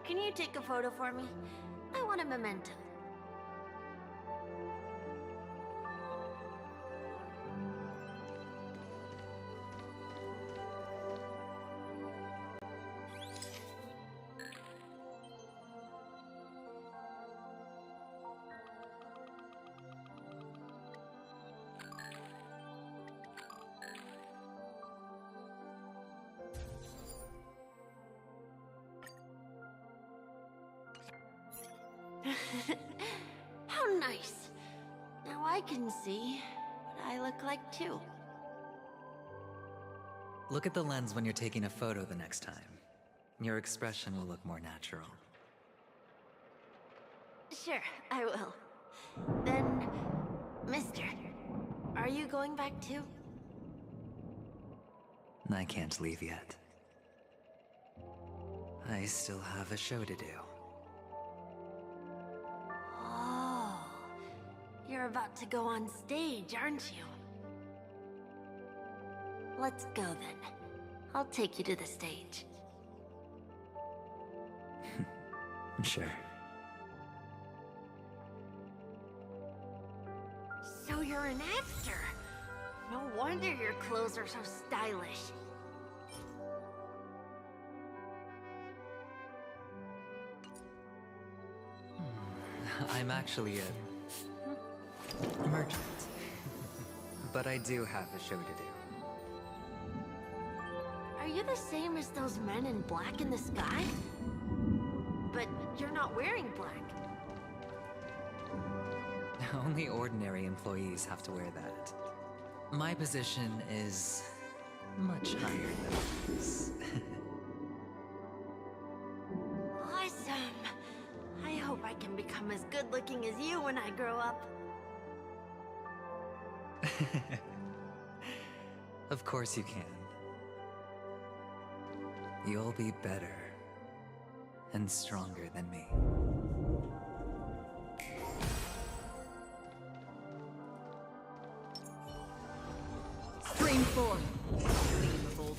Can you take a photo for me? I want a memento. How nice. Now I can see what I look like too. Look at the lens when you're taking a photo the next time. Your expression will look more natural. Sure, I will. Then, mister, are you going back too? I can't leave yet. I still have a show to do. Oh, you're about to go on stage, aren't you? Let's go then. I'll take you to the stage. Sure. So you're an actor. No wonder your clothes are so stylish. I'm actually a merchant. But I do have a show to do. Are you the same as those men in black in the sky? But you're not wearing black. Only ordinary employees have to wear that. My position is much higher than this. when I grow up. Of course you can. You'll be better and stronger than me. Stream 4. Gleam of old.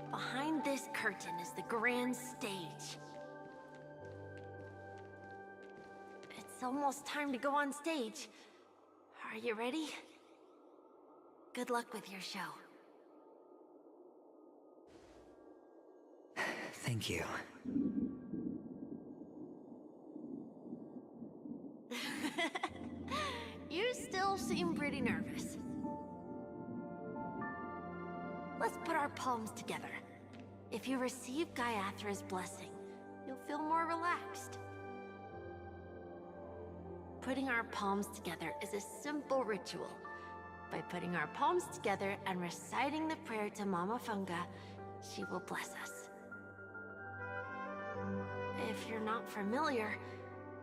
Behind this curtain is the grand stage. It's almost time to go on stage. Are you ready? Good luck with your show. Thank you. You still seem pretty nervous. Let's put our palms together. If you receive Gaiathra's blessing, you'll feel more relaxed. Putting our palms together is a simple ritual. By putting our palms together and reciting the prayer to Mama Funga, she will bless us. If you're not familiar,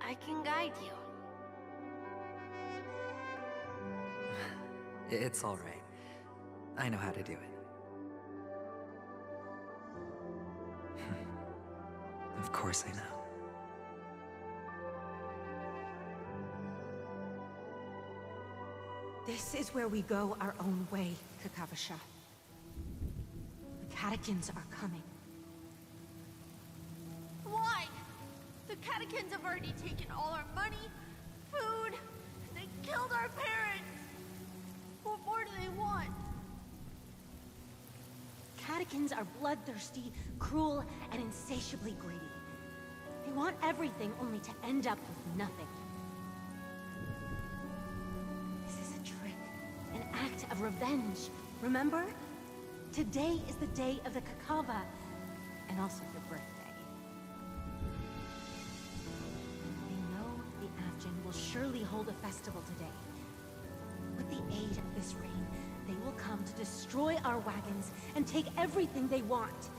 I can guide you. It's all right. I know how to do it. Of course I know. This is where we go our own way, Kakavasha. The catechins are coming. Why? The catechins have already taken all our money, food, they killed our parents. What more do they want? Catechins are bloodthirsty, cruel, and insatiably greedy. They want everything only to end up with nothing. This is a trick, an act of revenge. Remember? Today is the day of the Kakava, and also your birthday. They know the Avgin will surely hold a festival today. With the aid of this rain, they will come to destroy our wagons and take everything they want.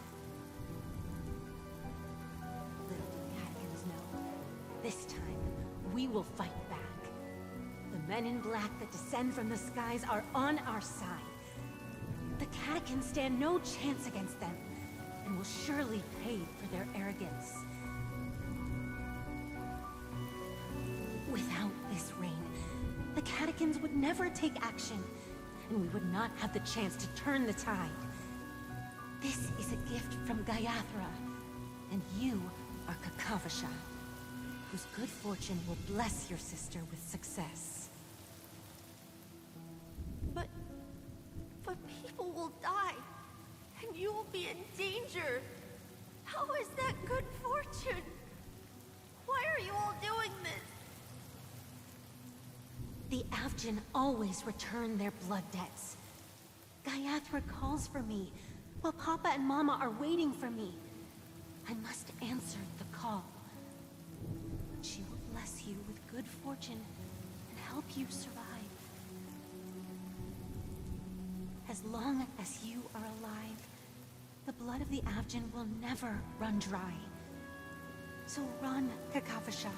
Little do the Catkins know, this time we will fight back. The men in black that descend from the skies are on our side. The Catkins stand no chance against them, and will surely pay for their arrogance. Without this rain, the Catechins would never take action, and we would not have the chance to turn the tide. This is a gift from Gayathra, and you are Kakavasha, whose good fortune will bless your sister with success. But people will die, and you will be in danger. How is that good fortune? Why are you all doing this? The Avgin always return their blood debts. Gayathra calls for me, while Papa and Mama are waiting for me. I must answer the call. She will bless you with good fortune and help you survive. As long as you are alive, the blood of the Avgin will never run dry. So run, Kakavasha.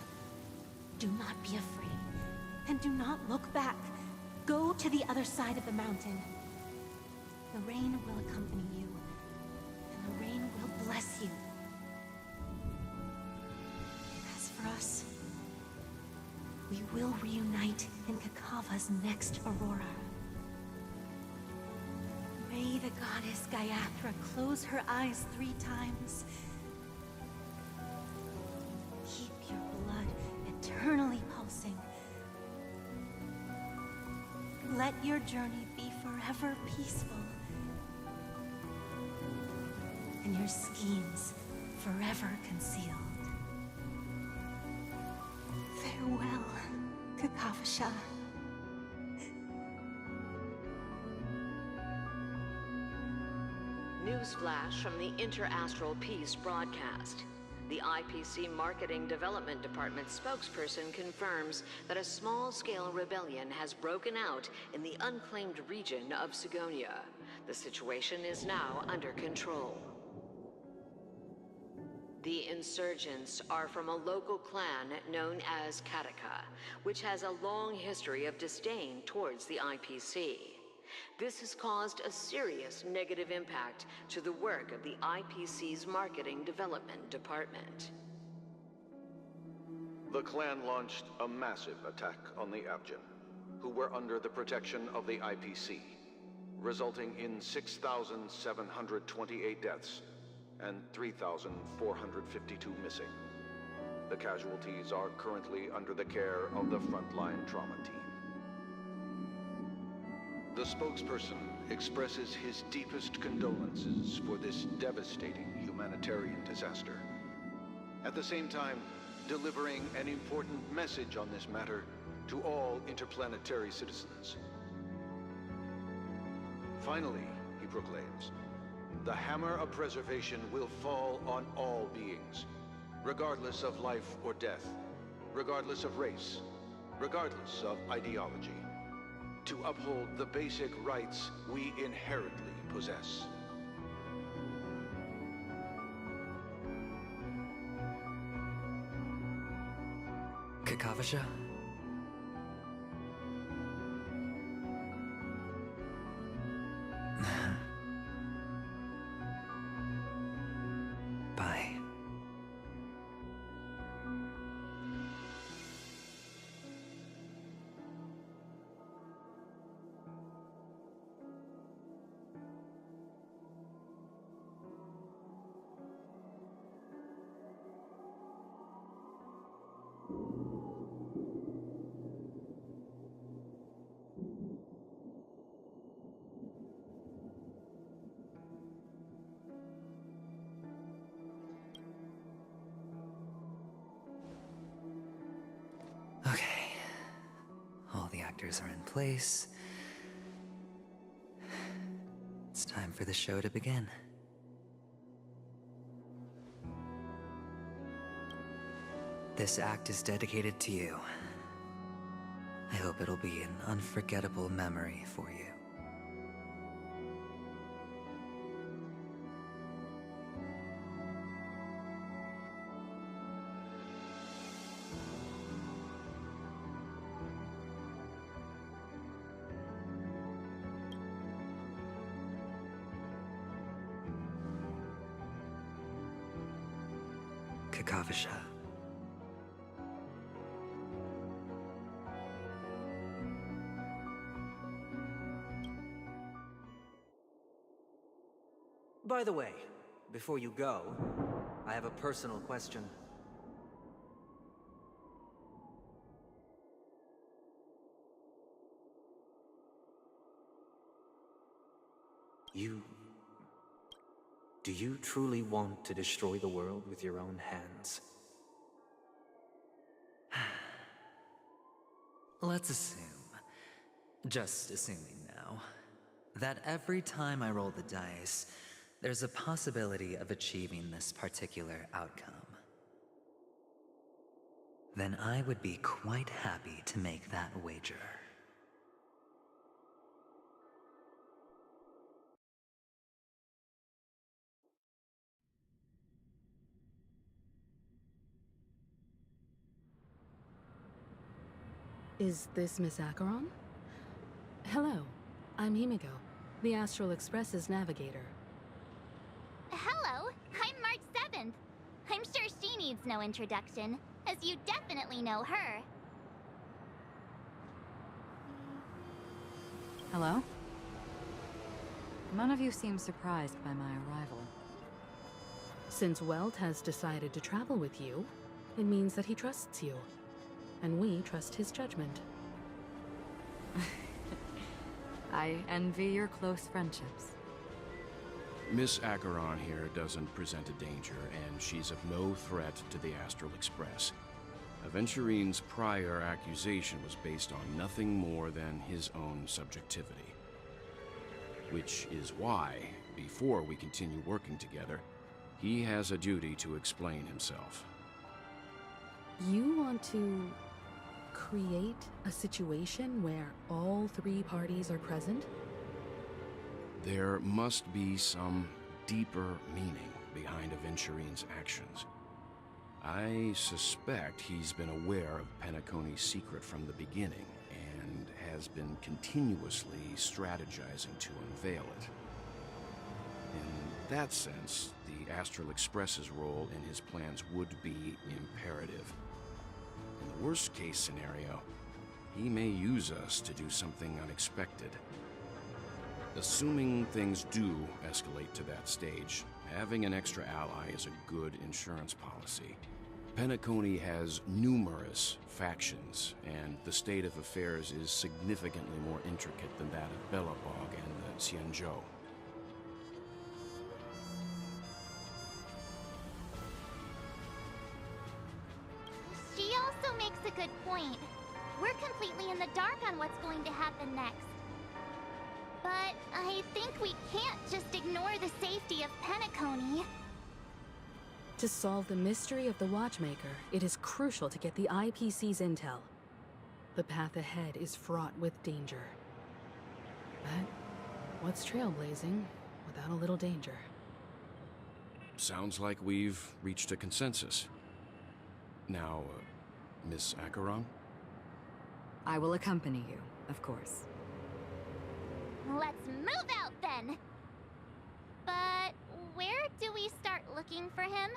Do not be afraid, and do not look back. Go to the other side of the mountain. The rain will accompany you, and the rain will bless you. As for us, we will reunite in Kakava's next aurora. May the goddess Gayathra close her eyes 3 times. Keep your blood eternally pulsing. Let your journey be forever peaceful, and your schemes forever concealed. Farewell, Kakavasha. Newsflash from the Inter-Astral Peace broadcast. The IPC Marketing Development Department spokesperson confirms that a small-scale rebellion has broken out in the unclaimed region of Sigonia. The situation is now under control. The insurgents are from a local clan known as Kataka, which has a long history of disdain towards the IPC. This has caused a serious negative impact to the work of the IPC's Marketing Development Department. The clan launched a massive attack on the Avgin, who were under the protection of the IPC, resulting in 6,728 deaths and 3,452 missing. The casualties are currently under the care of the frontline trauma team. The spokesperson expresses his deepest condolences for this devastating humanitarian disaster. At the same time, delivering an important message on this matter to all interplanetary citizens. Finally, he proclaims, the hammer of preservation will fall on all beings, regardless of life or death, regardless of race, regardless of ideology, to uphold the basic rights we inherently possess. Kakavasha? Bye. Okay. All the actors are in place. It's time for the show to begin. This act is dedicated to you. I hope it'll be an unforgettable memory for you. Kakavasha. By the way, before you go, I have a personal question. Do you truly want to destroy the world with your own hands? Let's assume, just assuming now, that every time I roll the dice, there's a possibility of achieving this particular outcome. Then I would be quite happy to make that wager. Is this Miss Acheron? Hello, I'm Himiko, the Astral Express's navigator. Hello, I'm March 7th. I'm sure she needs no introduction, as you definitely know her. Hello? None of you seem surprised by my arrival. Since Welt has decided to travel with you, it means that he trusts you. And we trust his judgment. I envy your close friendships. Miss Acheron here doesn't present a danger, and she's of no threat to the Astral Express. Aventurine's prior accusation was based on nothing more than his own subjectivity. Which is why, before we continue working together, he has a duty to explain himself. You want to create a situation where all three parties are present? There must be some deeper meaning behind Aventurine's actions. I suspect he's been aware of Penacony's secret from the beginning, and has been continuously strategizing to unveil it. In that sense, the Astral Express's role in his plans would be imperative. In the worst-case scenario, he may use us to do something unexpected. Assuming things do escalate to that stage, having an extra ally is a good insurance policy. Penacony has numerous factions, and the state of affairs is significantly more intricate than that of Bellabog and the Xianzhou. She also makes a good point. We're completely in the dark on what's going to happen next. But I think we can't just ignore the safety of Penacony. To solve the mystery of the Watchmaker, it is crucial to get the IPC's intel. The path ahead is fraught with danger. But what's trailblazing without a little danger? Sounds like we've reached a consensus. Now, Miss Acheron? I will accompany you, of course. Let's move out then! But where do we start looking for him?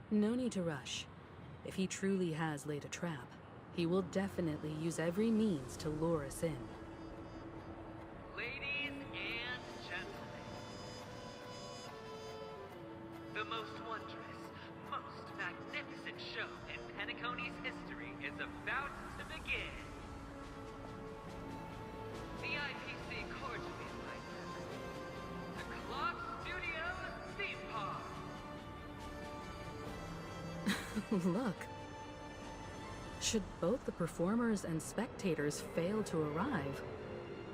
No need to rush. If he truly has laid a trap, he will definitely use every means to lure us in. Ladies and gentlemen, the most wondrous, most magnificent show in Penacony's history is about to begin. The IPC cordially invites you to Clock Studios Theme Park. Look. Should both the performers and spectators fail to arrive,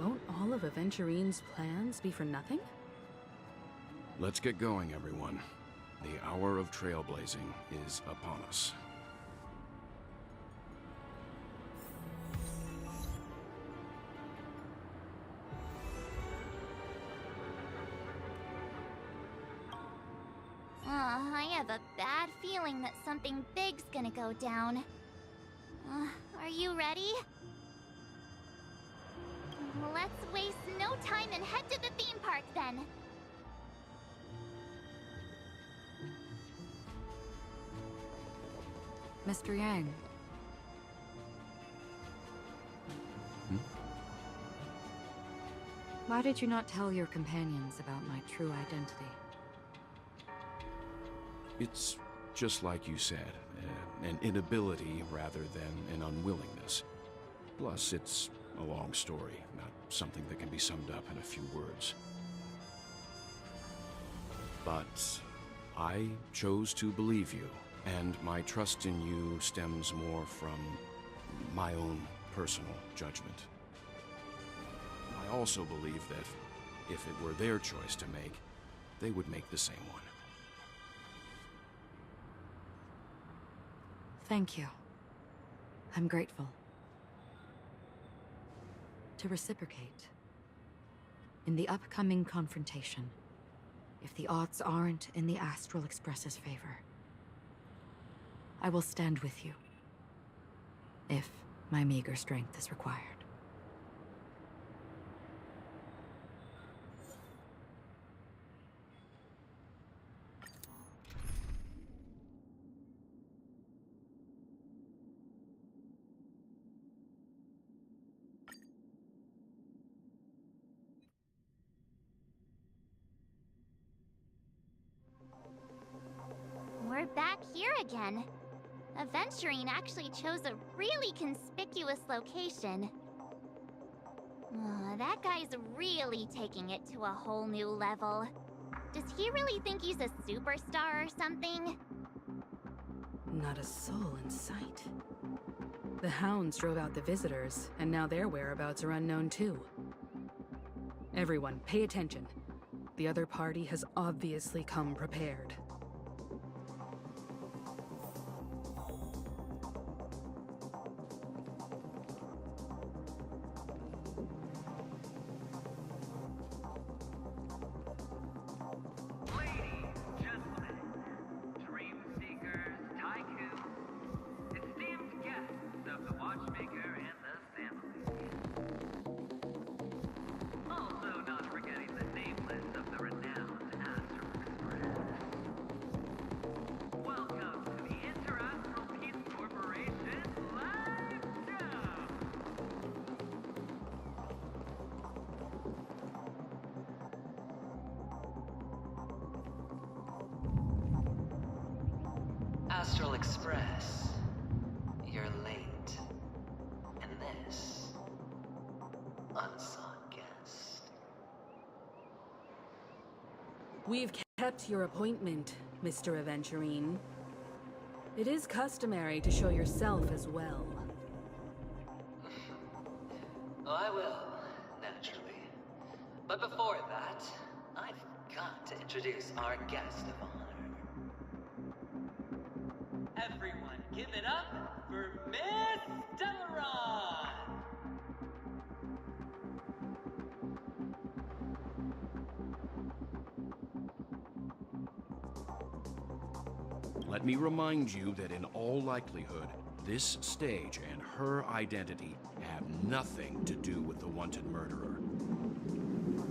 won't all of Aventurine's plans be for nothing? Let's get going, everyone. The hour of trailblazing is upon us. I have a bad feeling that something big's gonna go down. Are you ready? Let's waste no time and head to the theme park then. Mr. Yang. Why did you not tell your companions about my true identity? It's just like you said, an inability rather than an unwillingness. Plus, it's a long story, not something that can be summed up in a few words. But I chose to believe you, and my trust in you stems more from my own personal judgment. I also believe that if it were their choice to make, they would make the same one. Thank you. I'm grateful. To reciprocate, in the upcoming confrontation, if the odds aren't in the Astral Express's favor, I will stand with you, if my meager strength is required. We're back here again. Aventurine actually chose a really conspicuous location. That guy's really taking it to a whole new level. Does he really think he's a superstar or something? Not a soul in sight. The hounds drove out the visitors, and now their whereabouts are unknown too. Everyone, pay attention. The other party has obviously come prepared. Astral Express, you're late. And this, unsought guest. We've kept your appointment, Mr. Aventurine. It is customary to show yourself as well. I will, naturally. But before that, I've got to introduce our guest of honor. Everyone, give it up for Miss Delaron! Let me remind you that in all likelihood, this stage and her identity have nothing to do with the wanted murderer.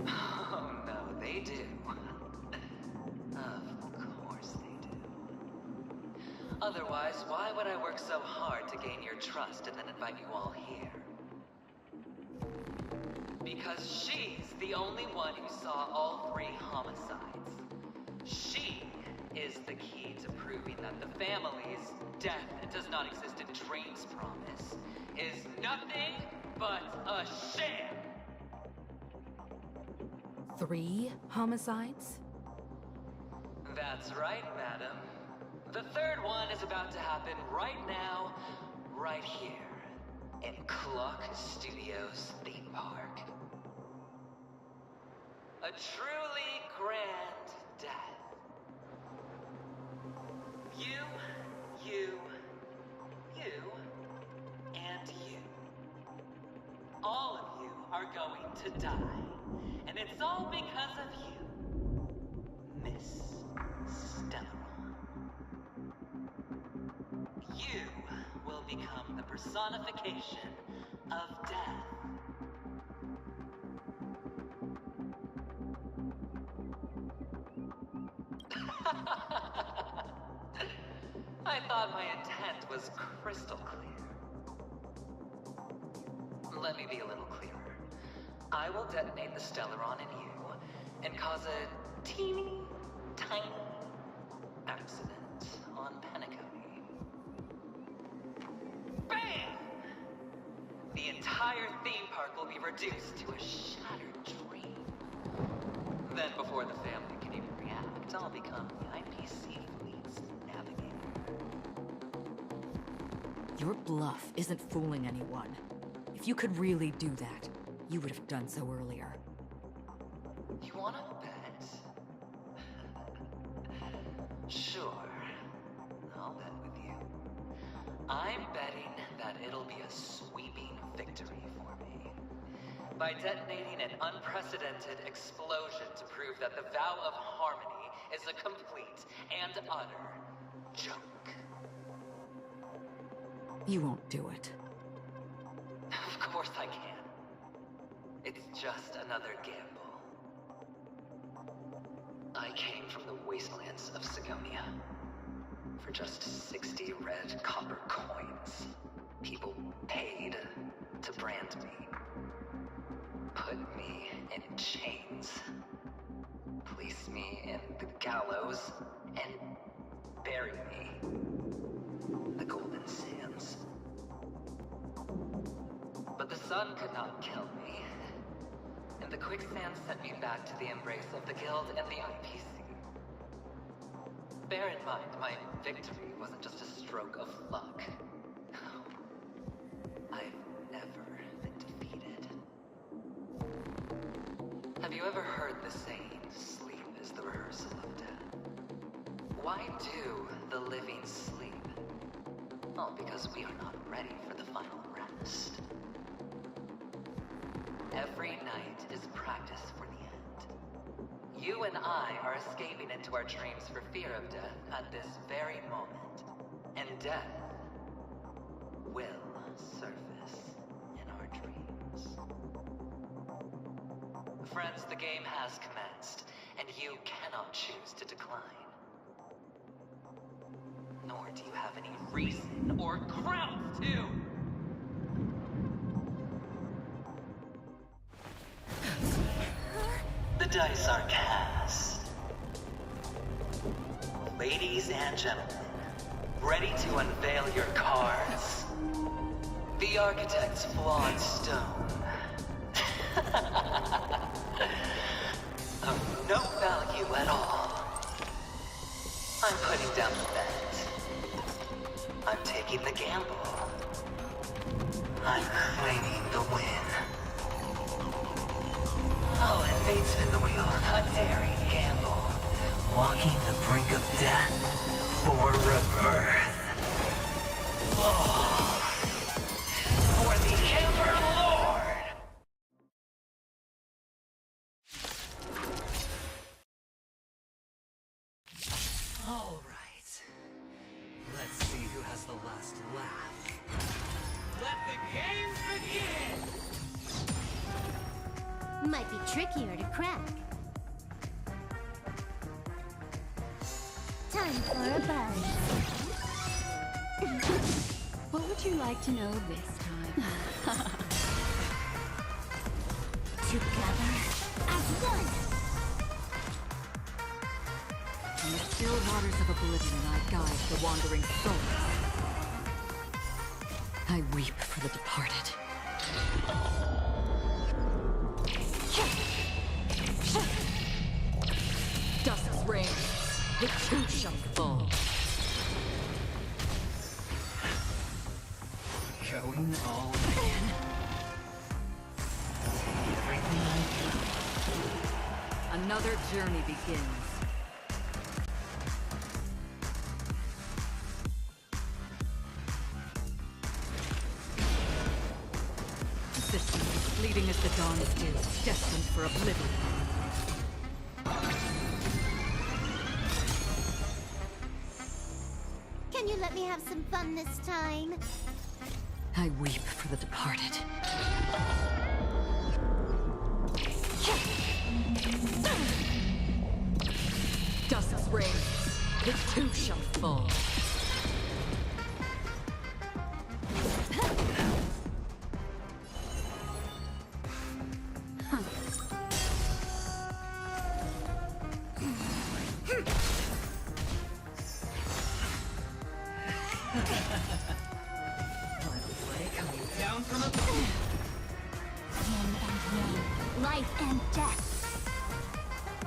Oh no, they do. Of course they do. Otherwise, why would I work so hard to gain your trust and then invite you all here? Because she's the only one who saw all 3 homicides. She is the key to proving that the family's death does not exist in Drain's promise is nothing but a sham! 3 homicides? That's right, madam. The 3rd one is about to happen right now, right here, in Clock Studios theme park. A truly grand death. You, and you. All of you are going to die. And it's all because of you, Miss Stellaron. You will become the personification of death. I thought my intent was crystal clear. Let me be a little clearer. I will detonate the Stellaron in you and cause a teeny, tiny accident on Penacony. Bam! The entire theme park will be reduced to a shattered dream. Then, before the family can even react, I'll become the IPC fleet's navigator. Your bluff isn't fooling anyone. If you could really do that, you would have done so earlier. You wanna bet? Sure. I'll bet with you. I'm betting that it'll be a sweeping victory for me. By detonating an unprecedented explosion to prove that the vow of harmony is a complete and utter joke. You won't do it. Of course I can. It's just another gamble. I came from the wastelands of Sigonia. For just 60 red copper coins, people paid to brand me. Put me in chains. Place me in the gallows and bury me in the Golden Sands. But the sun could not kill me, and the quicksand sent me back to the embrace of the Guild and the IPC. Bear in mind, my victory wasn't just a stroke of luck. I've never been defeated. Have you ever heard the saying, sleep is the rehearsal of death? Why do the living sleep? Oh, because we are not ready for the final rest. Every night is practice for the end. You and I are escaping into our dreams for fear of death at this very moment. And death will surface in our dreams. Friends, the game has commenced, and you cannot choose to decline. Nor do you have any reason or grounds to! The dice are cast. Ladies and gentlemen, ready to unveil your cards? The architect's flawed stone. Of no value at all. I'm putting down the bet. I'm taking the gamble. I'm claiming the win. I'll invade spin the wheel, a daring gamble. Walking the brink of death for rebirth. Oh, for the Ember Lord! All right. Let's see who has the last laugh. Let the games begin! Might be trickier to crack. Time for a buzz. What would you like to know this time? Together as one. In the still waters of oblivion, I guide the wandering souls. I weep for the departed. Dusk's reign, the two shall fall. Going all in. Everything I Another journey begins. Existence is fleeting as the dawn's dew, destined for oblivion. Can you let me have some fun this time? I weep for the departed. Dusk's reign, the two shall fall. life and death.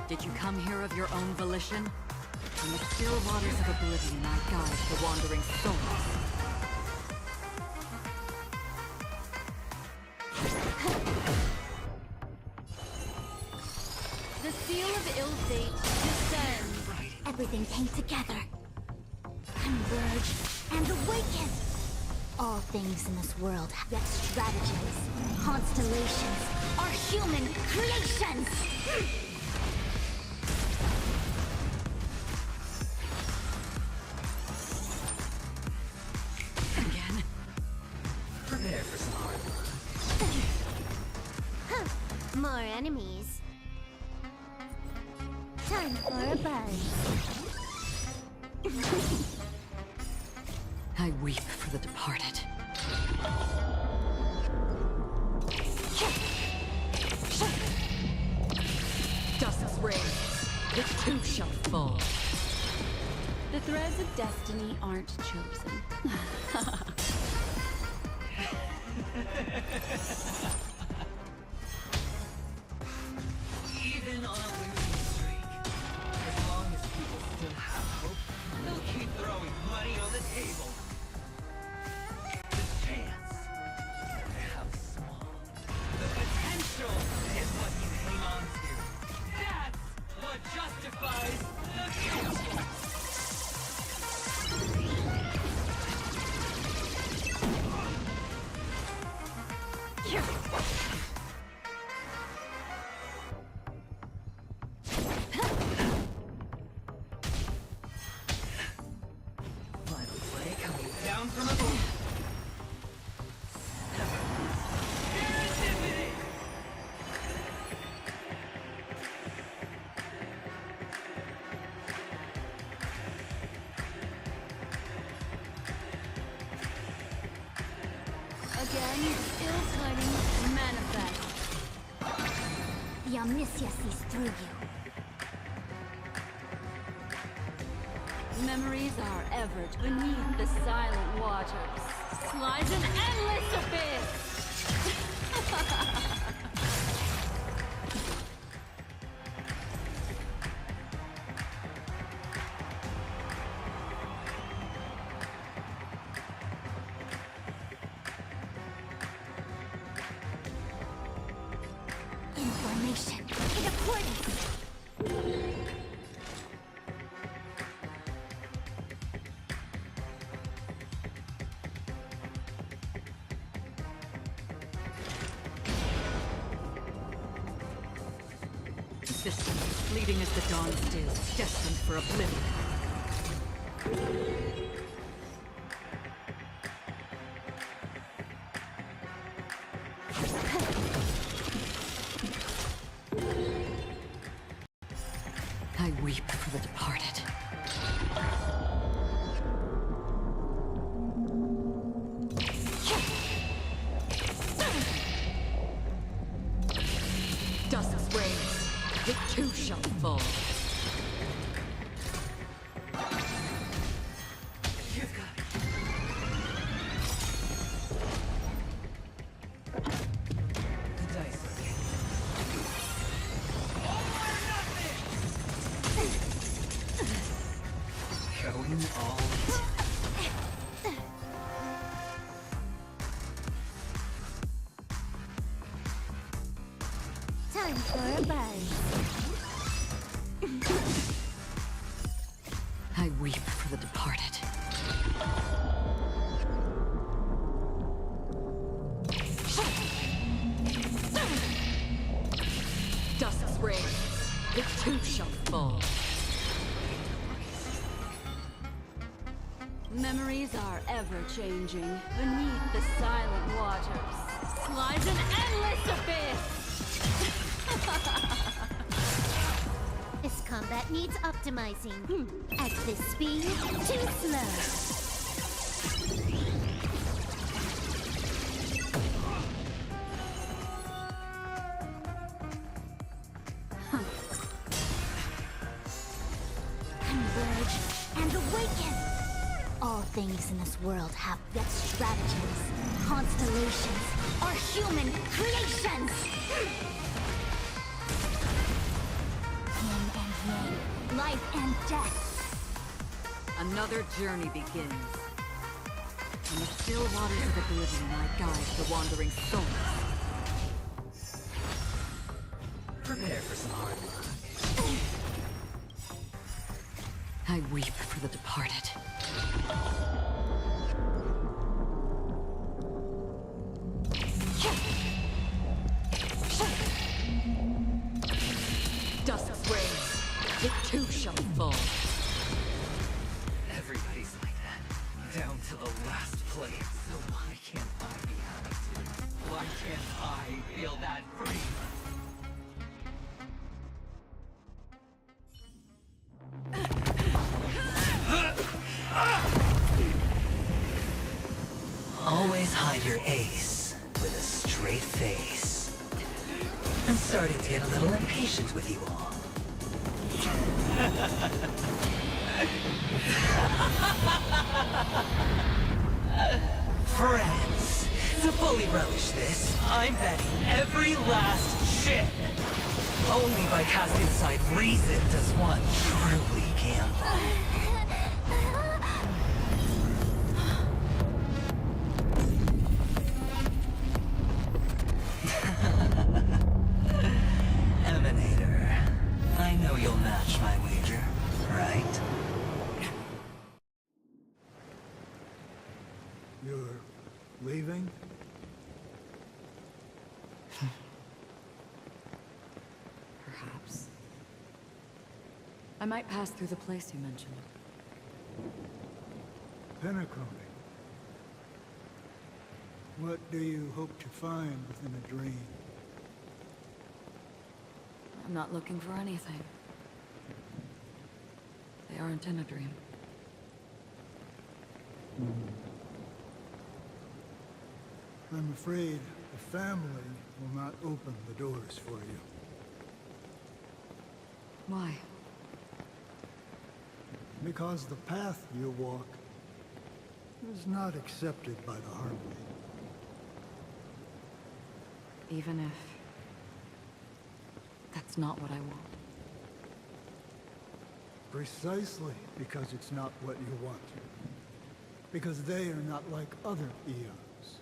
Did you come here of your own volition? In the still waters of oblivion, I guide the wandering souls. The seal of ill fate descends. Everything came together. Converge and awaken. All things in this world have yet stratagems, constellations, are human creations! Again? Prepare for some hard work. More enemies. Time for a buzz. I weep for the departed. Dusk's rain, it too shall fall. The threads of destiny aren't chosen. Even on a losing streak, as long as people still have hope, they'll keep throwing money on the table. The chance, no matter how small, the potential is what you hang on to. That's what justifies the future. Final play coming Down from above. Again, ill tidings manifest. The omniscia sees through you. Memories are ever beneath the silent waters. Lies an endless abyss! Information in accordance. Existence is fleeting as the dawn still, destined for oblivion. I weep for the departed. Dusk's rain, it too shall fall. The dice are going all Time for a buzz. I weep for the departed. Dusk's rain, it too shall fall. Memories are ever changing. Beneath the silent waters lies an endless abyss! This combat needs optimizing. At this speed, too slow. Converge and awaken. All things in this world have yet stratagems, constellations, are human creations. life and death. Another journey begins. In the still waters of oblivion, I guide the wandering souls. Prepare for some hard luck. I weep for the departed. Dusk's reign, it too shall fall. Everybody's like that, down to the last plate. So why can't I be happy too? Why can't I feel that free? Always hide your ace with a straight face. I'm starting to get a little impatient with you all. Friends, to fully relish this, I'm betting every last chip. Only by casting aside reason does one truly gamble. Emanator, I know you'll match my wager, right? You're leaving? Perhaps. I might pass through the place you mentioned. Penacony. What do you hope to find within a dream? I'm not looking for anything. They aren't in a dream. I'm afraid the family will not open the doors for you. Why? Because the path you walk is not accepted by the Harmony. Even if... that's not what I want. Precisely because it's not what you want. Because they are not like other Eons.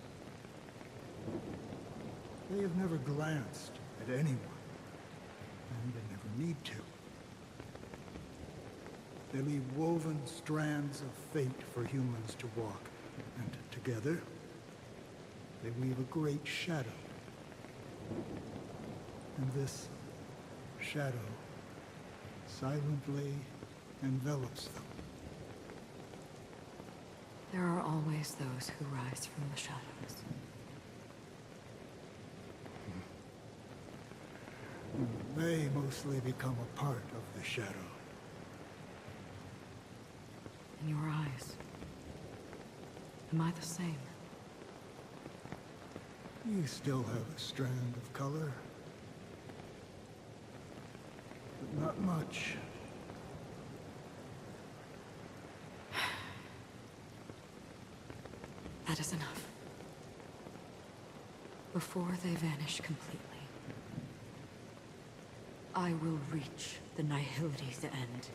They have never glanced at anyone. And they never need to. They leave woven strands of fate for humans to walk. And together, they weave a great shadow. And this shadow silently envelops them. There are always those who rise from the shadows. They mostly become a part of the shadow. In your eyes, am I the same? You still have a strand of color. But not much. That is enough. Before they vanish completely, I will reach the Nihility's end.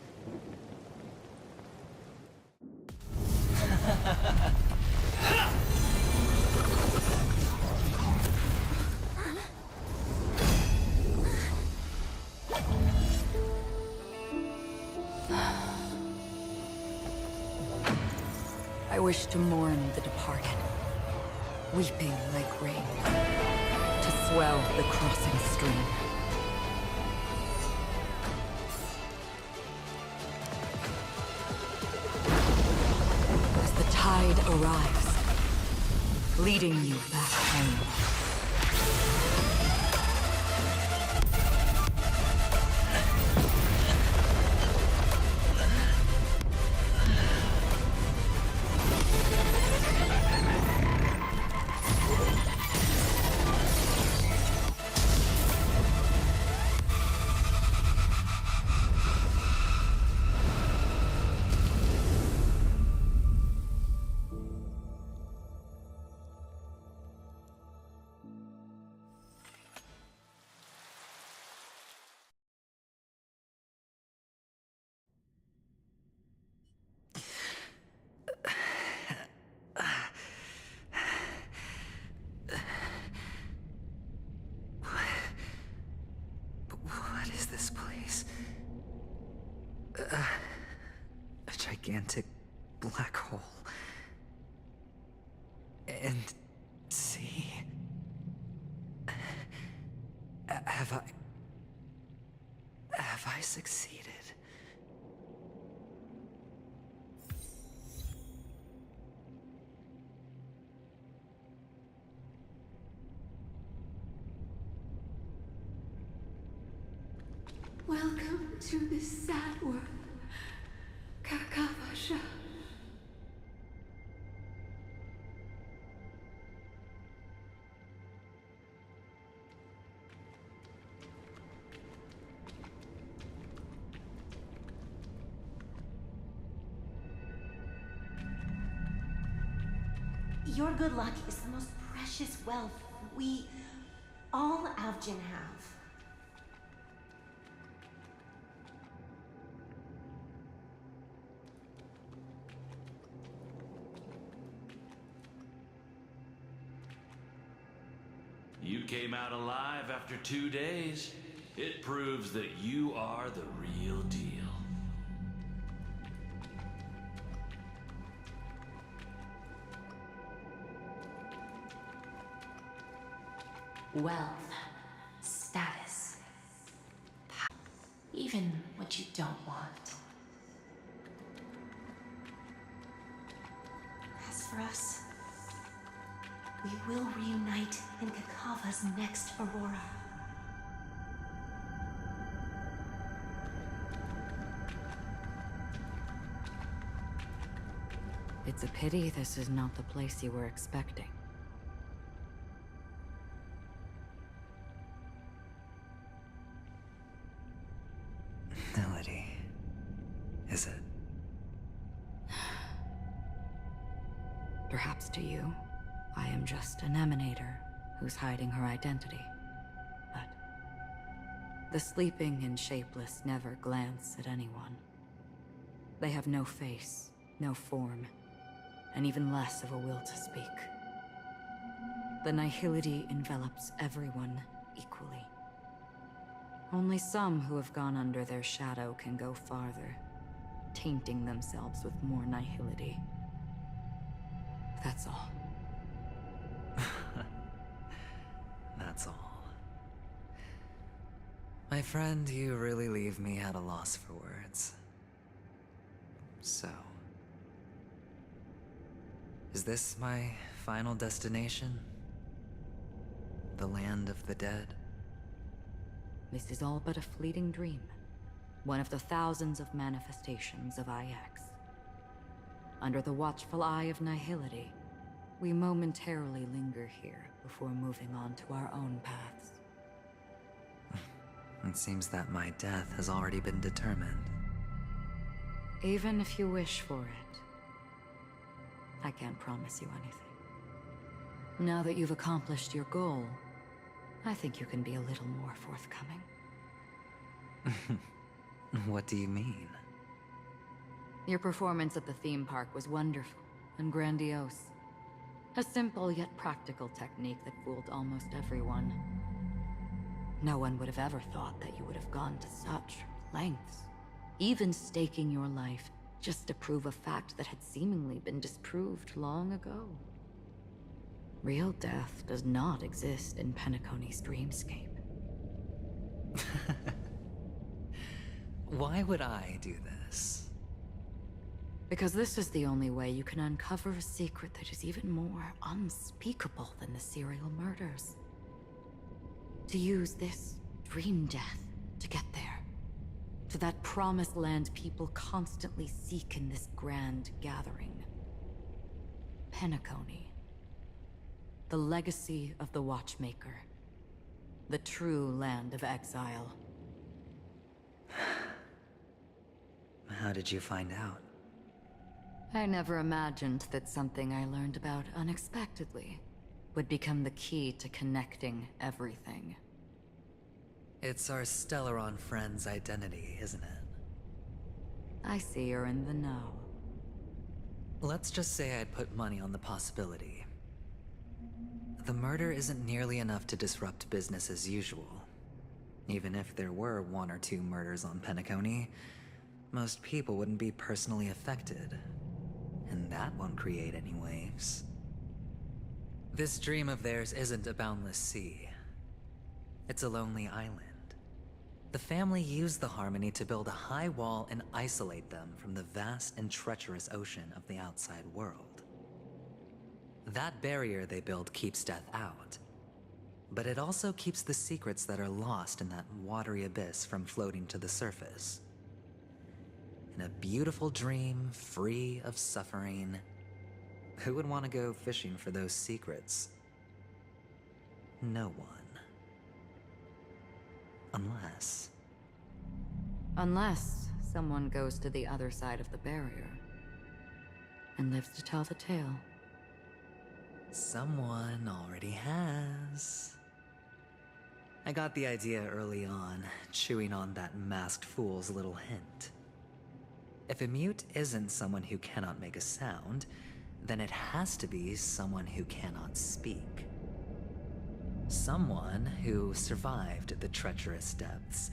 I wish to mourn the departed, weeping like rain, to swell the crossing stream. As the tide arrives, leading you back home. A gigantic black hole. And see... Have I succeeded? Welcome to this sad world, Kakavasha. Your good luck is the most precious wealth we, all Avgin, have. You came out alive after 2 days. It proves that you are the real deal. Wealth, status, power, even what you don't want. As for us, we will reunite in Kakava's next Aurora. It's a pity this is not the place you were expecting. Melody. Is it? Perhaps to you, I am just an emanator who's hiding her identity. But the sleeping and shapeless never glance at anyone. They have no face, no form, and even less of a will to speak. The nihility envelops everyone equally. Only some who have gone under their shadow can go farther, tainting themselves with more nihility. That's all. That's all. My friend, you really leave me at a loss for words. So... is this my final destination? The land of the dead? This is all but a fleeting dream. One of the thousands of manifestations of IX. Under the watchful eye of nihility, we momentarily linger here before moving on to our own paths. It seems that my death has already been determined. Even if you wish for it, I can't promise you anything. Now that you've accomplished your goal, I think you can be a little more forthcoming. What do you mean? Your performance at the theme park was wonderful and grandiose. A simple yet practical technique that fooled almost everyone. No one would have ever thought that you would have gone to such lengths, even staking your life just to prove a fact that had seemingly been disproved long ago. Real death does not exist in Penacony's dreamscape. Why would I do this? Because this is the only way you can uncover a secret that is even more unspeakable than the serial murders. To use this dream death to get there. To that promised land people constantly seek in this grand gathering. Penacony. The legacy of the Watchmaker. The true land of exile. How did you find out? I never imagined that something I learned about unexpectedly would become the key to connecting everything. It's our Stellaron friend's identity, isn't it? I see you're in the know. Let's just say I'd put money on the possibility. The murder isn't nearly enough to disrupt business as usual. Even if there were 1 or 2 murders on Penacony, most people wouldn't be personally affected. And that won't create any waves. This dream of theirs isn't a boundless sea. It's a lonely island. The family used the Harmony to build a high wall and isolate them from the vast and treacherous ocean of the outside world. That barrier they build keeps death out, but it also keeps the secrets that are lost in that watery abyss from floating to the surface. In a beautiful dream, free of suffering, who would want to go fishing for those secrets? No one. Unless someone goes to the other side of the barrier and lives to tell the tale. Someone already has. I got the idea early on, chewing on that masked fool's little hint. If a mute isn't someone who cannot make a sound, then it has to be someone who cannot speak. Someone who survived the treacherous depths,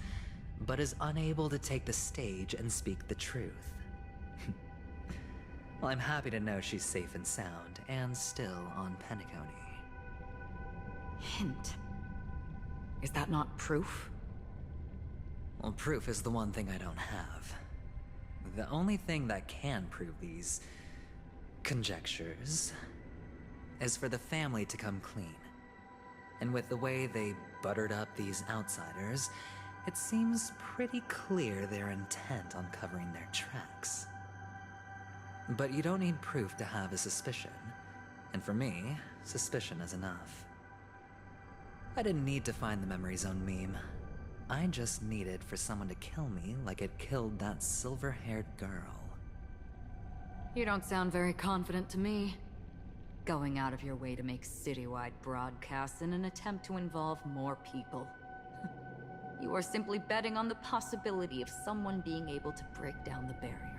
but is unable to take the stage and speak the truth. Well, I'm happy to know she's safe and sound, and still on Penacony. Hint. Is that not proof? Well, proof is the one thing I don't have. The only thing that can prove these conjectures is for the family to come clean. And with the way they buttered up these outsiders, it seems pretty clear they're intent on covering their tracks. But you don't need proof to have a suspicion. And for me, suspicion is enough. I didn't need to find the Memory Zone meme. I just needed for someone to kill me like it killed that silver-haired girl. You don't sound very confident to me. Going out of your way to make citywide broadcasts in an attempt to involve more people. You are simply betting on the possibility of someone being able to break down the barrier.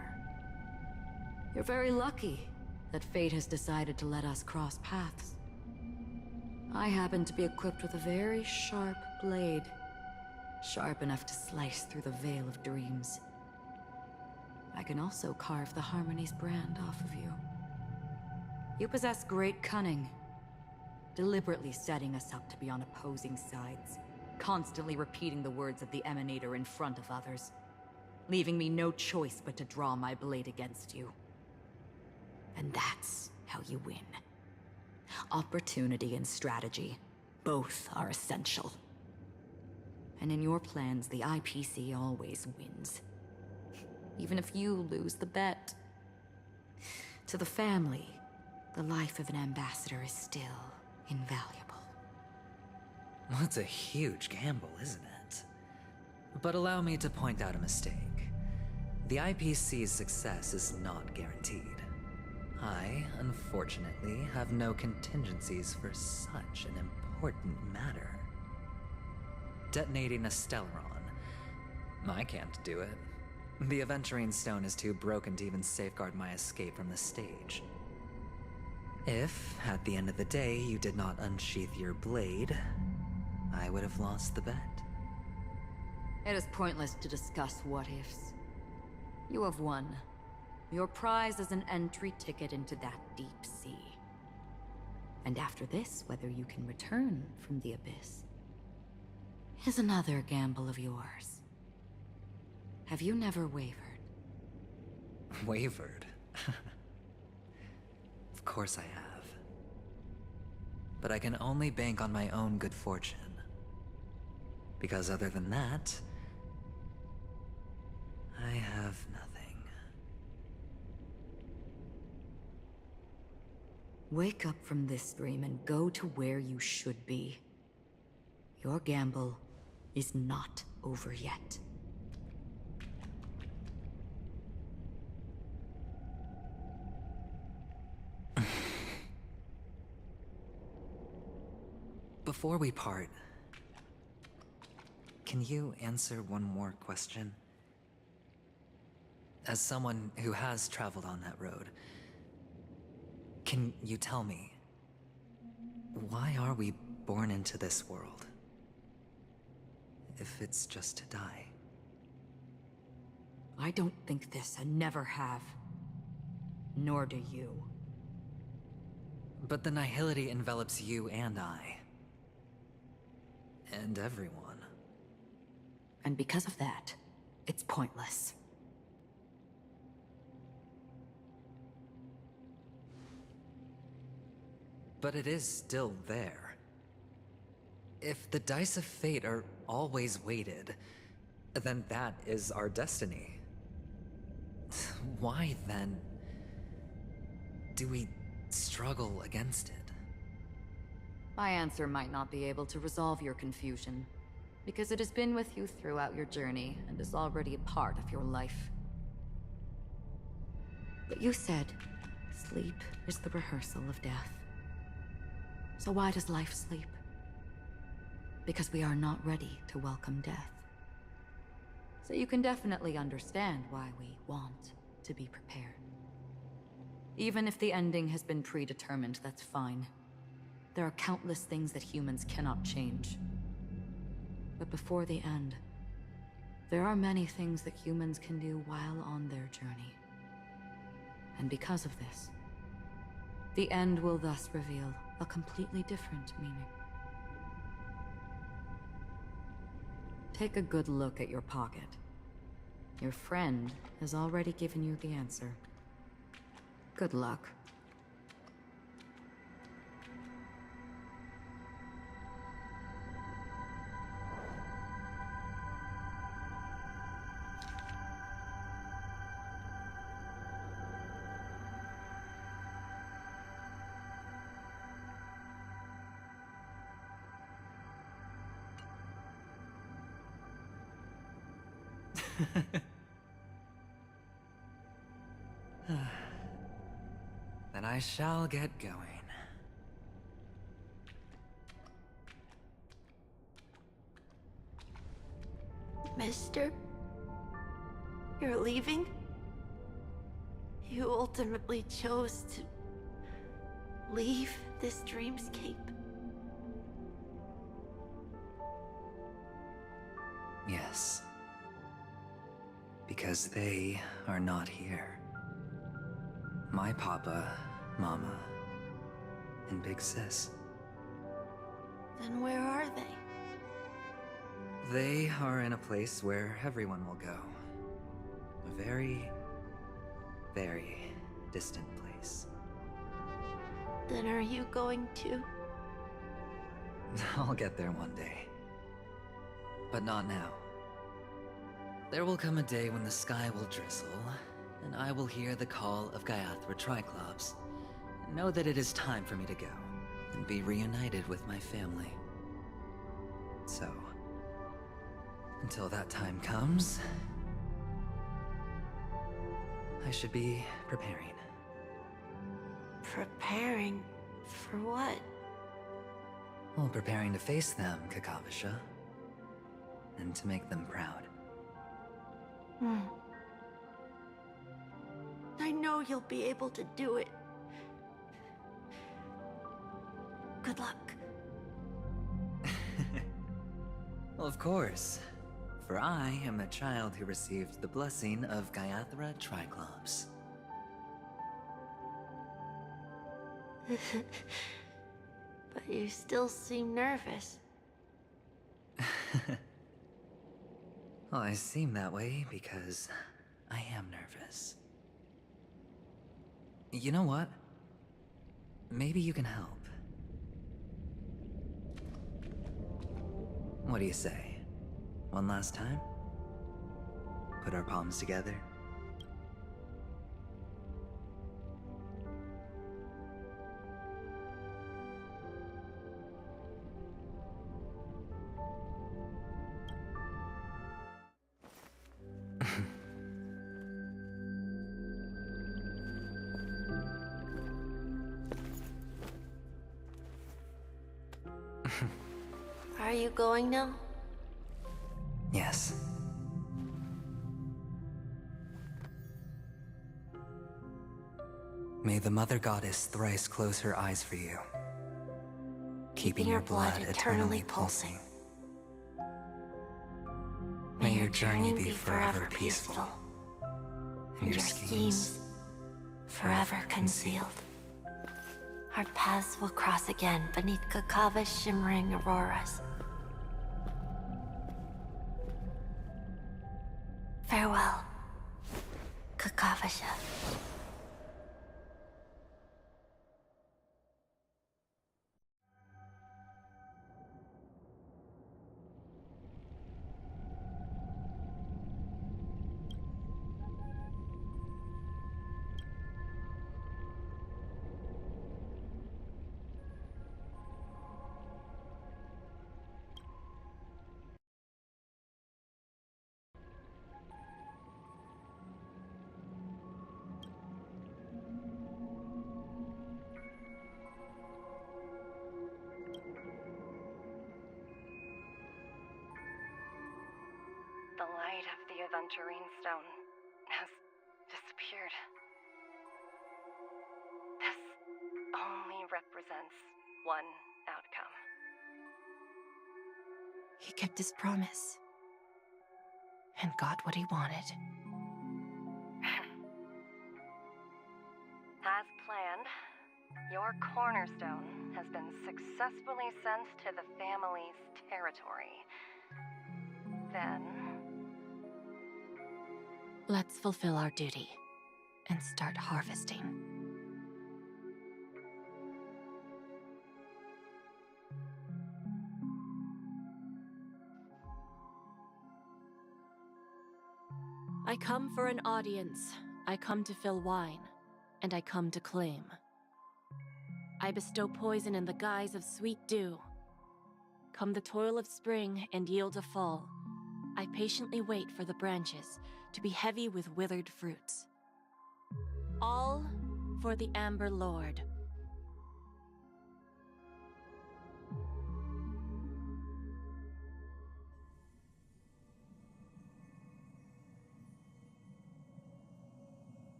You're very lucky that fate has decided to let us cross paths. I happen to be equipped with a very sharp blade, sharp enough to slice through the veil of dreams. I can also carve the Harmony's brand off of you. You possess great cunning, deliberately setting us up to be on opposing sides, constantly repeating the words of the Emanator in front of others, leaving me no choice but to draw my blade against you. And that's how you win. Opportunity and strategy, both are essential. And in your plans, the IPC always wins. Even if you lose the bet. To the family, the life of an ambassador is still invaluable. Well, it's a huge gamble, isn't it? But allow me to point out a mistake. The IPC's success is not guaranteed. I, unfortunately, have no contingencies for such an important matter. Detonating a Stellaron. I can't do it. The Aventurine Stone is too broken to even safeguard my escape from the stage. If, at the end of the day, you did not unsheath your blade, I would have lost the bet. It is pointless to discuss what-ifs. You have won. Your prize is an entry ticket into that deep sea. And after this, whether you can return from the abyss is another gamble of yours. Have you never wavered? Wavered? Of course I have. But I can only bank on my own good fortune. Because other than that, I have nothing. Wake up from this dream and go to where you should be. Your gamble is not over yet. Before we part, can you answer one more question? As someone who has traveled on that road, can you tell me, why are we born into this world? If it's just to die. I don't think this and never have. Nor do you. But the nihility envelops you and I. And everyone. And because of that, it's pointless. But it is still there. If the dice of fate are always weighted, then that is our destiny. Why, then, do we struggle against it? My answer might not be able to resolve your confusion, because it has been with you throughout your journey and is already a part of your life. But you said, sleep is the rehearsal of death. So why does life sleep? Because we are not ready to welcome death. So you can definitely understand why we want to be prepared. Even if the ending has been predetermined, that's fine. There are countless things that humans cannot change. But before the end, there are many things that humans can do while on their journey. And because of this, the end will thus reveal a completely different meaning. Take a good look at your pocket. Your friend has already given you the answer. Good luck. Then I shall get going. Mister? You're leaving? You ultimately chose to leave this dreamscape? Yes. Because they are not here. My papa, mama, and big sis. Then where are they? They are in a place where everyone will go. A very, very distant place. Then are you going to? I'll get there one day. But not now. There will come a day when the sky will drizzle, and I will hear the call of Gaiathra Triclops, and know that it is time for me to go, and be reunited with my family. So, until that time comes, I should be preparing. Preparing for what? Well, preparing to face them, Kakavasha, and to make them proud. I know you'll be able to do it. Good luck. Well, of course. For I am a child who received the blessing of Gaiathra Triclops. But you still seem nervous. Well, I seem that way because I am nervous. You know what? Maybe you can help. What do you say? One last time? Put our palms together? Are you going now? Yes. May the Mother Goddess thrice close her eyes for you, keeping your blood eternally pulsing. May your journey be forever peaceful. and your schemes forever concealed. Our paths will cross again beneath Kakava's shimmering auroras. Farewell, Kakavasha. The light of the Aventurine Stone has disappeared. This only represents one outcome. He kept his promise. And got what he wanted. As planned, your cornerstone has been successfully sent to the family's territory. Then... let's fulfill our duty and start harvesting. I come for an audience. I come to fill wine, and I come to claim. I bestow poison in the guise of sweet dew. Come the toil of spring and yield a fall. I patiently wait for the branches to be heavy with withered fruits. All for the Amber Lord.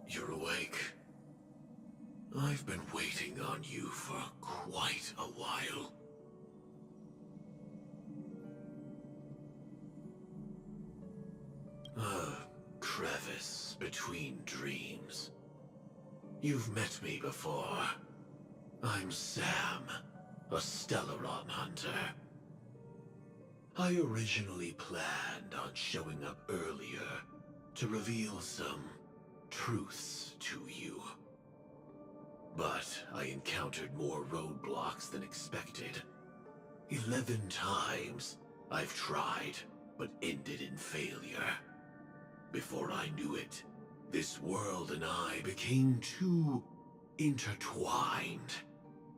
You're awake. I've been waiting on you for quite a while. A crevice between dreams. You've met me before. I'm Sam, a Stellaron hunter. I originally planned on showing up earlier to reveal some truths to you. But I encountered more roadblocks than expected. 11 times I've tried, but ended in failure. Before I knew it, this world and I became too intertwined,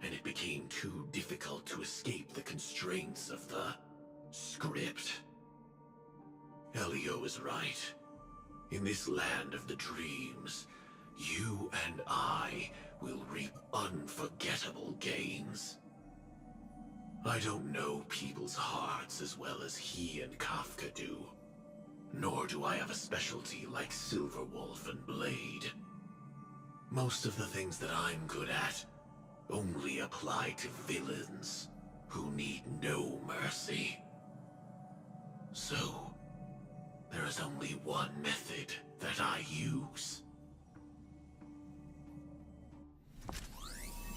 and it became too difficult to escape the constraints of the script. Elio is right. In this land of the dreams, you and I will reap unforgettable gains. I don't know people's hearts as well as he and Kafka do. Nor do I have a specialty like Silverwolf and Blade. Most of the things that I'm good at only apply to villains who need no mercy. So, there is only one method that I use.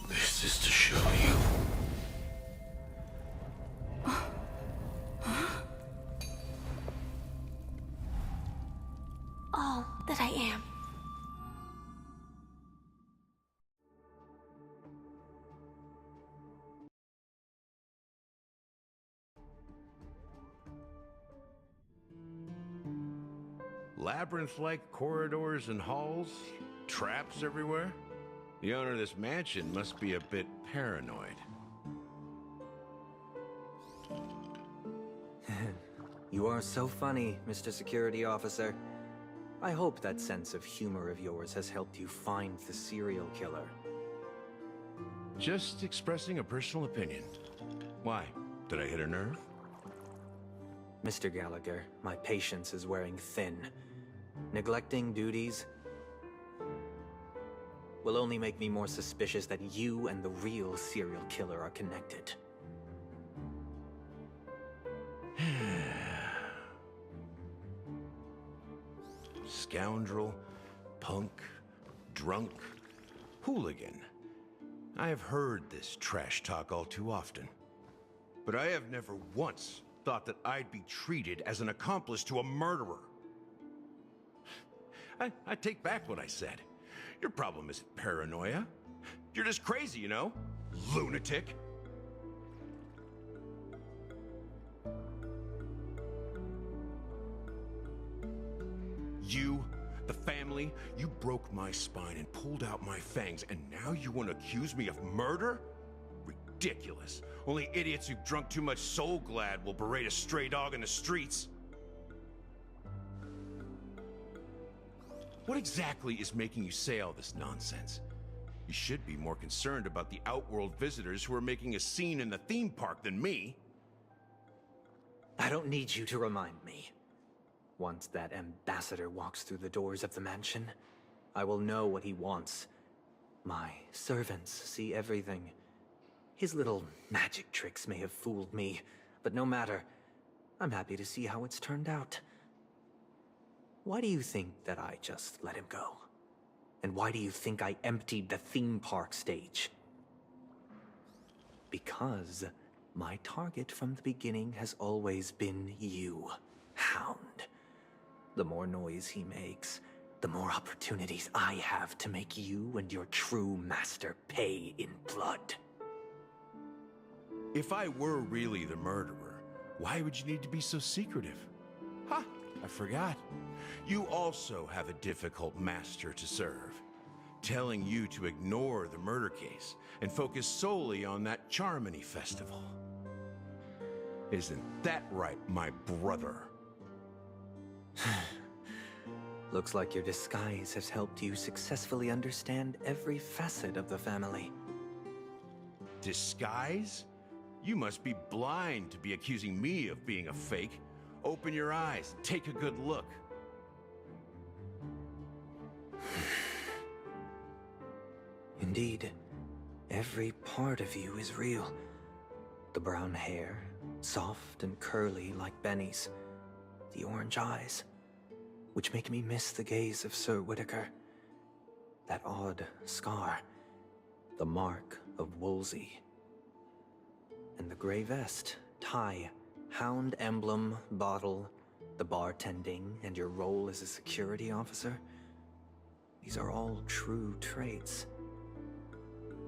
This is to show you. All that I am. Labyrinth-like corridors and halls? Traps everywhere? The owner of this mansion must be a bit paranoid. You are so funny, Mr. Security Officer. I hope that sense of humor of yours has helped you find the serial killer. Just expressing a personal opinion. Why? Did I hit a nerve? Mr. Gallagher, my patience is wearing thin. Neglecting duties will only make me more suspicious that you and the real serial killer are connected. Scoundrel, punk, drunk, hooligan. I have heard this trash talk all too often. But I have never once thought that I'd be treated as an accomplice to a murderer. I take back what I said. Your problem isn't paranoia. You're just crazy, you know? Lunatic. You, the family, you broke my spine and pulled out my fangs, and now you want to accuse me of murder? Ridiculous. Only idiots who've drunk too much Soul Glad will berate a stray dog in the streets. What exactly is making you say all this nonsense? You should be more concerned about the Outworld visitors who are making a scene in the theme park than me. I don't need you to remind me. Once that ambassador walks through the doors of the mansion, I will know what he wants. My servants see everything. His little magic tricks may have fooled me, but no matter. I'm happy to see how it's turned out. Why do you think that I just let him go? And why do you think I emptied the theme park stage? Because my target from the beginning has always been you, Hound. The more noise he makes, the more opportunities I have to make you and your true master pay in blood. If I were really the murderer, why would you need to be so secretive? Ha! I forgot. You also have a difficult master to serve, telling you to ignore the murder case and focus solely on that Charmony festival. Isn't that right, my brother? Looks like your disguise has helped you successfully understand every facet of the family. Disguise? You must be blind to be accusing me of being a fake. Open your eyes, take a good look. Indeed, every part of you is real. The brown hair, soft and curly like Benny's. The orange eyes, which make me miss the gaze of Sir Whitaker. That odd scar, the mark of Wolsey. And the gray vest, tie, hound emblem, bottle, the bartending, and your role as a security officer. These are all true traits.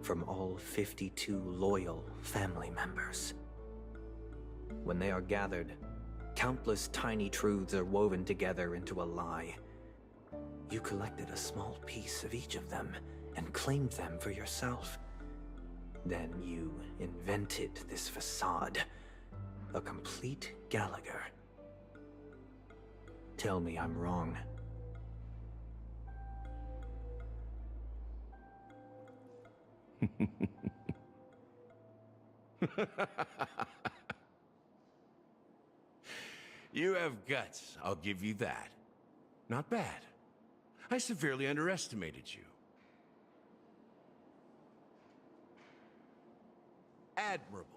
From all 52 loyal family members. When they are gathered, countless tiny truths are woven together into a lie. You collected a small piece of each of them and claimed them for yourself. Then you invented this facade, a complete Gallagher. Tell me I'm wrong. You have guts, I'll give you that. Not bad. I severely underestimated you. Admirable.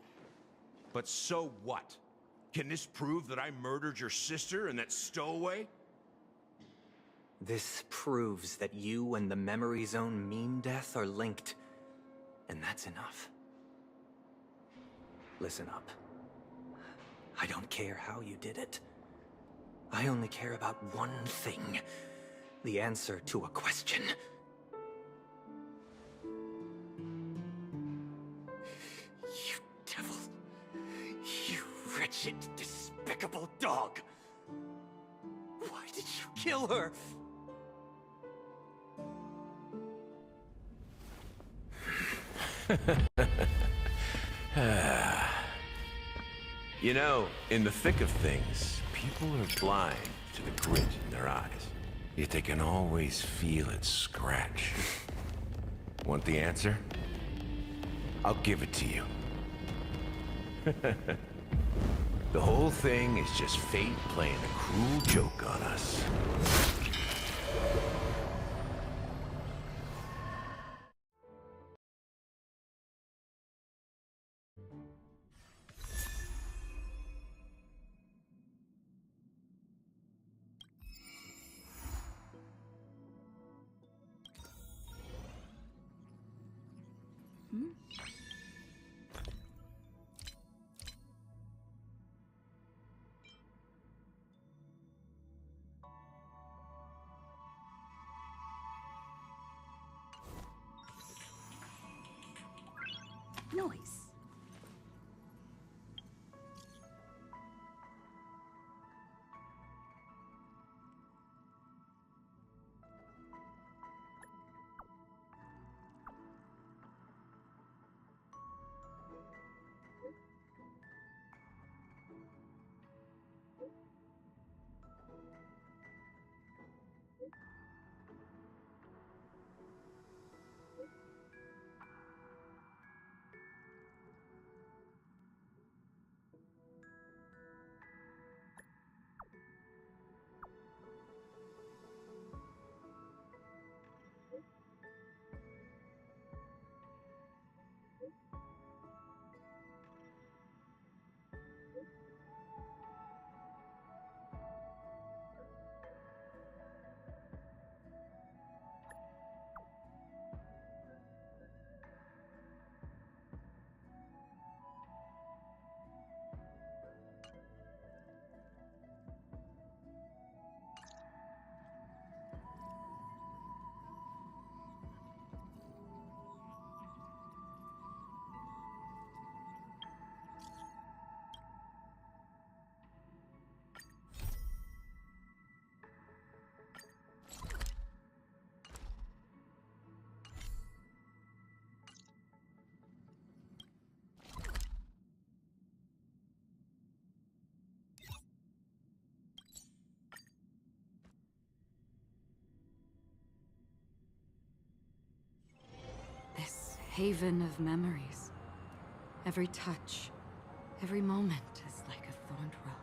But so what? Can this prove that I murdered your sister and that stowaway? This proves that you and the Memory Zone Mean Death are linked. And that's enough. Listen up. I don't care how you did it. I only care about one thing. The answer to a question. You devil. You wretched, despicable dog. Why did you kill her? You know, in the thick of things, People are blind to the grit in their eyes, yet they can always feel it scratch. Want the answer? I'll give it to you. The whole thing is just fate playing a cruel joke on us. Noise. This haven of memories. Every touch, every moment is like a thorned rose.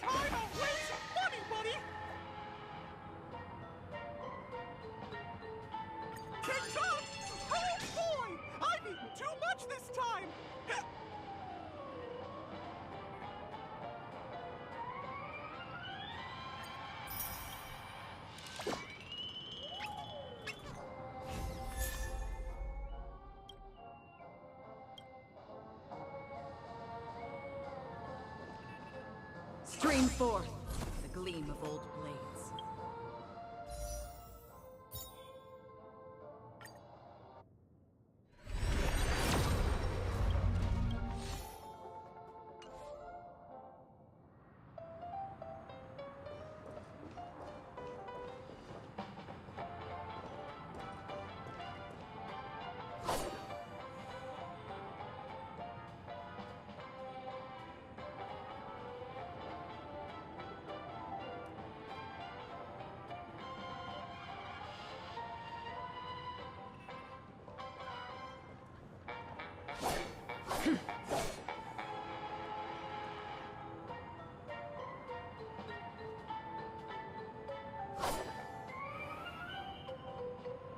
Time to raise some money, buddy! TikTok! Oh boy! I've eaten too much this time! Stream forth the gleam of old blades.